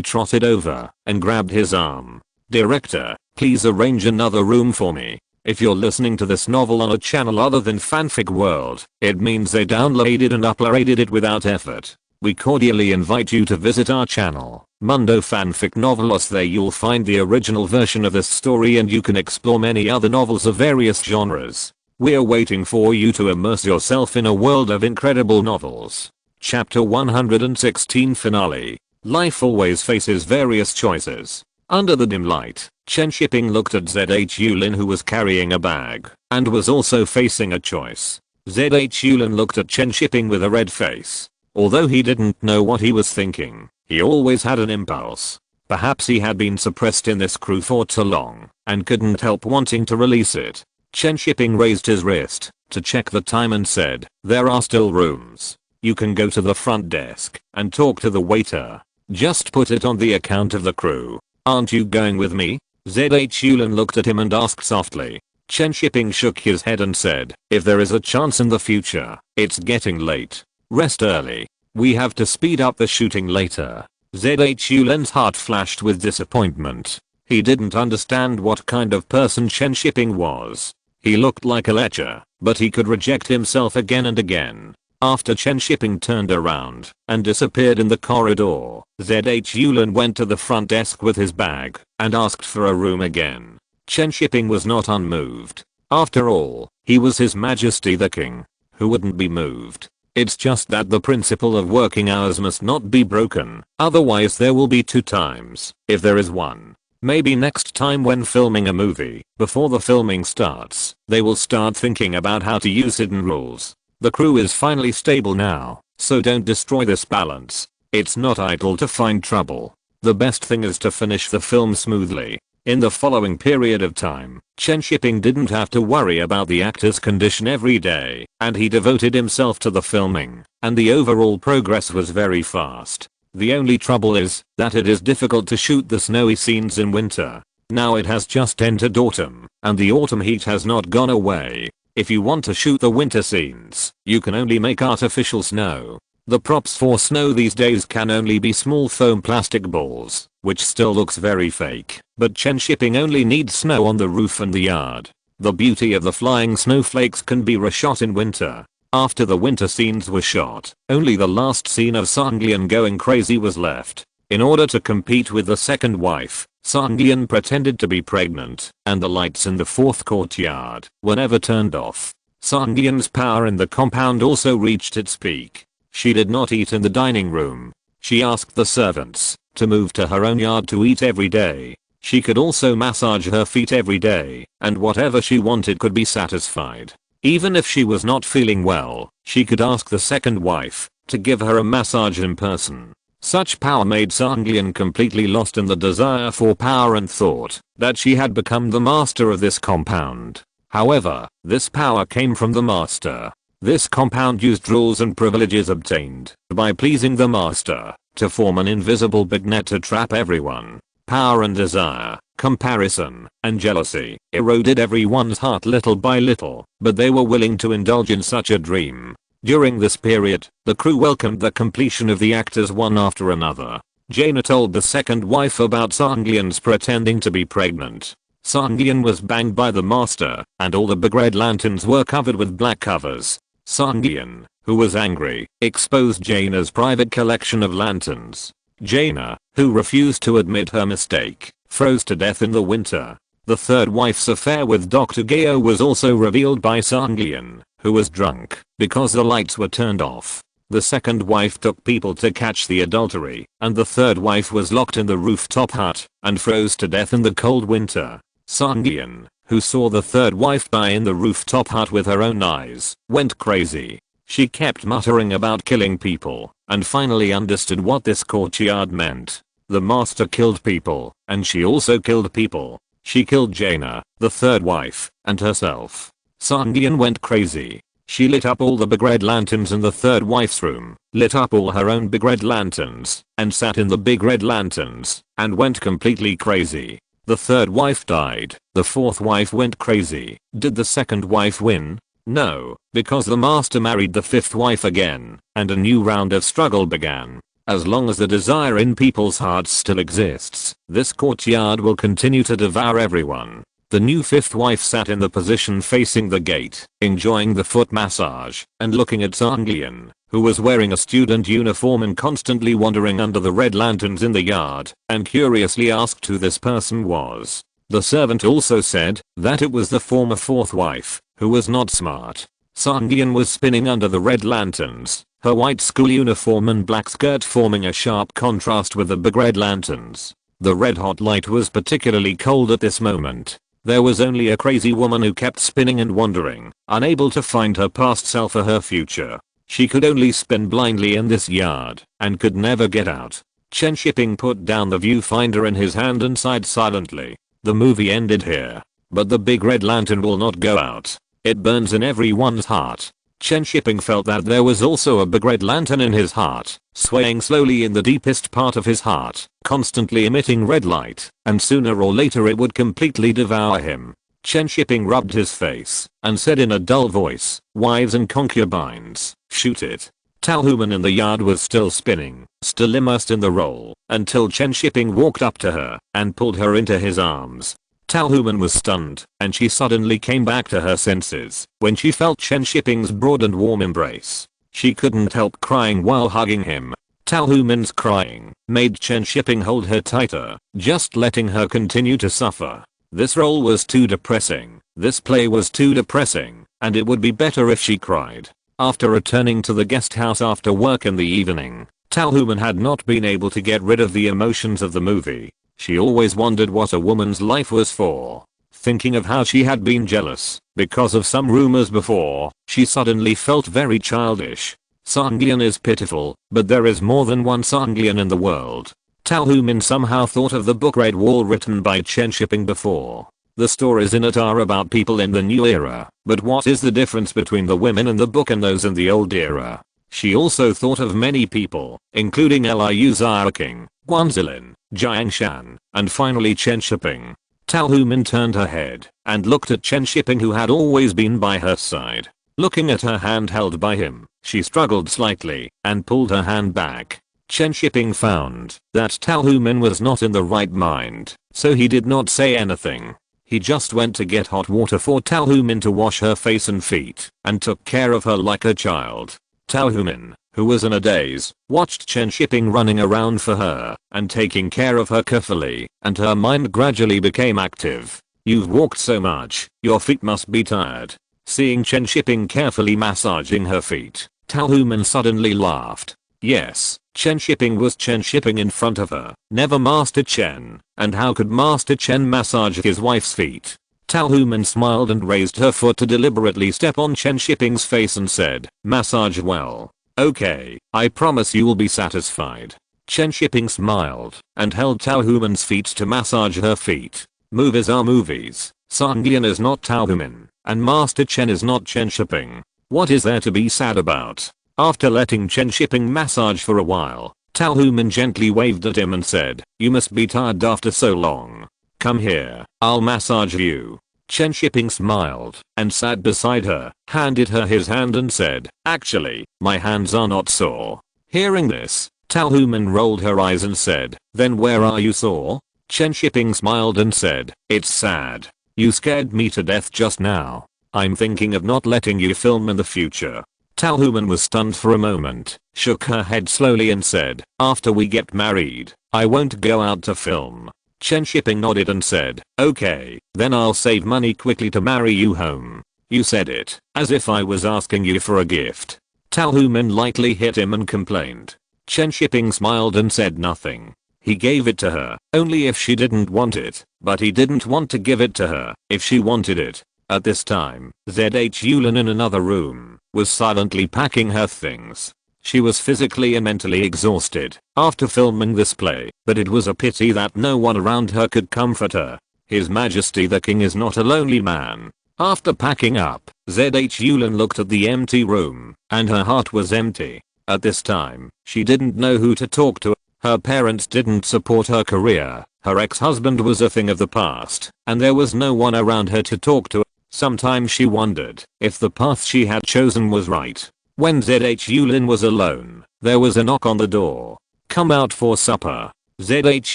trotted over and grabbed his arm. Director, please arrange another room for me. If you're listening to this novel on a channel other than Fanfic World, it means they downloaded and uploaded it without effort. We cordially invite you to visit our channel, Mundo Fanfic Novelos. There you'll find the original version of this story and you can explore many other novels of various genres. We're waiting for you to immerse yourself in a world of incredible novels. Chapter 116 Finale. Life always faces various choices. Under the dim light, Chen Shiping looked at ZH Yulin, who was carrying a bag and was also facing a choice. ZH Yulin looked at Chen Shiping with a red face. Although he didn't know what he was thinking, he always had an impulse. Perhaps he had been suppressed in this crew for too long and couldn't help wanting to release it. Chen Shiping raised his wrist to check the time and said, "There are still rooms. You can go to the front desk and talk to the waiter. Just put it on the account of the crew. Aren't you going with me?" ZH Yulin looked at him and asked softly. Chen Shiping shook his head and said, "If there is a chance in the future, it's getting late. Rest early. We have to speed up the shooting later." ZH Yulin's heart flashed with disappointment. He didn't understand what kind of person Chen Shiping was. He looked like a lecher, but he could reject himself again and again. After Chen Shiping turned around and disappeared in the corridor, ZH Yulin went to the front desk with his bag and asked for a room again. Chen Shiping was not unmoved. After all, he was His Majesty the King, who wouldn't be moved. It's just that the principle of working hours must not be broken, otherwise there will be 2 times, if there is one. Maybe next time when filming a movie, before the filming starts, they will start thinking about how to use hidden rules. The crew is finally stable now, so don't destroy this balance. It's not idle to find trouble. The best thing is to finish the film smoothly. In the following period of time, Chen Shiping didn't have to worry about the actor's condition every day, and he devoted himself to the filming, and the overall progress was very fast. The only trouble is that it is difficult to shoot the snowy scenes in winter. Now it has just entered autumn, and the autumn heat has not gone away. If you want to shoot the winter scenes, you can only make artificial snow. The props for snow these days can only be small foam plastic balls, which still looks very fake, but Chen Shiping only needs snow on the roof and the yard. The beauty of the flying snowflakes can be reshot in winter. After the winter scenes were shot, only the last scene of Sanglian going crazy was left. In order to compete with the second wife, Sanglian pretended to be pregnant, and the lights in the 4th courtyard were never turned off. Sanglian's power in the compound also reached its peak. She did not eat in the dining room. She asked the servants to move to her own yard to eat every day. She could also massage her feet every day, and whatever she wanted could be satisfied. Even if she was not feeling well, she could ask the second wife to give her a massage in person. Such power made Sanglian completely lost in the desire for power and thought that she had become the master of this compound. However, this power came from the master. This compound used rules and privileges obtained by pleasing the master to form an invisible big net to trap everyone. Power and desire, comparison, and jealousy eroded everyone's heart little by little, but they were willing to indulge in such a dream. During this period, the crew welcomed the completion of the actors one after another. Jaina told the second wife about Sanglian's pretending to be pregnant. Sanglian was banged by the master, and all the big red lanterns were covered with black covers. Sanglian, who was angry, exposed Jaina's private collection of lanterns. Jaina, who refused to admit her mistake, froze to death in the winter. The third wife's affair with Dr. Gao was also revealed by Sanglian, who was drunk because the lights were turned off. The second wife took people to catch the adultery, and the third wife was locked in the rooftop hut and froze to death in the cold winter. Sanglian, who saw the third wife die in the rooftop hut with her own eyes, went crazy. She kept muttering about killing people, and finally understood what this courtyard meant. The master killed people, and she also killed people. She killed Jaina, the third wife, and herself. Sanglian went crazy. She lit up all the big red lanterns in the third wife's room, lit up all her own big red lanterns, and sat in the big red lanterns, and went completely crazy. The third wife died. The fourth wife went crazy. Did the second wife win? No, because the master married the fifth wife again, and a new round of struggle began. As long as the desire in people's hearts still exists, this courtyard will continue to devour everyone. The new fifth wife sat in the position facing the gate, enjoying the foot massage, and looking at Sanglian, who was wearing a student uniform and constantly wandering under the red lanterns in the yard, and curiously asked who this person was. The servant also said that it was the former fourth wife, who was not smart. Sanglian was spinning under the red lanterns, her white school uniform and black skirt forming a sharp contrast with the big red lanterns. The red hot light was particularly cold at this moment. There was only a crazy woman who kept spinning and wandering, unable to find her past self or her future. She could only spin blindly in this yard, and could never get out. Chen Shiping put down the viewfinder in his hand and sighed silently. The movie ended here. But the big red lantern will not go out. It burns in everyone's heart. Chen Shiping felt that there was also a big red lantern in his heart, swaying slowly in the deepest part of his heart, constantly emitting red light, and sooner or later it would completely devour him. Chen Shiping rubbed his face, and said in a dull voice, "Wives and concubines, shoot it." Tao Human in the yard was still spinning, still immersed in the role, until Chen Shiping walked up to her, and pulled her into his arms. Tao Human was stunned, and she suddenly came back to her senses when she felt Chen Shiping's broad and warm embrace. She couldn't help crying while hugging him. Tao Human's crying made Chen Shiping hold her tighter, just letting her continue to suffer. This role was too depressing, this play was too depressing, and it would be better if she cried. After returning to the guest house after work in the evening, Tao Human had not been able to get rid of the emotions of the movie. She always wondered what a woman's life was for. Thinking of how she had been jealous because of some rumors before, she suddenly felt very childish. Sanglian is pitiful, but there is more than one Sanglian in the world. Tao Human somehow thought of the book Red Wall written by Chen Shiping before. The stories in it are about people in the new era, but what is the difference between the women in the book and those in the old era? She also thought of many people, including Liu Xiaoqing, Guanzilin, Jiang Shan, and finally Chen Shiping. Tao Human turned her head and looked at Chen Shiping, who had always been by her side. Looking at her hand held by him, she struggled slightly and pulled her hand back. Chen Shiping found that Tao Human was not in the right mind, so he did not say anything. He just went to get hot water for Tao Human to wash her face and feet, and took care of her like a child. Tao Human, who was in a daze, watched Chen Shiping running around for her and taking care of her carefully, and her mind gradually became active. "You've walked so much, your feet must be tired." Seeing Chen Shiping carefully massaging her feet, Tao Human suddenly laughed. Yes, Chen Shiping was Chen Shiping in front of her, never Master Chen, and how could Master Chen massage his wife's feet? Tao Human smiled and raised her foot to deliberately step on Chen Shiping's face and said, "Massage well. Okay, I promise you will be satisfied." Chen Shiping smiled and held Tao Human's feet to massage her feet. Movies are movies. Sanglian is not Tao Human, and Master Chen is not Chen Shiping. What is there to be sad about? After letting Chen Shiping massage for a while, Tao Human gently waved at him and said, "You must be tired after so long. Come here, I'll massage you." Chen Shiping smiled and sat beside her, handed her his hand and said, "Actually, my hands are not sore." Hearing this, Tao Human rolled her eyes and said, "Then where are you sore?" Chen Shiping smiled and said, "It's sad. You scared me to death just now. I'm thinking of not letting you film in the future." Tao Human was stunned for a moment, shook her head slowly and said, "After we get married, I won't go out to film." Chen Shiping nodded and said, "Okay, then I'll save money quickly to marry you home." "You said it as if I was asking you for a gift." Tao Human lightly hit him and complained. Chen Shiping smiled and said nothing. He gave it to her only if she didn't want it, but he didn't want to give it to her if she wanted it. At this time, ZH Yulin in another room was silently packing her things. She was physically and mentally exhausted after filming this play, but it was a pity that no one around her could comfort her. His Majesty the King is not a lonely man. After packing up, ZH Yulin looked at the empty room, and her heart was empty. At this time, she didn't know who to talk to. Her parents didn't support her career, her ex-husband was a thing of the past, and there was no one around her to talk to. Sometimes she wondered if the path she had chosen was right. When ZH Yulin was alone, there was a knock on the door. come out for supper. ZH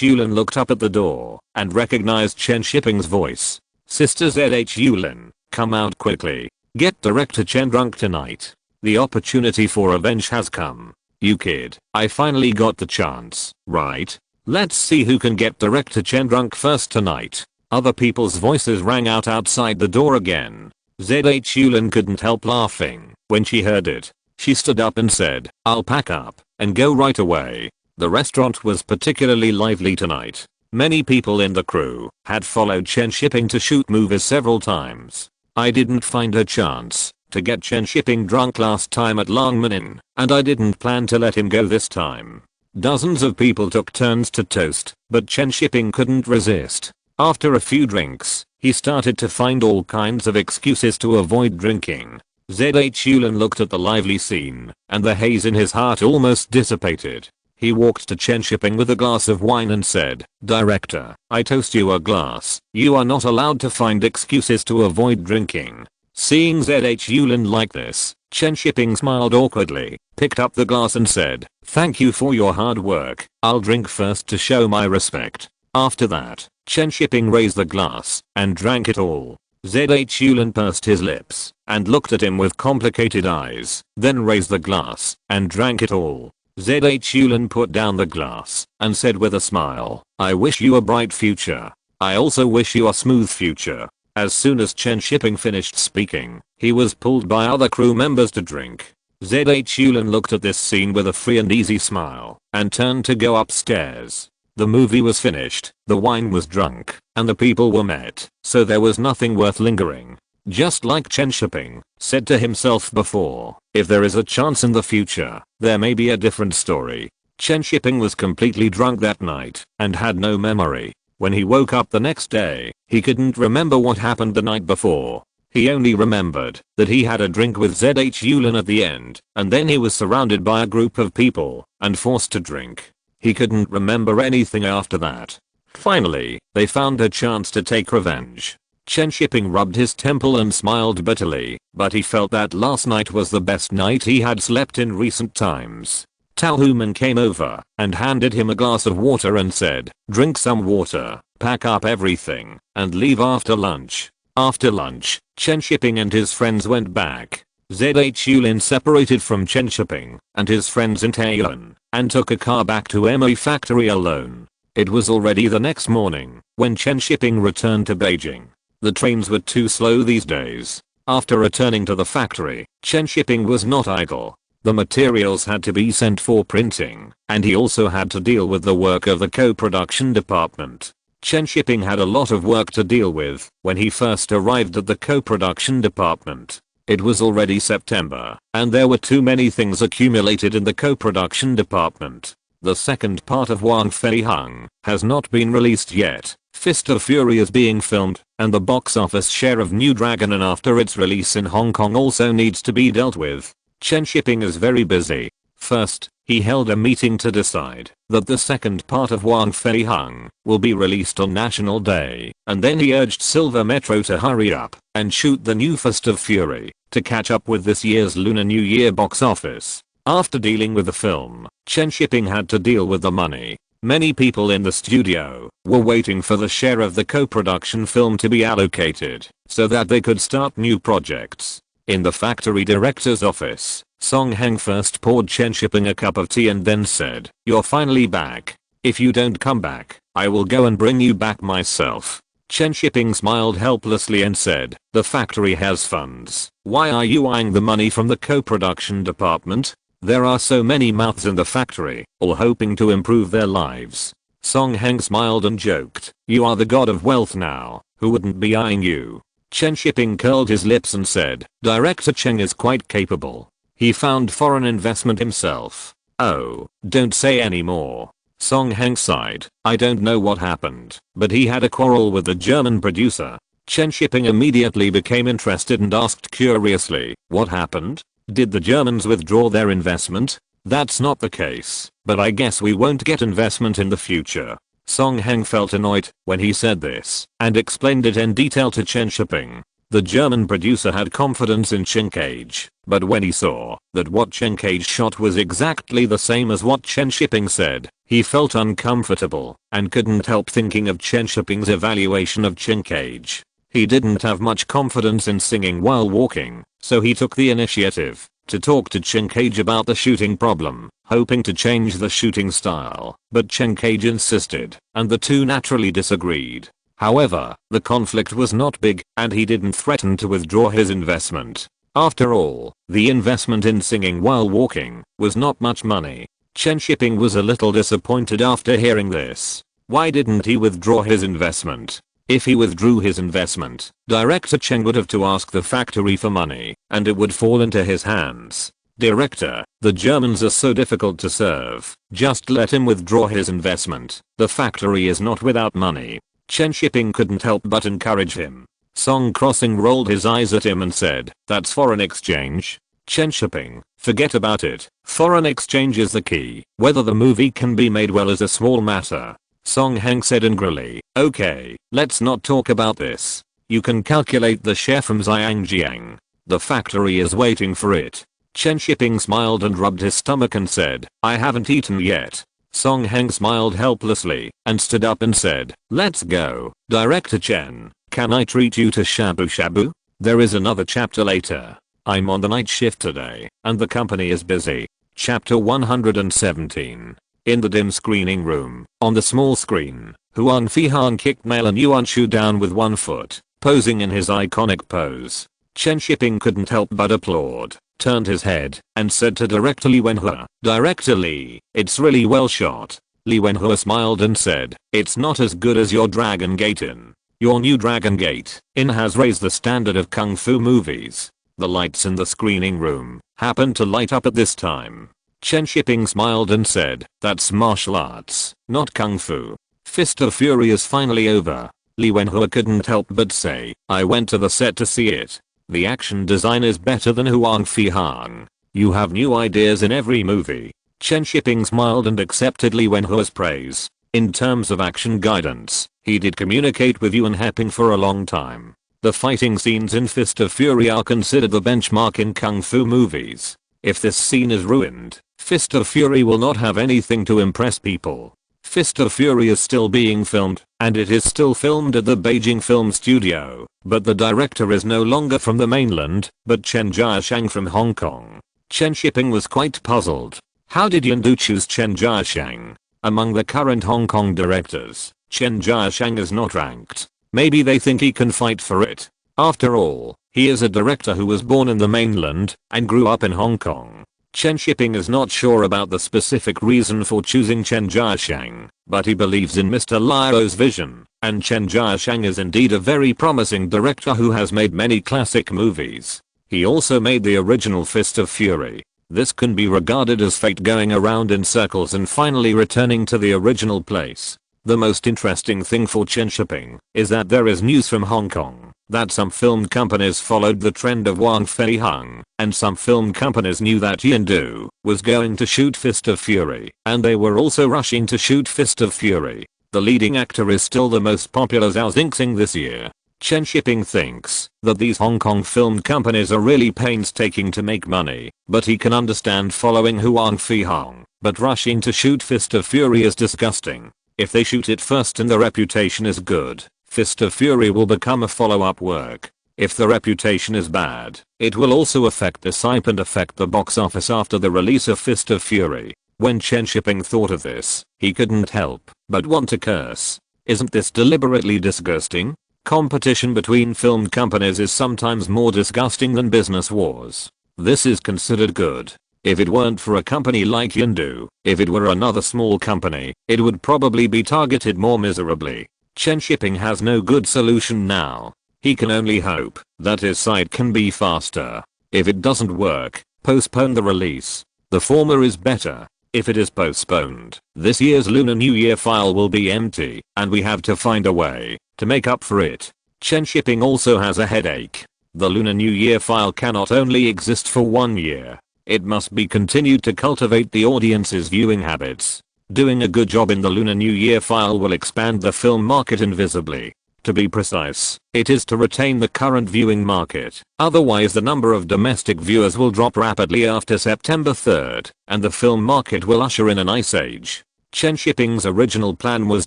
Yulin looked up at the door and recognized Chen Shiping's voice. Sister ZH Yulin, come out quickly. Get Director Chen drunk tonight. The opportunity for revenge has come. You kid, I finally got the chance, right? Let's see who can get Director Chen drunk first tonight. Other people's voices rang out outside the door again. ZH Yulin couldn't help laughing when she heard it. She stood up and said, I'll pack up and go right away. The restaurant was particularly lively tonight. Many people in the crew had followed Chen Shiping to shoot movies several times. I didn't find a chance to get Chen Shiping drunk last time at Longmanin, and I didn't plan to let him go this time. Dozens of people took turns to toast, but Chen Shiping couldn't resist. After a few drinks, he started to find all kinds of excuses to avoid drinking. ZH Yulin looked at the lively scene, and the haze in his heart almost dissipated. He walked to Chen Shiping with a glass of wine and said, Director, I toast you a glass. You are not allowed to find excuses to avoid drinking. Seeing ZH Yulin like this, Chen Shiping smiled awkwardly, picked up the glass and said, thank you for your hard work. I'll drink first to show my respect. After that, Chen Shiping raised the glass and drank it all. ZH Yulin pursed his lips and looked at him with complicated eyes, then raised the glass and drank it all. ZH Yulin put down the glass and said with a smile, I wish you a bright future. I also wish you a smooth future. As soon as Chen Shiping finished speaking, he was pulled by other crew members to drink. ZH Yulin looked at this scene with a free and easy smile and turned to go upstairs. The movie was finished, the wine was drunk, and the people were met, so there was nothing worth lingering. Just like Chen Shiping said to himself before, if there is a chance in the future, there may be a different story. Chen Shiping was completely drunk that night and had no memory. When he woke up the next day, he couldn't remember what happened the night before. He only remembered that he had a drink with ZH Yulin at the end, and then he was surrounded by a group of people and forced to drink. He couldn't remember anything after that. Finally, they found a chance to take revenge. Chen Shiping rubbed his temple and smiled bitterly, but he felt that last night was the best night he had slept in recent times. Tao Human came over and handed him a glass of water and said, drink some water, pack up everything, and leave after lunch. After lunch, Chen Shiping and his friends went back. ZH Yulin separated from Chen Shiping and his friends in Taiyuan and took a car back to MA factory alone. It was already the next morning when Chen Shiping returned to Beijing. The trains were too slow these days. After returning to the factory, Chen Shiping was not idle. The materials had to be sent for printing, and he also had to deal with the work of the co-production department. Chen Shiping had a lot of work to deal with when he first arrived at the co-production department. It was already September, and there were too many things accumulated in the co-production department. The second part of Wang Fei Hung has not been released yet. Fist of Fury is being filmed, and the box office share of New Dragon and after its release in Hong Kong also needs to be dealt with. Chen Shiping is very busy. First, he held a meeting to decide that the second part of Wang Fei Hung will be released on National Day, and then he urged Silver Metro to hurry up and shoot the new Fist of Fury to catch up with this year's Lunar New Year box office. After dealing with the film, Chen Shiping had to deal with the money. Many people in the studio were waiting for the share of the co-production film to be allocated so that they could start new projects. In the factory director's office, Song Heng first poured Chen Shiping a cup of tea and then said, "You're finally back. If you don't come back, I will go and bring you back myself." Chen Shiping smiled helplessly and said, "The factory has funds. Why are you eyeing the money from the co-production department? There are so many mouths in the factory, all hoping to improve their lives." Song Heng smiled and joked, "You are the god of wealth now, who wouldn't be eyeing you?" Chen Shiping curled his lips and said, "Director Cheng is quite capable. He found foreign investment himself." "Oh, don't say any more." Song Heng sighed, "I don't know what happened, but he had a quarrel with the German producer." Chen Shiping immediately became interested and asked curiously, "What happened? Did the Germans withdraw their investment?" "That's not the case, but I guess we won't get investment in the future." Song Heng felt annoyed when he said this and explained it in detail to Chen Shiping. The German producer had confidence in Cage, but when he saw that what Cage shot was exactly the same as what Chen Shiping said, he felt uncomfortable and couldn't help thinking of Chen Shiping's evaluation of Cage. He didn't have much confidence in singing while walking, so he took the initiative to talk to Cage about the shooting problem, hoping to change the shooting style, but Cage insisted, and the two naturally disagreed. However, the conflict was not big, and he didn't threaten to withdraw his investment. After all, the investment in singing while walking was not much money. Chen Shiping was a little disappointed after hearing this. Why didn't he withdraw his investment? If he withdrew his investment, director Chen would have to ask the factory for money, and it would fall into his hands. Director, the Germans are so difficult to serve. Just let him withdraw his investment. The factory is not without money. Chen Shiping couldn't help but encourage him. Song Crossing rolled his eyes at him and said, "That's foreign exchange." Chen Shiping, forget about it. Foreign exchange is the key. Whether the movie can be made well is a small matter. Song Heng said angrily, "Okay, let's not talk about this. You can calculate the share from Zhangjiang. The factory is waiting for it." Chen Shiping smiled and rubbed his stomach and said, "I haven't eaten yet." Song Heng smiled helplessly and stood up and said, "Let's go. Director Chen, can I treat you to shabu shabu? There is another chapter later. I'm on the night shift today, and the company is busy." Chapter 117. In the dim screening room, on the small screen, Huang Fihang kicked Malin Yuanshu down with one foot, posing in his iconic pose. Chen Shiping couldn't help but applaud, turned his head, and said to director Li Wenhua, "Director Li, it's really well shot." Li Wenhua smiled and said, "It's not as good as your Dragon Gate in. Your new Dragon Gate in has raised the standard of kung fu movies." The lights in the screening room happened to light up at this time. Chen Shiping smiled and said, "That's martial arts, not kung fu. Fist of Fury is finally over." Li Wenhua couldn't help but say, "I went to the set to see it. The action design is better than Huang Fihang. You have new ideas in every movie." Chen Shiping smiled and accepted Li Wenhua's praise. In terms of action guidance, he did communicate with Yuan Heping for a long time. The fighting scenes in Fist of Fury are considered the benchmark in kung fu movies. If this scene is ruined, Fist of Fury will not have anything to impress people. Fist of Fury is still being filmed, and it is still filmed at the Beijing Film Studio, but the director is no longer from the mainland, but Chen Jiashang from Hong Kong. Chen Shiping was quite puzzled. How did Yindu choose Chen Jiashang? Among the current Hong Kong directors, Chen Jiashang is not ranked. Maybe they think he can fight for it. After all, he is a director who was born in the mainland and grew up in Hong Kong. Chen Shiping is not sure about the specific reason for choosing Chen Jiashang, but he believes in Mr. Liu's vision, and Chen Jiashang is indeed a very promising director who has made many classic movies. He also made the original Fist of Fury. This can be regarded as fate going around in circles and finally returning to the original place. The most interesting thing for Chen Shiping is that there is news from Hong Kong that some film companies followed the trend of Wang Feihang, and some film companies knew that Yindu was going to shoot Fist of Fury, and they were also rushing to shoot Fist of Fury. The leading actor is still the most popular Zhao Xingxing this year. Chen Shiping thinks that these Hong Kong film companies are really painstaking to make money, but he can understand following Huang Feihang, but rushing to shoot Fist of Fury is disgusting. If they shoot it first and the reputation is good, Fist of Fury will become a follow-up work. If the reputation is bad, it will also affect this hype and affect the box office after the release of Fist of Fury. When Chen Shiping thought of this, he couldn't help but want to curse. Isn't this deliberately disgusting? Competition between film companies is sometimes more disgusting than business wars. This is considered good. If it weren't for a company like Yindu, if it were another small company, it would probably be targeted more miserably. Chen Shiping has no good solution now. He can only hope that his site can be faster. If it doesn't work, postpone the release. The former is better. If it is postponed, this year's Lunar New Year file will be empty, and we have to find a way to make up for it. Chen Shiping also has a headache. The Lunar New Year file cannot only exist for 1 year. It must be continued to cultivate the audience's viewing habits. Doing a good job in the Lunar New Year file will expand the film market invisibly. To be precise, it is to retain the current viewing market. Otherwise the number of domestic viewers will drop rapidly after September 3rd, and the film market will usher in an ice age. Chen Shiping's original plan was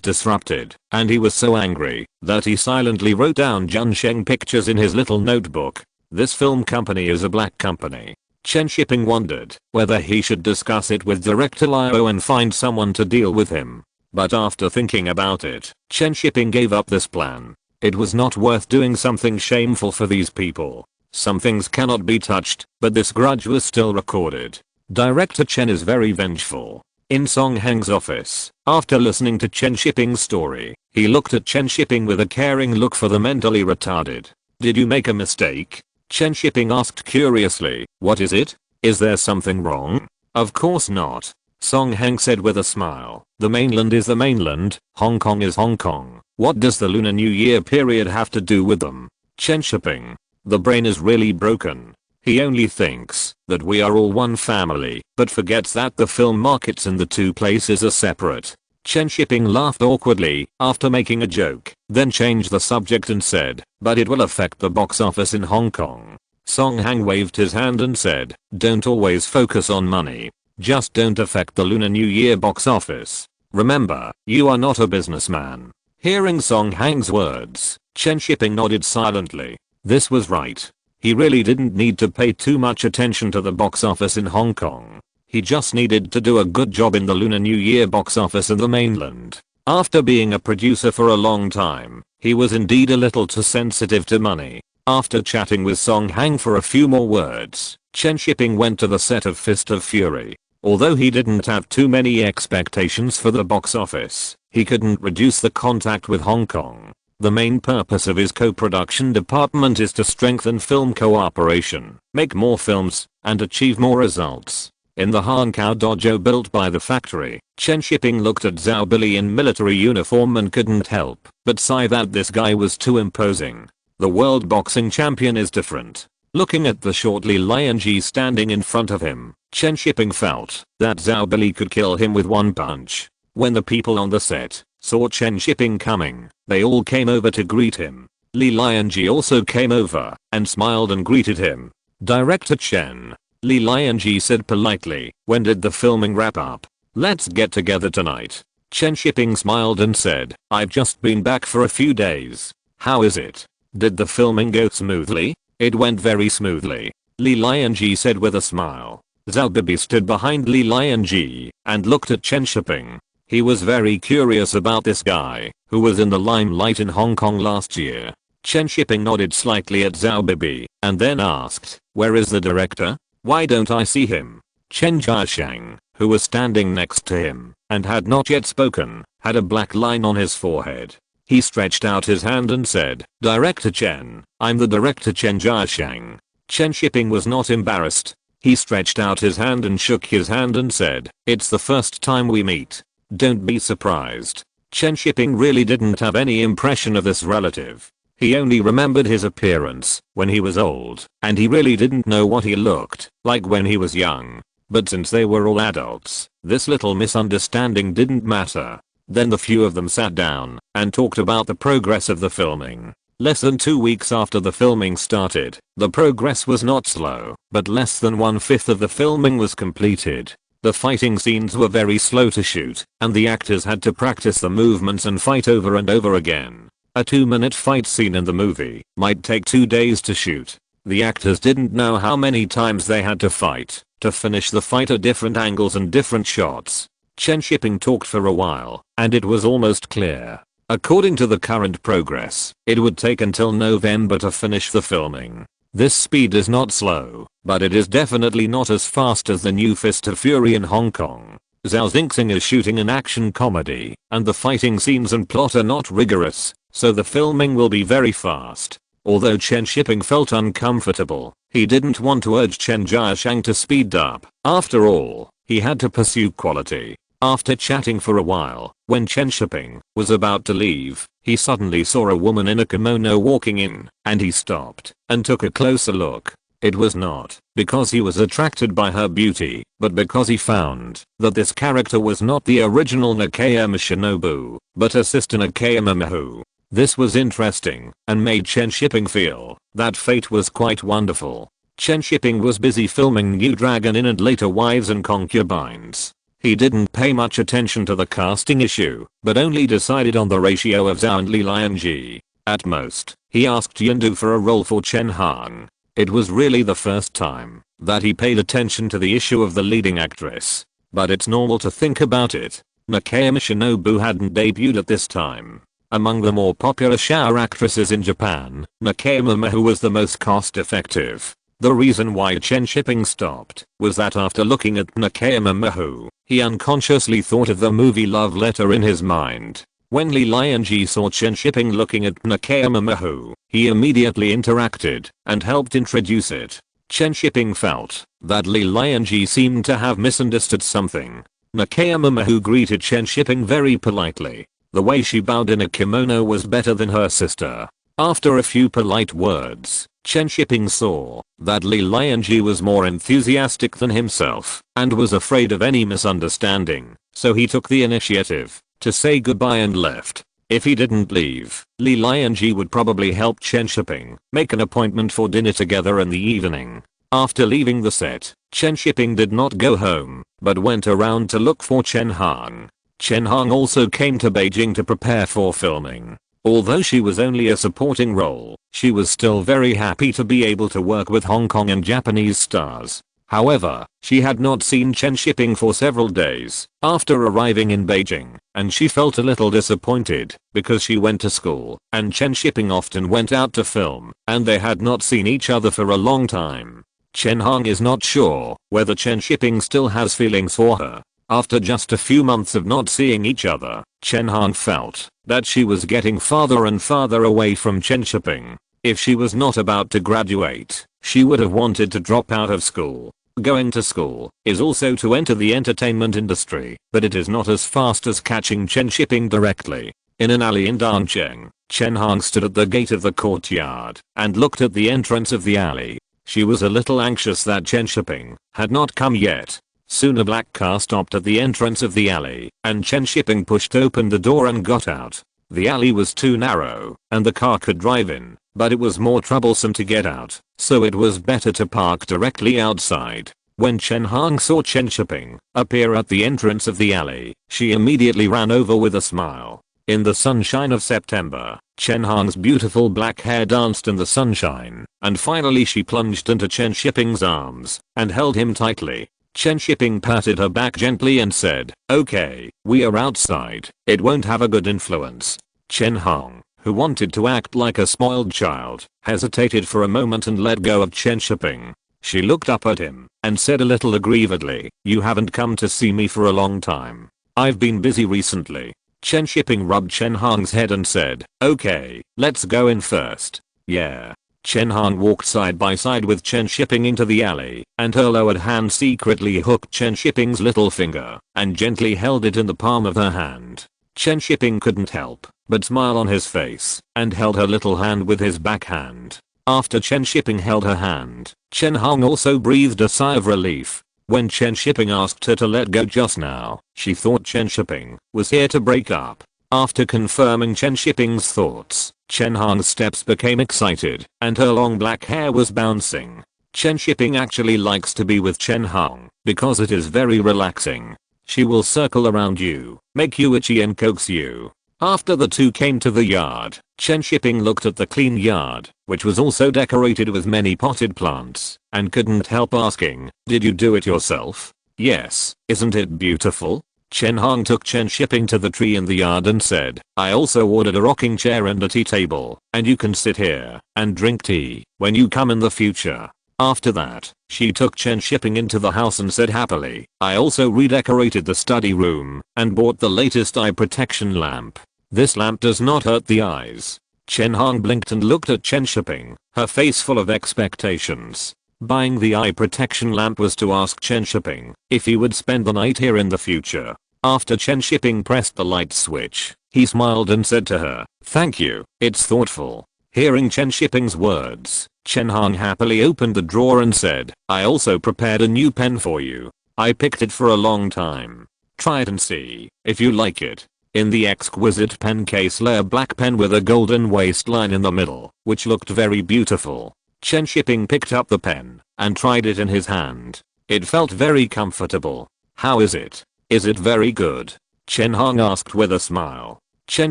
disrupted, and he was so angry that he silently wrote down Junsheng pictures in his little notebook. This film company is a black company. Chen Shiping wondered whether he should discuss it with director Liu and find someone to deal with him. But after thinking about it, Chen Shiping gave up this plan. It was not worth doing something shameful for these people. Some things cannot be touched, but this grudge was still recorded. Director Chen is very vengeful. In Song Hang's office, after listening to Chen Shiping's story, he looked at Chen Shiping with a caring look for the mentally retarded. "Did you make a mistake?" Chen Shiping asked curiously. "What is it? Is there something wrong?" "Of course not," Song Hang said with a smile. "The mainland is the mainland, Hong Kong is Hong Kong. What does the Lunar New Year period have to do with them?" Chen Shiping. The brain is really broken. He only thinks that we are all one family, but forgets that the film markets in the two places are separate. Chen Shiping laughed awkwardly after making a joke, then changed the subject and said, "But it will affect the box office in Hong Kong." Song Hang waved his hand and said, "Don't always focus on money. Just don't affect the Lunar New Year box office. Remember, you are not a businessman." Hearing Song Hang's words, Chen Shiping nodded silently. This was right. He really didn't need to pay too much attention to the box office in Hong Kong. He just needed to do a good job in the Lunar New Year box office in the mainland. After being a producer for a long time, he was indeed a little too sensitive to money. After chatting with Song Hang for a few more words, Chen Shiping went to the set of Fist of Fury. Although he didn't have too many expectations for the box office, he couldn't reduce the contact with Hong Kong. The main purpose of his co-production department is to strengthen film cooperation, make more films, and achieve more results. In the Hankow dojo built by the factory, Chen Shiping looked at Zhao Billy in military uniform and couldn't help but sigh that this guy was too imposing. The world boxing champion is different. Looking at the short Li Lianji standing in front of him, Chen Shiping felt that Zhao Billy could kill him with one punch. When the people on the set saw Chen Shiping coming, they all came over to greet him. Li Lianji also came over and smiled and greeted him. "Director Chen," Li Lianji said politely, "when did the filming wrap up? Let's get together tonight." Chen Shiping smiled and said, "I've just been back for a few days. How is it? Did the filming go smoothly?" "It went very smoothly," Li Lianji said with a smile. Zhao Bibi stood behind Li Lianji and looked at Chen Shiping. He was very curious about this guy, who was in the limelight in Hong Kong last year. Chen Shiping nodded slightly at Zhao Bibi and then asked, "Where is the director? Why don't I see him?" Chen Jiashang, who was standing next to him and had not yet spoken, had a black line on his forehead. He stretched out his hand and said, "Director Chen, I'm the director Chen Jiashang." Chen Shiping was not embarrassed. He stretched out his hand and shook his hand and said, "It's the first time we meet. Don't be surprised." Chen Shiping really didn't have any impression of this relative. He only remembered his appearance when he was old, and he really didn't know what he looked like when he was young. But since they were all adults, this little misunderstanding didn't matter. Then the few of them sat down and talked about the progress of the filming. Less than 2 weeks after the filming started, the progress was not slow, but less than 1/5 of the filming was completed. The fighting scenes were very slow to shoot, and the actors had to practice the movements and fight over and over again. A 2-minute fight scene in the movie might take 2 days to shoot. The actors didn't know how many times they had to fight to finish the fight at different angles and different shots. Chen Shiping talked for a while, and it was almost clear. According to the current progress, it would take until November to finish the filming. This speed is not slow, but it is definitely not as fast as the new Fist of Fury in Hong Kong. Zhao Xingxing is shooting an action comedy, and the fighting scenes and plot are not rigorous, so the filming will be very fast. Although Chen Shiping felt uncomfortable, he didn't want to urge Chen Jiashang to speed up. After all, he had to pursue quality. After chatting for a while, when Chen Shiping was about to leave, he suddenly saw a woman in a kimono walking in, and he stopped and took a closer look. It was not because he was attracted by her beauty, but because he found that this character was not the original Nakayama Shinobu, but her sister Nakayama Miho. This was interesting and made Chen Shiping feel that fate was quite wonderful. Chen Shiping was busy filming New Dragon Inn and later Wives and Concubines. He didn't pay much attention to the casting issue, but only decided on the ratio of Zhao and Li Lianji. At most, he asked Yindu for a role for Chen Hang. It was really the first time that he paid attention to the issue of the leading actress. But it's normal to think about it. Nakayama Shinobu hadn't debuted at this time. Among the more popular shower actresses in Japan, Nakayama Mahu was the most cost-effective. The reason why Chen Shiping stopped was that after looking at Nakayama Mahu, he unconsciously thought of the movie Love Letter in his mind. When Li Lianji saw Chen Shiping looking at Nakayama Mahu, he immediately interacted and helped introduce it. Chen Shiping felt that Li Lianji seemed to have misunderstood something. Nakayama Mahu greeted Chen Shiping very politely. The way she bowed in a kimono was better than her sister. After a few polite words, Chen Shiping saw that Li Lianji was more enthusiastic than himself and was afraid of any misunderstanding, so he took the initiative to say goodbye and left. If he didn't leave, Li Lianji would probably help Chen Shiping make an appointment for dinner together in the evening. After leaving the set, Chen Shiping did not go home, but went around to look for Chen Hang. Chen Hang also came to Beijing to prepare for filming. Although she was only a supporting role, she was still very happy to be able to work with Hong Kong and Japanese stars. However, she had not seen Chen Shiping for several days after arriving in Beijing, and she felt a little disappointed because she went to school and Chen Shiping often went out to film and they had not seen each other for a long time. Chen Hang is not sure whether Chen Shiping still has feelings for her. After just a few months of not seeing each other, Chen Hang felt that she was getting farther and farther away from Chen Shiping. If she was not about to graduate, she would have wanted to drop out of school. Going to school is also to enter the entertainment industry, but it is not as fast as catching Chen Shiping directly. In an alley in Dancheng, Chen Hang stood at the gate of the courtyard and looked at the entrance of the alley. She was a little anxious that Chen Shiping had not come yet. Soon a black car stopped at the entrance of the alley, and Chen Shiping pushed open the door and got out. The alley was too narrow, and the car could drive in, but it was more troublesome to get out, so it was better to park directly outside. When Chen Hang saw Chen Shiping appear at the entrance of the alley, she immediately ran over with a smile. In the sunshine of September, Chen Hang's beautiful black hair danced in the sunshine, and finally she plunged into Chen Shiping's arms and held him tightly. Chen Shiping patted her back gently and said, "Okay, we are outside. It won't have a good influence." Chen Hang, who wanted to act like a spoiled child, hesitated for a moment and let go of Chen Shiping. She looked up at him and said a little aggrievedly, "You haven't come to see me for a long time. I've been busy recently." Chen Shiping rubbed Chen Hang's head and said, "Okay, let's go in first." "Yeah." Chen Hang walked side by side with Chen Shiping into the alley, and her lowered hand secretly hooked Chen Shiping's little finger and gently held it in the palm of her hand. Chen Shiping couldn't help but smile on his face and held her little hand with his backhand. After Chen Shiping held her hand, Chen Hang also breathed a sigh of relief. When Chen Shiping asked her to let go just now, she thought Chen Shiping was here to break up. After confirming Chen Shiping's thoughts, Chen Hang's steps became excited and her long black hair was bouncing. Chen Shiping actually likes to be with Chen Hang because it is very relaxing. She will circle around you, make you itchy and coax you. After the two came to the yard, Chen Shiping looked at the clean yard, which was also decorated with many potted plants, and couldn't help asking, "Did you do it yourself?" "Yes, isn't it beautiful?" Chen Hang took Chen Shiping to the tree in the yard and said, "I also ordered a rocking chair and a tea table, and you can sit here and drink tea when you come in the future." After that, she took Chen Shiping into the house and said happily, "I also redecorated the study room and bought the latest eye protection lamp. This lamp does not hurt the eyes." Chen Hang blinked and looked at Chen Shiping, her face full of expectations. Buying the eye protection lamp was to ask Chen Shiping if he would spend the night here in the future. After Chen Shiping pressed the light switch, he smiled and said to her, "Thank you, it's thoughtful." Hearing Chen Shiping's words, Chen Hang happily opened the drawer and said, "I also prepared a new pen for you. I picked it for a long time. Try it and see if you like it." In the exquisite pen case lay a black pen with a golden waistline in the middle, which looked very beautiful. Chen Shiping picked up the pen and tried it in his hand. It felt very comfortable. How is it? Is it very good? Chen Hong asked with a smile. Chen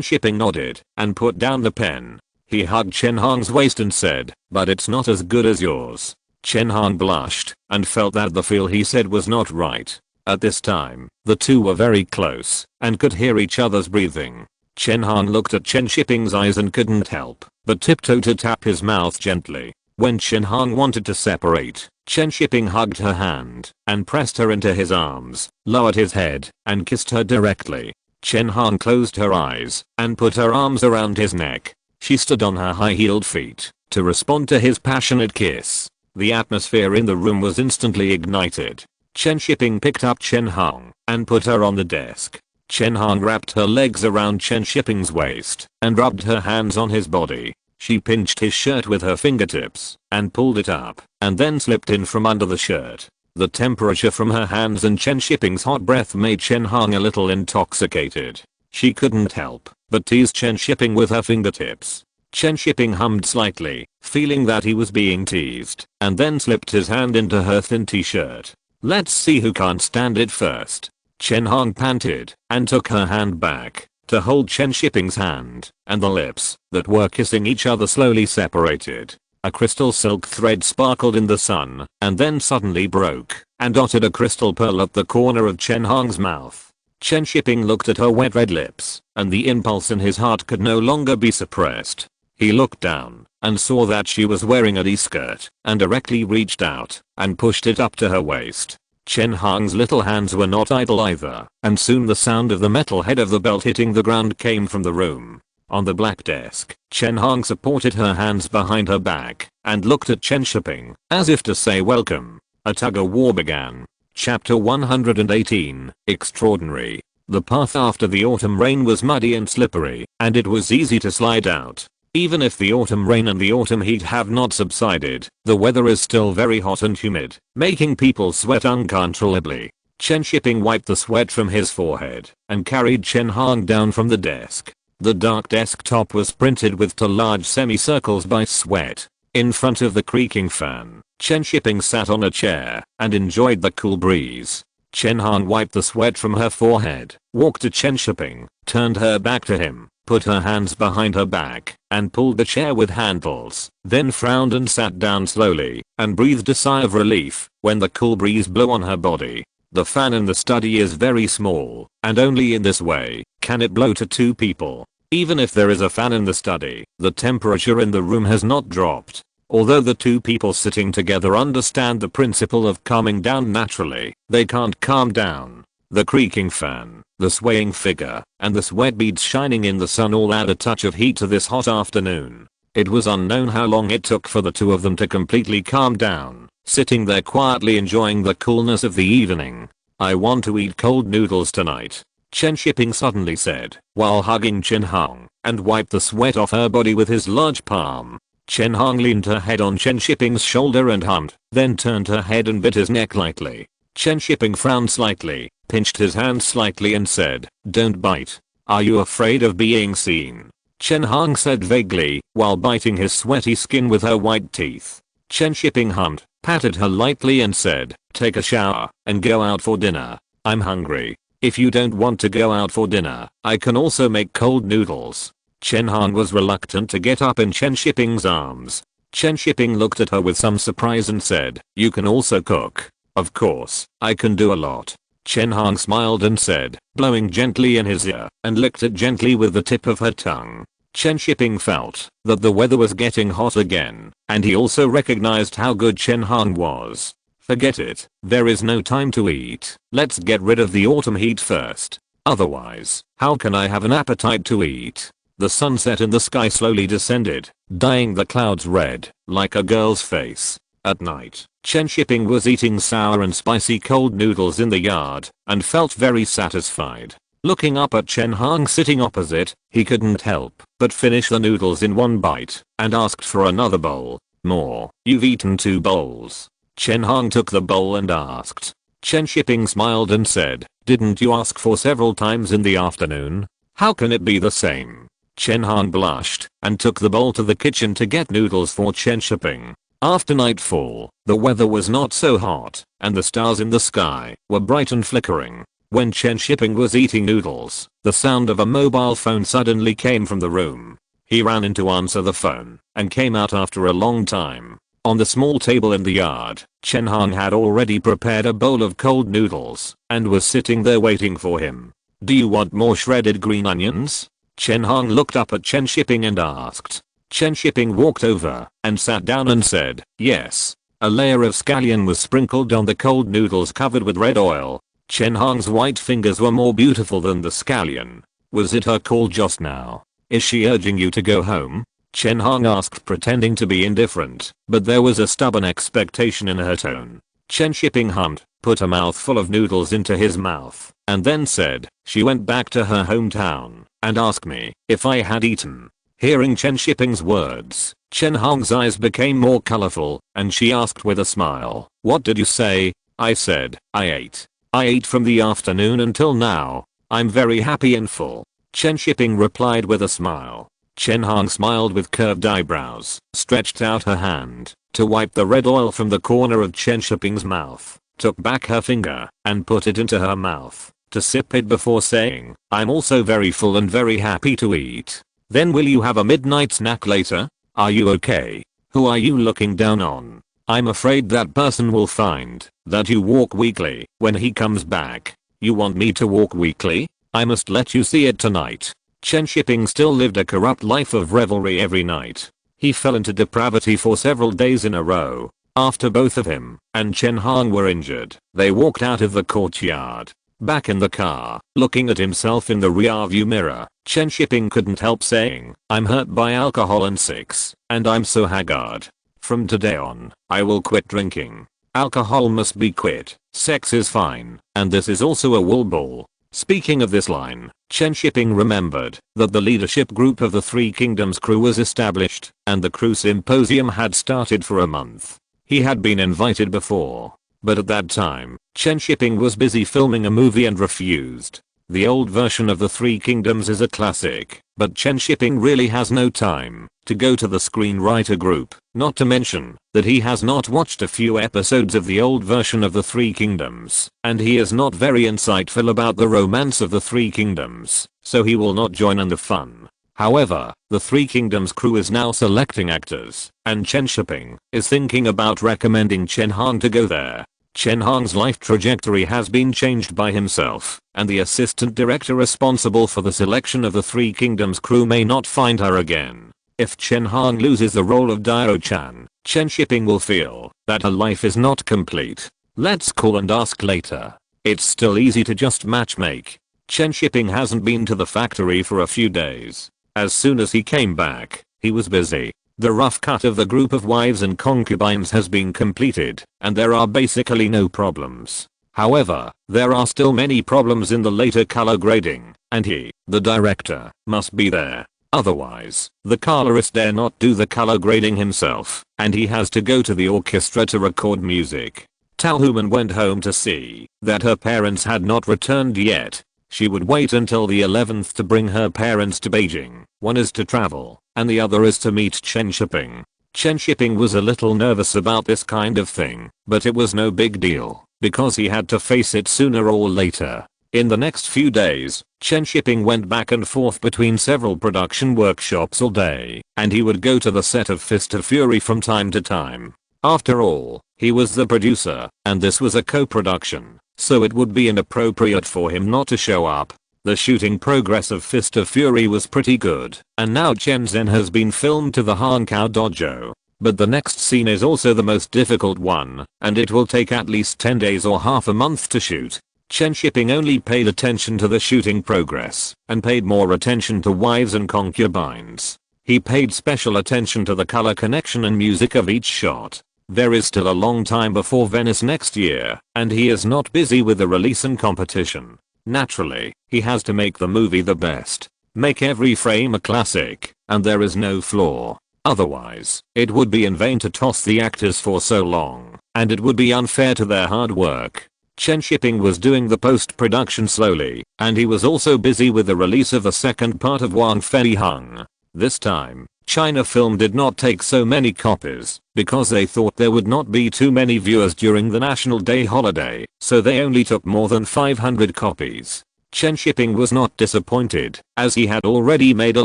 Shiping nodded and put down the pen. He hugged Chen Hong's waist and said, but it's not as good as yours. Chen Hong blushed and felt that the feel he said was not right. At this time, the two were very close and could hear each other's breathing. Chen Hong looked at Chen Shiping's eyes and couldn't help but tiptoe to tap his mouth gently. When Chen Hong wanted to separate, Chen Shiping hugged her hand and pressed her into his arms, lowered his head, and kissed her directly. Chen Hong closed her eyes and put her arms around his neck. She stood on her high-heeled feet to respond to his passionate kiss. The atmosphere in the room was instantly ignited. Chen Shiping picked up Chen Hong and put her on the desk. Chen Hong wrapped her legs around Chen Shiping's waist and rubbed her hands on his body. She pinched his shirt with her fingertips and pulled it up and then slipped in from under the shirt. The temperature from her hands and Chen Shiping's hot breath made Chen Hong a little intoxicated. She couldn't help but tease Chen Shiping with her fingertips. Chen Shiping hummed slightly, feeling that he was being teased, and then slipped his hand into her thin t-shirt. Let's see who can't stand it first. Chen Hong panted and took her hand back to hold Chen Shiping's hand, and the lips that were kissing each other slowly separated. A crystal silk thread sparkled in the sun and then suddenly broke and dotted a crystal pearl at the corner of Chen Hong's mouth. Chen Shiping looked at her wet red lips, and the impulse in his heart could no longer be suppressed. He looked down and saw that she was wearing a skirt and directly reached out and pushed it up to her waist. Chen Hong's little hands were not idle either, and soon the sound of the metal head of the belt hitting the ground came from the room. On the black desk, Chen Hong supported her hands behind her back and looked at Chen Shiping as if to say welcome. A tug-of-war began. Chapter 118, Extraordinary. The path after the autumn rain was muddy and slippery, and it was easy to slide out. Even if the autumn rain and the autumn heat have not subsided, the weather is still very hot and humid, making people sweat uncontrollably. Chen Shiping wiped the sweat from his forehead and carried Chen Hong down from the desk. The dark desktop was printed with two large semicircles by sweat. In front of the creaking fan, Chen Shiping sat on a chair and enjoyed the cool breeze. Chen Hong wiped the sweat from her forehead, walked to Chen Shiping, turned her back to him, put her hands behind her back, and pulled the chair with handles, then frowned and sat down slowly, and breathed a sigh of relief when the cool breeze blew on her body. The fan in the study is very small, and only in this way can it blow to two people. Even if there is a fan in the study, the temperature in the room has not dropped. Although the two people sitting together understand the principle of calming down naturally, they can't calm down. The creaking fan, the swaying figure, and the sweat beads shining in the sun all add a touch of heat to this hot afternoon. It was unknown how long it took for the two of them to completely calm down, sitting there quietly enjoying the coolness of the evening. I want to eat cold noodles tonight, Chen Shiping suddenly said, while hugging Chen Hong, and wiped the sweat off her body with his large palm. Chen Hong leaned her head on Chen Shiping's shoulder and hummed, then turned her head and bit his neck lightly. Chen Shiping frowned slightly, pinched his hand slightly and said, "Don't bite. Are you afraid of being seen?" Chen Hong said vaguely, while biting his sweaty skin with her white teeth. Chen Shiping hummed, patted her lightly and said, "Take a shower and go out for dinner. I'm hungry. If you don't want to go out for dinner, I can also make cold noodles." Chen Hong was reluctant to get up in Chen Shiping's arms. Chen Shiping looked at her with some surprise and said, "You can also cook." "Of course, I can do a lot." Chen Hong smiled and said, blowing gently in his ear, and licked it gently with the tip of her tongue. Chen Shiping felt that the weather was getting hot again, and he also recognized how good Chen Hong was. "Forget it, there is no time to eat. Let's get rid of the autumn heat first. Otherwise, how can I have an appetite to eat?" The sunset in the sky slowly descended, dyeing the clouds red, like a girl's face. At night, Chen Shiping was eating sour and spicy cold noodles in the yard, and felt very satisfied. Looking up at Chen Hong sitting opposite, he couldn't help but finish the noodles in one bite, and asked for another bowl. "More? You've eaten 2 bowls." Chen Hong took the bowl and asked. Chen Shiping smiled and said, "Didn't you ask for several times in the afternoon?" How can it be the same? Chen Hong blushed and took the bowl to the kitchen to get noodles for Chen Shiping. After nightfall, the weather was not so hot, and the stars in the sky were bright and flickering. When Chen Shiping was eating noodles, the sound of a mobile phone suddenly came from the room. He ran in to answer the phone, and came out after a long time. On the small table in the yard, Chen Hong had already prepared a bowl of cold noodles, and was sitting there waiting for him. Do you want more shredded green onions? Chen Hong looked up at Chen Shiping and asked. Chen Shiping walked over and sat down and said, yes. A layer of scallion was sprinkled on the cold noodles covered with red oil. Chen Hong's white fingers were more beautiful than the scallion. Was it her call just now? Is she urging you to go home? Chen Hong asked, pretending to be indifferent, but there was a stubborn expectation in her tone. Chen Shiping hummed, put a mouthful of noodles into his mouth, and then said, she went back to her hometown and asked me if I had eaten. Hearing Chen Shiping's words, Chen Hong's eyes became more colorful, and she asked with a smile, what did you say? I said, I ate. I ate from the afternoon until now. I'm very happy and full. Chen Shiping replied with a smile. Chen Hong smiled with curved eyebrows, stretched out her hand to wipe the red oil from the corner of Chen Shiping's mouth, took back her finger and put it into her mouth to sip it before saying, I'm also very full and very happy to eat. Then will you have a midnight snack later? Are you okay? Who are you looking down on? I'm afraid that person will find that you walk weakly when he comes back. You want me to walk weakly? I must let you see it tonight. Chen Shiping still lived a corrupt life of revelry every night. He fell into depravity for several days in a row. After both of him and Chen Hong were injured, they walked out of the courtyard. Back in the car, looking at himself in the rearview mirror, Chen Shiping couldn't help saying, I'm hurt by alcohol and sex, and I'm so haggard. From today on, I will quit drinking. Alcohol must be quit, sex is fine, and this is also a wool ball. Speaking of this line, Chen Shiping remembered that the leadership group of the Three Kingdoms crew was established, and the crew symposium had started for a month. He had been invited before, but at that time, Chen Shiping was busy filming a movie and refused. The old version of the Three Kingdoms is a classic, but Chen Shiping really has no time to go to the screenwriter group, not to mention that he has not watched a few episodes of the old version of the Three Kingdoms, and he is not very insightful about the romance of the Three Kingdoms, so he will not join in the fun. However, the Three Kingdoms crew is now selecting actors, and Chen Shiping is thinking about recommending Chen Hong to go there. Chen Hong's life trajectory has been changed by himself, and the assistant director responsible for the selection of the Three Kingdoms crew may not find her again. If Chen Hong loses the role of Dio-chan, Chen Shiping will feel that her life is not complete. Let's call and ask later. It's still easy to just matchmake. Chen Shiping hasn't been to the factory for a few days. As soon as he came back, he was busy. The rough cut of the group of wives and concubines has been completed, and there are basically no problems. However, there are still many problems in the later color grading, and he, the director, must be there. Otherwise, the colorist dare not do the color grading himself, and he has to go to the orchestra to record music. Tao Human went home to see that her parents had not returned yet. She would wait until the 11th to bring her parents to Beijing. One is to travel, and the other is to meet Chen Shiping. Chen Shiping was a little nervous about this kind of thing, but it was no big deal, because he had to face it sooner or later. In the next few days, Chen Shiping went back and forth between several production workshops all day, and he would go to the set of Fist of Fury from time to time. After all, he was the producer, and this was a co-production, so it would be inappropriate for him not to show up. The shooting progress of Fist of Fury was pretty good, and now Chen Zhen has been filmed to the Hankao Dojo. But the next scene is also the most difficult one, and it will take at least 10 days or half a month to shoot. Chen Shiping only paid attention to the shooting progress, and paid more attention to wives and concubines. He paid special attention to the color connection and music of each shot. There is still a long time before Venice next year, and he is not busy with the release and competition. Naturally, he has to make the movie the best. Make every frame a classic, and there is no flaw. Otherwise, it would be in vain to toss the actors for so long, and it would be unfair to their hard work. Chen Shiping was doing the post-production slowly, and he was also busy with the release of the second part of Wang Fei Hung. This time, China Film did not take so many copies because they thought there would not be too many viewers during the National Day holiday, so they only took more than 500 copies. Chen Shiping was not disappointed, as he had already made a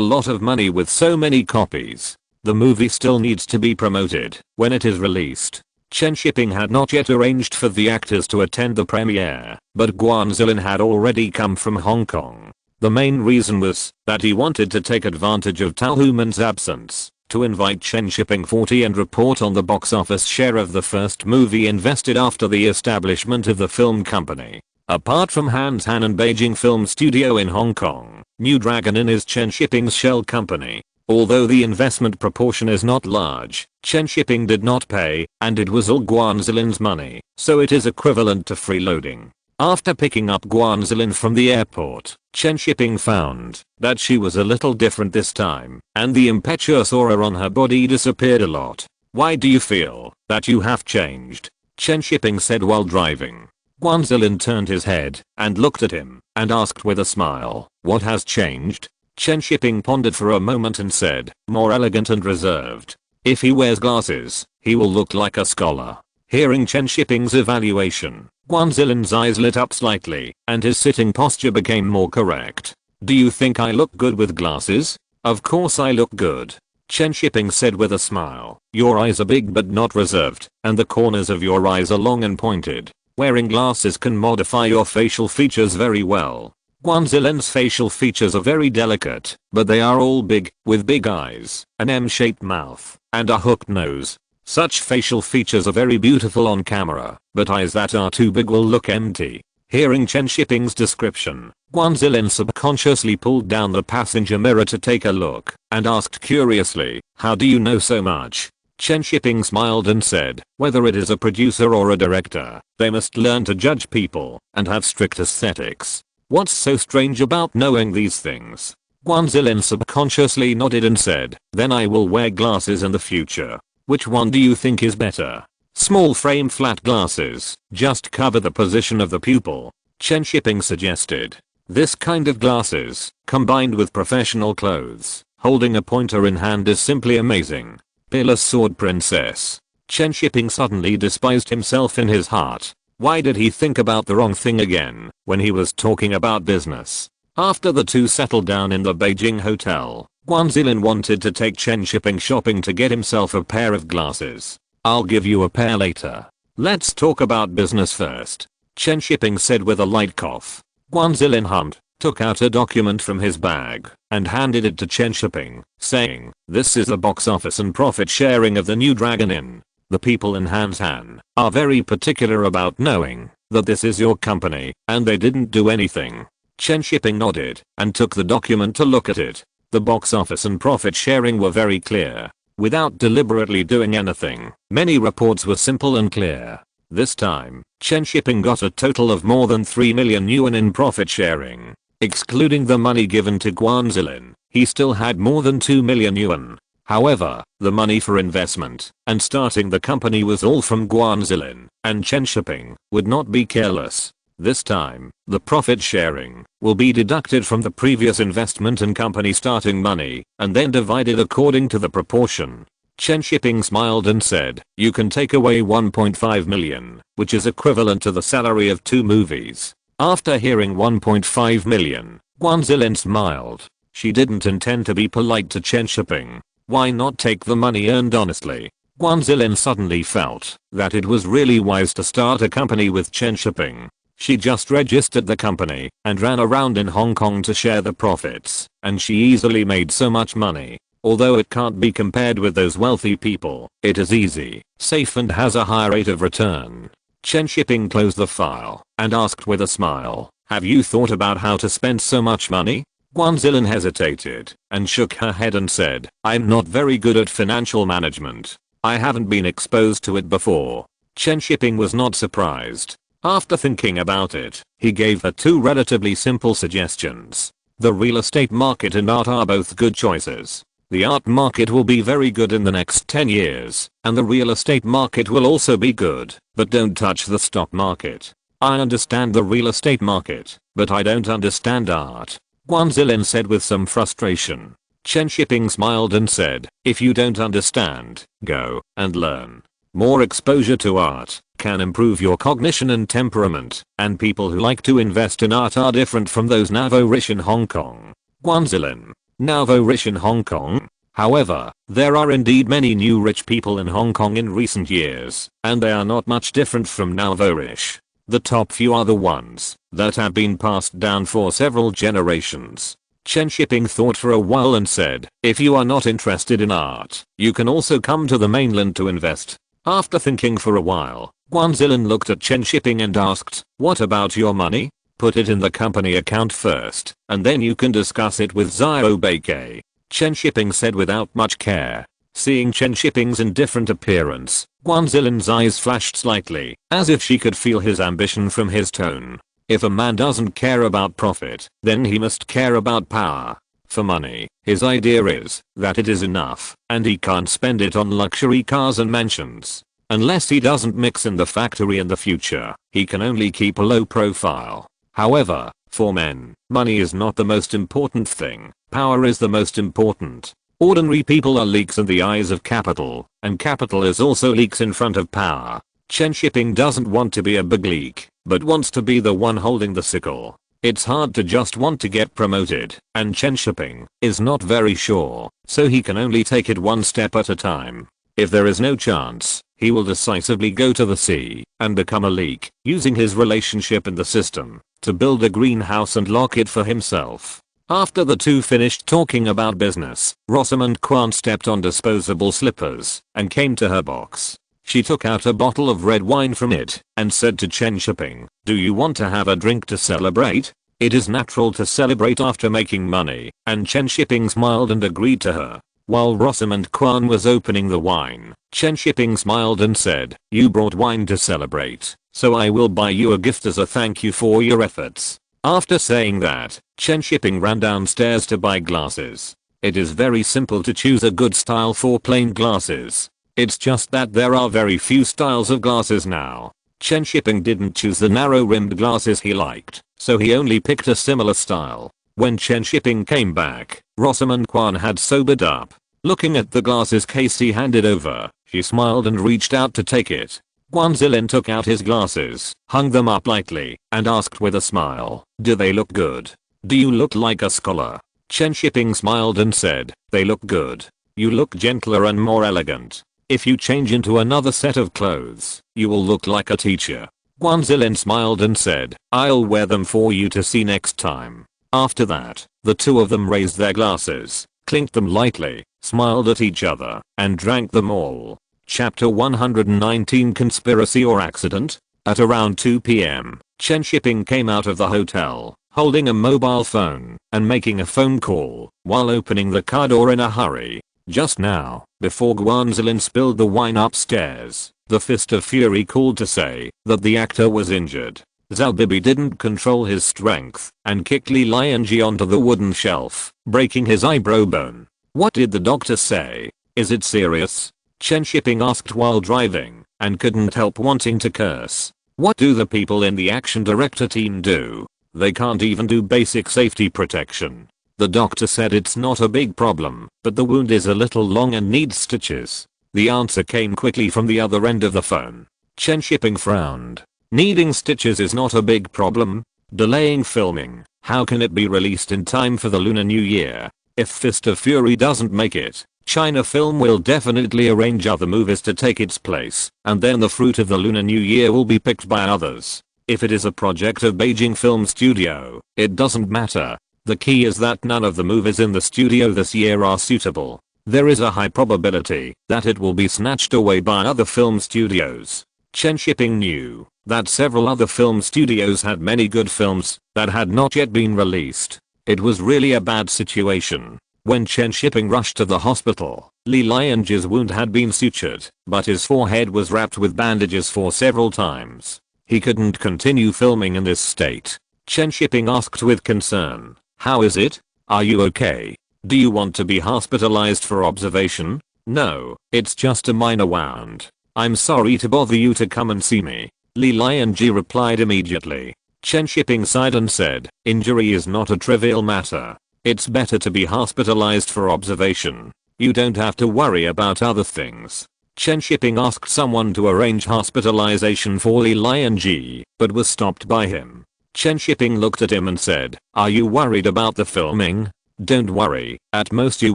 lot of money with so many copies. The movie still needs to be promoted when it is released. Chen Shiping had not yet arranged for the actors to attend the premiere, but Guan Zilin had already come from Hong Kong. The main reason was that he wanted to take advantage of Tao Human's absence to invite Chen Shiping 40 and report on the box office share of the first movie invested after the establishment of the film company. Apart from Hans Han and Beijing Film Studio in Hong Kong, New Dragon Inn is Chen Shiping's shell company. Although the investment proportion is not large, Chen Shiping did not pay, and it was all Guan Zilin's money, so it is equivalent to freeloading. After picking up Guan Zilin from the airport, Chen Shiping found that she was a little different this time, and the impetuous aura on her body disappeared a lot. "Why do you feel that you have changed?" Chen Shiping said while driving. Guan Zilin turned his head and looked at him and asked with a smile, "What has changed?" Chen Shiping pondered for a moment and said, "More elegant and reserved. If he wears glasses, he will look like a scholar." Hearing Chen Shiping's evaluation, Guan Zilin's eyes lit up slightly, and his sitting posture became more correct. "Do you think I look good with glasses?" "Of course I look good," Chen Shiping said with a smile. "Your eyes are big but not reserved, and the corners of your eyes are long and pointed. Wearing glasses can modify your facial features very well." Guan Zilin's facial features are very delicate, but they are all big, with big eyes, an M-shaped mouth, and a hooked nose. Such facial features are very beautiful on camera, but eyes that are too big will look empty. Hearing Chen Shiping's description, Guan Zilin subconsciously pulled down the passenger mirror to take a look, and asked curiously, "How do you know so much?" Chen Shiping smiled and said, "Whether it is a producer or a director, they must learn to judge people and have strict aesthetics. What's so strange about knowing these things?" Guan Zilin subconsciously nodded and said, "Then I will wear glasses in the future." "Which one do you think is better?" "Small frame flat glasses, just cover the position of the pupil," Chen Shiping suggested. This kind of glasses, combined with professional clothes, holding a pointer in hand is simply amazing. Peerless sword princess. Chen Shiping suddenly despised himself in his heart. Why did he think about the wrong thing again when he was talking about business? After the two settled down in the Beijing hotel, Guan Zilin wanted to take Chen Shiping shopping to get himself a pair of glasses. "I'll give you a pair later. Let's talk about business first," Chen Shiping said with a light cough. Guan Zilin hummed, took out a document from his bag, and handed it to Chen Shiping, saying, "This is the box office and profit sharing of the New Dragon Inn. The people in Hansan are very particular about knowing that this is your company, and they didn't do anything." Chen Shiping nodded and took the document to look at it. The box office and profit sharing were very clear. Without deliberately doing anything, many reports were simple and clear. This time, Chen Shiping got a total of more than 3 million yuan in profit sharing. Excluding the money given to Guan Zilin, he still had more than 2 million yuan. However, the money for investment and starting the company was all from Guan Zilin, and Chen Shiping would not be careless. This time, the profit sharing will be deducted from the previous investment and company starting money, and then divided according to the proportion. Chen Shiping smiled and said, "You can take away 1.5 million, which is equivalent to the salary of 2 movies. After hearing 1.5 million, Guan Zilin smiled. She didn't intend to be polite to Chen Shiping. Why not take the money earned honestly? Guan Zilin suddenly felt that it was really wise to start a company with Chen Shiping. She just registered the company and ran around in Hong Kong to share the profits, and she easily made so much money. Although it can't be compared with those wealthy people, it is easy, safe and has a high rate of return. Chen Shiping closed the file and asked with a smile, "Have you thought about how to spend so much money?" Guan Zilin hesitated and shook her head and said, "I'm not very good at financial management. I haven't been exposed to it before." Chen Shiping was not surprised. After thinking about it, he gave her 2 relatively simple suggestions. The real estate market and art are both good choices. The art market will be very good in the next 10 years, and the real estate market will also be good, but don't touch the stock market. I understand the real estate market, but I don't understand art, Guan Zilin said with some frustration. Chen Shiping smiled and said, if you don't understand, go and learn. More exposure to art can improve your cognition and temperament, and people who like to invest in art are different from those nouveau rich in Hong Kong. Guan Zilin. Nouveau rich in Hong Kong? However, there are indeed many new rich people in Hong Kong in recent years, and they are not much different from nouveau rich. The top few are the ones that have been passed down for several generations. Chen Shiping thought for a while and said, if you are not interested in art, you can also come to the mainland to invest. After thinking for a while, Guan Zilin looked at Chen Shiping and asked, what about your money? Put it in the company account first, and then you can discuss it with Xiao Beike. Chen Shiping said without much care. Seeing Chen Shiping's indifferent appearance, Guan Zilin's eyes flashed slightly, as if she could feel his ambition from his tone. If a man doesn't care about profit, then he must care about power. For money, his idea is that it is enough, and he can't spend it on luxury cars and mansions. Unless he doesn't mix in the factory in the future, he can only keep a low profile. However, for men, money is not the most important thing, power is the most important. Ordinary people are leaks in the eyes of capital, and capital is also leaks in front of power. Chen Shiping doesn't want to be a big leak, but wants to be the one holding the sickle. It's hard to just want to get promoted, and Chen Shiping is not very sure, so he can only take it one step at a time. If there is no chance, he will decisively go to the sea and become a leak, using his relationship in the system to build a greenhouse and lock it for himself. After the two finished talking about business, Rosamund Kwan stepped on disposable slippers and came to her box. She took out a bottle of red wine from it and said to Chen Shiping, do you want to have a drink to celebrate? It is natural to celebrate after making money, and Chen Shiping smiled and agreed to her. While Rosamund Kwan was opening the wine, Chen Shiping smiled and said, you brought wine to celebrate, so I will buy you a gift as a thank you for your efforts. After saying that, Chen Shiping ran downstairs to buy glasses. It is very simple to choose a good style for plain glasses. It's just that there are very few styles of glasses now. Chen Shiping didn't choose the narrow-rimmed glasses he liked, so he only picked a similar style. When Chen Shiping came back, Rosamund Kwan had sobered up. Looking at the glasses case he handed over, she smiled and reached out to take it. Guan Zilin took out his glasses, hung them up lightly, and asked with a smile, do they look good? Do you look like a scholar? Chen Shiping smiled and said, they look good. You look gentler and more elegant. If you change into another set of clothes, you will look like a teacher. Guan Zilin smiled and said, I'll wear them for you to see next time. After that, the two of them raised their glasses, clinked them lightly, smiled at each other, and drank them all. Chapter 119 Conspiracy or Accident? At around 2 p.m., Chen Shiping came out of the hotel, holding a mobile phone and making a phone call while opening the car door in a hurry. Just now, before Guan Zilin spilled the wine upstairs, the Fist of Fury called to say that the actor was injured. Zhao Bibi didn't control his strength and kicked Li Lianji onto the wooden shelf, breaking his eyebrow bone. What did the doctor say? Is it serious? Chen Shiping asked while driving, and couldn't help wanting to curse. What do the people in the action director team do? They can't even do basic safety protection. The doctor said it's not a big problem, but the wound is a little long and needs stitches. The answer came quickly from the other end of the phone. Chen Shiping frowned. Needing stitches is not a big problem. Delaying filming. How can it be released in time for the Lunar New Year? If Fist of Fury doesn't make it, China Film will definitely arrange other movies to take its place, and then the fruit of the Lunar New Year will be picked by others. If it is a project of Beijing Film Studio, it doesn't matter. The key is that none of the movies in the studio this year are suitable. There is a high probability that it will be snatched away by other film studios. Chen Shiping knew that several other film studios had many good films that had not yet been released. It was really a bad situation. When Chen Shiping rushed to the hospital, Li Lianji's wound had been sutured, but his forehead was wrapped with bandages for several times. He couldn't continue filming in this state. Chen Shiping asked with concern, how is it? Are you okay? Do you want to be hospitalized for observation? No, it's just a minor wound. I'm sorry to bother you to come and see me. Li Lianji replied immediately. Chen Shiping sighed and said, injury is not a trivial matter. It's better to be hospitalized for observation. You don't have to worry about other things. Chen Shiping asked someone to arrange hospitalization for Li Lianji, but was stopped by him. Chen Shiping looked at him and said, are you worried about the filming? Don't worry, at most you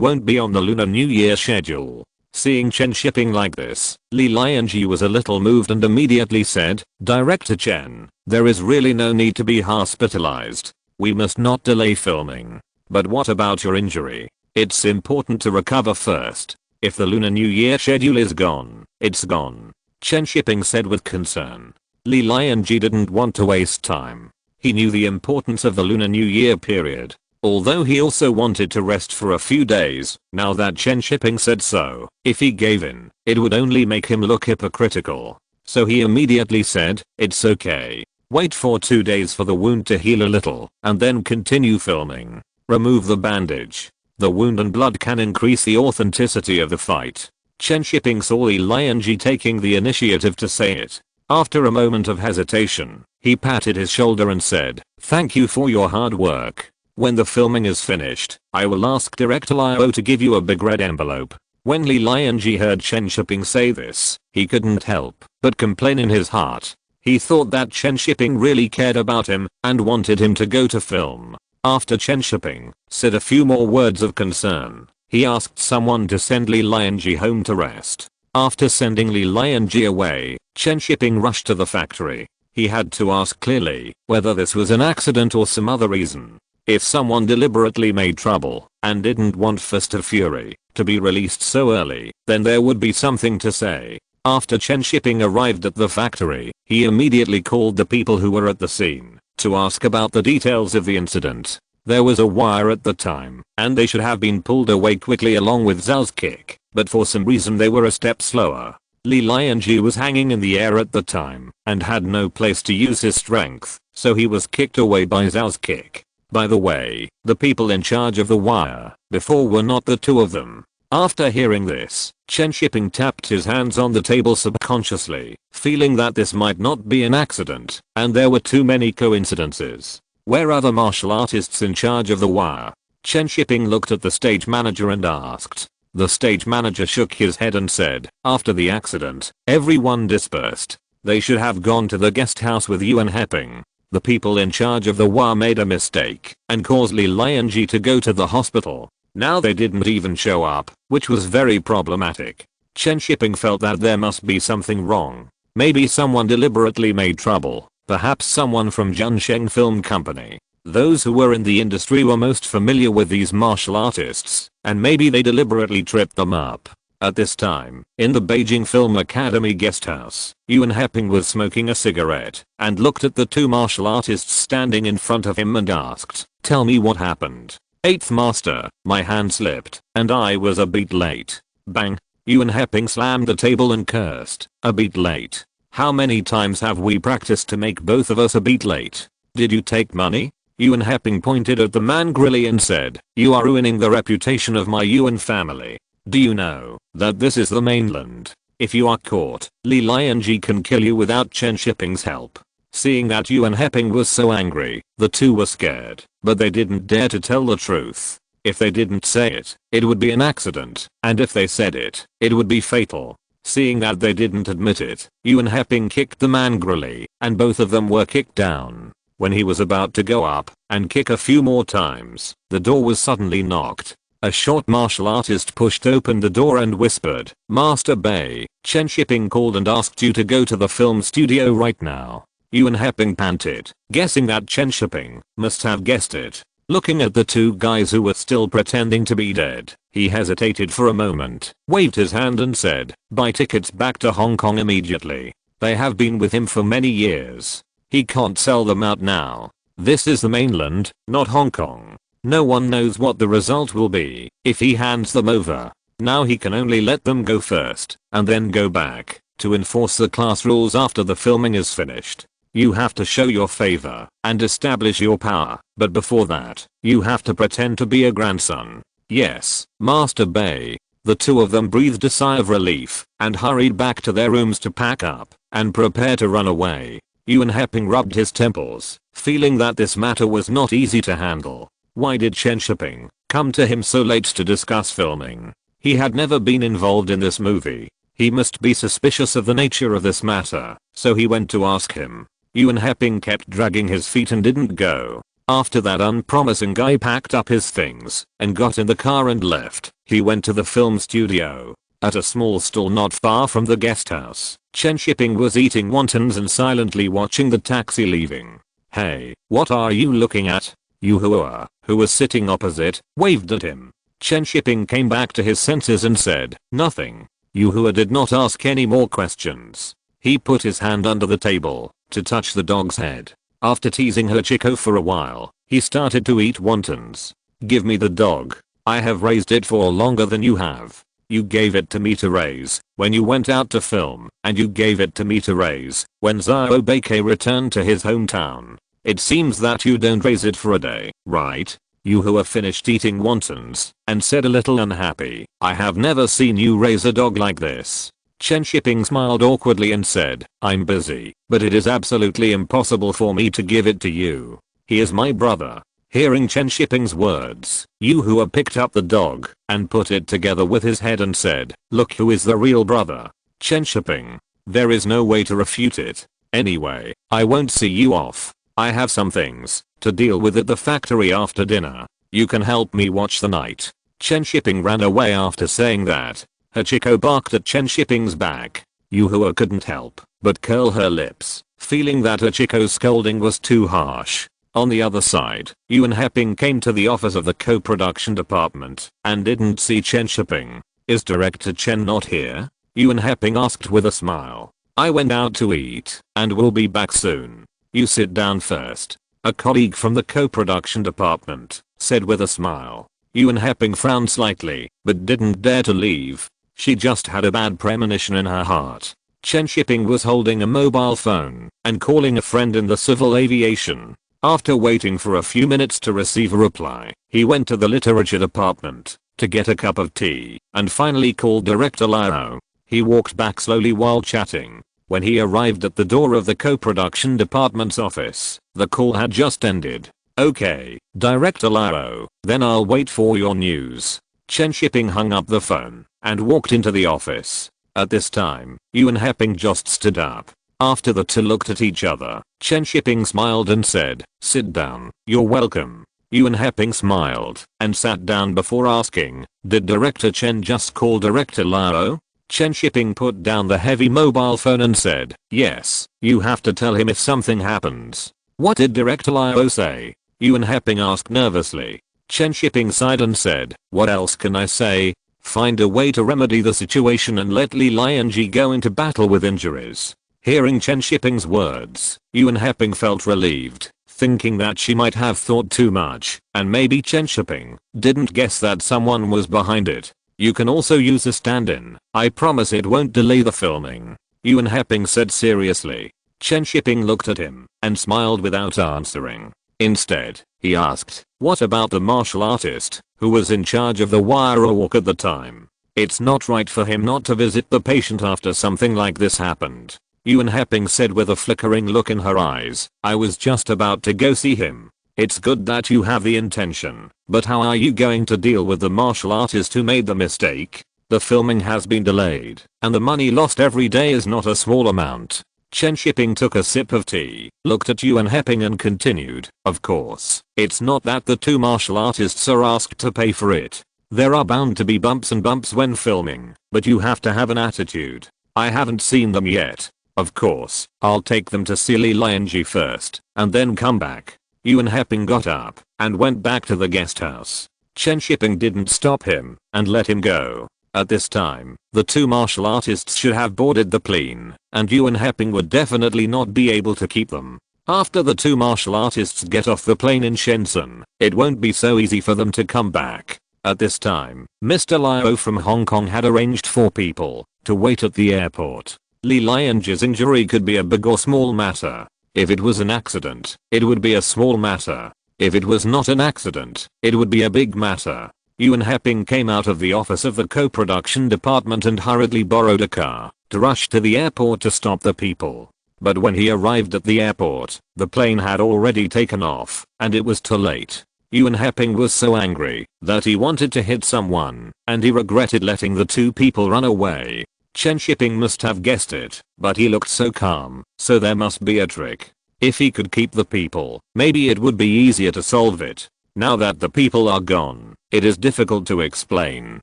won't be on the Lunar New Year schedule. Seeing Chen Shiping like this, Li Lianji was a little moved and immediately said, Director Chen, there is really no need to be hospitalized. We must not delay filming. But what about your injury? It's important to recover first. If the Lunar New Year schedule is gone, it's gone. Chen Shiping said with concern. Li Lianji didn't want to waste time. He knew the importance of the Lunar New Year period. Although he also wanted to rest for a few days, now that Chen Shiping said so, if he gave in, it would only make him look hypocritical. So he immediately said, it's okay. Wait for 2 days for the wound to heal a little, and then continue filming. Remove the bandage. The wound and blood can increase the authenticity of the fight. Chen Shiping saw Li Lianji taking the initiative to say it. After a moment of hesitation, he patted his shoulder and said, thank you for your hard work. When the filming is finished, I will ask Director Liu to give you a big red envelope. When Li Lianji heard Chen Shiping say this, he couldn't help but complain in his heart. He thought that Chen Shiping really cared about him and wanted him to go to film. After Chen Shiping said a few more words of concern, he asked someone to send Li Lianji home to rest. After sending Li Lianji away, Chen Shiping rushed to the factory. He had to ask clearly whether this was an accident or some other reason. If someone deliberately made trouble and didn't want Fist of Fury to be released so early, then there would be something to say. After Chen Shiping arrived at the factory, he immediately called the people who were at the scene to ask about the details of the incident. There was a wire at the time, and they should have been pulled away quickly along with Zhao's kick, but for some reason they were a step slower. Li Lianji was hanging in the air at the time and had no place to use his strength, so he was kicked away by Zhao's kick. By the way, the people in charge of the wire before were not the two of them. After hearing this, Chen Shiping tapped his hands on the table subconsciously, feeling that this might not be an accident, and there were too many coincidences. Where are the martial artists in charge of the wire? Chen Shiping looked at the stage manager and asked. The stage manager shook his head and said, after the accident, everyone dispersed. They should have gone to the guest house with Yuan Heping. The people in charge of the wire made a mistake and caused Li Lianji to go to the hospital. Now they didn't even show up, which was very problematic. Chen Shiping felt that there must be something wrong. Maybe someone deliberately made trouble, perhaps someone from Junsheng Film Company. Those who were in the industry were most familiar with these martial artists, and maybe they deliberately tripped them up. At this time, in the Beijing Film Academy guest house, Yuan Heping was smoking a cigarette and looked at the two martial artists standing in front of him and asked, tell me what happened. 8th Master, my hand slipped, and I was a bit late. Bang! Yuan Heping slammed the table and cursed, a bit late. How many times have we practiced to make both of us a bit late? Did you take money? Yuan Heping pointed at the man grilly and said, you are ruining the reputation of my Yuan family. Do you know that this is the mainland? If you are caught, Li Lianji can kill you without Chen Shiping's help. Seeing that Yuan Heping was so angry, the two were scared, but they didn't dare to tell the truth. If they didn't say it, it would be an accident, and if they said it, it would be fatal. Seeing that they didn't admit it, Yuan Heping kicked the man angrily, and both of them were kicked down. When he was about to go up and kick a few more times, the door was suddenly knocked. A short martial artist pushed open the door and whispered, Master Bei, Chen Shiping called and asked you to go to the film studio right now. Yuan Heping panted, guessing that Chen Shiping must have guessed it. Looking at the two guys who were still pretending to be dead, he hesitated for a moment, waved his hand and said, buy tickets back to Hong Kong immediately. They have been with him for many years. He can't sell them out now. This is the mainland, not Hong Kong. No one knows what the result will be if he hands them over. Now he can only let them go first and then go back to enforce the class rules after the filming is finished. You have to show your favor and establish your power, but before that, you have to pretend to be a grandson. Yes, Master Bei. The two of them breathed a sigh of relief and hurried back to their rooms to pack up and prepare to run away. Unwavering rubbed his temples, feeling that this matter was not easy to handle. Why did Chen Shiping come to him so late to discuss filming? He had never been involved in this movie. He must be suspicious of the nature of this matter, so he went to ask him. Unwavering kept dragging his feet and didn't go. After that unpromising guy packed up his things and got in the car and left, he went to the film studio. At a small stall not far from the guest house, Chen Shiping was eating wontons and silently watching the taxi leaving. "Hey, what are you looking at?" Yuhua, who was sitting opposite, waved at him. Chen Shiping came back to his senses and said, "Nothing." Yuhua did not ask any more questions. He put his hand under the table to touch the dog's head. After teasing Hachiko for a while, he started to eat wontons. "Give me the dog. I have raised it for longer than you have. You gave it to me to raise when you went out to film, and you gave it to me to raise when Xiao Beike returned to his hometown. It seems that you don't raise it for a day, right?" Yuhua finished eating wontons and said a little unhappy, "I have never seen you raise a dog like this." Chen Shiping smiled awkwardly and said, "I'm busy, but it is absolutely impossible for me to give it to you. He is my brother." Hearing Chen Shiping's words, Yuhua picked up the dog and put it together with his head and said, "Look who is the real brother. Chen Shiping." There is no way to refute it. "Anyway, I won't see you off. I have some things to deal with at the factory after dinner. You can help me watch the night." Chen Shiping ran away after saying that. Hachiko barked at Chen Shiping's back. Yuhua couldn't help but curl her lips, feeling that Hachiko's scolding was too harsh. On the other side, Unwavering came to the office of the co-production department and didn't see Chen Shiping. "Is Director Chen not here?" Unwavering asked with a smile. "I went out to eat and will be back soon. You sit down first." A colleague from the co-production department said with a smile. Unwavering frowned slightly but didn't dare to leave. She just had a bad premonition in her heart. Chen Shiping was holding a mobile phone and calling a friend in the civil aviation. After waiting for a few minutes to receive a reply, he went to the literature department to get a cup of tea and finally called Director Liao. He walked back slowly while chatting. When he arrived at the door of the co-production department's office, the call had just ended. "Okay, Director Liao, then I'll wait for your news." Chen Shiping hung up the phone and walked into the office. At this time, Unwavering just stood up. After the two looked at each other, Chen Shiping smiled and said, "Sit down, you're welcome." Unwavering smiled and sat down before asking, "Did Director Chen just call Director Liao?" Chen Shiping put down the heavy mobile phone and said, "Yes, you have to tell him if something happens." "What did Director Liao say?" Unwavering asked nervously. Chen Shiping sighed and said, "What else can I say? Find a way to remedy the situation and let Li Lianji go into battle with injuries." Hearing Chen Shiping's words, Unwavering felt relieved, thinking that she might have thought too much, and maybe Chen Shiping didn't guess that someone was behind it. "You can also use a stand-in. I promise it won't delay the filming," Unwavering said seriously. Chen Shiping looked at him and smiled without answering. Instead, he asked, "What about the martial artist who was in charge of the wire walk at the time? It's not right for him not to visit the patient after something like this happened." Unwavering said with a flickering look in her eyes, "I was just about to go see him." "It's good that you have the intention, but how are you going to deal with the martial artist who made the mistake? The filming has been delayed, and the money lost every day is not a small amount." Chen Shiping took a sip of tea, looked at Unwavering and continued, "Of course, it's not that the two martial artists are asked to pay for it. There are bound to be bumps when filming, but you have to have an attitude. I haven't seen them yet. Of course, I'll take them to see Li Lianji first, and then come back." Unwavering got up and went back to the guest house. Chen Shiping didn't stop him and let him go. At this time, the two martial artists should have boarded the plane, and Unwavering would definitely not be able to keep them. After the two martial artists get off the plane in Shenzhen, it won't be so easy for them to come back. At this time, Mr. Liao from Hong Kong had arranged for people to wait at the airport. Li Lianji's injury could be a big or small matter. If it was an accident, it would be a small matter. If it was not an accident, it would be a big matter. Yuan Heping came out of the office of the co-production department and hurriedly borrowed a car to rush to the airport to stop the people. But when he arrived at the airport, the plane had already taken off, and it was too late. Yuan Heping was so angry that he wanted to hit someone, and he regretted letting the two people run away. Chen Shiping must have guessed it, but he looked so calm, so there must be a trick. If he could keep the people, maybe it would be easier to solve it. Now that the people are gone, it is difficult to explain.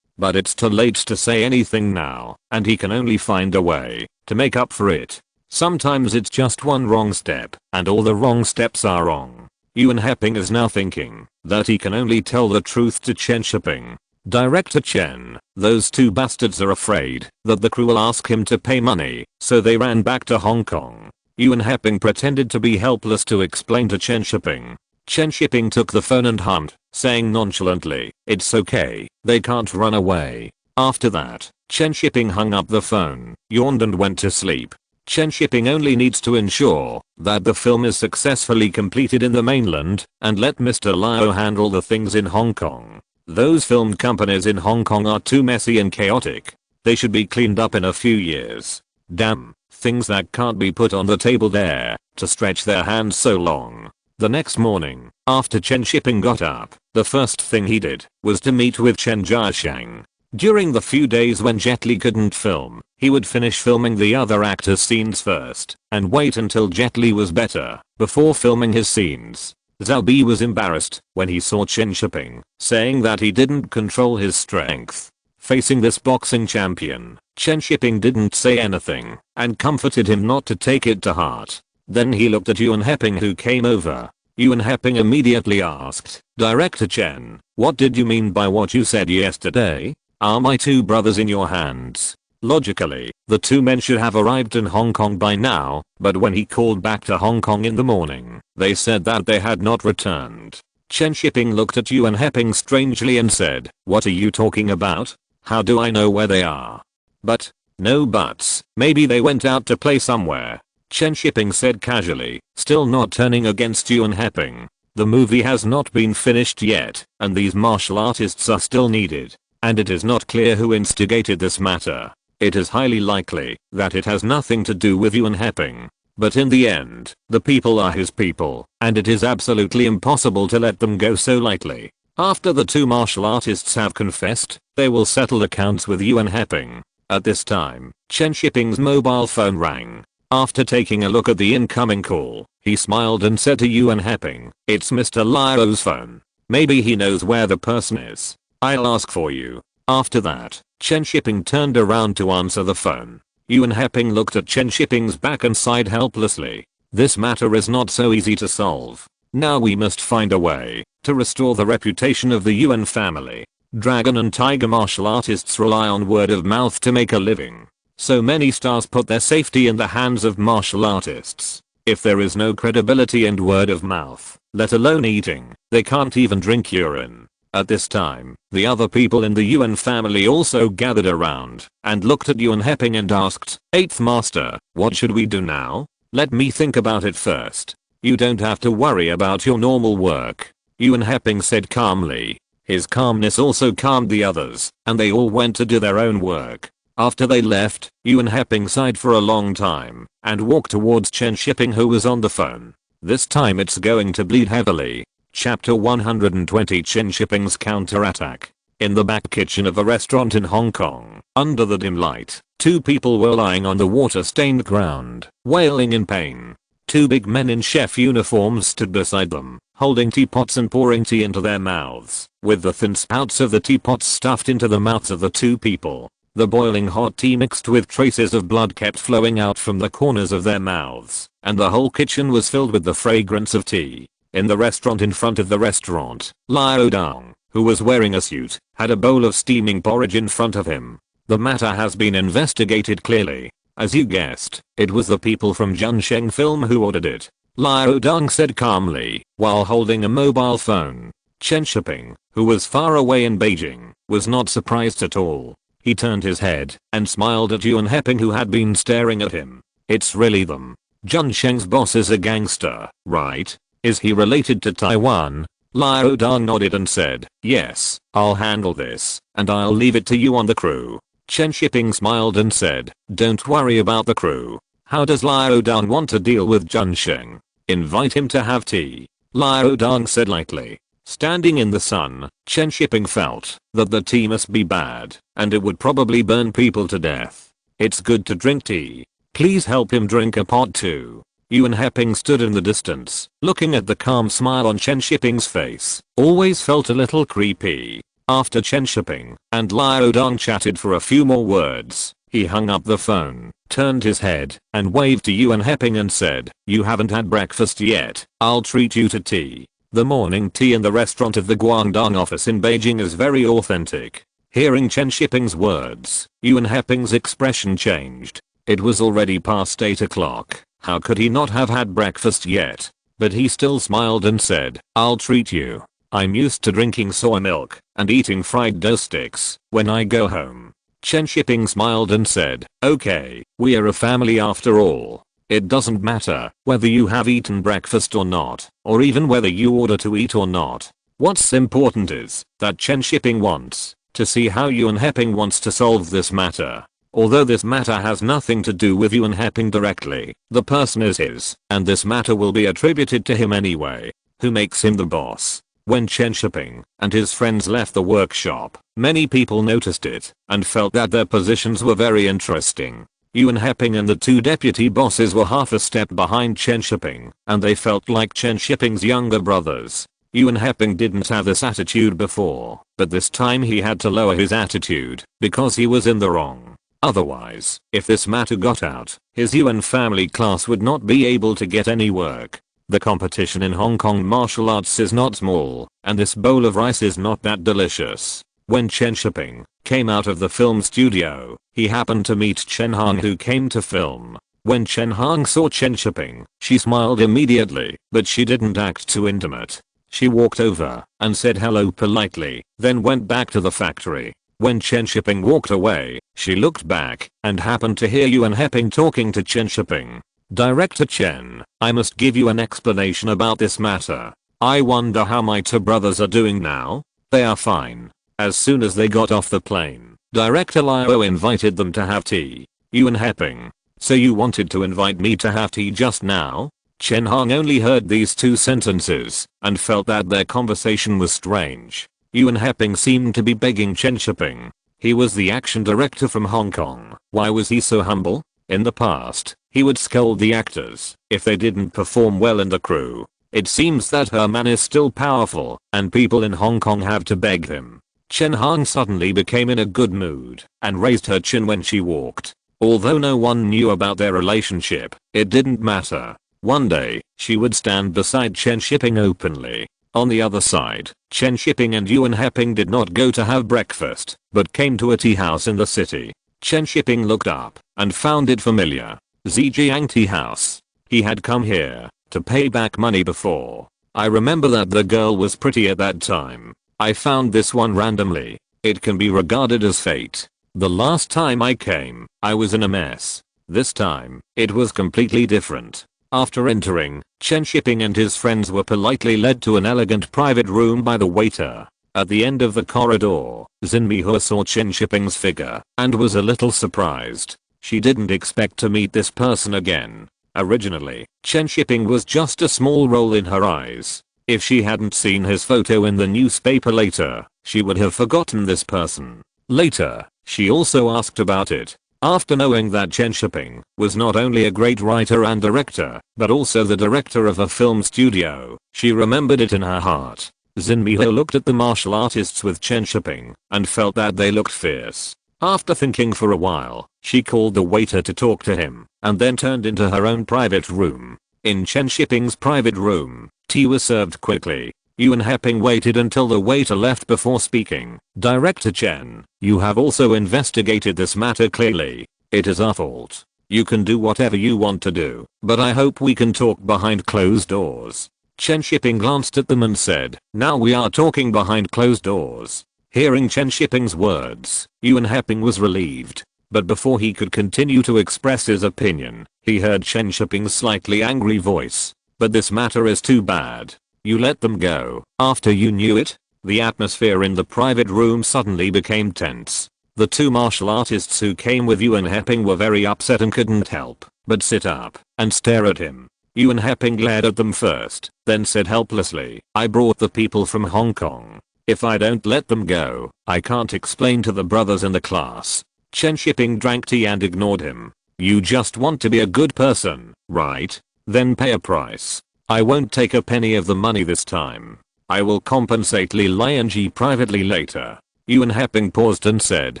But it's too late to say anything now, and he can only find a way to make up for it. Sometimes it's just one wrong step, and all the wrong steps are wrong. Yuan Heping is now thinking that he can only tell the truth to Chen Shiping. Director Chen, those two bastards are afraid that the crew will ask him to pay money, so they ran back to Hong Kong. Yuan Heping pretended to be helpless to explain to Chen Shiping. Chen Shiping took the phone and hummed, saying nonchalantly, "It's okay, they can't run away." After that, Chen Shiping hung up the phone, yawned and went to sleep. Chen Shiping only needs to ensure that the film is successfully completed in the mainland and let Mr. Liu handle the things in Hong Kong. Those film companies in Hong Kong are too messy and chaotic. They should be cleaned up in a few years. Damn, things that can't be put on the table there to stretch their hands so long. The next morning, after Chen Shiping got up, the first thing he did was to meet with Chen Jiasheng. During the few days when Jet Li couldn't film, he would finish filming the other actors' scenes first and wait until Jet Li was better before filming his scenes. Zhao Bi was embarrassed when he saw Chen Shiping, saying that he didn't control his strength. Facing this boxing champion, Chen Shiping didn't say anything and comforted him not to take it to heart. Then he looked at Yuan Heping, who came over. Yuan Heping immediately asked, "Director Chen, what did you mean by what you said yesterday? Are my two brothers in your hands?" Logically, the two men should have arrived in Hong Kong by now, but when he called back to Hong Kong in the morning, they said that they had not returned. Chen Shiping looked at Yuan Heping strangely and said, "What are you talking about? How do I know where they are?" "But, no buts, maybe they went out to play somewhere," Chen Shiping said casually, still not turning against Yuan Heping. The movie has not been finished yet, and these martial artists are still needed, and it is not clear who instigated this matter. It is highly likely that it has nothing to do with Yuan Heping. But in the end, the people are his people, and it is absolutely impossible to let them go so lightly. After the two martial artists have confessed, they will settle accounts with Yuan Heping. At this time, Chen Shiping's mobile phone rang. After taking a look at the incoming call, he smiled and said to Yuan Heping, "It's Mr. Liu's phone. Maybe he knows where the person is. I'll ask for you." After that, Chen Shiping turned around to answer the phone. Yuan Heping looked at Chen Shiping's back and sighed helplessly. This matter is not so easy to solve. Now we must find a way to restore the reputation of the Yuan family. Dragon and tiger martial artists rely on word of mouth to make a living. So many stars put their safety in the hands of martial artists. If there is no credibility and word of mouth, let alone eating, they can't even drink urine. At this time, the other people in the Yuan family also gathered around and looked at Yuan Heping and asked, "Eighth Master, what should we do now?" "Let me think about it first. You don't have to worry about your normal work," Yuan Heping said calmly. His calmness also calmed the others, and they all went to do their own work. After they left, Yuan Heping sighed for a long time and walked towards Chen Shiping, who was on the phone. This time it's going to bleed heavily. Chapter 120, Chen Shiping's counterattack. In the back kitchen of a restaurant in Hong Kong, under the dim light, two people were lying on the water-stained ground, wailing in pain. Two big men in chef uniforms stood beside them, holding teapots and pouring tea into their mouths, with the thin spouts of the teapots stuffed into the mouths of the two people. The boiling hot tea mixed with traces of blood kept flowing out from the corners of their mouths, and the whole kitchen was filled with the fragrance of tea. In the restaurant in front of the restaurant, Liu Dong, who was wearing a suit, had a bowl of steaming porridge in front of him. The matter has been investigated clearly. As you guessed, it was the people from Junsheng Film who ordered it, Liu Dong said calmly, while holding a mobile phone. Chen Shiping, who was far away in Beijing, was not surprised at all. He turned his head and smiled at Yuan Heping, who had been staring at him. "It's really them. Junsheng's boss is a gangster, right? Is he related to Taiwan?" Liao Dong nodded and said, yes, I'll handle this, and I'll leave it to you on the crew. Chen Shiping smiled and said, don't worry about the crew. How does Liao Dong want to deal with Junsheng? Invite him to have tea. Liao Dong said lightly. Standing in the sun, Chen Shiping felt that the tea must be bad, and it would probably burn people to death. It's good to drink tea. Please help him drink a pot too. Yuan Heping stood in the distance, looking at the calm smile on Chen Shiping's face. Always felt a little creepy. After Chen Shiping and Liao Dong chatted for a few more words, he hung up the phone, turned his head, and waved to Yuan Heping and said, you haven't had breakfast yet, I'll treat you to tea. The morning tea in the restaurant of the Guangdong office in Beijing is very authentic. Hearing Chen Shiping's words, Yuan Heping's expression changed. It was already past 8 o'clock. How could he not have had breakfast yet? But he still smiled and said, I'll treat you. I'm used to drinking soy milk and eating fried dough sticks when I go home. Chen Shiping smiled and said, okay, we are a family after all. It doesn't matter whether you have eaten breakfast or not, or even whether you order to eat or not. What's important is that Chen Shiping wants to see how Yuan Heping wants to solve this matter. Although this matter has nothing to do with Yuan Heping directly, the person is his, and this matter will be attributed to him anyway. Who makes him the boss? When Chen Shiping and his friends left the workshop, many people noticed it and felt that their positions were very interesting. Yuan Heping and the two deputy bosses were half a step behind Chen Shiping, and they felt like Chen Shiping's younger brothers. Yuan Heping didn't have this attitude before, but this time he had to lower his attitude because he was in the wrong. Otherwise, if this matter got out, his Yuan family class would not be able to get any work. The competition in Hong Kong martial arts is not small, and this bowl of rice is not that delicious. When Chen Shiping came out of the film studio, he happened to meet Chen Hang, who came to film. When Chen Hang saw Chen Shiping, she smiled immediately, but she didn't act too intimate. She walked over and said hello politely, then went back to the factory. When Chen Shiping walked away, she looked back and happened to hear Yuan Heping talking to Chen Shiping. Director Chen, I must give you an explanation about this matter. I wonder how my two brothers are doing now? They are fine. As soon as they got off the plane, Director Liao invited them to have tea. Yuan Heping, so you wanted to invite me to have tea just now? Chen Hang only heard these two sentences and felt that their conversation was strange. Yuan Heping seemed to be begging Chen Shiping. He was the action director from Hong Kong. Why was he so humble? In the past, he would scold the actors if they didn't perform well in the crew. It seems that her man is still powerful, and people in Hong Kong have to beg him. Chen Hang suddenly became in a good mood and raised her chin when she walked. Although no one knew about their relationship, it didn't matter. One day, she would stand beside Chen Shiping openly. On the other side, Chen Shiping and Yuan Heping did not go to have breakfast, but came to a tea house in the city. Chen Shiping looked up and found it familiar. Zhejiang Tea House. He had come here to pay back money before. I remember that the girl was pretty at that time. I found this one randomly. It can be regarded as fate. The last time I came, I was in a mess. This time, it was completely different. After entering, Chen Shiping and his friends were politely led to an elegant private room by the waiter. At the end of the corridor, Xinmihua saw Chen Shiping's figure and was a little surprised. She didn't expect to meet this person again. Originally, Chen Shiping was just a small roll in her eyes. If she hadn't seen his photo in the newspaper later, she would have forgotten this person. Later, she also asked about it. After knowing that Chen Shiping was not only a great writer and director, but also the director of a film studio, she remembered it in her heart. Xinmihua looked at the martial artists with Chen Shiping and felt that they looked fierce. After thinking for a while, she called the waiter to talk to him and then turned into her own private room. In Chen Shiping's private room, tea was served quickly. Yuan Heping waited until the waiter left before speaking. Director Chen, you have also investigated this matter clearly. It is our fault. You can do whatever you want to do, but I hope we can talk behind closed doors. Chen Shiping glanced at them and said, now we are talking behind closed doors. Hearing Chen Shiping's words, Yuan Heping was relieved. But before he could continue to express his opinion, he heard Chen Shiping's slightly angry voice. But this matter is too bad. You let them go after you knew it? The atmosphere in the private room suddenly became tense. The two martial artists who came with Yuan Heping were very upset and couldn't help but sit up and stare at him. Yuan Heping glared at them first, then said helplessly, I brought the people from Hong Kong. If I don't let them go, I can't explain to the brothers in the class. Chen Shiping drank tea and ignored him. You just want to be a good person, right? Then pay a price. I won't take a penny of the money this time. I will compensate Li Lianji privately later. Yuan Heping paused and said,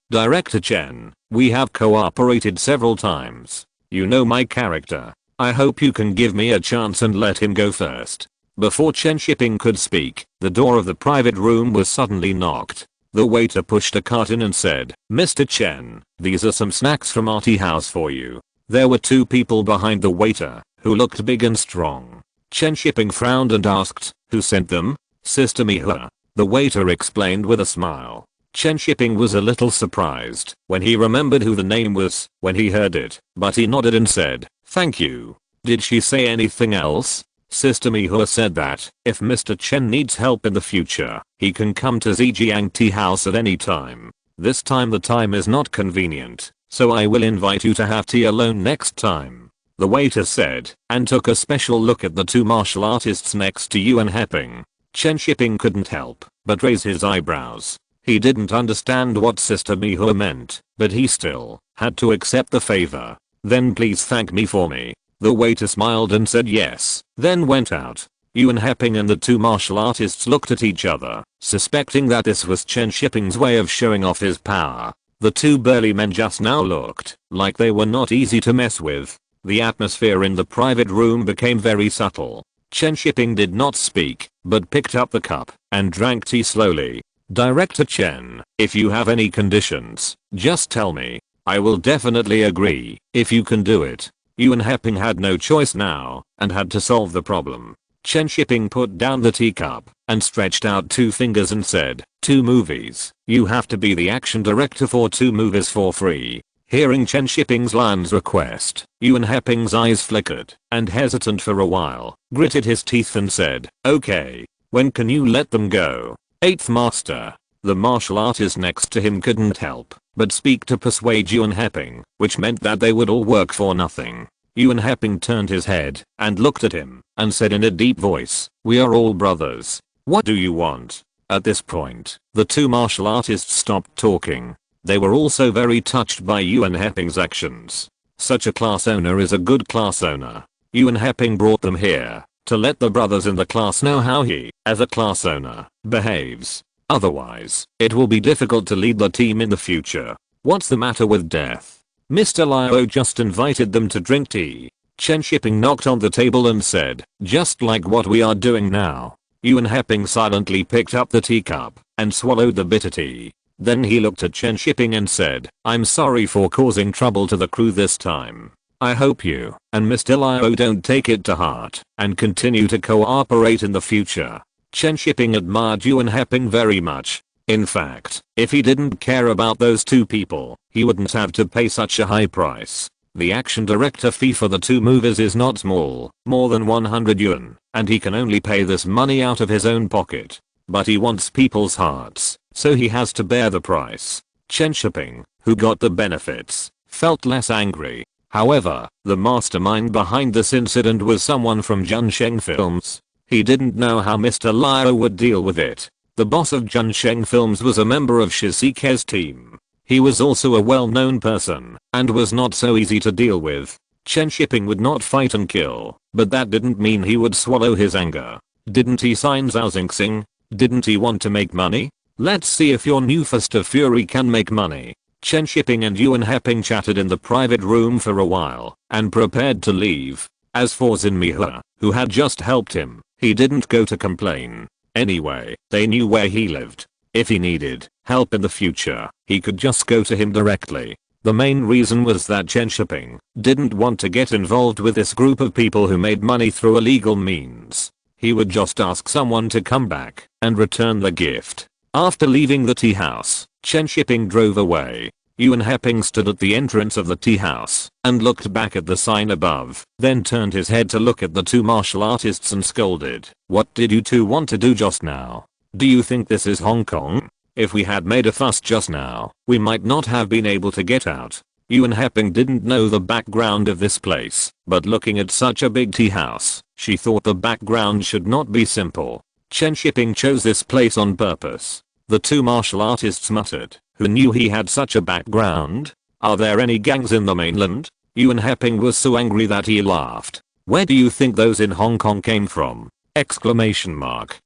Director Chen, we have cooperated several times. You know my character. I hope you can give me a chance and let him go first. Before Chen Shiping could speak, the door of the private room was suddenly knocked. The waiter pushed a cart in and said, Mr. Chen, these are some snacks from our tea house for you. There were two people behind the waiter, who looked big and strong. Chen Shiping frowned and asked, who sent them? Sister Mihua. The waiter explained with a smile. Chen Shiping was a little surprised when he remembered who the name was when he heard it, but he nodded and said, thank you. Did she say anything else? Sister Mihua said that if Mr. Chen needs help in the future, he can come to Zhejiang Tea House at any time. This time the time is not convenient, so I will invite you to have tea alone next time. The waiter said, and took a special look at the two martial artists next to Yuan Heping. Chen Shiping couldn't help but raise his eyebrows. He didn't understand what Sister Mihua meant, but he still had to accept the favor. Then please thank me for me. The waiter smiled and said yes, then went out. Yuan Heping and the two martial artists looked at each other, suspecting that this was Chen Shiping's way of showing off his power. The two burly men just now looked like they were not easy to mess with. The atmosphere in the private room became very subtle. Chen Shiping did not speak, but picked up the cup and drank tea slowly. Director Chen, if you have any conditions, just tell me. I will definitely agree, if you can do it. Yuan Heping had no choice now, and had to solve the problem. Chen Shiping put down the teacup, and stretched out two fingers and said, 2 movies. You have to be the action director for 2 movies for free. Hearing Chen Shiping's lion's request, Yuan Heping's eyes flickered, and hesitant for a while, gritted his teeth and said, okay. When can you let them go? 8th Master. The martial artist next to him couldn't help but speak to persuade Yuan Heping, which meant that they would all work for nothing. Yuan Heping turned his head and looked at him and said in a deep voice, we are all brothers. What do you want? At this point, the two martial artists stopped talking. They were also very touched by Yuan Heping's actions. Such a class owner is a good class owner. Yuan Heping brought them here to let the brothers in the class know how he, as a class owner, behaves. Otherwise, it will be difficult to lead the team in the future. What's the matter with death? Mr. Liao just invited them to drink tea. Chen Shiping knocked on the table and said, just like what we are doing now. Yuan Heping silently picked up the teacup and swallowed the bitter tea. Then he looked at Chen Shiping and said, I'm sorry for causing trouble to the crew this time. I hope you and Mr. Liao don't take it to heart and continue to cooperate in the future. Chen Shiping admired Yuan Heping very much. In fact, if he didn't care about those two people, he wouldn't have to pay such a high price. The action director fee for the 2 movies is not small, more than 100 yuan, and he can only pay this money out of his own pocket. But he wants people's hearts, so he has to bear the price. Chen Shiping, who got the benefits, felt less angry. However, the mastermind behind this incident was someone from Junsheng Films. He didn't know how Mr. Liao would deal with it. The boss of Junsheng Films was a member of Shizike's team. He was also a well-known person, and was not so easy to deal with. Chen Shiping would not fight and kill, but that didn't mean he would swallow his anger. Didn't he sign Zhao Xingxing? Didn't he want to make money? Let's see if your new Fist of Fury can make money. Chen Shiping and Yuan Heping chatted in the private room for a while, and prepared to leave. As for Xin Mihua, who had just helped him, he didn't go to complain. Anyway, they knew where he lived. If he needed help in the future, he could just go to him directly. The main reason was that Chen Shiping didn't want to get involved with this group of people who made money through illegal means. He would just ask someone to come back and return the gift. After leaving the tea house, Chen Shiping drove away. Yuan Heping stood at the entrance of the tea house and looked back at the sign above, then turned his head to look at the two martial artists and scolded, "What did you two want to do just now? Do you think this is Hong Kong? If we had made a fuss just now, we might not have been able to get out." Yuan Heping didn't know the background of this place, but looking at such a big tea house, she thought the background should not be simple. Chen Shiping chose this place on purpose. The two martial artists muttered, "Who knew he had such a background? Are there any gangs in the mainland?" Yuan Heping was so angry that he laughed. "Where do you think those in Hong Kong came from?" Exclamation mark.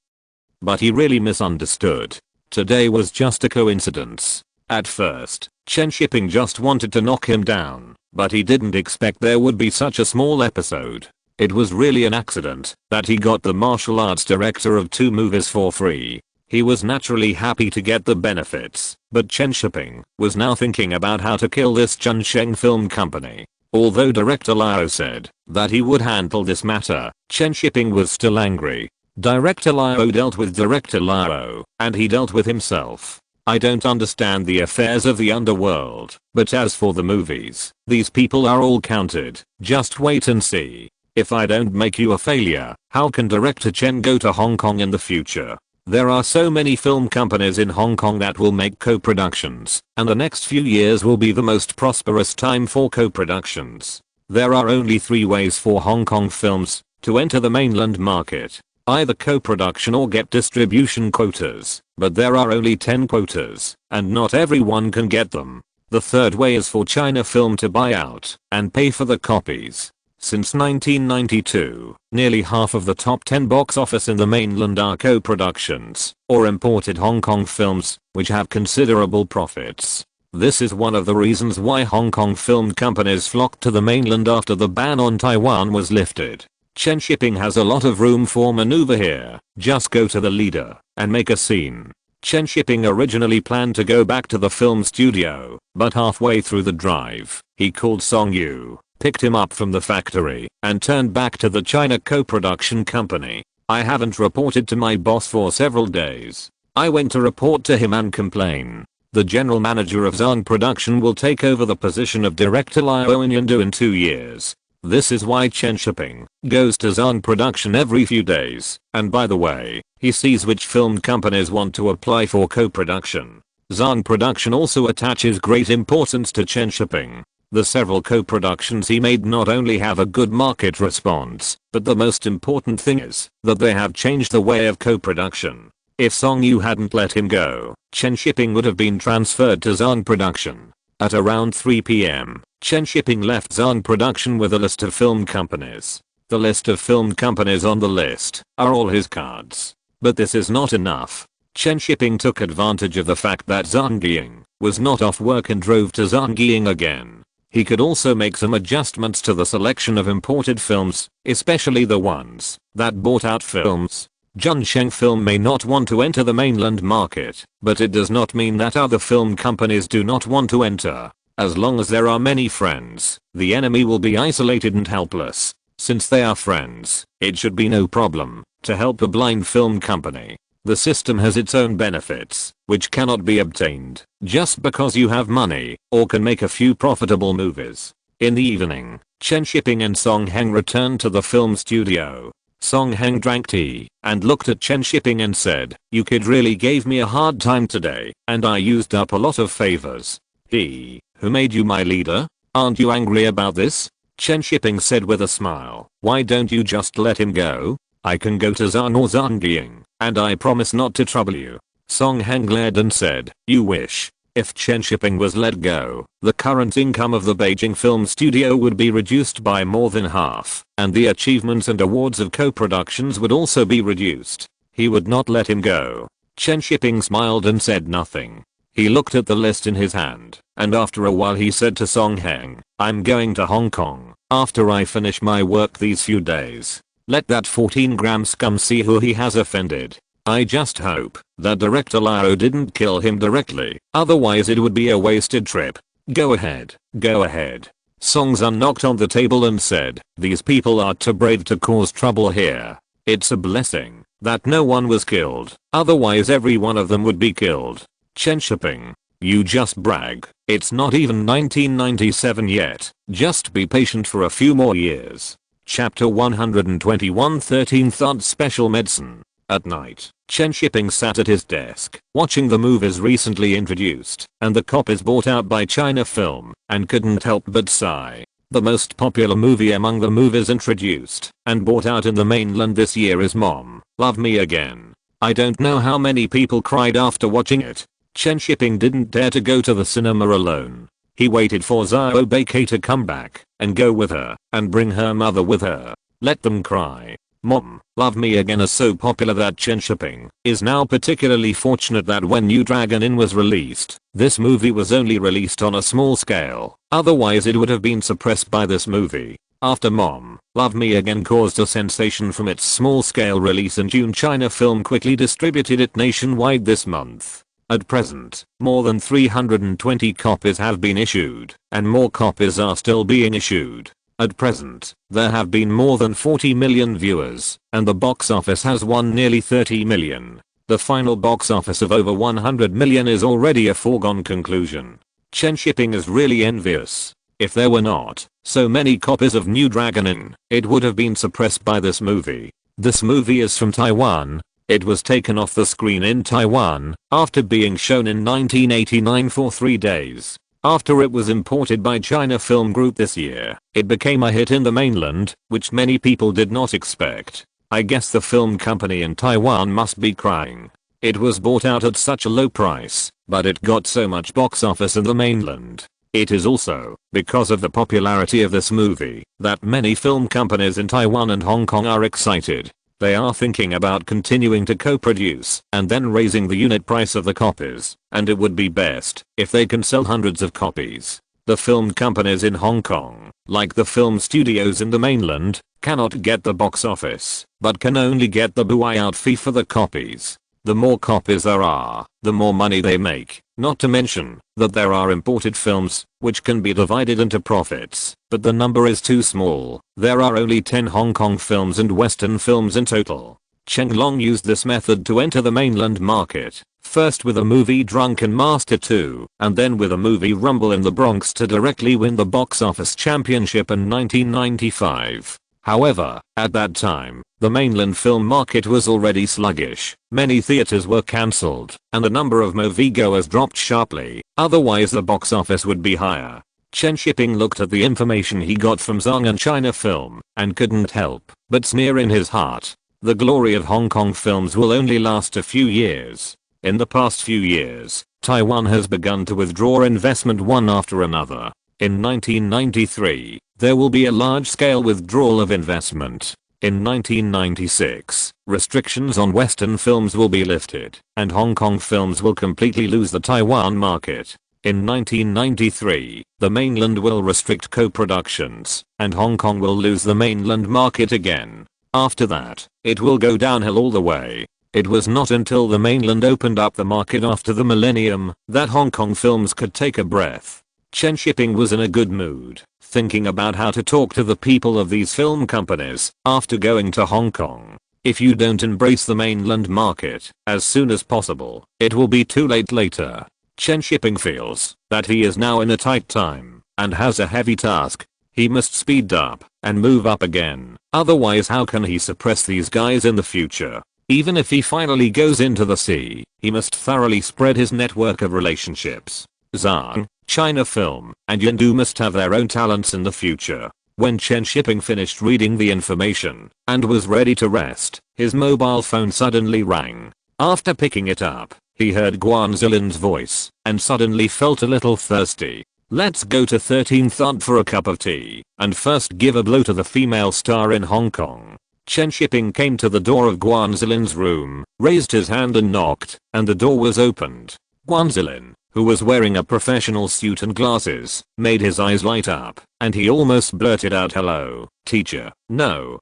But he really misunderstood. Today was just a coincidence. At first, Chen Shiping just wanted to knock him down, but he didn't expect there would be such a small episode. It was really an accident that he got the martial arts director of 2 movies for free. He was naturally happy to get the benefits, but Chen Shiping was now thinking about how to kill this Chunsheng Film Company. Although Director Liao said that he would handle this matter, Chen Shiping was still angry. Director Liao dealt with Director Liao, and he dealt with himself. "I don't understand the affairs of the underworld, but as for the movies, these people are all counted. Just wait and see. If I don't make you a failure, how can Director Chen go to Hong Kong in the future? There are so many film companies in Hong Kong that will make co-productions, and the next few years will be the most prosperous time for co-productions. There are only 3 ways for Hong Kong films to enter the mainland market. Either co-production or get distribution quotas, but there are only 10 quotas, and not everyone can get them. The 3rd way is for China Film to buy out and pay for the copies. Since 1992, nearly half of the top 10 box office in the mainland are co-productions or imported Hong Kong films, which have considerable profits. This is one of the reasons why Hong Kong film companies flocked to the mainland after the ban on Taiwan was lifted. Chen Shiping has a lot of room for maneuver here. Just go to the leader and make a scene. Chen Shiping originally planned to go back to the film studio, but halfway through the drive, he called Song Yu, picked him up from the factory, and turned back to the China co-production company. "I haven't reported to my boss for several days. I went to report to him and complain. The general manager of Zhang Production will take over the position of director Liao in Yandu in 2 years. This is why Chen Shiping goes to Zhang Production every few days, and by the way, he sees which film companies want to apply for co-production. Zhang Production also attaches great importance to Chen Shiping. The several co-productions he made not only have a good market response, but the most important thing is that they have changed the way of co-production. If Song Yu hadn't let him go, Chen Shiping would have been transferred to Zhang Production. At around 3 p.m., Chen Shiping left Zhang Production with a list of film companies. The list of film companies on the list are all his cards. But this is not enough. Chen Shiping took advantage of the fact that Zhang Ying was not off work and drove to Zhang Ying again. He could also make some adjustments to the selection of imported films, especially the ones that bought out films. Chunsheng Film may not want to enter the mainland market, but it does not mean that other film companies do not want to enter. As long as there are many friends, the enemy will be isolated and helpless. Since they are friends, it should be no problem to help a blind film company. The system has its own benefits, which cannot be obtained just because you have money or can make a few profitable movies. In the evening, Chen Shiping and Song Heng returned to the film studio. Song Heng drank tea and looked at Chen Shiping and said, "You kid really gave me a hard time today, and I used up a lot of favors. Who made you my leader? Aren't you angry about this?" Chen Shiping said with a smile, "Why don't you just let him go? I can go to Zhang or Zhangying, and I promise not to trouble you." Song Heng glared and said, "You wish." If Chen Shiping was let go, the current income of the Beijing film studio would be reduced by more than half, and the achievements and awards of co-productions would also be reduced. He would not let him go. Chen Shiping smiled and said nothing. He looked at the list in his hand, and after a while he said to Song Heng, "I'm going to Hong Kong after I finish my work these few days. Let that 14-gram scum see who he has offended. I just hope that Director Liao didn't kill him directly, otherwise it would be a wasted trip. Go ahead, go ahead." Song Zhan knocked on the table and said, "These people are too brave to cause trouble here. It's a blessing that no one was killed, otherwise every one of them would be killed." Chen Shiping You just brag. It's not even 1997 yet. Just be patient for a few more years. Chapter 121 13th Odd Special Medicine. At night, Chen Shiping sat at his desk, watching the movies recently introduced, and the copies bought out by China Film, and couldn't help but sigh. The most popular movie among the movies introduced and bought out in the mainland this year is Mom, Love Me Again. I don't know how many people cried after watching it. Chen Shiping didn't dare to go to the cinema alone. He waited for Xiao Beike to come back and go with her and bring her mother with her. Let them cry. Mom, Love Me Again is so popular that Chen Shiping is now particularly fortunate that when New Dragon Inn was released, this movie was only released on a small scale, otherwise it would have been suppressed by this movie. After Mom, Love Me Again caused a sensation from its small scale release in June, China Film quickly distributed it nationwide this month. At present, more than 320 copies have been issued, and more copies are still being issued. At present, there have been more than 40 million viewers, and the box office has won nearly 30 million. The final box office of over 100 million is already a foregone conclusion. Chen Shiping is really envious. If there were not so many copies of New Dragon Inn, it would have been suppressed by this movie. This movie is from Taiwan. It was taken off the screen in Taiwan after being shown in 1989 for 3 days. After it was imported by China Film Group this year, it became a hit in the mainland, which many people did not expect. I guess the film company in Taiwan must be crying. It was bought out at such a low price, but it got so much box office in the mainland. It is also because of the popularity of this movie that many film companies in Taiwan and Hong Kong are excited. They are thinking about continuing to co-produce and then raising the unit price of the copies, and it would be best if they can sell hundreds of copies. The film companies in Hong Kong, like the film studios in the mainland, cannot get the box office, but can only get the buyout fee for the copies. The more copies there are, the more money they make, not to mention that there are imported films which can be divided into profits, but the number is too small. There are only 10 Hong Kong films and Western films in total. Chen Long used this method to enter the mainland market, first with a movie Drunken Master 2, and then with a movie Rumble in the Bronx to directly win the box office championship in 1995. However, at that time, the mainland film market was already sluggish, many theaters were cancelled, and the number of moviegoers dropped sharply, otherwise the box office would be higher. Chen Shiping looked at the information he got from Zhang and China Film, and couldn't help but sneer in his heart. The glory of Hong Kong films will only last a few years. In the past few years, Taiwan has begun to withdraw investment one after another. In 1993, there will be a large-scale withdrawal of investment. In 1996, restrictions on Western films will be lifted, and Hong Kong films will completely lose the Taiwan market. In 1993, the mainland will restrict co-productions, and Hong Kong will lose the mainland market again. After that, it will go downhill all the way. It was not until the mainland opened up the market after the millennium that Hong Kong films could take a breath. Chen Shiping was in a good mood, thinking about how to talk to the people of these film companies after going to Hong Kong. If you don't embrace the mainland market as soon as possible, it will be too late later. Chen Shiping feels that he is now in a tight time and has a heavy task. He must speed up and move up again, otherwise how can he suppress these guys in the future? Even if he finally goes into the sea, he must thoroughly spread his network of relationships. Zhang, China Film, and Yindu must have their own talents in the future. When Chen Shiping finished reading the information and was ready to rest, his mobile phone suddenly rang. After picking it up, he heard Guan Zilin's voice and suddenly felt a little thirsty. Let's go to 13th Odd for a cup of tea and first give a blow to the female star in Hong Kong. Chen Shiping came to the door of Guan Zilin's room, raised his hand and knocked, and the door was opened. Guan Zilin, who was wearing a professional suit and glasses, made his eyes light up, and he almost blurted out, "Hello, teacher." No,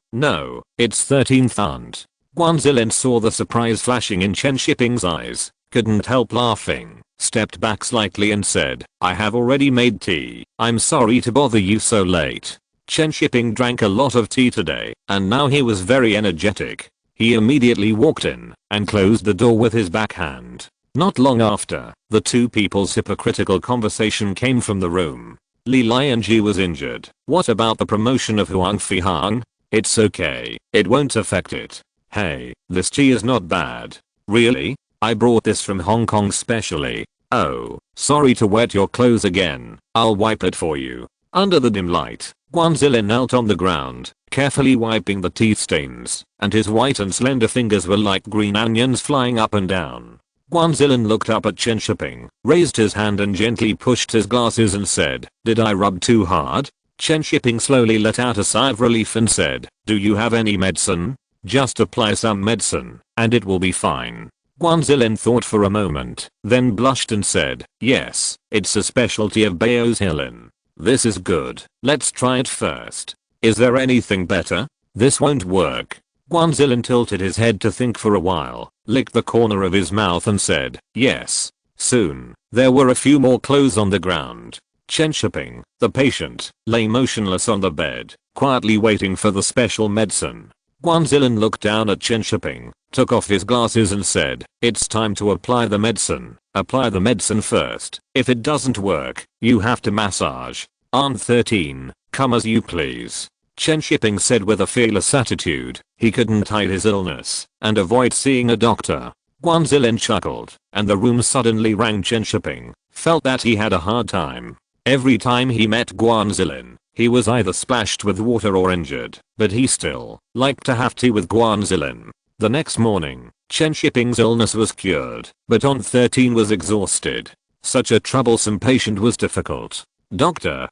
it's 13th Aunt. Guan Zilin saw the surprise flashing in Chen Shiping's eyes, couldn't help laughing, stepped back slightly and said, "I have already made tea. I'm sorry to bother you so late." Chen Shiping drank a lot of tea today, and now he was very energetic. He immediately walked in and closed the door with his backhand. Not long after, the two people's hypocritical conversation came from the room. Li Lianji was injured. What about the promotion of Huang Fihang? It's okay. It won't affect it. Hey, this tea is not bad. Really? I brought this from Hong Kong specially. Oh, sorry to wet your clothes again. I'll wipe it for you. Under the dim light, Guanzilin knelt on the ground, carefully wiping the tea stains, and his white and slender fingers were like green onions flying up and down. Guanzilin looked up at Chen Shiping, raised his hand and gently pushed his glasses and said, "Did I rub too hard?" Chen Shiping slowly let out a sigh of relief and said, "Do you have any medicine? Just apply some medicine, and it will be fine." Guanzilin thought for a moment, then blushed and said, "Yes, it's a specialty of Bao's Hilin. This is good. Let's try it first. Is there anything better? This won't work." Guanzilin tilted his head to think for a while, licked the corner of his mouth and said, "Yes." Soon, there were a few more clothes on the ground. Chen Shiping, the patient, lay motionless on the bed, quietly waiting for the special medicine. Guanzilin looked down at Chen Shiping, took off his glasses and said, "It's time to apply the medicine. Apply the medicine first. If it doesn't work, you have to massage. Arm 13, come as you please." Chen Shiping said with a fearless attitude. He couldn't hide his illness and avoid seeing a doctor. Guanzilin chuckled, and the room suddenly rang. Chen Shiping felt that he had a hard time. Every time he met Guanzilin, he was either splashed with water or injured, but he still liked to have tea with Guanzilin. The next morning, Chen Shiping's illness was cured, but on 13 was exhausted. Such a troublesome patient was difficult. Doctor.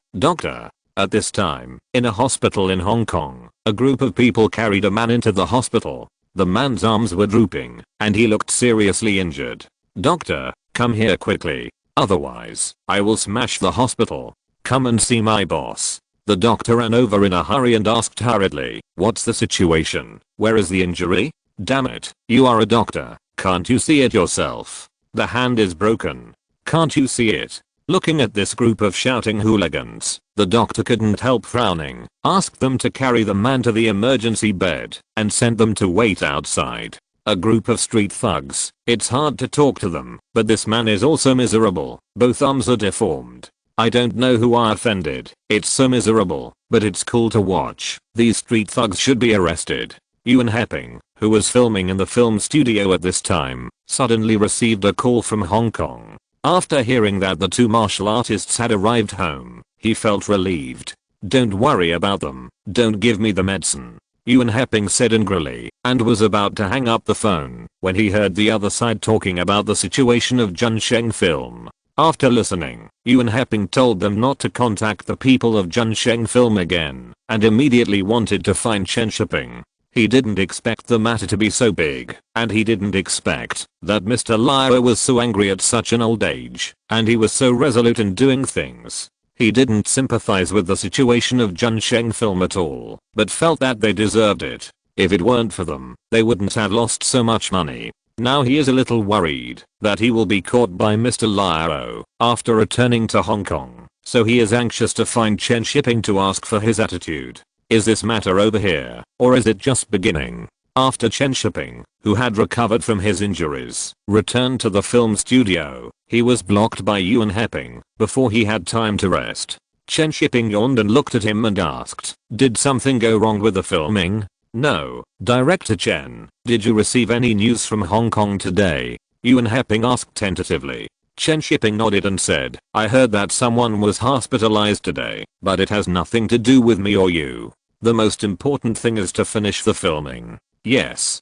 At this time, in a hospital in Hong Kong, a group of people carried a man into the hospital. The man's arms were drooping, and he looked seriously injured. "Doctor, come here quickly. Otherwise, I will smash the hospital. Come and see my boss." The doctor ran over in a hurry and asked hurriedly, "What's the situation? Where is the injury? Damn it, you are a doctor. Can't you see it yourself? The hand is broken. Can't you see it?" Looking at this group of shouting hooligans, the doctor couldn't help frowning, asked them to carry the man to the emergency bed, and sent them to wait outside. A group of street thugs. It's hard to talk to them, but this man is also miserable. Both arms are deformed. I don't know who I offended. It's so miserable, but it's cool to watch. These street thugs should be arrested. Yuan Heping, who was filming in the film studio at this time, suddenly received a call from Hong Kong. After hearing that the two martial artists had arrived home, he felt relieved. "Don't worry about them. Don't give me the medicine," Yuan Heping said angrily, and was about to hang up the phone when he heard the other side talking about the situation of Junsheng Film. After listening, Yuan Heping told them not to contact the people of Junsheng Film again, and immediately wanted to find Chen Shiping. He didn't expect the matter to be so big, and he didn't expect that Mr. Liao was so angry at such an old age, and he was so resolute in doing things. He didn't sympathize with the situation of Junsheng Film at all, but felt that they deserved it. If it weren't for them, they wouldn't have lost so much money. Now he is a little worried that he will be caught by Mr. Liao after returning to Hong Kong, so he is anxious to find Chen Shiping to ask for his attitude. Is this matter over here, or is it just beginning? After Chen Shiping, who had recovered from his injuries, returned to the film studio, he was blocked by Yuan Heping before he had time to rest. Chen Shiping yawned and looked at him and asked, "Did something go wrong with the filming?" "No, Director Chen. Did you receive any news from Hong Kong today?" Yuan Heping asked tentatively. Chen Shiping nodded and said, "I heard that someone was hospitalized today, but it has nothing to do with me or you. The most important thing is to finish the filming." Yes,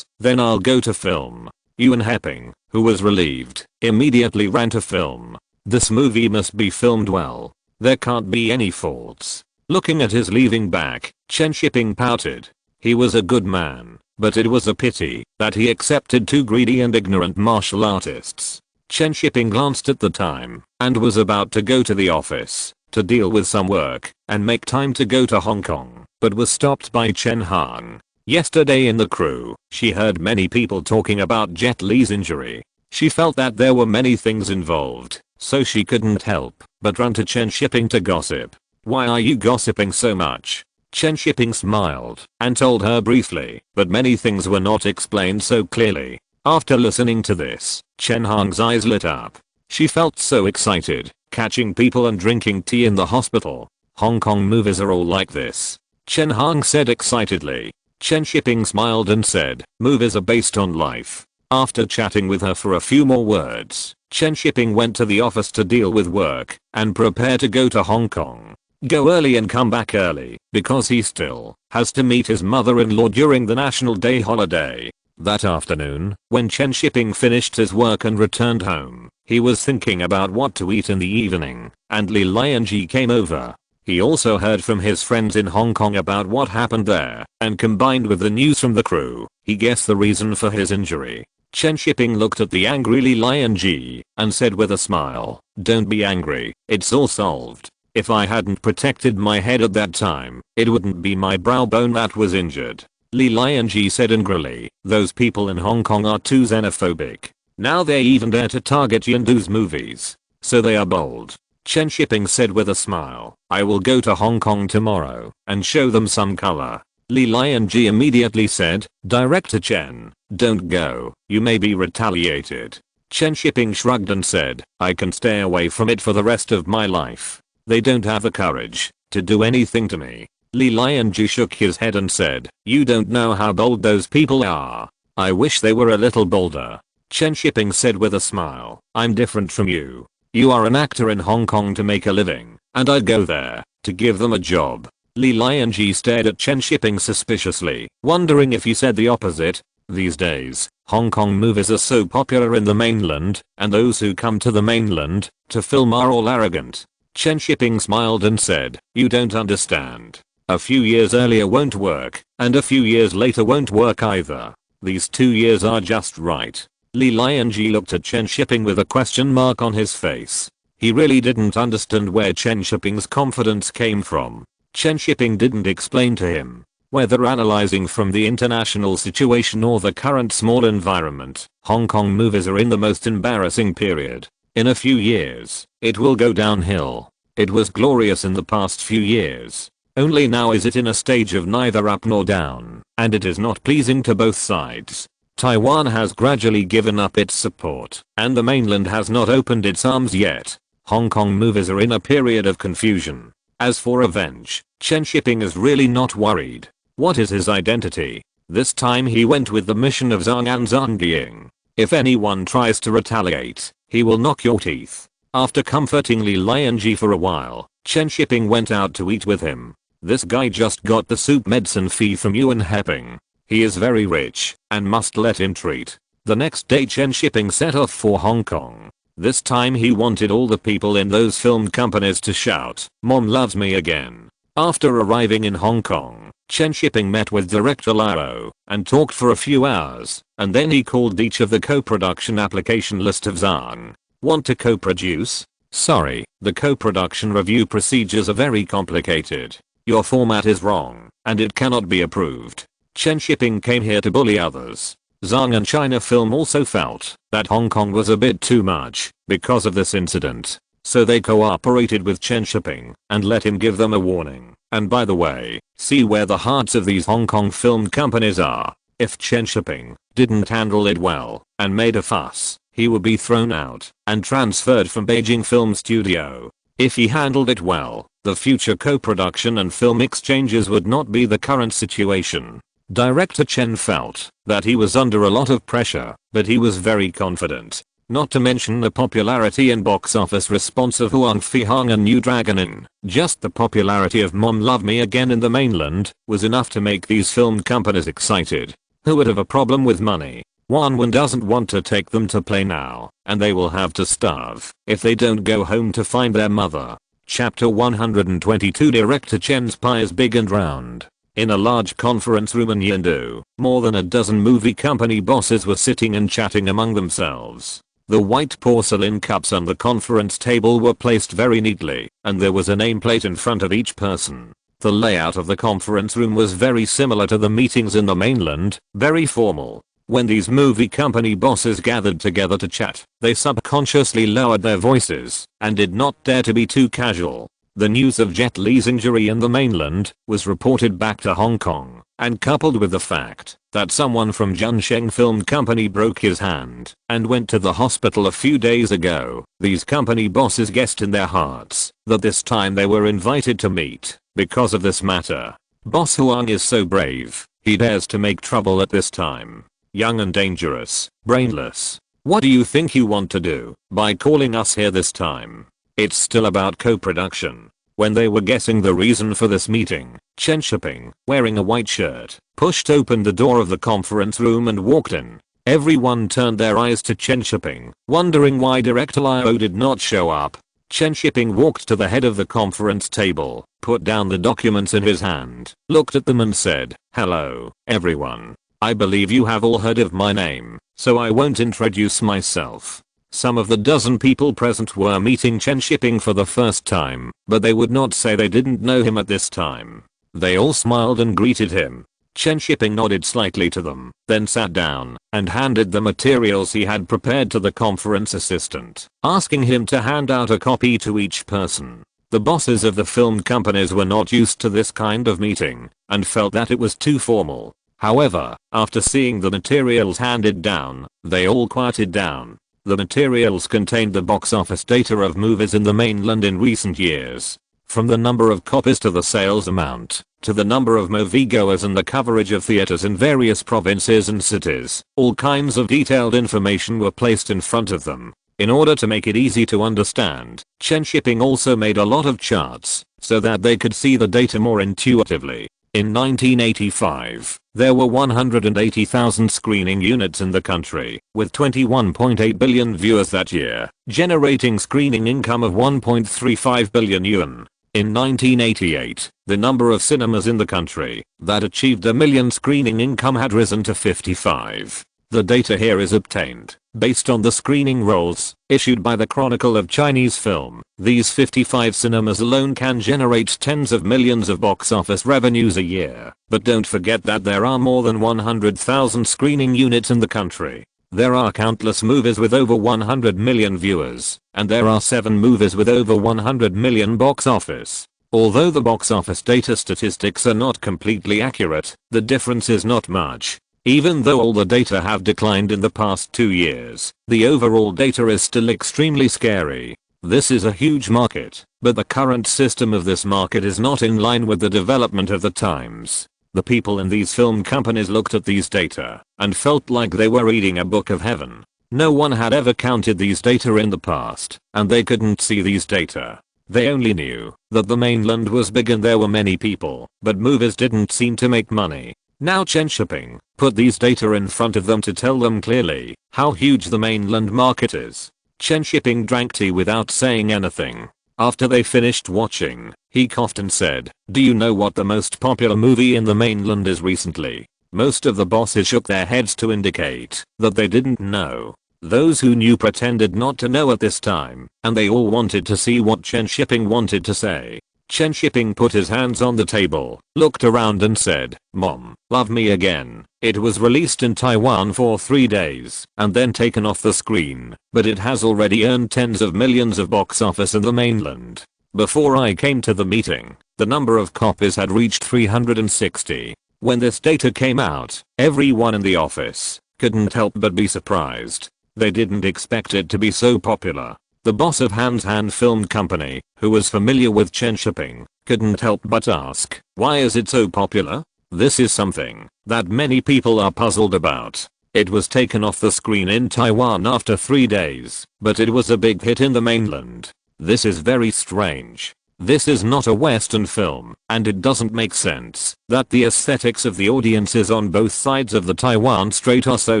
then I'll go to film." Yuan Heping, who was relieved, immediately ran to film. This movie must be filmed well. There can't be any faults. Looking at his leaving back, Chen Shiping pouted. He was a good man, but it was a pity that he accepted two greedy and ignorant martial artists. Chen Shiping glanced at the time and was about to go to the office to deal with some work and make time to go to Hong Kong, but was stopped by Chen Hang. Yesterday in the crew, she heard many people talking about Jet Li's injury. She felt that there were many things involved, so she couldn't help but run to Chen Shiping to gossip. "Why are you gossiping so much?" Chen Shiping smiled and told her briefly, but many things were not explained so clearly. After listening to this, Chen Hong's eyes lit up. She felt so excited, catching people and drinking tea in the hospital. Hong Kong movies are all like this, Chen Hong said excitedly. Chen Shiping smiled and said, movies are based on life. After chatting with her for a few more words, Chen Shiping went to the office to deal with work and prepare to go to Hong Kong. Go early and come back early because he still has to meet his mother-in-law during the National Day holiday. That afternoon, when Chen Shiping finished his work and returned home, he was thinking about what to eat in the evening, and Li Lianji came over. He also heard from his friends in Hong Kong about what happened there, and combined with the news from the crew, he guessed the reason for his injury. Chen Shiping looked at the angry Li Lianji and said with a smile, don't be angry, it's all solved. If I hadn't protected my head at that time, it wouldn't be my brow bone that was injured. Li Lianji said angrily, those people in Hong Kong are too xenophobic. Now they even dare to target Yindu's movies. So they are bold. Chen Shiping said with a smile, I will go to Hong Kong tomorrow and show them some color. Li Lianji immediately said, Director Chen, don't go, you may be retaliated. Chen Shiping shrugged and said, I can stay away from it for the rest of my life. They don't have the courage to do anything to me. Li Lianji shook his head and said, you don't know how bold those people are. I wish they were a little bolder. Chen Shiping said with a smile, I'm different from you. You are an actor in Hong Kong to make a living, and I'd go there to give them a job. Li Lianji stared at Chen Shiping suspiciously, wondering if he said the opposite. These days, Hong Kong movies are so popular in the mainland, and those who come to the mainland to film are all arrogant. Chen Shiping smiled and said, you don't understand. A few years earlier won't work, and a few years later won't work either. These 2 years are just right. Li Lianji looked at Chen Shiping with a question mark on his face. He really didn't understand where Chen Shiping's confidence came from. Chen Shiping didn't explain to him. Whether analyzing from the international situation or the current small environment, Hong Kong movies are in the most embarrassing period. In a few years, it will go downhill. It was glorious in the past few years. Only now is it in a stage of neither up nor down, and it is not pleasing to both sides. Taiwan has gradually given up its support, and the mainland has not opened its arms yet. Hong Kong movies are in a period of confusion. As for revenge, Chen Shiping is really not worried. What is his identity? This time he went with the mission of Zhang and Zhang. If anyone tries to retaliate, he will knock your teeth. After comforting Li Lianji for a while, Chen Shiping went out to eat with him. This guy just got the soup medicine fee from Yuan Heping. He is very rich, and must let him treat. The next day Chen Shiping set off for Hong Kong. This time he wanted all the people in those film companies to shout, Mom loves me again. After arriving in Hong Kong, Chen Shiping met with director Lao and talked for a few hours, and then he called each of the co-production application list of Zhang. Want to co-produce? Sorry, the co-production review procedures are very complicated. Your format is wrong, and it cannot be approved. Chen Shiping came here to bully others. Zhang and China Film also felt that Hong Kong was a bit too much because of this incident. So they cooperated with Chen Shiping and let him give them a warning. And by the way, see where the hearts of these Hong Kong film companies are. If Chen Shiping didn't handle it well and made a fuss, he would be thrown out and transferred from Beijing Film Studio. If he handled it well, the future co-production and film exchanges would not be the current situation. Director Chen felt that he was under a lot of pressure, but he was very confident. Not to mention the popularity and box office response of Huang Fihong and New Dragon Inn. Just the popularity of Mom Love Me Again in the mainland was enough to make these film companies excited. Who would have a problem with money? Wanwan doesn't want to take them to play now, and they will have to starve if they don't go home to find their mother. Chapter 122 Director Chen's pie is big and round. In a large conference room in Yindu, more than a dozen movie company bosses were sitting and chatting among themselves. The white porcelain cups on the conference table were placed very neatly, and there was a nameplate in front of each person. The layout of the conference room was very similar to the meetings in the mainland, very formal. When these movie company bosses gathered together to chat, they subconsciously lowered their voices and did not dare to be too casual. The news of Jet Li's injury in the mainland was reported back to Hong Kong, and coupled with the fact that someone from Junsheng Film Company broke his hand and went to the hospital a few days ago, these company bosses guessed in their hearts that this time they were invited to meet because of this matter. Boss Huang is so brave, he dares to make trouble at this time. Young and dangerous, brainless. What do you think you want to do by calling us here this time? It's still about co-production. When they were guessing the reason for this meeting, Chen Shiping, wearing a white shirt, pushed open the door of the conference room and walked in. Everyone turned their eyes to Chen Shiping, wondering why Director Liu did not show up. Chen Shiping walked to the head of the conference table, put down the documents in his hand, looked at them and said, "Hello, everyone. I believe you have all heard of my name, so I won't introduce myself." Some of the dozen people present were meeting Chen Shiping for the first time, but they would not say they didn't know him at this time. They all smiled and greeted him. Chen Shiping nodded slightly to them, then sat down and handed the materials he had prepared to the conference assistant, asking him to hand out a copy to each person. The bosses of the film companies were not used to this kind of meeting and felt that it was too formal. However, after seeing the materials handed down, they all quieted down. The materials contained the box office data of movies in the mainland in recent years. From the number of copies to the sales amount, to the number of moviegoers and the coverage of theaters in various provinces and cities, all kinds of detailed information were placed in front of them. In order to make it easy to understand, Chen Shiping also made a lot of charts, so that they could see the data more intuitively. In 1985, there were 180,000 screening units in the country, with 21.8 billion viewers that year, generating screening income of 1.35 billion yuan. In 1988, the number of cinemas in the country that achieved a million screening income had risen to 55. The data here is obtained based on the screening rolls issued by the Chronicle of Chinese Film. These 55 cinemas alone can generate tens of millions of box office revenues a year. But don't forget that there are more than 100,000 screening units in the country. There are countless movies with over 100 million viewers, and there are 7 movies with over 100 million box office. Although the box office data statistics are not completely accurate, the difference is not much. Even though all the data have declined in the past 2 years, the overall data is still extremely scary. This is a huge market, but the current system of this market is not in line with the development of the times. The people in these film companies looked at these data and felt like they were reading a book of heaven. No one had ever counted these data in the past, and they couldn't see these data. They only knew that the mainland was big and there were many people, but movies didn't seem to make money. Now Chen Shiping put these data in front of them to tell them clearly how huge the mainland market is. Chen Shiping drank tea without saying anything. After they finished watching, he coughed and said, "Do you know what the most popular movie in the mainland is recently?" Most of the bosses shook their heads to indicate that they didn't know. Those who knew pretended not to know at this time, and they all wanted to see what Chen Shiping wanted to say. Chen Shiping put his hands on the table, looked around and said, "Mom, Love Me Again. It was released in Taiwan for 3 days and then taken off the screen, but it has already earned tens of millions of box office in the mainland. Before I came to the meeting, the number of copies had reached 360. When this data came out, everyone in the office couldn't help but be surprised. They didn't expect it to be so popular." The boss of Han's Hand Film Company, who was familiar with Chen Shiping, couldn't help but ask, "Why is it so popular?" This is something that many people are puzzled about. It was taken off the screen in Taiwan after 3 days, but it was a big hit in the mainland. This is very strange. This is not a Western film, and it doesn't make sense that the aesthetics of the audiences on both sides of the Taiwan Strait are so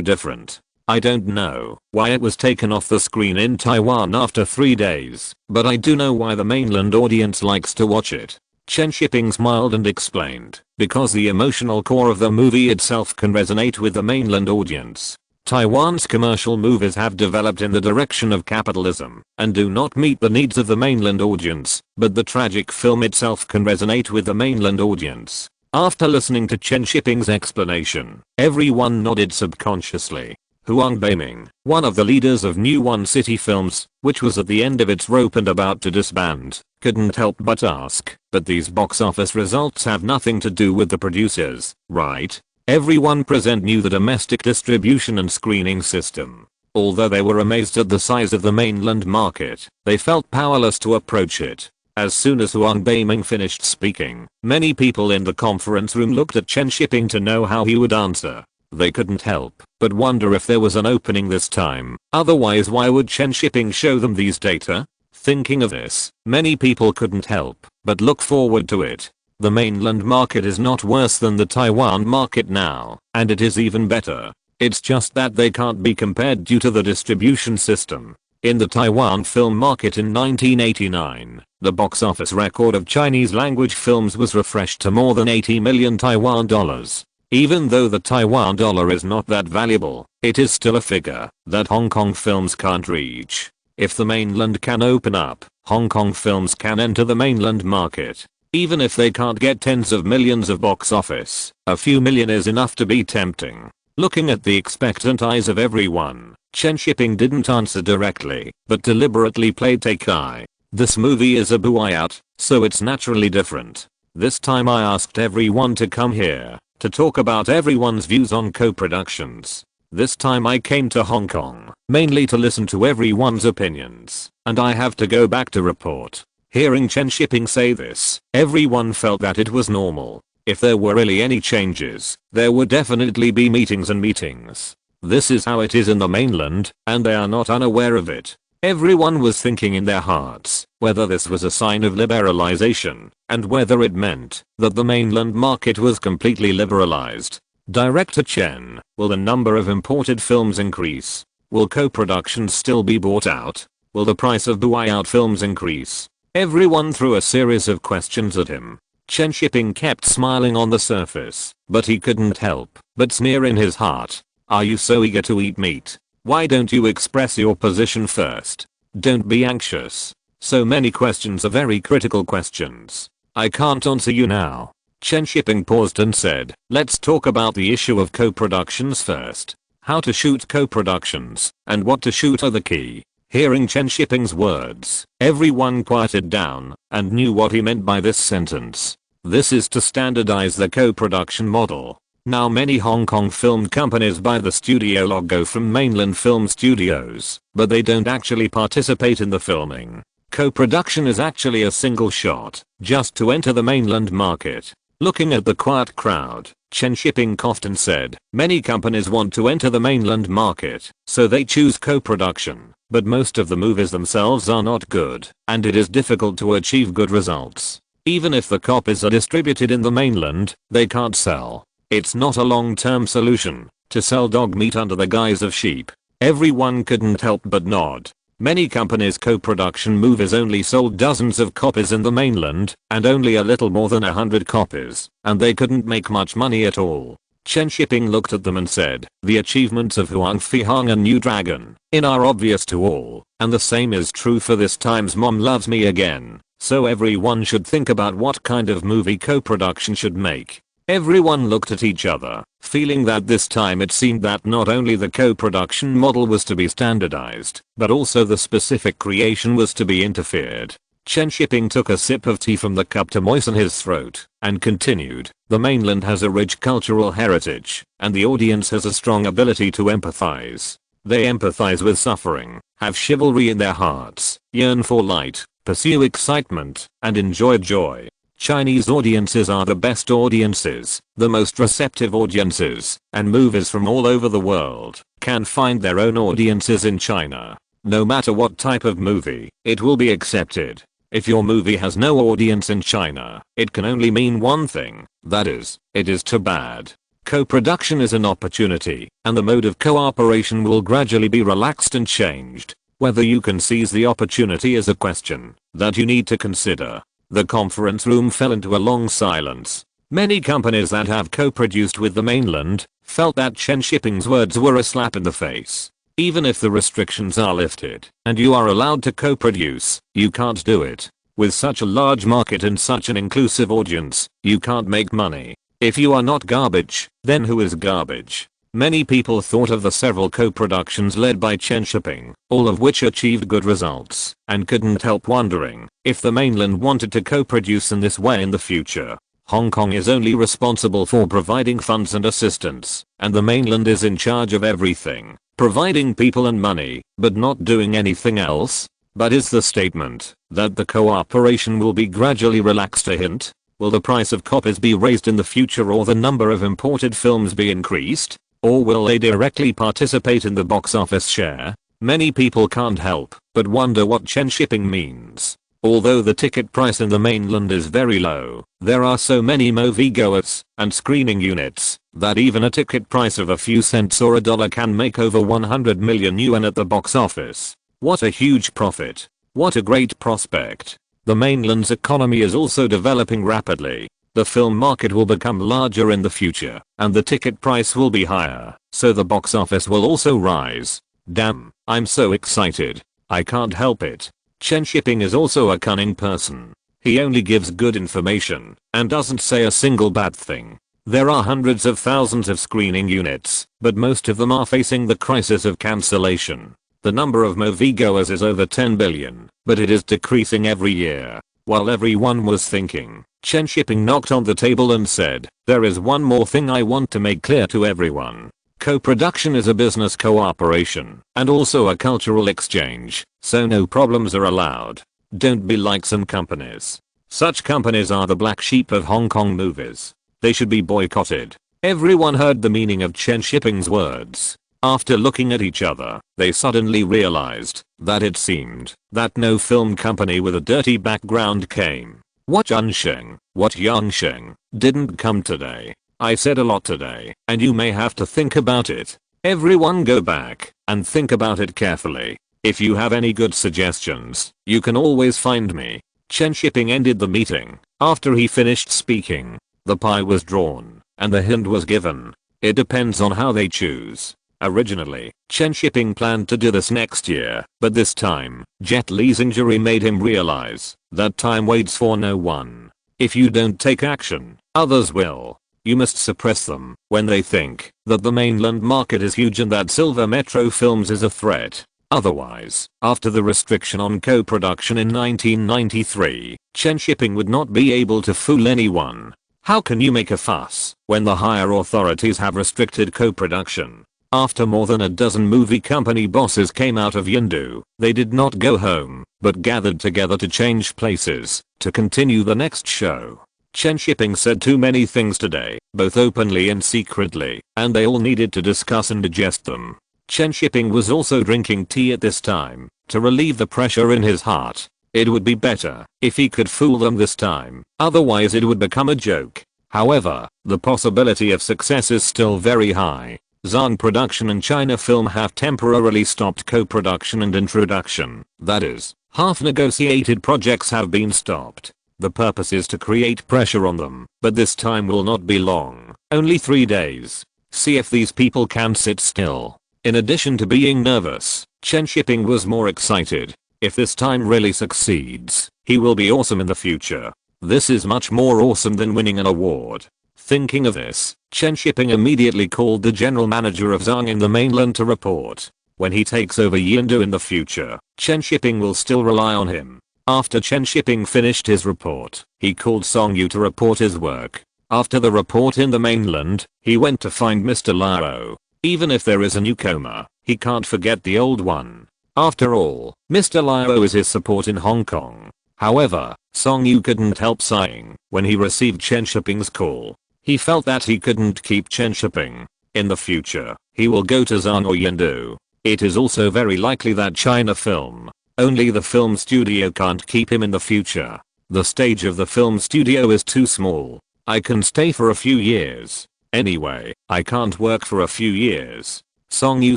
different. I don't know why it was taken off the screen in Taiwan after 3 days, but I do know why the mainland audience likes to watch it. Chen Shiping smiled and explained, because the emotional core of the movie itself can resonate with the mainland audience. Taiwan's commercial movies have developed in the direction of capitalism and do not meet the needs of the mainland audience, but the tragic film itself can resonate with the mainland audience. After listening to Chen Shiping's explanation, everyone nodded subconsciously. Unwavering, one of the leaders of New One City Films, which was at the end of its rope and about to disband, couldn't help but ask, but these box office results have nothing to do with the producers, right? Everyone present knew the domestic distribution and screening system. Although they were amazed at the size of the mainland market, they felt powerless to approach it. As soon as Unwavering finished speaking, many people in the conference room looked at Chen Shiping to know how he would answer. They couldn't help but wonder if there was an opening this time, otherwise why would Chen Shiping show them these data? Thinking of this, many people couldn't help but look forward to it. The mainland market is not worse than the Taiwan market now, and it is even better. It's just that they can't be compared due to the distribution system. In the Taiwan film market in 1989, the box office record of Chinese language films was refreshed to more than 80 million Taiwan dollars. Even though the Taiwan dollar is not that valuable, it is still a figure that Hong Kong films can't reach. If the mainland can open up, Hong Kong films can enter the mainland market. Even if they can't get tens of millions of box office, a few million is enough to be tempting. Looking at the expectant eyes of everyone, Chen Shiping didn't answer directly, but deliberately played take eye. This movie is a buyout, so it's naturally different. This time I asked everyone to come here to talk about everyone's views on co-productions. This time I came to Hong Kong, mainly to listen to everyone's opinions, and I have to go back to report. Hearing Chen Shiping say this, everyone felt that it was normal. If there were really any changes, there would definitely be meetings and meetings. This is how it is in the mainland, and they are not unaware of it. Everyone was thinking in their hearts whether this was a sign of liberalization, and whether it meant that the mainland market was completely liberalized. Director Chen, will the number of imported films increase? Will co-productions still be bought out? Will the price of buyout films increase? Everyone threw a series of questions at him. Chen Shiping kept smiling on the surface, but he couldn't help but sneer in his heart. Are you so eager to eat meat? Why don't you express your position first? Don't be anxious. So many questions are very critical questions. I can't answer you now. Chen Shiping paused and said, let's talk about the issue of co-productions first. How to shoot co-productions and what to shoot are the key. Hearing Chen Shiping's words, everyone quieted down and knew what he meant by this sentence. This is to standardize the co-production model. Now many Hong Kong film companies buy the studio logo from mainland film studios, but they don't actually participate in the filming. Co-production is actually a single shot, just to enter the mainland market. Looking at the quiet crowd, Chen Shiping coughed and said, many companies want to enter the mainland market, so they choose co-production, but most of the movies themselves are not good, and it is difficult to achieve good results. Even if the copies are distributed in the mainland, they can't sell. It's not a long-term solution to sell dog meat under the guise of sheep. Everyone couldn't help but nod. Many companies' co-production movies only sold dozens of copies in the mainland, and only a little more than 100 copies, and they couldn't make much money at all. Chen Shiping looked at them and said, the achievements of Huang Fihang and New Dragon in are obvious to all, and the same is true for this time's Mom Loves Me Again, so everyone should think about what kind of movie co-production should make. Everyone looked at each other, feeling that this time it seemed that not only the co-production model was to be standardized, but also the specific creation was to be interfered. Chen Shiping took a sip of tea from the cup to moisten his throat, and continued, the mainland has a rich cultural heritage, and the audience has a strong ability to empathize. They empathize with suffering, have chivalry in their hearts, yearn for light, pursue excitement, and enjoy joy. Chinese audiences are the best audiences, the most receptive audiences, and movies from all over the world can find their own audiences in China. No matter what type of movie, it will be accepted. If your movie has no audience in China, it can only mean one thing, that is, it is too bad. Co-production is an opportunity, and the mode of cooperation will gradually be relaxed and changed. Whether you can seize the opportunity is a question that you need to consider. The conference room fell into a long silence. Many companies that have co-produced with the mainland felt that Chen Shiping's words were a slap in the face. Even if the restrictions are lifted and you are allowed to co-produce, you can't do it. With such a large market and such an inclusive audience, you can't make money. If you are not garbage, then who is garbage? Many people thought of the several co-productions led by Chen Shiping, all of which achieved good results, and couldn't help wondering if the mainland wanted to co-produce in this way in the future. Hong Kong is only responsible for providing funds and assistance, and the mainland is in charge of everything, providing people and money, but not doing anything else. But is the statement that the cooperation will be gradually relaxed a hint? Will the price of copies be raised in the future, or the number of imported films be increased? Or will they directly participate in the box office share? Many people can't help but wonder what Chen Shiping means. Although the ticket price in the mainland is very low, there are so many moviegoers and screening units that even a ticket price of a few cents or $1 can make over 100 million yuan at the box office. What a huge profit. What a great prospect. The mainland's economy is also developing rapidly. The film market will become larger in the future, and the ticket price will be higher, so the box office will also rise. Damn, I'm so excited. I can't help it. Chen Shiping is also a cunning person. He only gives good information and doesn't say a single bad thing. There are hundreds of thousands of screening units, but most of them are facing the crisis of cancellation. The number of moviegoers is over 10 billion, but it is decreasing every year. While everyone was thinking, Chen Shiping knocked on the table and said, "There is one more thing I want to make clear to everyone. Co-production is a business cooperation and also a cultural exchange, so no problems are allowed. Don't be like some companies. Such companies are the black sheep of Hong Kong movies. They should be boycotted." Everyone heard the meaning of Chen Shiping's words. After looking at each other, they suddenly realized that it seemed that no film company with a dirty background came. What Junsheng, what Yangsheng, didn't come today. I said a lot today, and you may have to think about it. Everyone go back and think about it carefully. If you have any good suggestions, you can always find me. Chen Shiping ended the meeting. After he finished speaking, the pie was drawn, and the hint was given. It depends on how they choose. Originally, Chen Shiping planned to do this next year, but this time, Jet Li's injury made him realize that time waits for no one. If you don't take action, others will. You must suppress them when they think that the mainland market is huge and that Silver Metro Films is a threat. Otherwise, after the restriction on co-production in 1993, Chen Shiping would not be able to fool anyone. How can you make a fuss when the higher authorities have restricted co-production? After more than a dozen movie company bosses came out of Yindu, they did not go home, but gathered together to change places, to continue the next show. Chen Shiping said too many things today, both openly and secretly, and they all needed to discuss and digest them. Chen Shiping was also drinking tea at this time, to relieve the pressure in his heart. It would be better if he could fool them this time, otherwise it would become a joke. However, the possibility of success is still very high. Zhang Production and China Film have temporarily stopped co-production and introduction, that is, half-negotiated projects have been stopped. The purpose is to create pressure on them, but this time will not be long, only 3 days. See if these people can sit still. In addition to being nervous, Chen Shiping was more excited. If this time really succeeds, he will be awesome in the future. This is much more awesome than winning an award. Thinking of this, Chen Shiping immediately called the general manager of Zhang in the mainland to report. When he takes over Yindu in the future, Chen Shiping will still rely on him. After Chen Shiping finished his report, he called Song Yu to report his work. After the report in the mainland, he went to find Mr. Lao. Even if there is a newcomer, he can't forget the old one. After all, Mr. Lao is his support in Hong Kong. However, Song Yu couldn't help sighing when he received Chen Shiping's call. He felt that he couldn't keep Chen Shiping. In the future, he will go to Zhang or Yindu. It is also very likely that China Film. Only the film studio can't keep him in the future. The stage of the film studio is too small. I can stay for a few years. Anyway, I can't work for a few years. Song Yu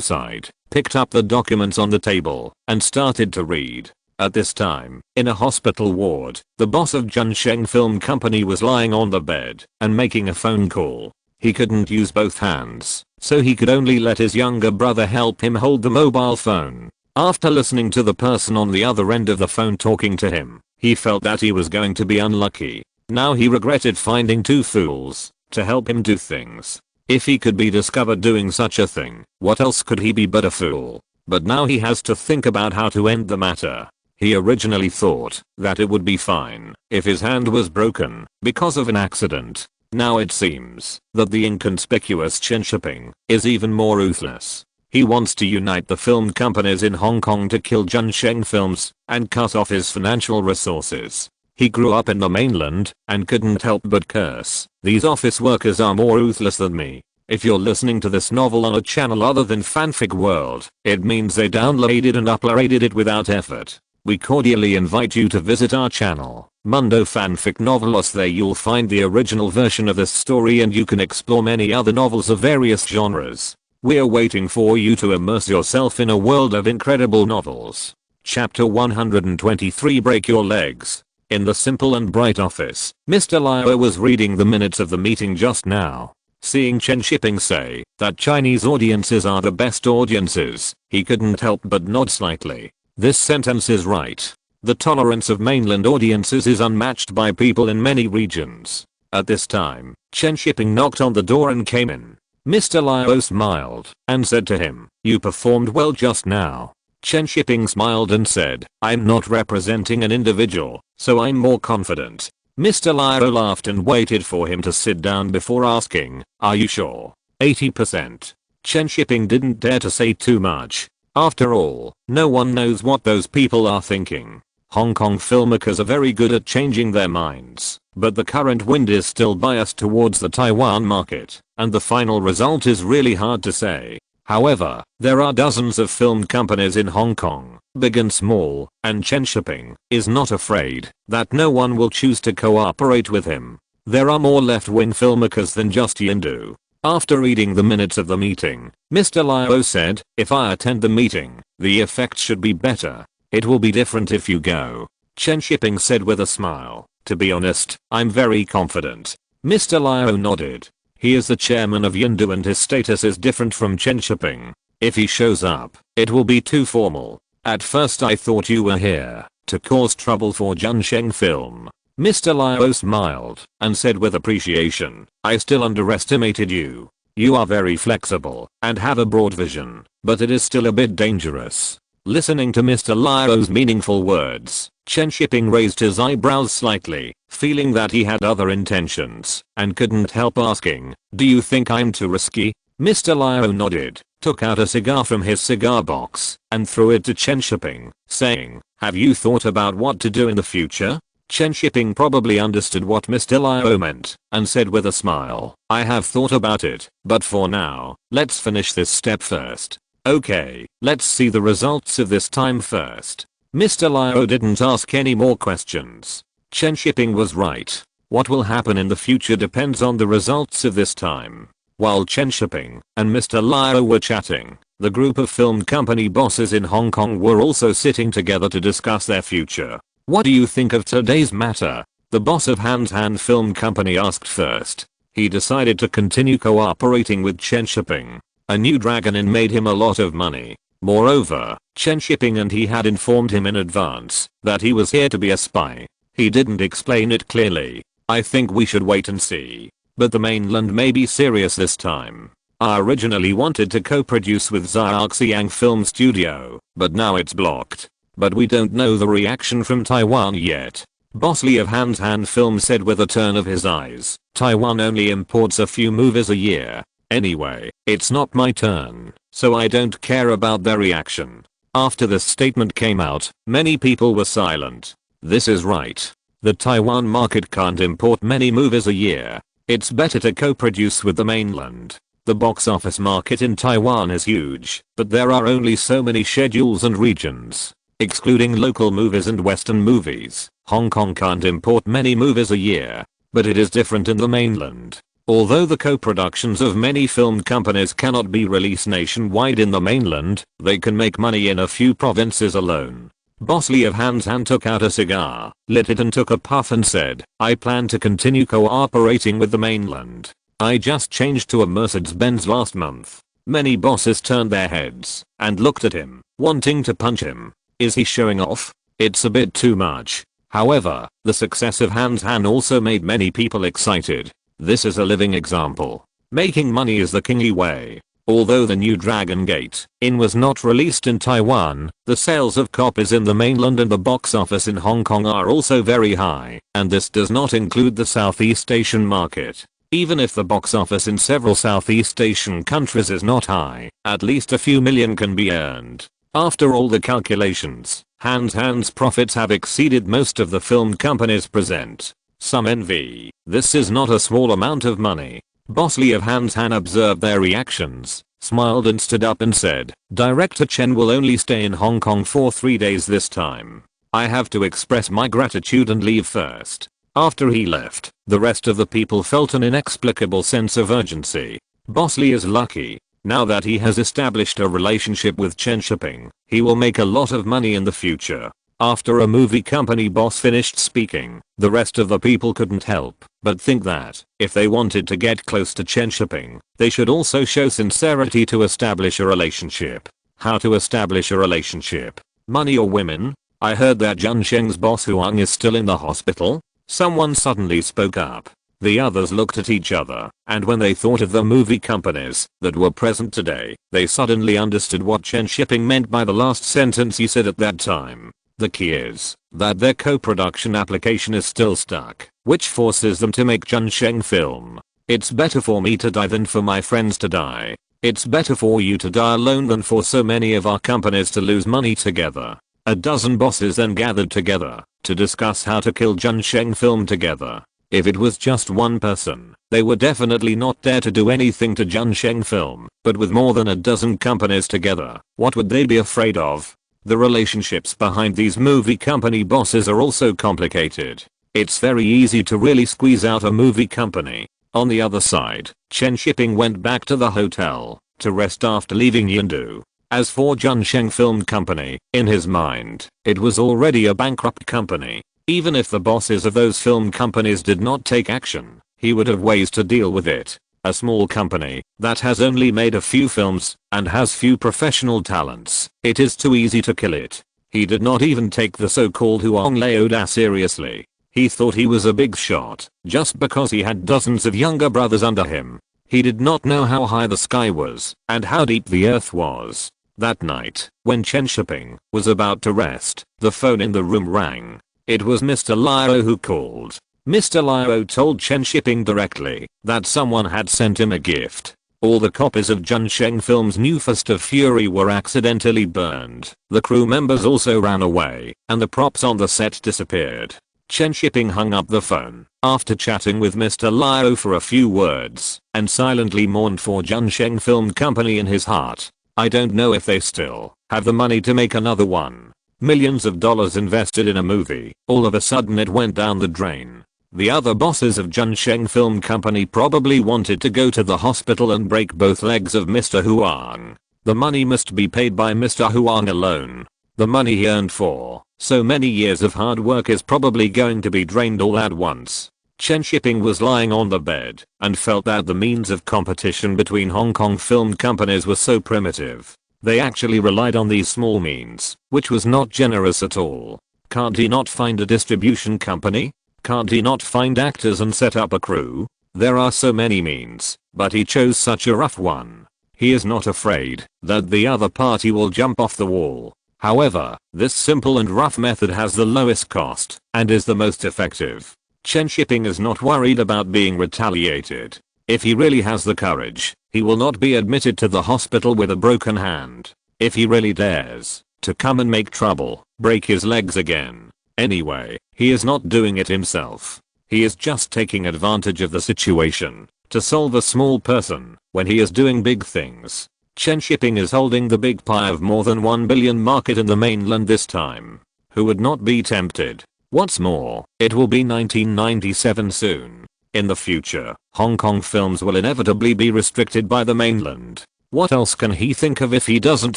sighed, picked up the documents on the table, and started to read. At this time, in a hospital ward, the boss of Junsheng Film Company was lying on the bed and making a phone call. He couldn't use both hands, so he could only let his younger brother help him hold the mobile phone. After listening to the person on the other end of the phone talking to him, he felt that he was going to be unlucky. Now he regretted finding two fools to help him do things. If he could be discovered doing such a thing, what else could he be but a fool? But now he has to think about how to end the matter. He originally thought that it would be fine if his hand was broken because of an accident. Now it seems that the inconspicuous Chen Shiping is even more ruthless. He wants to unite the film companies in Hong Kong to kill Junsheng Films and cut off his financial resources. He grew up in the mainland and couldn't help but curse. These office workers are more ruthless than me. If you're listening to this novel on a channel other than Fanfic World, it means they downloaded and uploaded it without effort. We cordially invite you to visit our channel, Mundo Fanfic Novelos. There you'll find the original version of this story and you can explore many other novels of various genres. We're waiting for you to immerse yourself in a world of incredible novels. Chapter 123, Break Your Legs. In the simple and bright office, Mr. Liao was reading the minutes of the meeting just now. Seeing Chen Shiping say that Chinese audiences are the best audiences, he couldn't help but nod slightly. This sentence is right. The tolerance of mainland audiences is unmatched by people in many regions. At this time, Chen Shiping knocked on the door and came in. Mr. Liao smiled and said to him, "You performed well just now." Chen Shiping smiled and said, "I'm not representing an individual, so I'm more confident." Mr. Liao laughed and waited for him to sit down before asking, "Are you sure?" 80%. Chen Shiping didn't dare to say too much. After all, no one knows what those people are thinking. Hong Kong filmmakers are very good at changing their minds, but the current wind is still biased towards the Taiwan market, and the final result is really hard to say. However, there are dozens of film companies in Hong Kong, big and small, and Chen Shiping is not afraid that no one will choose to cooperate with him. There are more left-wing filmmakers than just Yindu. After reading the minutes of the meeting, Mr. Liao said, "If I attend the meeting, the effect should be better. It will be different if you go." Chen Shiping said with a smile, "To be honest, I'm very confident." Mr. Liao nodded. He is the chairman of Yindu and his status is different from Chen Shiping. If he shows up, it will be too formal. At first I thought you were here to cause trouble for Junsheng Film. Mr. Liao smiled and said with appreciation, "I still underestimated you. You are very flexible and have a broad vision, but it is still a bit dangerous." Listening to Mr. Liao's meaningful words, Chen Shiping raised his eyebrows slightly, feeling that he had other intentions, and couldn't help asking, "Do you think I'm too risky?" Mr. Liao nodded, took out a cigar from his cigar box, and threw it to Chen Shiping, saying, "Have you thought about what to do in the future?" Chen Shiping probably understood what Mr. Liao meant, and said with a smile, "I have thought about it, but for now, let's finish this step first." "Okay, let's see the results of this time first." Mr. Liao didn't ask any more questions. Chen Shiping was right. What will happen in the future depends on the results of this time. While Chen Shiping and Mr. Liao were chatting, the group of film company bosses in Hong Kong were also sitting together to discuss their future. "What do you think of today's matter?" the boss of Hans Han Film Company asked first. He decided to continue cooperating with Chen Shiping. A new dragon in made him a lot of money. Moreover, Chen Shiping and he had informed him in advance that he was here to be a spy. He didn't explain it clearly. "I think we should wait and see. But the mainland may be serious this time. I originally wanted to co-produce with Xiaoxiang Film Studio, but now it's blocked. But we don't know the reaction from Taiwan yet." Boss Lee of Hans Han Film said with a turn of his eyes, "Taiwan only imports a few movies a year. Anyway, it's not my turn, so I don't care about their reaction." After this statement came out, many people were silent. This is right. The Taiwan market can't import many movies a year. It's better to co-produce with the mainland. The box office market in Taiwan is huge, but there are only so many schedules and regions. Excluding local movies and Western movies, Hong Kong can't import many movies a year. But it is different in the mainland. Although the co-productions of many film companies cannot be released nationwide in the mainland, they can make money in a few provinces alone. Boss Lee of Hans Han took out a cigar, lit it and took a puff and said, "I plan to continue cooperating with the mainland. I just changed to a Mercedes-Benz last month." Many bosses turned their heads and looked at him, wanting to punch him. Is he showing off? It's a bit too much. However, the success of Hans Han also made many people excited. This is a living example. Making money is the kingly way. Although the new Dragon Gate Inn was not released in Taiwan, the sales of copies in the mainland and the box office in Hong Kong are also very high, and this does not include the Southeast Asian market. Even if the box office in several Southeast Asian countries is not high, at least a few million can be earned. After all the calculations, Han's profits have exceeded most of the film companies present. Some envy. This is not a small amount of money. Boss Lee of Han observed their reactions, smiled and stood up and said, "Director Chen will only stay in Hong Kong for 3 days this time. I have to express my gratitude and leave first." After he left, the rest of the people felt an inexplicable sense of urgency. Boss Lee is lucky. Now that he has established a relationship with Chen Shiping, he will make a lot of money in the future. After a movie company boss finished speaking, the rest of the people couldn't help but think that, if they wanted to get close to Chen Shiping, they should also show sincerity to establish a relationship. How to establish a relationship? Money or women? I heard that Jun Sheng's boss Huang is still in the hospital? Someone suddenly spoke up. The others looked at each other, and when they thought of the movie companies that were present today, they suddenly understood what Chen Shiping meant by the last sentence he said at that time. The key is that their co-production application is still stuck, which forces them to make Jun Sheng film. It's better for me to die than for my friends to die. It's better for you to die alone than for so many of our companies to lose money together. A dozen bosses then gathered together to discuss how to kill Jun Sheng film together. If it was just one person, they would definitely not dare to do anything to Jun Sheng film, but with more than a dozen companies together, what would they be afraid of? The relationships behind these movie company bosses are also complicated. It's very easy to really squeeze out a movie company. On the other side, Chen Shiping went back to the hotel to rest after leaving Yindu. As for Jun Sheng Film Company, in his mind, it was already a bankrupt company. Even if the bosses of those film companies did not take action, he would have ways to deal with it. A small company that has only made a few films and has few professional talents, it is too easy to kill it. He did not even take the so-called Huang Laoda seriously. He thought he was a big shot just because he had dozens of younger brothers under him. He did not know how high the sky was and how deep the earth was. That night, when Chen Shiping was about to rest, the phone in the room rang. It was Mr. Liao who called. Mr. Liao told Chen Shiping directly that someone had sent him a gift. All the copies of Jun Sheng film's new Fist of Fury were accidentally burned. The crew members also ran away, and the props on the set disappeared. Chen Shiping hung up the phone after chatting with Mr. Liao for a few words and silently mourned for Jun Sheng Film Company in his heart. I don't know if they still have the money to make another one. Millions of dollars invested in a movie, all of a sudden it went down the drain. The other bosses of Jun Sheng Film Company probably wanted to go to the hospital and break both legs of Mr. Huang. The money must be paid by Mr. Huang alone. The money he earned for so many years of hard work is probably going to be drained all at once. Chen Shiping was lying on the bed and felt that the means of competition between Hong Kong film companies were so primitive. They actually relied on these small means, which was not generous at all. Can't he not find a distribution company? Can't he not find actors and set up a crew? There are so many means, but he chose such a rough one. He is not afraid that the other party will jump off the wall. However, this simple and rough method has the lowest cost and is the most effective. Chen Shiping is not worried about being retaliated. If he really has the courage, he will not be admitted to the hospital with a broken hand. If he really dares to come and make trouble, break his legs again. Anyway, he is not doing it himself. He is just taking advantage of the situation to solve a small person when he is doing big things. Chen Shiping is holding the big pie of more than 1 billion market in the mainland this time. Who would not be tempted? What's more, it will be 1997 soon. In the future, Hong Kong films will inevitably be restricted by the mainland. What else can he think of if he doesn't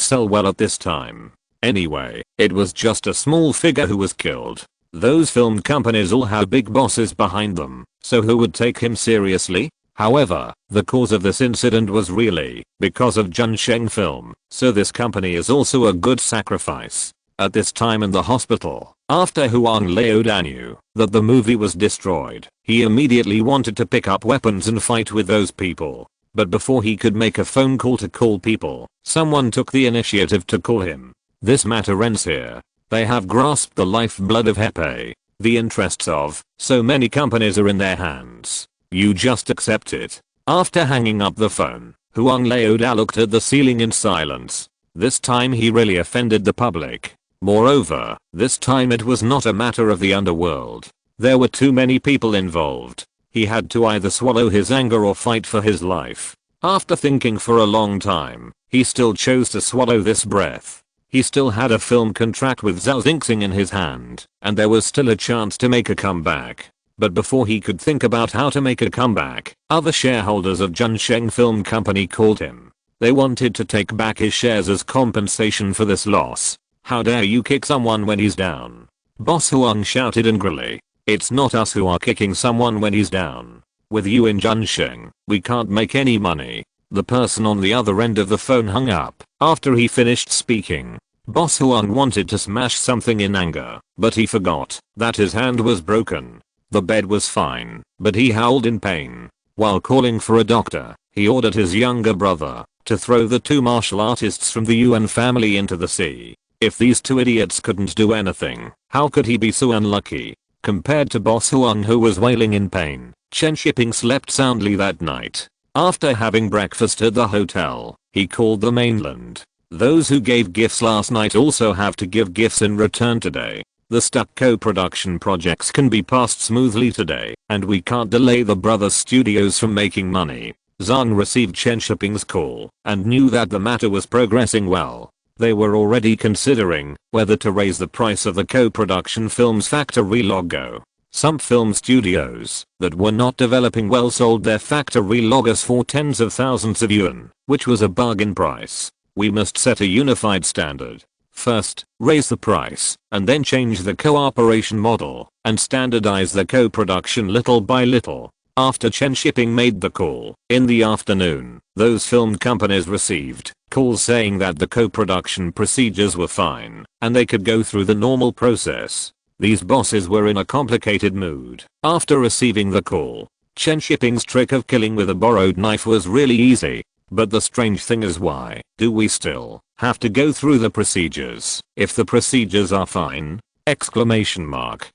sell well at this time? Anyway, it was just a small figure who was killed. Those film companies all have big bosses behind them, so who would take him seriously? However, the cause of this incident was really because of Jun Sheng Film, so this company is also a good sacrifice. At this time in the hospital, after Huang Laoda knew that the movie was destroyed, he immediately wanted to pick up weapons and fight with those people. but before he could make a phone call to call people, someone took the initiative to call him. This matter ends here. They have grasped the lifeblood of Hepe. The interests of so many companies are in their hands. You just accept it. After hanging up the phone, Huang Leoda looked at the ceiling in silence. This time he really offended the public. Moreover, this time it was not a matter of the underworld. There were too many people involved. He had to either swallow his anger or fight for his life. After thinking for a long time, he still chose to swallow this breath. He still had a film contract with Zhao Xingxing in his hand, and there was still a chance to make a comeback. But before he could think about how to make a comeback, other shareholders of Junsheng Film Company called him. They wanted to take back his shares as compensation for this loss. How dare you kick someone when he's down? Boss Huang shouted angrily. It's not us who are kicking someone when he's down. With you in Junsheng, we can't make any money. The person on the other end of the phone hung up after he finished speaking. Boss Huang wanted to smash something in anger, but he forgot that his hand was broken. The bed was fine, but he howled in pain. While calling for a doctor, he ordered his younger brother to throw the two martial artists from the Yuan family into the sea. If these two idiots couldn't do anything, how could he be so unlucky? Compared to Boss Huang, who was wailing in pain, Chen Shiping slept soundly that night. After having breakfast at the hotel, he called the mainland. Those who gave gifts last night also have to give gifts in return today. The stuck co-production projects can be passed smoothly today, and we can't delay the brothers studios from making money. Zhang received Chen Shiping's call and knew that the matter was progressing well. They were already considering whether to raise the price of the co-production film's factory logo. Some film studios that were not developing well sold their factory logos for tens of thousands of yuan, which was a bargain price. We must set a unified standard. First, raise the price, and then change the cooperation model, and standardize the co-production little by little. After Chen Shiping made the call, in the afternoon, those film companies received calls saying that the co-production procedures were fine, and they could go through the normal process. These bosses were in a complicated mood. After receiving the call, Chen Shiping's trick of killing with a borrowed knife was really easy. But the strange thing is, why do we still have to go through the procedures if the procedures are fine? Exclamation mark.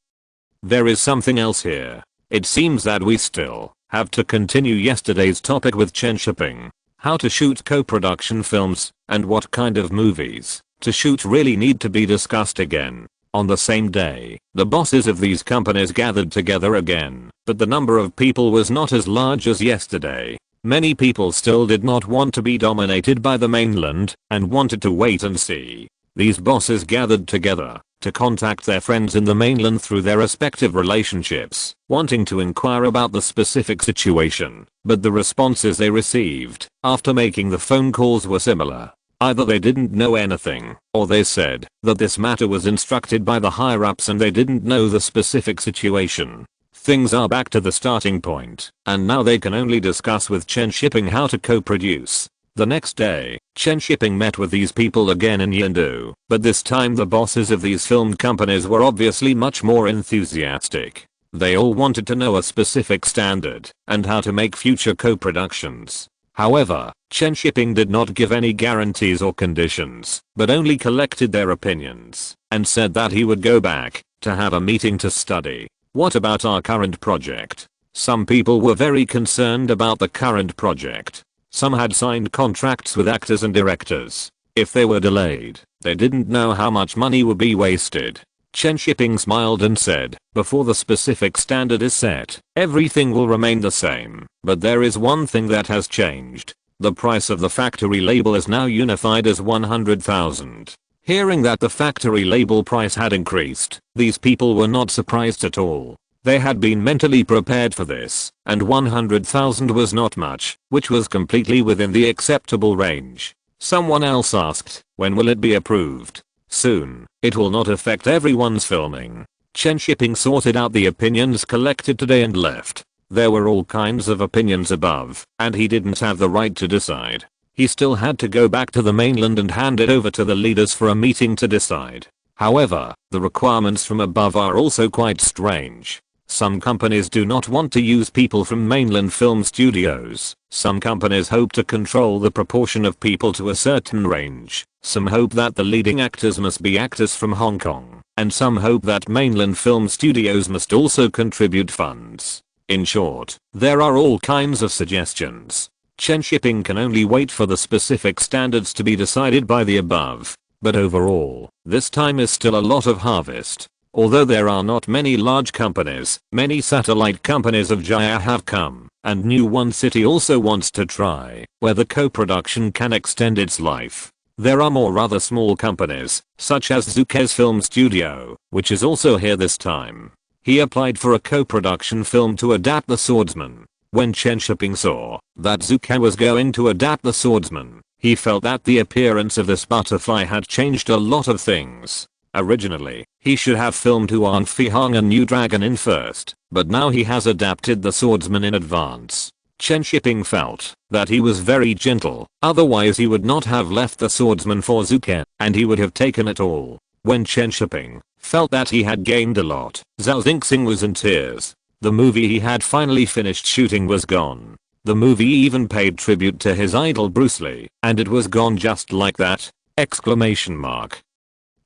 There is something else here. It seems that we still have to continue yesterday's topic with Chen Shiping. How to shoot co-production films and what kind of movies to shoot really need to be discussed again. On the same day, the bosses of these companies gathered together again, but the number of people was not as large as yesterday. Many people still did not want to be dominated by the mainland and wanted to wait and see. These bosses gathered together to contact their friends in the mainland through their respective relationships, wanting to inquire about the specific situation, but the responses they received after making the phone calls were similar. Either they didn't know anything, or they said that this matter was instructed by the higher-ups and they didn't know the specific situation. Things are back to the starting point, and now they can only discuss with Chen Shiping how to co-produce. The next day, Chen Shiping met with these people again in Yindu, but this time the bosses of these film companies were obviously much more enthusiastic. They all wanted to know a specific standard and how to make future co-productions. However, Chen Shiping did not give any guarantees or conditions, but only collected their opinions and said that he would go back to have a meeting to study. What about our current project? Some people were very concerned about the current project. Some had signed contracts with actors and directors. If they were delayed, they didn't know how much money would be wasted. Chen Shiping smiled and said, before the specific standard is set, everything will remain the same, but there is one thing that has changed. The price of the factory label is now unified as 100,000. Hearing that the factory label price had increased, these people were not surprised at all. They had been mentally prepared for this, and 100,000 was not much, which was completely within the acceptable range. Someone else asked, when will it be approved? Soon. It will not affect everyone's filming. Chen Shiping sorted out the opinions collected today and left. There were all kinds of opinions above, and he didn't have the right to decide. He still had to go back to the mainland and hand it over to the leaders for a meeting to decide. However, the requirements from above are also quite strange. Some companies do not want to use people from mainland film studios. Some companies hope to control the proportion of people to a certain range. Some hope that the leading actors must be actors from Hong Kong. And some hope that mainland film studios must also contribute funds. In short, there are all kinds of suggestions. Chen Shiping can only wait for the specific standards to be decided by the above. But overall, this time is still a lot of harvest. Although there are not many large companies, many satellite companies of Jaya have come, and New One City also wants to try, where the co-production can extend its life. There are more rather small companies, such as Zuke's film studio, which is also here this time. He applied for a co-production film to adapt The Swordsman. When Chen Shiping saw that Zuke was going to adapt The Swordsman, he felt that the appearance of this butterfly had changed a lot of things. Originally, he should have filmed Huang Fihong and New Dragon in first, but now he has adapted The Swordsman in advance. Chen Shiping felt that he was very gentle, otherwise he would not have left The Swordsman for Zuke, and he would have taken it all. When Chen Shiping felt that he had gained a lot, Zhao Xingxing was in tears. The movie he had finally finished shooting was gone. The movie even paid tribute to his idol Bruce Lee, and it was gone just like that! Exclamation mark.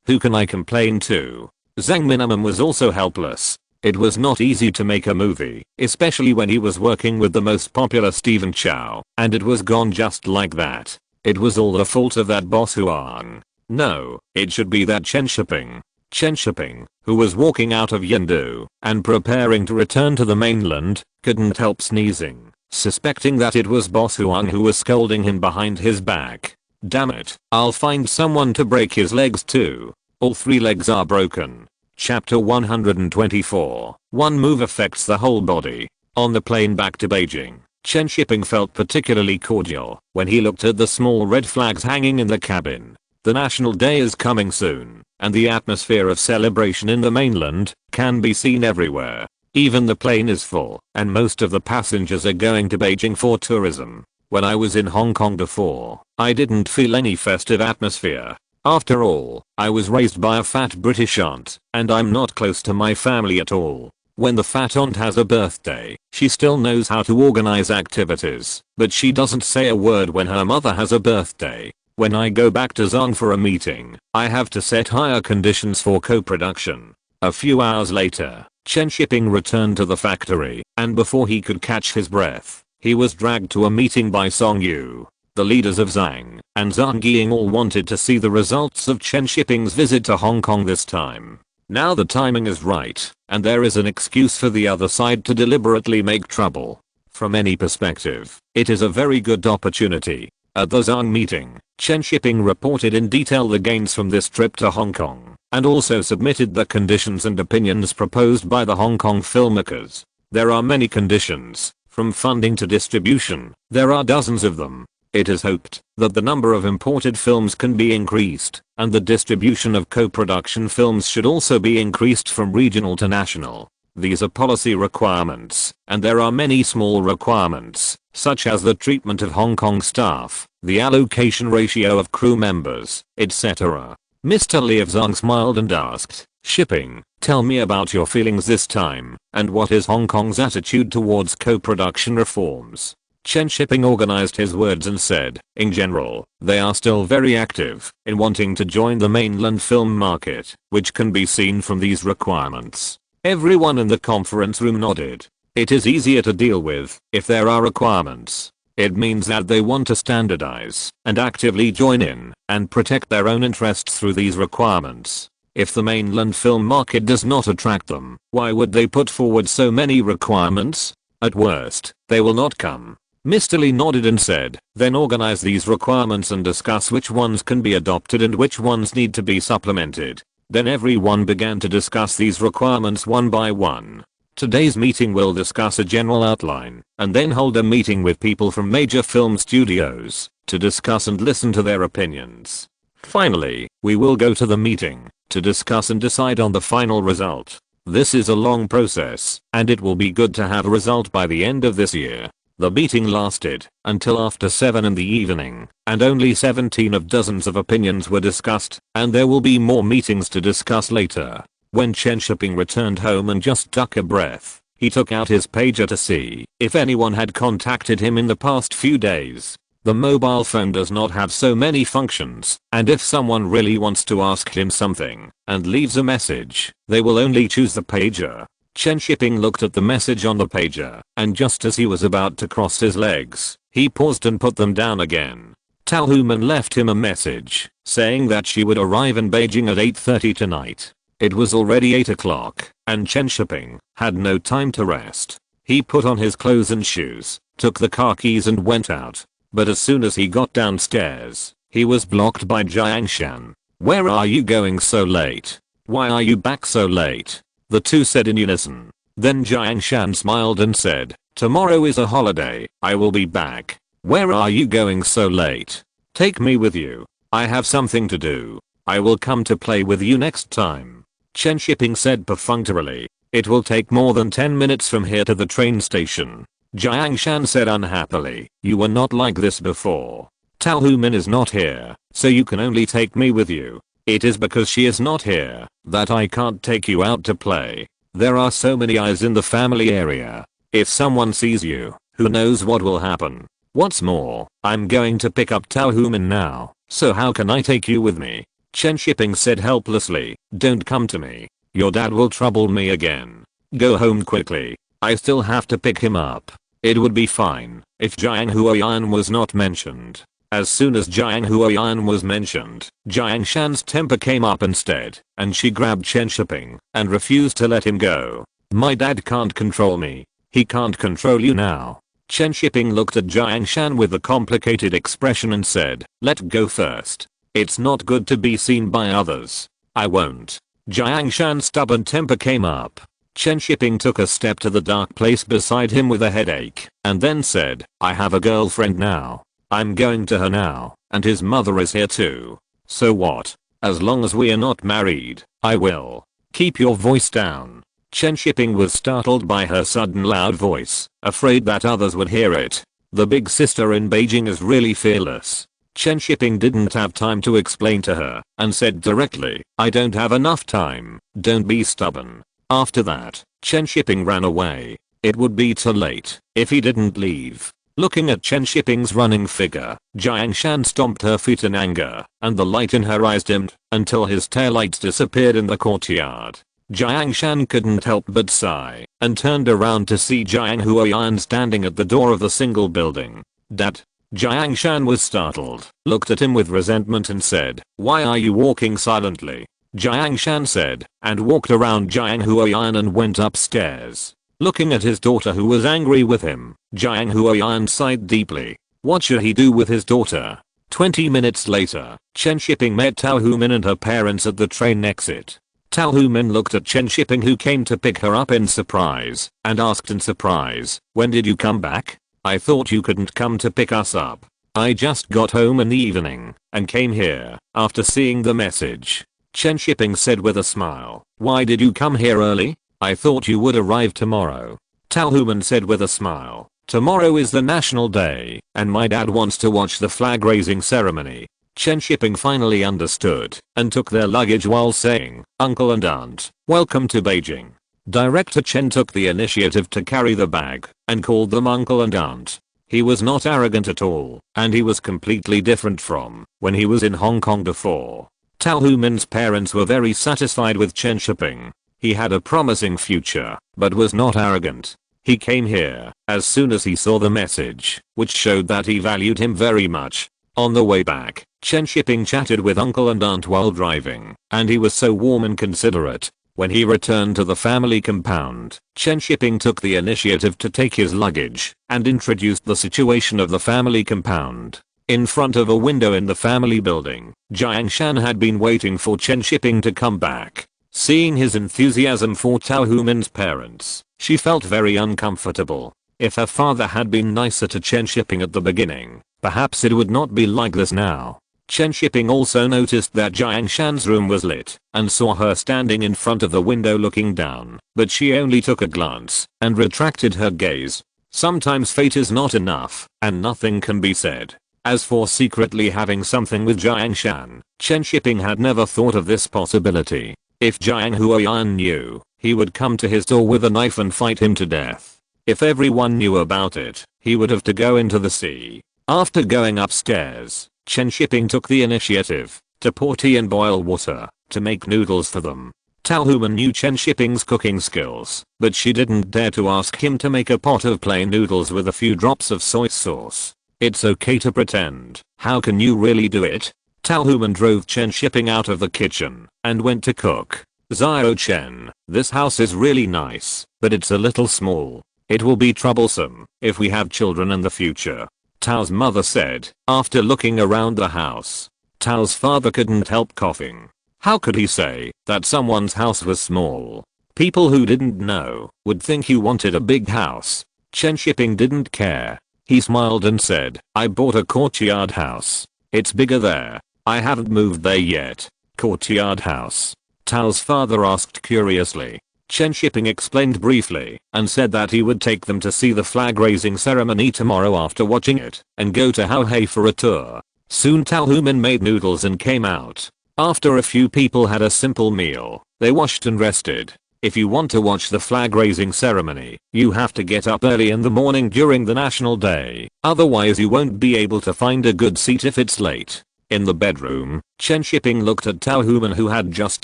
Who can I complain to? Zhang Minimum was also helpless. It was not easy to make a movie, especially when he was working with the most popular Stephen Chow, and it was gone just like that. It was all the fault of that boss Huang. No, it should be that Chen Shiping. Chen Shiping, who was walking out of Yindu and preparing to return to the mainland, couldn't help sneezing, suspecting that it was boss Huang who was scolding him behind his back. Damn it, I'll find someone to break his legs too. All 3 legs are broken. Chapter 124. One move affects the whole body. On the plane back to Beijing, Chen Shiping felt particularly cordial when he looked at the small red flags hanging in the cabin. The National Day is coming soon, and the atmosphere of celebration in the mainland can be seen everywhere. Even the plane is full, and most of the passengers are going to Beijing for tourism. When I was in Hong Kong before, I didn't feel any festive atmosphere. After all, I was raised by a fat British aunt, and I'm not close to my family at all. When the fat aunt has a birthday, she still knows how to organize activities, but she doesn't say a word when her mother has a birthday. When I go back to Zhang for a meeting, I have to set higher conditions for co-production. A few hours later, Chen Shiping returned to the factory, and before he could catch his breath, he was dragged to a meeting by Song Yu. The leaders of Zhang and Zhang Ying all wanted to see the results of Chen Shiping's visit to Hong Kong this time. Now the timing is right, and there is an excuse for the other side to deliberately make trouble. From any perspective, it is a very good opportunity. At the Zhang meeting, Chen Shiping reported in detail the gains from this trip to Hong Kong, and also submitted the conditions and opinions proposed by the Hong Kong filmmakers. There are many conditions, from funding to distribution. There are dozens of them. It is hoped that the number of imported films can be increased, and the distribution of co-production films should also be increased from regional to national. These are policy requirements, and there are many small requirements, such as the treatment of Hong Kong staff, the allocation ratio of crew members, etc. Mr. Li of Zhang smiled and asked, "Shiping, tell me about your feelings this time, and what is Hong Kong's attitude towards co-production reforms?" Chen Shiping organized his words and said, in general, they are still very active in wanting to join the mainland film market, which can be seen from these requirements. Everyone in the conference room nodded. It is easier to deal with if there are requirements. It means that they want to standardize and actively join in and protect their own interests through these requirements. If the mainland film market does not attract them, why would they put forward so many requirements? At worst, they will not come. Mr. Lee nodded and said, then organize these requirements and discuss which ones can be adopted and which ones need to be supplemented. Then everyone began to discuss these requirements one by one. Today's meeting will discuss a general outline, and then hold a meeting with people from major film studios to discuss and listen to their opinions. Finally, we will go to the meeting to discuss and decide on the final result. This is a long process, and it will be good to have a result by the end of this year. The meeting lasted until after 7 in the evening, and only 17 of dozens of opinions were discussed, and there will be more meetings to discuss later. When Chen Shiping returned home and just took a breath, he took out his pager to see if anyone had contacted him in the past few days. The mobile phone does not have so many functions, and if someone really wants to ask him something and leaves a message, they will only choose the pager. Chen Shiping looked at the message on the pager, and just as he was about to cross his legs, he paused and put them down again. Tao Human left him a message saying that she would arrive in Beijing at 8:30 tonight. It was already 8 o'clock, and Chen Shiping had no time to rest. He put on his clothes and shoes, took the car keys and went out. But as soon as he got downstairs, he was blocked by Jiang Shan. "Where are you going so late? Why are you back so late?" the two said in unison. Then Jiang Shan smiled and said, "Tomorrow is a holiday, I will be back." "Where are you going so late? Take me with you. I have something to do. I will come to play with you next time." Chen Shiping said perfunctorily, "It will take more than 10 minutes from here to the train station." Jiang Shan said unhappily, "You were not like this before. Tao Human is not here, so you can only take me with you. It is because she is not here that I can't take you out to play. There are so many eyes in the family area. If someone sees you, who knows what will happen. What's more, I'm going to pick up Tao Human now, so how can I take you with me?" Chen Shiping said helplessly, "Don't come to me. Your dad will trouble me again. Go home quickly. I still have to pick him up." It would be fine if Jiang Huoyan was not mentioned. As soon as Jiang Huoyan was mentioned, Jiang Shan's temper came up instead, and she grabbed Chen Shiping and refused to let him go. "My dad can't control me. He can't control you now." Chen Shiping looked at Jiang Shan with a complicated expression and said, "Let go first. It's not good to be seen by others." "I won't." Jiang Shan's stubborn temper came up. Chen Shiping took a step to the dark place beside him with a headache, and then said, "I have a girlfriend now. I'm going to her now, and his mother is here too. So what? As long as we are not married, I will." "Keep your voice down." Chen Shiping was startled by her sudden loud voice, afraid that others would hear it. The big sister in Beijing is really fearless. Chen Shiping didn't have time to explain to her, and said directly, "I don't have enough time, don't be stubborn." After that, Chen Shiping ran away. It would be too late if he didn't leave. Looking at Chen Shiping's running figure, Jiang Shan stomped her feet in anger, and the light in her eyes dimmed until his taillights disappeared in the courtyard. Jiang Shan couldn't help but sigh, and turned around to see Jiang Huoyan standing at the door of the single building. "Dad?" Jiang Shan was startled, looked at him with resentment and said, "Why are you walking silently?" Jiang Shan said, and walked around Jiang Huoyan and went upstairs. Looking at his daughter who was angry with him, Jiang Huoyan sighed deeply. What should he do with his daughter? 20 minutes later, Chen Shiping met Tao Human and her parents at the train exit. Tao Human looked at Chen Shiping who came to pick her up in surprise, and asked in surprise, "When did you come back? I thought you couldn't come to pick us up." "I just got home in the evening, and came here, after seeing the message." Chen Shiping said with a smile, "Why did you come here early? I thought you would arrive tomorrow." Tao Human said with a smile, "Tomorrow is the national day, and my dad wants to watch the flag raising ceremony." Chen Shiping finally understood, and took their luggage while saying, "Uncle and aunt, welcome to Beijing." Director Chen took the initiative to carry the bag, and called them uncle and aunt. He was not arrogant at all, and he was completely different from when he was in Hong Kong before. Tao Human's parents were very satisfied with Chen Shiping. He had a promising future, but was not arrogant. He came here as soon as he saw the message, which showed that he valued him very much. On the way back, Chen Shiping chatted with uncle and aunt while driving, and he was so warm and considerate. When he returned to the family compound, Chen Shiping took the initiative to take his luggage, and introduced the situation of the family compound. In front of a window in the family building, Jiang Shan had been waiting for Chen Shiping to come back. Seeing his enthusiasm for Tao Human's parents, she felt very uncomfortable. If her father had been nicer to Chen Shiping at the beginning, perhaps it would not be like this now. Chen Shiping also noticed that Jiang Shan's room was lit, and saw her standing in front of the window looking down, but she only took a glance, and retracted her gaze. Sometimes fate is not enough, and nothing can be said. As for secretly having something with Jiang Shan, Chen Shiping had never thought of this possibility. If Jiang Huoyan knew, he would come to his door with a knife and fight him to death. If everyone knew about it, he would have to go into the sea. After going upstairs, Chen Shiping took the initiative to pour tea and boil water to make noodles for them. Tao Human knew Chen Shiping's cooking skills, but she didn't dare to ask him to make a pot of plain noodles with a few drops of soy sauce. It's okay to pretend. How can you really do it? Tao Human drove Chen Shiping out of the kitchen and went to cook. Xiao Chen, this house is really nice, but it's a little small. It will be troublesome if we have children in the future, Tao's mother said after looking around the house. Tao's father couldn't help coughing. How could he say that someone's house was small? People who didn't know would think you wanted a big house. Chen Shiping didn't care. He smiled and said, I bought a courtyard house. It's bigger there. I haven't moved there yet. Courtyard house? Tao's father asked curiously. Chen Shiping explained briefly and said that he would take them to see the flag raising ceremony tomorrow after watching it and go to Haohei for a tour. Soon Tao Human made noodles and came out. After a few people had a simple meal, they washed and rested. If you want to watch the flag raising ceremony, you have to get up early in the morning during the national day, otherwise you won't be able to find a good seat if it's late. In the bedroom, Chen Shiping looked at Tao Human who had just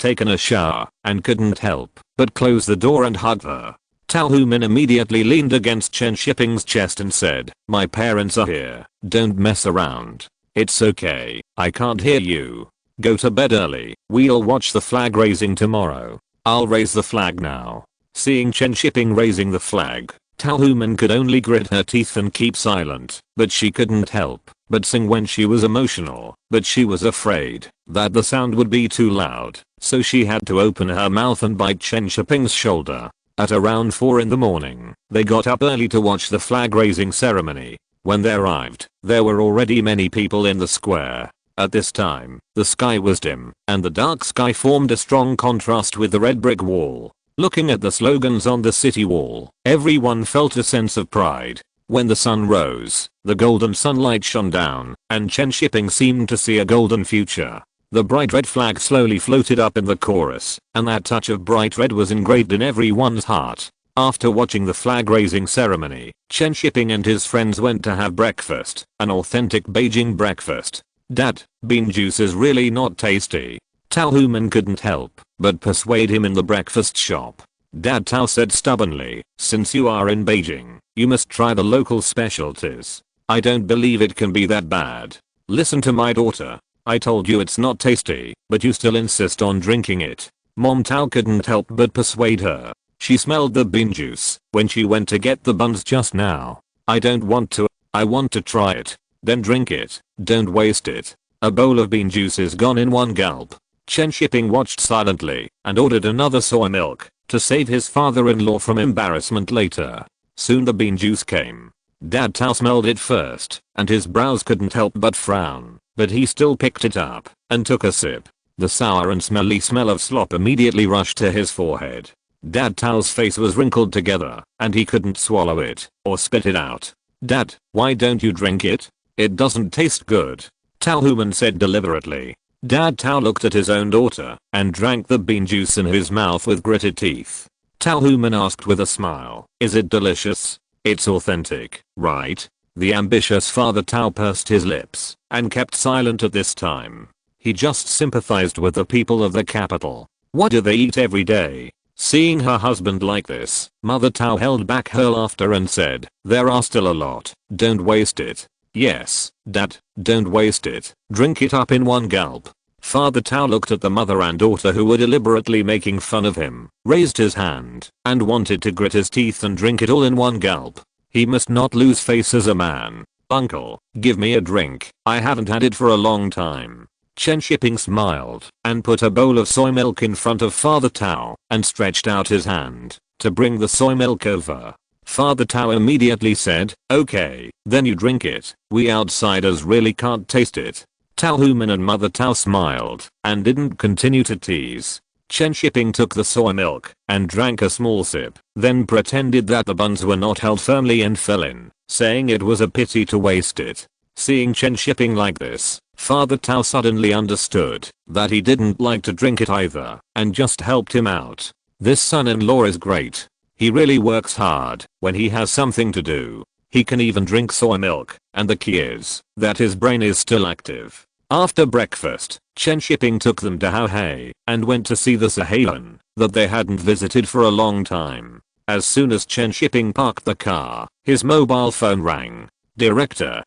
taken a shower and couldn't help but close the door and hug her. Tao Human immediately leaned against Chen Shiping's chest and said, my parents are here, don't mess around. It's okay, I can't hear you. Go to bed early, we'll watch the flag raising tomorrow. I'll raise the flag now. Seeing Chen Shiping raising the flag, Tao Human could only grit her teeth and keep silent, but she couldn't help but sing when she was emotional, but she was afraid that the sound would be too loud, so she had to open her mouth and bite Chen Shiping's shoulder. At around 4 in the morning, they got up early to watch the flag raising ceremony. When they arrived, there were already many people in the square. At this time, the sky was dim, and the dark sky formed a strong contrast with the red brick wall. Looking at the slogans on the city wall, everyone felt a sense of pride. When the sun rose, the golden sunlight shone down, and Chen Shiping seemed to see a golden future. The bright red flag slowly floated up in the chorus, and that touch of bright red was engraved in everyone's heart. After watching the flag raising ceremony, Chen Shiping and his friends went to have breakfast, an authentic Beijing breakfast. Dad, bean juice is really not tasty. Tao Human couldn't help but persuade him in the breakfast shop. Dad, Tao said stubbornly, since you are in Beijing, you must try the local specialties. I don't believe it can be that bad. Listen to my daughter. I told you it's not tasty, but you still insist on drinking it. Mom, Tao couldn't help but persuade her. She smelled the bean juice when she went to get the buns just now. I don't want to. I want to try it. Then drink it. Don't waste it. A bowl of bean juice is gone in one gulp. Chen Shiping watched silently and ordered another soy milk to save his father-in-law from embarrassment later. Soon the bean juice came. Dad Tao smelled it first and his brows couldn't help but frown, but he still picked it up and took a sip. The sour and smelly smell of slop immediately rushed to his forehead. Dad Tao's face was wrinkled together and he couldn't swallow it or spit it out. Dad, why don't you drink it? It doesn't taste good, Tao Human said deliberately. Dad Tao looked at his own daughter and drank the bean juice in his mouth with gritted teeth. Tao Human asked with a smile, is it delicious? It's authentic, right? The ambitious father Tao pursed his lips and kept silent at this time. He just sympathized with the people of the capital. What do they eat every day? Seeing her husband like this, Mother Tao held back her laughter and said, there are still a lot, don't waste it. Yes, Dad, don't waste it, drink it up in one gulp. Father Tao looked at the mother and daughter who were deliberately making fun of him, raised his hand, and wanted to grit his teeth and drink it all in one gulp. He must not lose face as a man. Uncle, give me a drink, I haven't had it for a long time. Chen Shiping smiled and put a bowl of soy milk in front of Father Tao and stretched out his hand to bring the soy milk over. Father Tao immediately said, okay, then you drink it, we outsiders really can't taste it. Tao Human and Mother Tao smiled and didn't continue to tease. Chen Shiping took the soy milk and drank a small sip, then pretended that the buns were not held firmly and fell in, saying it was a pity to waste it. Seeing Chen Shiping like this, Father Tao suddenly understood that he didn't like to drink it either and just helped him out. This son-in-law is great. He really works hard when he has something to do. He can even drink soy milk, and the key is that his brain is still active. After breakfast, Chen Shiping took them to Haohei and went to see the Sahalan that they hadn't visited for a long time. As soon as Chen Shiping parked the car, his mobile phone rang. "Director,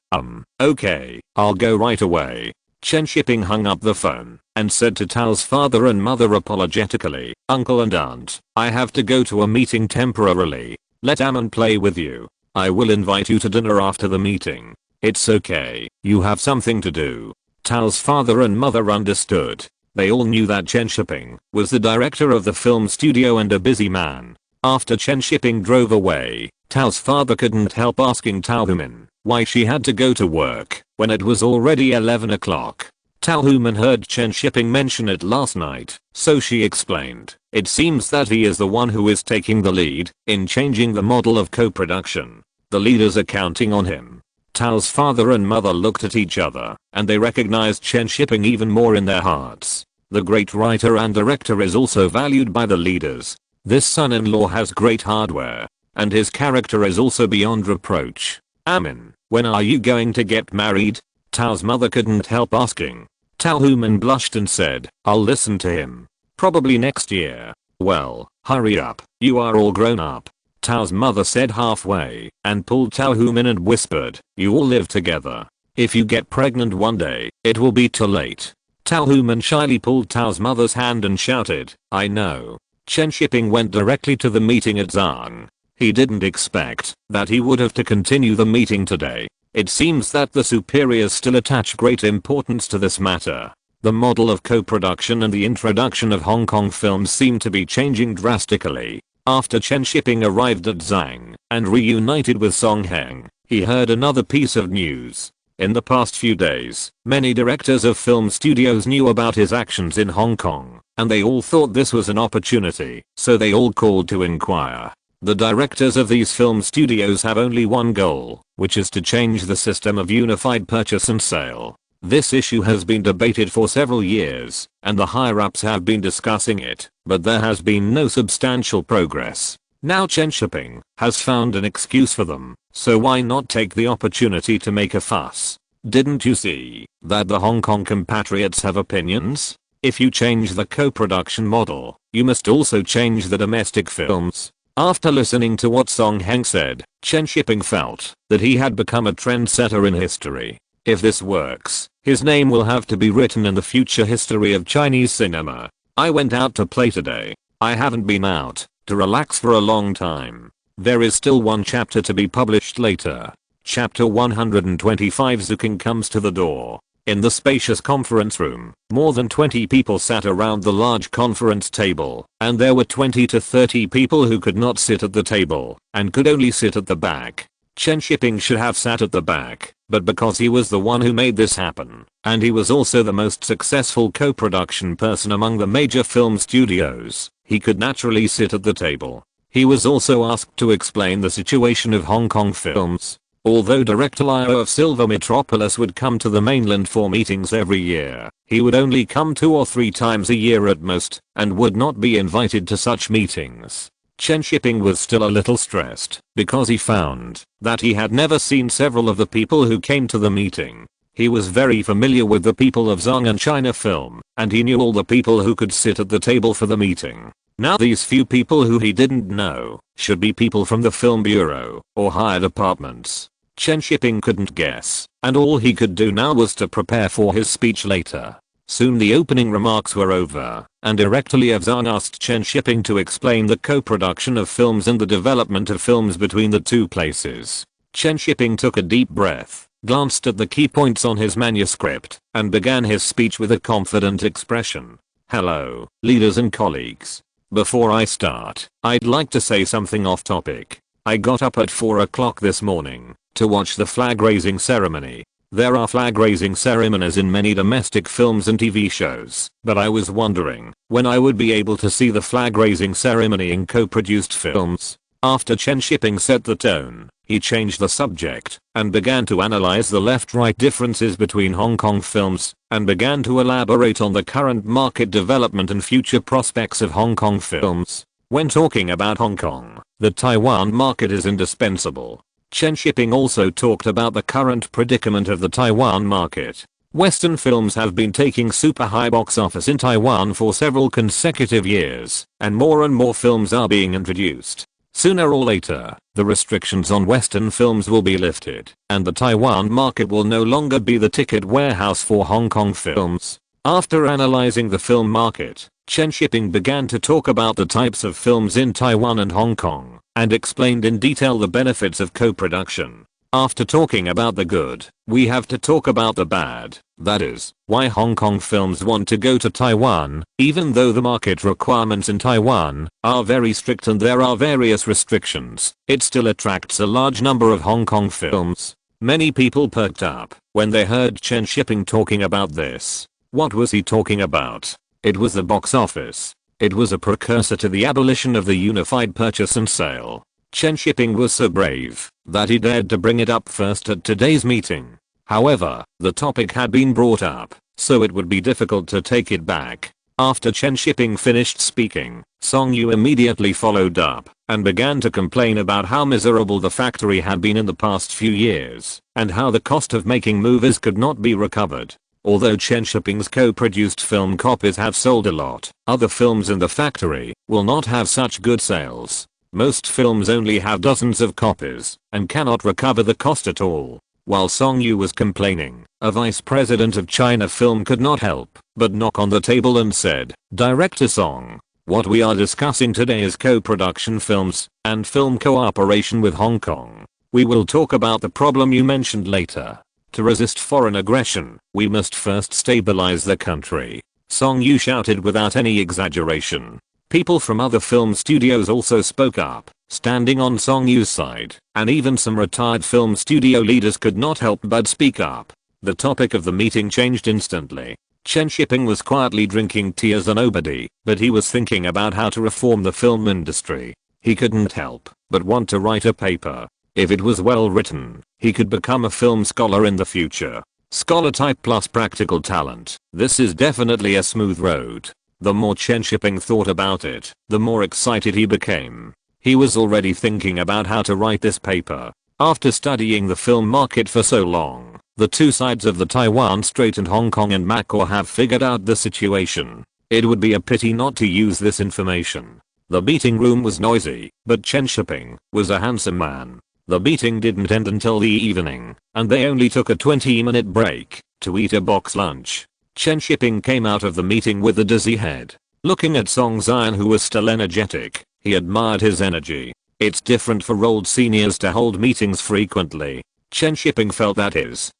okay, I'll go right away." Chen Shiping hung up the phone and said to Tao's father and mother apologetically, "Uncle and aunt, I have to go to a meeting temporarily. Let Ammon play with you. I will invite you to dinner after the meeting. It's okay, you have something to do." Tao's father and mother understood. They all knew that Chen Shiping was the director of the film studio and a busy man. After Chen Shiping drove away, Tao's father couldn't help asking Tao Human why she had to go to work when it was already 11 o'clock. Tao Human heard Chen Shiping mention it last night, so she explained, "It seems that he is the one who is taking the lead in changing the model of co-production. The leaders are counting on him." Tao's father and mother looked at each other, and they recognized Chen Shiping even more in their hearts. The great writer and director is also valued by the leaders. This son-in-law has great hardware, and his character is also beyond reproach. "Amin, when are you going to get married?" Tao's mother couldn't help asking. Tao Human blushed and said, "I'll listen to him. Probably next year." "Well, hurry up, you are all grown up," Tao's mother said halfway, and pulled Tao Human and whispered, "You all live together. If you get pregnant one day, it will be too late." Tao Human shyly pulled Tao's mother's hand and shouted, "I know." Chen Shiping went directly to the meeting at Zhang. He didn't expect that he would have to continue the meeting today. It seems that the superiors still attach great importance to this matter. The model of co-production and the introduction of Hong Kong films seem to be changing drastically. After Chen Shiping arrived at Zhang and reunited with Song Heng, he heard another piece of news. In the past few days, many directors of film studios knew about his actions in Hong Kong, and they all thought this was an opportunity, so they all called to inquire. The directors of these film studios have only one goal, which is to change the system of unified purchase and sale. This issue has been debated for several years, and the higher-ups have been discussing it, but there has been no substantial progress. Now Chen Shiping has found an excuse for them, so why not take the opportunity to make a fuss? Didn't you see that the Hong Kong compatriots have opinions? If you change the co-production model, you must also change the domestic films. After listening to what Song Heng said, Chen Shiping felt that he had become a trendsetter in history. If this works, his name will have to be written in the future history of Chinese cinema. "I went out to play today. I haven't been out to relax for a long time. There is still one chapter to be published later." Chapter 125. Zuking comes to the door. In the spacious conference room, more than 20 people sat around the large conference table, and there were 20 to 30 people who could not sit at the table and could only sit at the back. Chen Shiping should have sat at the back, but because he was the one who made this happen, and he was also the most successful co-production person among the major film studios, he could naturally sit at the table. He was also asked to explain the situation of Hong Kong films. Although Director Liu of Silver Metropolis would come to the mainland for meetings every year, he would only come 2 or 3 times a year at most, and would not be invited to such meetings. Chen Shiping was still a little stressed, because he found that he had never seen several of the people who came to the meeting. He was very familiar with the people of Zhang and China Film, and he knew all the people who could sit at the table for the meeting. Now these few people who he didn't know should be people from the film bureau or higher departments. Chen Shiping couldn't guess, and all he could do now was to prepare for his speech later. Soon the opening remarks were over, and Director Liu of Zhang asked Chen Shiping to explain the co-production of films and the development of films between the two places. Chen Shiping took a deep breath, glanced at the key points on his manuscript, and began his speech with a confident expression. "Hello, leaders and colleagues. Before I start, I'd like to say something off topic. I got up at 4 o'clock this morning to watch the flag raising ceremony. There are flag raising ceremonies in many domestic films and TV shows, but I was wondering when I would be able to see the flag raising ceremony in co-produced films. After Chen Shiping set the tone, he changed the subject and began to analyze the left-right differences between Hong Kong films and began to elaborate on the current market development and future prospects of Hong Kong films. When talking about Hong Kong, the Taiwan market is indispensable. Chen Shiping also talked about the current predicament of the Taiwan market. Western films have been taking super high box office in Taiwan for several consecutive years, and more films are being introduced. Sooner or later, the restrictions on Western films will be lifted, and the Taiwan market will no longer be the ticket warehouse for Hong Kong films. After analyzing the film market, Chen Shiping began to talk about the types of films in Taiwan and Hong Kong, and explained in detail the benefits of co-production. After talking about the good, we have to talk about the bad. That is, why Hong Kong films want to go to Taiwan, even though the market requirements in Taiwan are very strict and there are various restrictions, it still attracts a large number of Hong Kong films. Many people perked up when they heard Chen Shiping talking about this. What was he talking about? It was the box office. It was a precursor to the abolition of the unified purchase and sale. Chen Shiping was so brave that he dared to bring it up first at today's meeting. However, the topic had been brought up, so it would be difficult to take it back. After Chen Shiping finished speaking, Song Yu immediately followed up and began to complain about how miserable the factory had been in the past few years and how the cost of making movies could not be recovered. Although Chen Shiping's co-produced film copies have sold a lot, other films in the factory will not have such good sales. Most films only have dozens of copies and cannot recover the cost at all. While Song Yu was complaining, a vice president of China Film could not help but knock on the table and said, "Director Song, what we are discussing today is co-production films and film cooperation with Hong Kong. We will talk about the problem you mentioned later. To resist foreign aggression, we must first stabilize the country." Song Yu shouted without any exaggeration. People from other film studios also spoke up, standing on Song Yu's side, and even some retired film studio leaders could not help but speak up. The topic of the meeting changed instantly. Chen Shiping was quietly drinking tea as a nobody, but he was thinking about how to reform the film industry. He couldn't help but want to write a paper. If it was well written, he could become a film scholar in the future. Scholar type plus practical talent. This is definitely a smooth road. The more Chen Shiping thought about it, the more excited he became. He was already thinking about how to write this paper. After studying the film market for so long, the two sides of the Taiwan Strait and Hong Kong and Macau have figured out the situation. It would be a pity not to use this information. The meeting room was noisy, but Chen Shiping was a handsome man. The meeting didn't end until the evening, and they only took a 20-minute break to eat a box lunch. Chen Shiping came out of the meeting with a dizzy head. Looking at Song Zion, who was still energetic, he admired his energy. It's different for old seniors to hold meetings frequently. Chen Shiping felt that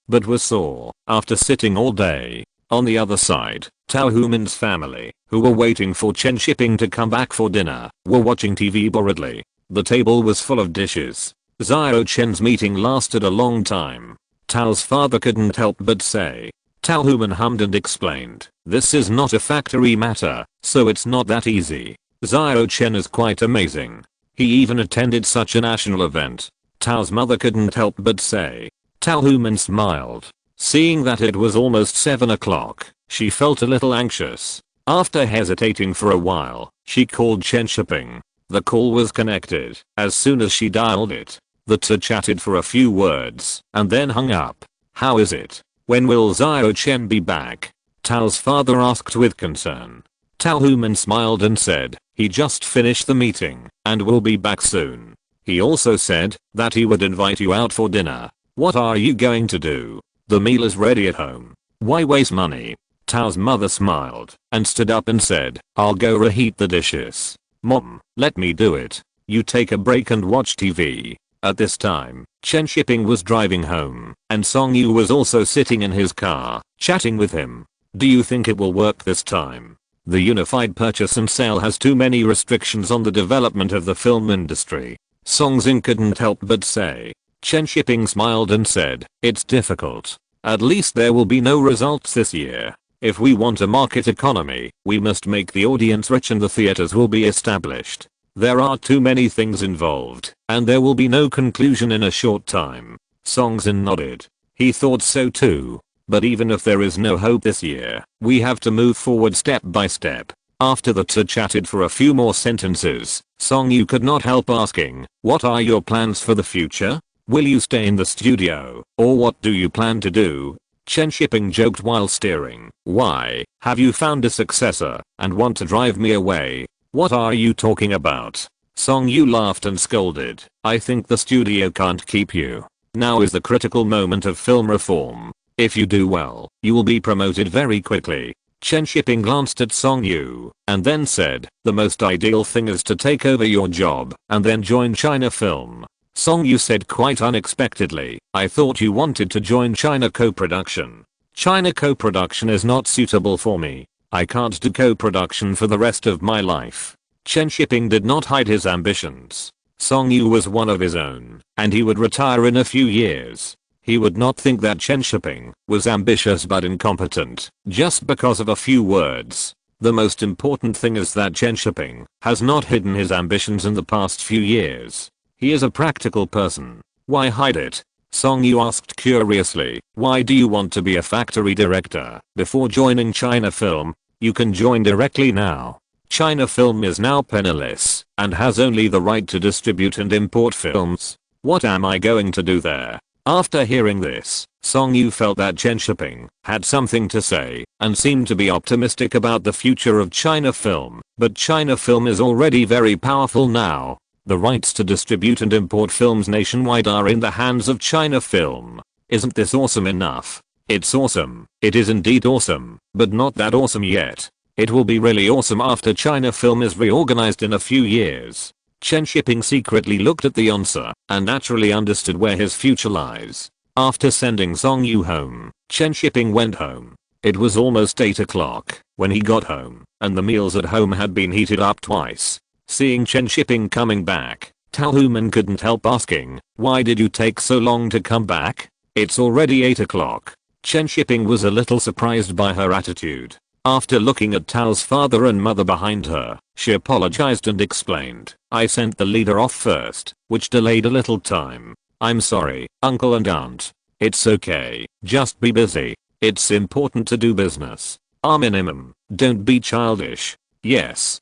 but was sore after sitting all day. On the other side, Tao Human's family, who were waiting for Chen Shiping to come back for dinner, were watching TV boredly. The table was full of dishes. Xiao Chen's meeting lasted a long time. Tao's father couldn't help but say. Tao Human hummed and explained, "This is not a factory matter, so it's not that easy." Xiao Chen is quite amazing. He even attended such a national event. Tao's mother couldn't help but say. Tao Human smiled. Seeing that it was almost 7 o'clock, she felt a little anxious. After hesitating for a while, she called Chen Shiping. The call was connected. As soon as she dialed it, the two chatted for a few words and then hung up. "How is it? When will Xiao Chen be back?" Tao's father asked with concern. Tao Human smiled and said, "He just finished the meeting and will be back soon. He also said that he would invite you out for dinner. What are you going to do? The meal is ready at home. Why waste money?" Tao's mother smiled and stood up and said, "I'll go reheat the dishes. Mom, let me do it. You take a break and watch TV." At this time, Chen Shiping was driving home, and Song Yu was also sitting in his car, chatting with him. "Do you think it will work this time? The unified purchase and sale has too many restrictions on the development of the film industry." Song Zing couldn't help but say. Chen Shiping smiled and said, "It's difficult. At least there will be no results this year. If we want a market economy, we must make the audience rich and the theaters will be established. There are too many things involved, and there will be no conclusion in a short time. Song-jin nodded. He thought so too. But even if there is no hope this year, we have to move forward step by step. After the two chatted for a few more sentences, Song-yu could not help asking, what are your plans for the future? Will you stay in the studio, or what do you plan to do? Chen Shiping joked while staring. Why, have you found a successor, and want to drive me away? What are you talking about? Song-yu laughed and scolded. I think the studio can't keep you. Now is the critical moment of film reform. If you do well, you will be promoted very quickly. Chen Shiping glanced at Song-yu, and then said, the most ideal thing is to take over your job, and then join China Film. Song-yu said quite unexpectedly, I thought you wanted to join China co-production. China co-production is not suitable for me. I can't do co-production for the rest of my life. Chen Shiping did not hide his ambitions. Song-yu was one of his own, and he would retire in a few years. He would not think that Chen Shiping was ambitious but incompetent just because of a few words. The most important thing is that Chen Shiping has not hidden his ambitions in the past few years. He is a practical person. Why hide it? Song-yu asked curiously, why do you want to be a factory director before joining China Film? You can join directly now. China Film is now penniless and has only the right to distribute and import films. What am I going to do there? After hearing this, Song-yu felt that Chen Shiping had something to say and seemed to be optimistic about the future of China Film, but China Film is already very powerful now. The rights to distribute and import films nationwide are in the hands of China Film. Isn't this awesome enough? It's awesome. It is indeed awesome, but not that awesome yet. It will be really awesome after China Film is reorganized in a few years. Chen Shiping secretly looked at the answer and naturally understood where his future lies. After sending Song-yu home, Chen Shiping went home. It was almost 8 o'clock when he got home, and the meals at home had been heated up twice. Seeing Chen Shiping coming back, Talhuman couldn't help asking, why did you take so long to come back? It's already 8 o'clock. Chen Shiping was a little surprised by her attitude. After looking at Tao's father and mother behind her, she apologized and explained, I sent the leader off first, which delayed a little time. I'm sorry, uncle and aunt. It's okay, just be busy. It's important to do business. Minimum, don't be childish. Yes,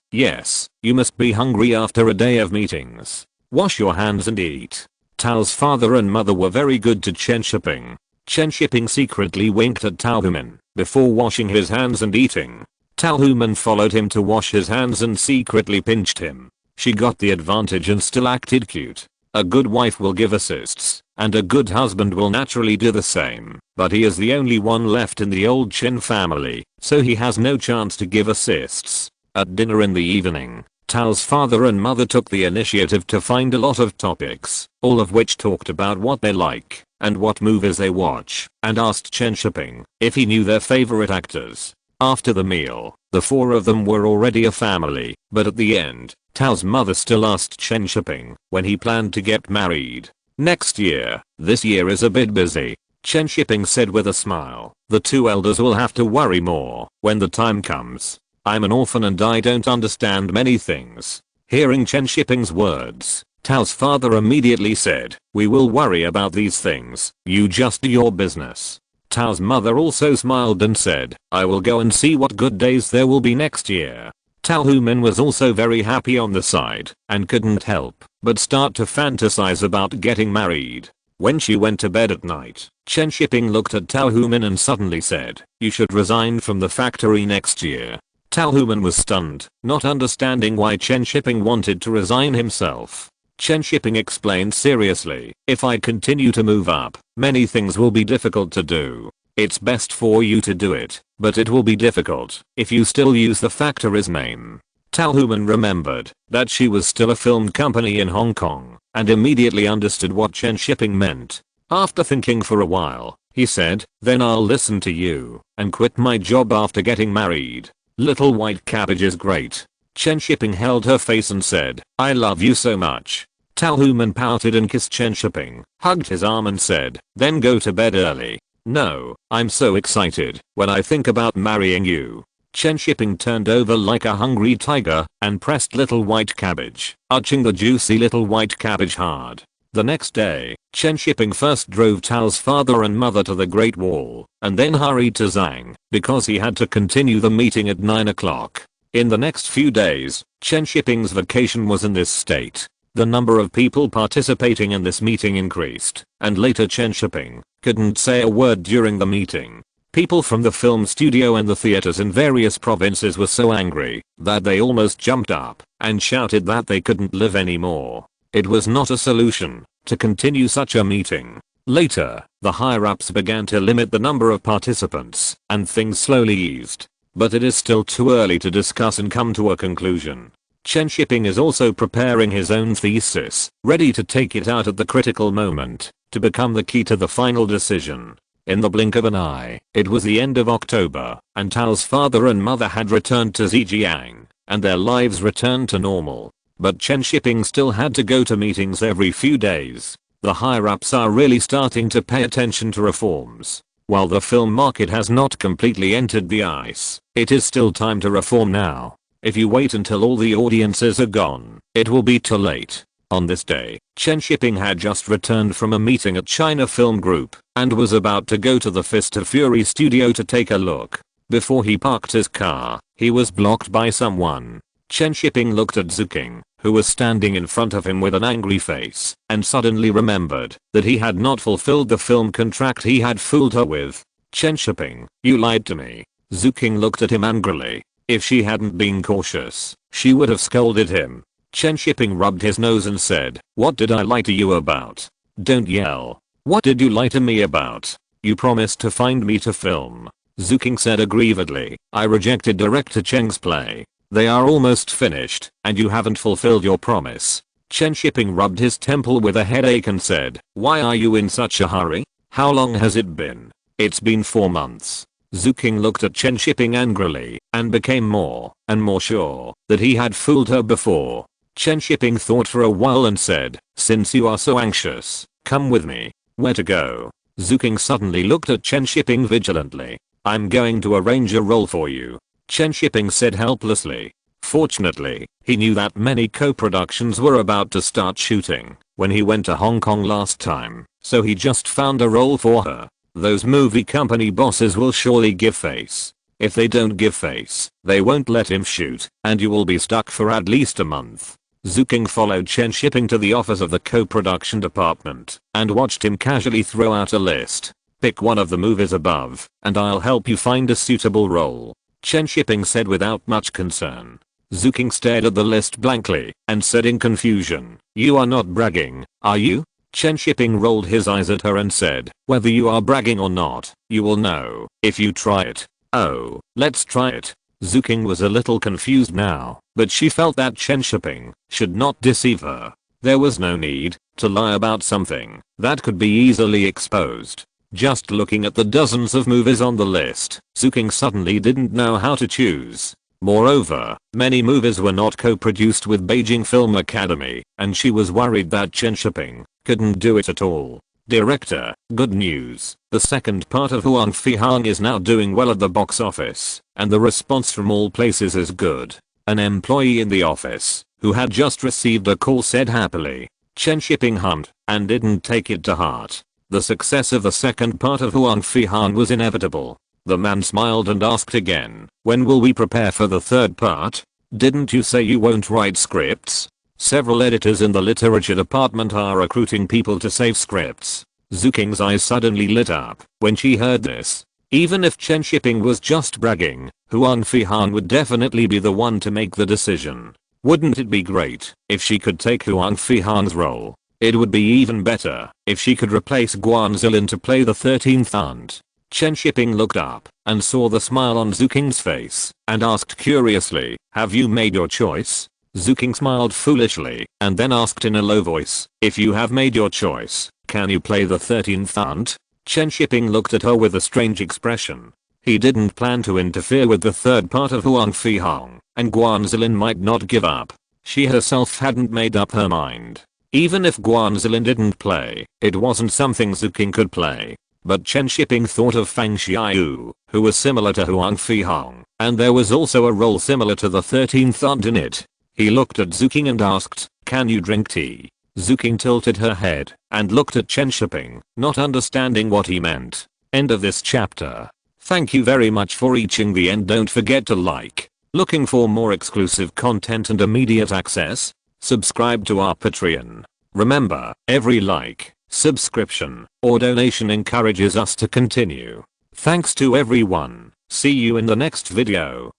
you must be hungry after a day of meetings. Wash your hands and eat. Tao's father and mother were very good to Chen Shiping. Chen Shiping secretly winked at Talhuman before washing his hands and eating. Talhuman followed him to wash his hands and secretly pinched him. She got the advantage and still acted cute. A good wife will give assists, and a good husband will naturally do the same, but he is the only one left in the old Chen family, so he has no chance to give assists. At dinner in the evening, Tao's father and mother took the initiative to find a lot of topics, all of which talked about what they like and what movies they watch, and asked Chen Shiping if he knew their favorite actors. After the meal, the four of them were already a family, but at the end, Tao's mother still asked Chen Shiping when he planned to get married. Next year. This year is a bit busy, Chen Shiping said with a smile. The two elders will have to worry more when the time comes. I'm an orphan and I don't understand many things. Hearing Chen Shiping's words, Tao's father immediately said, we will worry about these things, you just do your business. Tao's mother also smiled and said, I will go and see what good days there will be next year. Talhuman was also very happy on the side and couldn't help but start to fantasize about getting married. When she went to bed at night, Chen Shiping looked at Talhuman and suddenly said, you should resign from the factory next year. Talhuman was stunned, not understanding why Chen Shiping wanted to resign himself. Chen Shiping explained seriously, if I continue to move up, many things will be difficult to do. It's best for you to do it, but it will be difficult if you still use the factory's name. Talhuman remembered that she was still a film company in Hong Kong and immediately understood what Chen Shiping meant. After thinking for a while, he said, then I'll listen to you and quit my job after getting married. Little white cabbage is great. Chen Shiping held her face and said, I love you so much. Talhuman pouted and kissed Chen Shiping, hugged his arm and said, then go to bed early. No, I'm so excited when I think about marrying you. Chen Shiping turned over like a hungry tiger and pressed little white cabbage, arching the juicy little white cabbage hard. The next day, Chen Shiping first drove Tao's father and mother to the Great Wall, and then hurried to Zhang, because he had to continue the meeting at 9 o'clock. In the next few days, Chen Shiping's vacation was in this state. The number of people participating in this meeting increased, and later Chen Shiping couldn't say a word during the meeting. People from the film studio and the theaters in various provinces were so angry that they almost jumped up and shouted that they couldn't live anymore. It was not a solution to continue such a meeting. Later, the higher-ups began to limit the number of participants, and things slowly eased. But it is still too early to discuss and come to a conclusion. Chen Shiping is also preparing his own thesis, ready to take it out at the critical moment, to become the key to the final decision. In the blink of an eye, it was the end of October, and Tao's father and mother had returned to Zhejiang, and their lives returned to normal. But Chen Shiping still had to go to meetings every few days. The higher-ups are really starting to pay attention to reforms. While the film market has not completely entered the ice, it is still time to reform now. If you wait until all the audiences are gone, it will be too late. On this day, Chen Shiping had just returned from a meeting at China Film Group and was about to go to the Fist of Fury studio to take a look. Before he parked his car, he was blocked by someone. Chen Shiping looked at Zuking, who was standing in front of him with an angry face, and suddenly remembered that he had not fulfilled the film contract he had fooled her with. Chen Shiping, you lied to me. Zuking looked at him angrily. If she hadn't been cautious, she would have scolded him. Chen Shiping rubbed his nose and said, "What did I lie to you about? Don't yell. What did you lie to me about? You promised to find me to film." Zuking said aggrievedly, "I rejected director Cheng's play. They are almost finished, and you haven't fulfilled your promise." Chen Shiping rubbed his temple with a headache and said, "Why are you in such a hurry? How long has it been?" "It's been 4 months." Zuking looked at Chen Shiping angrily and became more and more sure that he had fooled her before. Chen Shiping thought for a while and said, "Since you are so anxious, come with me." "Where to go?" Zuking suddenly looked at Chen Shiping vigilantly. "I'm going to arrange a role for you," Chen Shiping said helplessly. Fortunately, he knew that many co-productions were about to start shooting when he went to Hong Kong last time, so he just found a role for her. Those movie company bosses will surely give face. If they don't give face, they won't let him shoot, and you will be stuck for at least a month. Zuking followed Chen Shiping to the office of the co-production department and watched him casually throw out a list. "Pick one of the movies above, and I'll help you find a suitable role," Chen Shiping said without much concern. Zuking stared at the list blankly and said in confusion, "You are not bragging, are you?" Chen Shiping rolled his eyes at her and said, "Whether you are bragging or not, you will know if you try it." "Oh, let's try it." Zuking was a little confused now, but she felt that Chen Shiping should not deceive her. There was no need to lie about something that could be easily exposed. Just looking at the dozens of movies on the list, Zuking suddenly didn't know how to choose. Moreover, many movies were not co-produced with Beijing Film Academy, and she was worried that Chen Shiping couldn't do it at all. Director, good news. The second part of Huang Fihang is now doing well at the box office, and the response from all places is good. An employee in the office, who had just received a call, said happily. Chen Shiping hummed, and didn't take it to heart. The success of the second part of Huang Fihang was inevitable. The man smiled and asked again, "When will we prepare for the third part? Didn't you say you won't write scripts?" Several editors in the literature department are recruiting people to save scripts. Zuking's eyes suddenly lit up when she heard this. Even if Chen Shiping was just bragging, Huang Fihang would definitely be the one to make the decision. Wouldn't it be great if she could take Huang Fihang's role? It would be even better if she could replace Guan Zilin to play the 13th aunt. Chen Shiping looked up and saw the smile on Zuking's face and asked curiously, "Have you made your choice?" Zuking smiled foolishly and then asked in a low voice, "If you have made your choice, can you play the 13th aunt?" Chen Shiping looked at her with a strange expression. He didn't plan to interfere with the third part of Huang Fihang, and Guan Zilin might not give up. She herself hadn't made up her mind. Even if Guan Zilin didn't play, it wasn't something Zuking could play. but Chen Shiping thought of Fang Xiaoyu, who was similar to Huang Fihong, and there was also a role similar to the 13th aunt in it. He looked at Zuking and asked, "Can you drink tea?" Zuking tilted her head and looked at Chen Shiping, not understanding what he meant. End of this chapter. Thank you very much for reaching the end. Don't forget to like. Looking for more exclusive content and immediate access? Subscribe to our Patreon. Remember, every like, subscription, or donation encourages us to continue. Thanks to everyone. See you in the next video.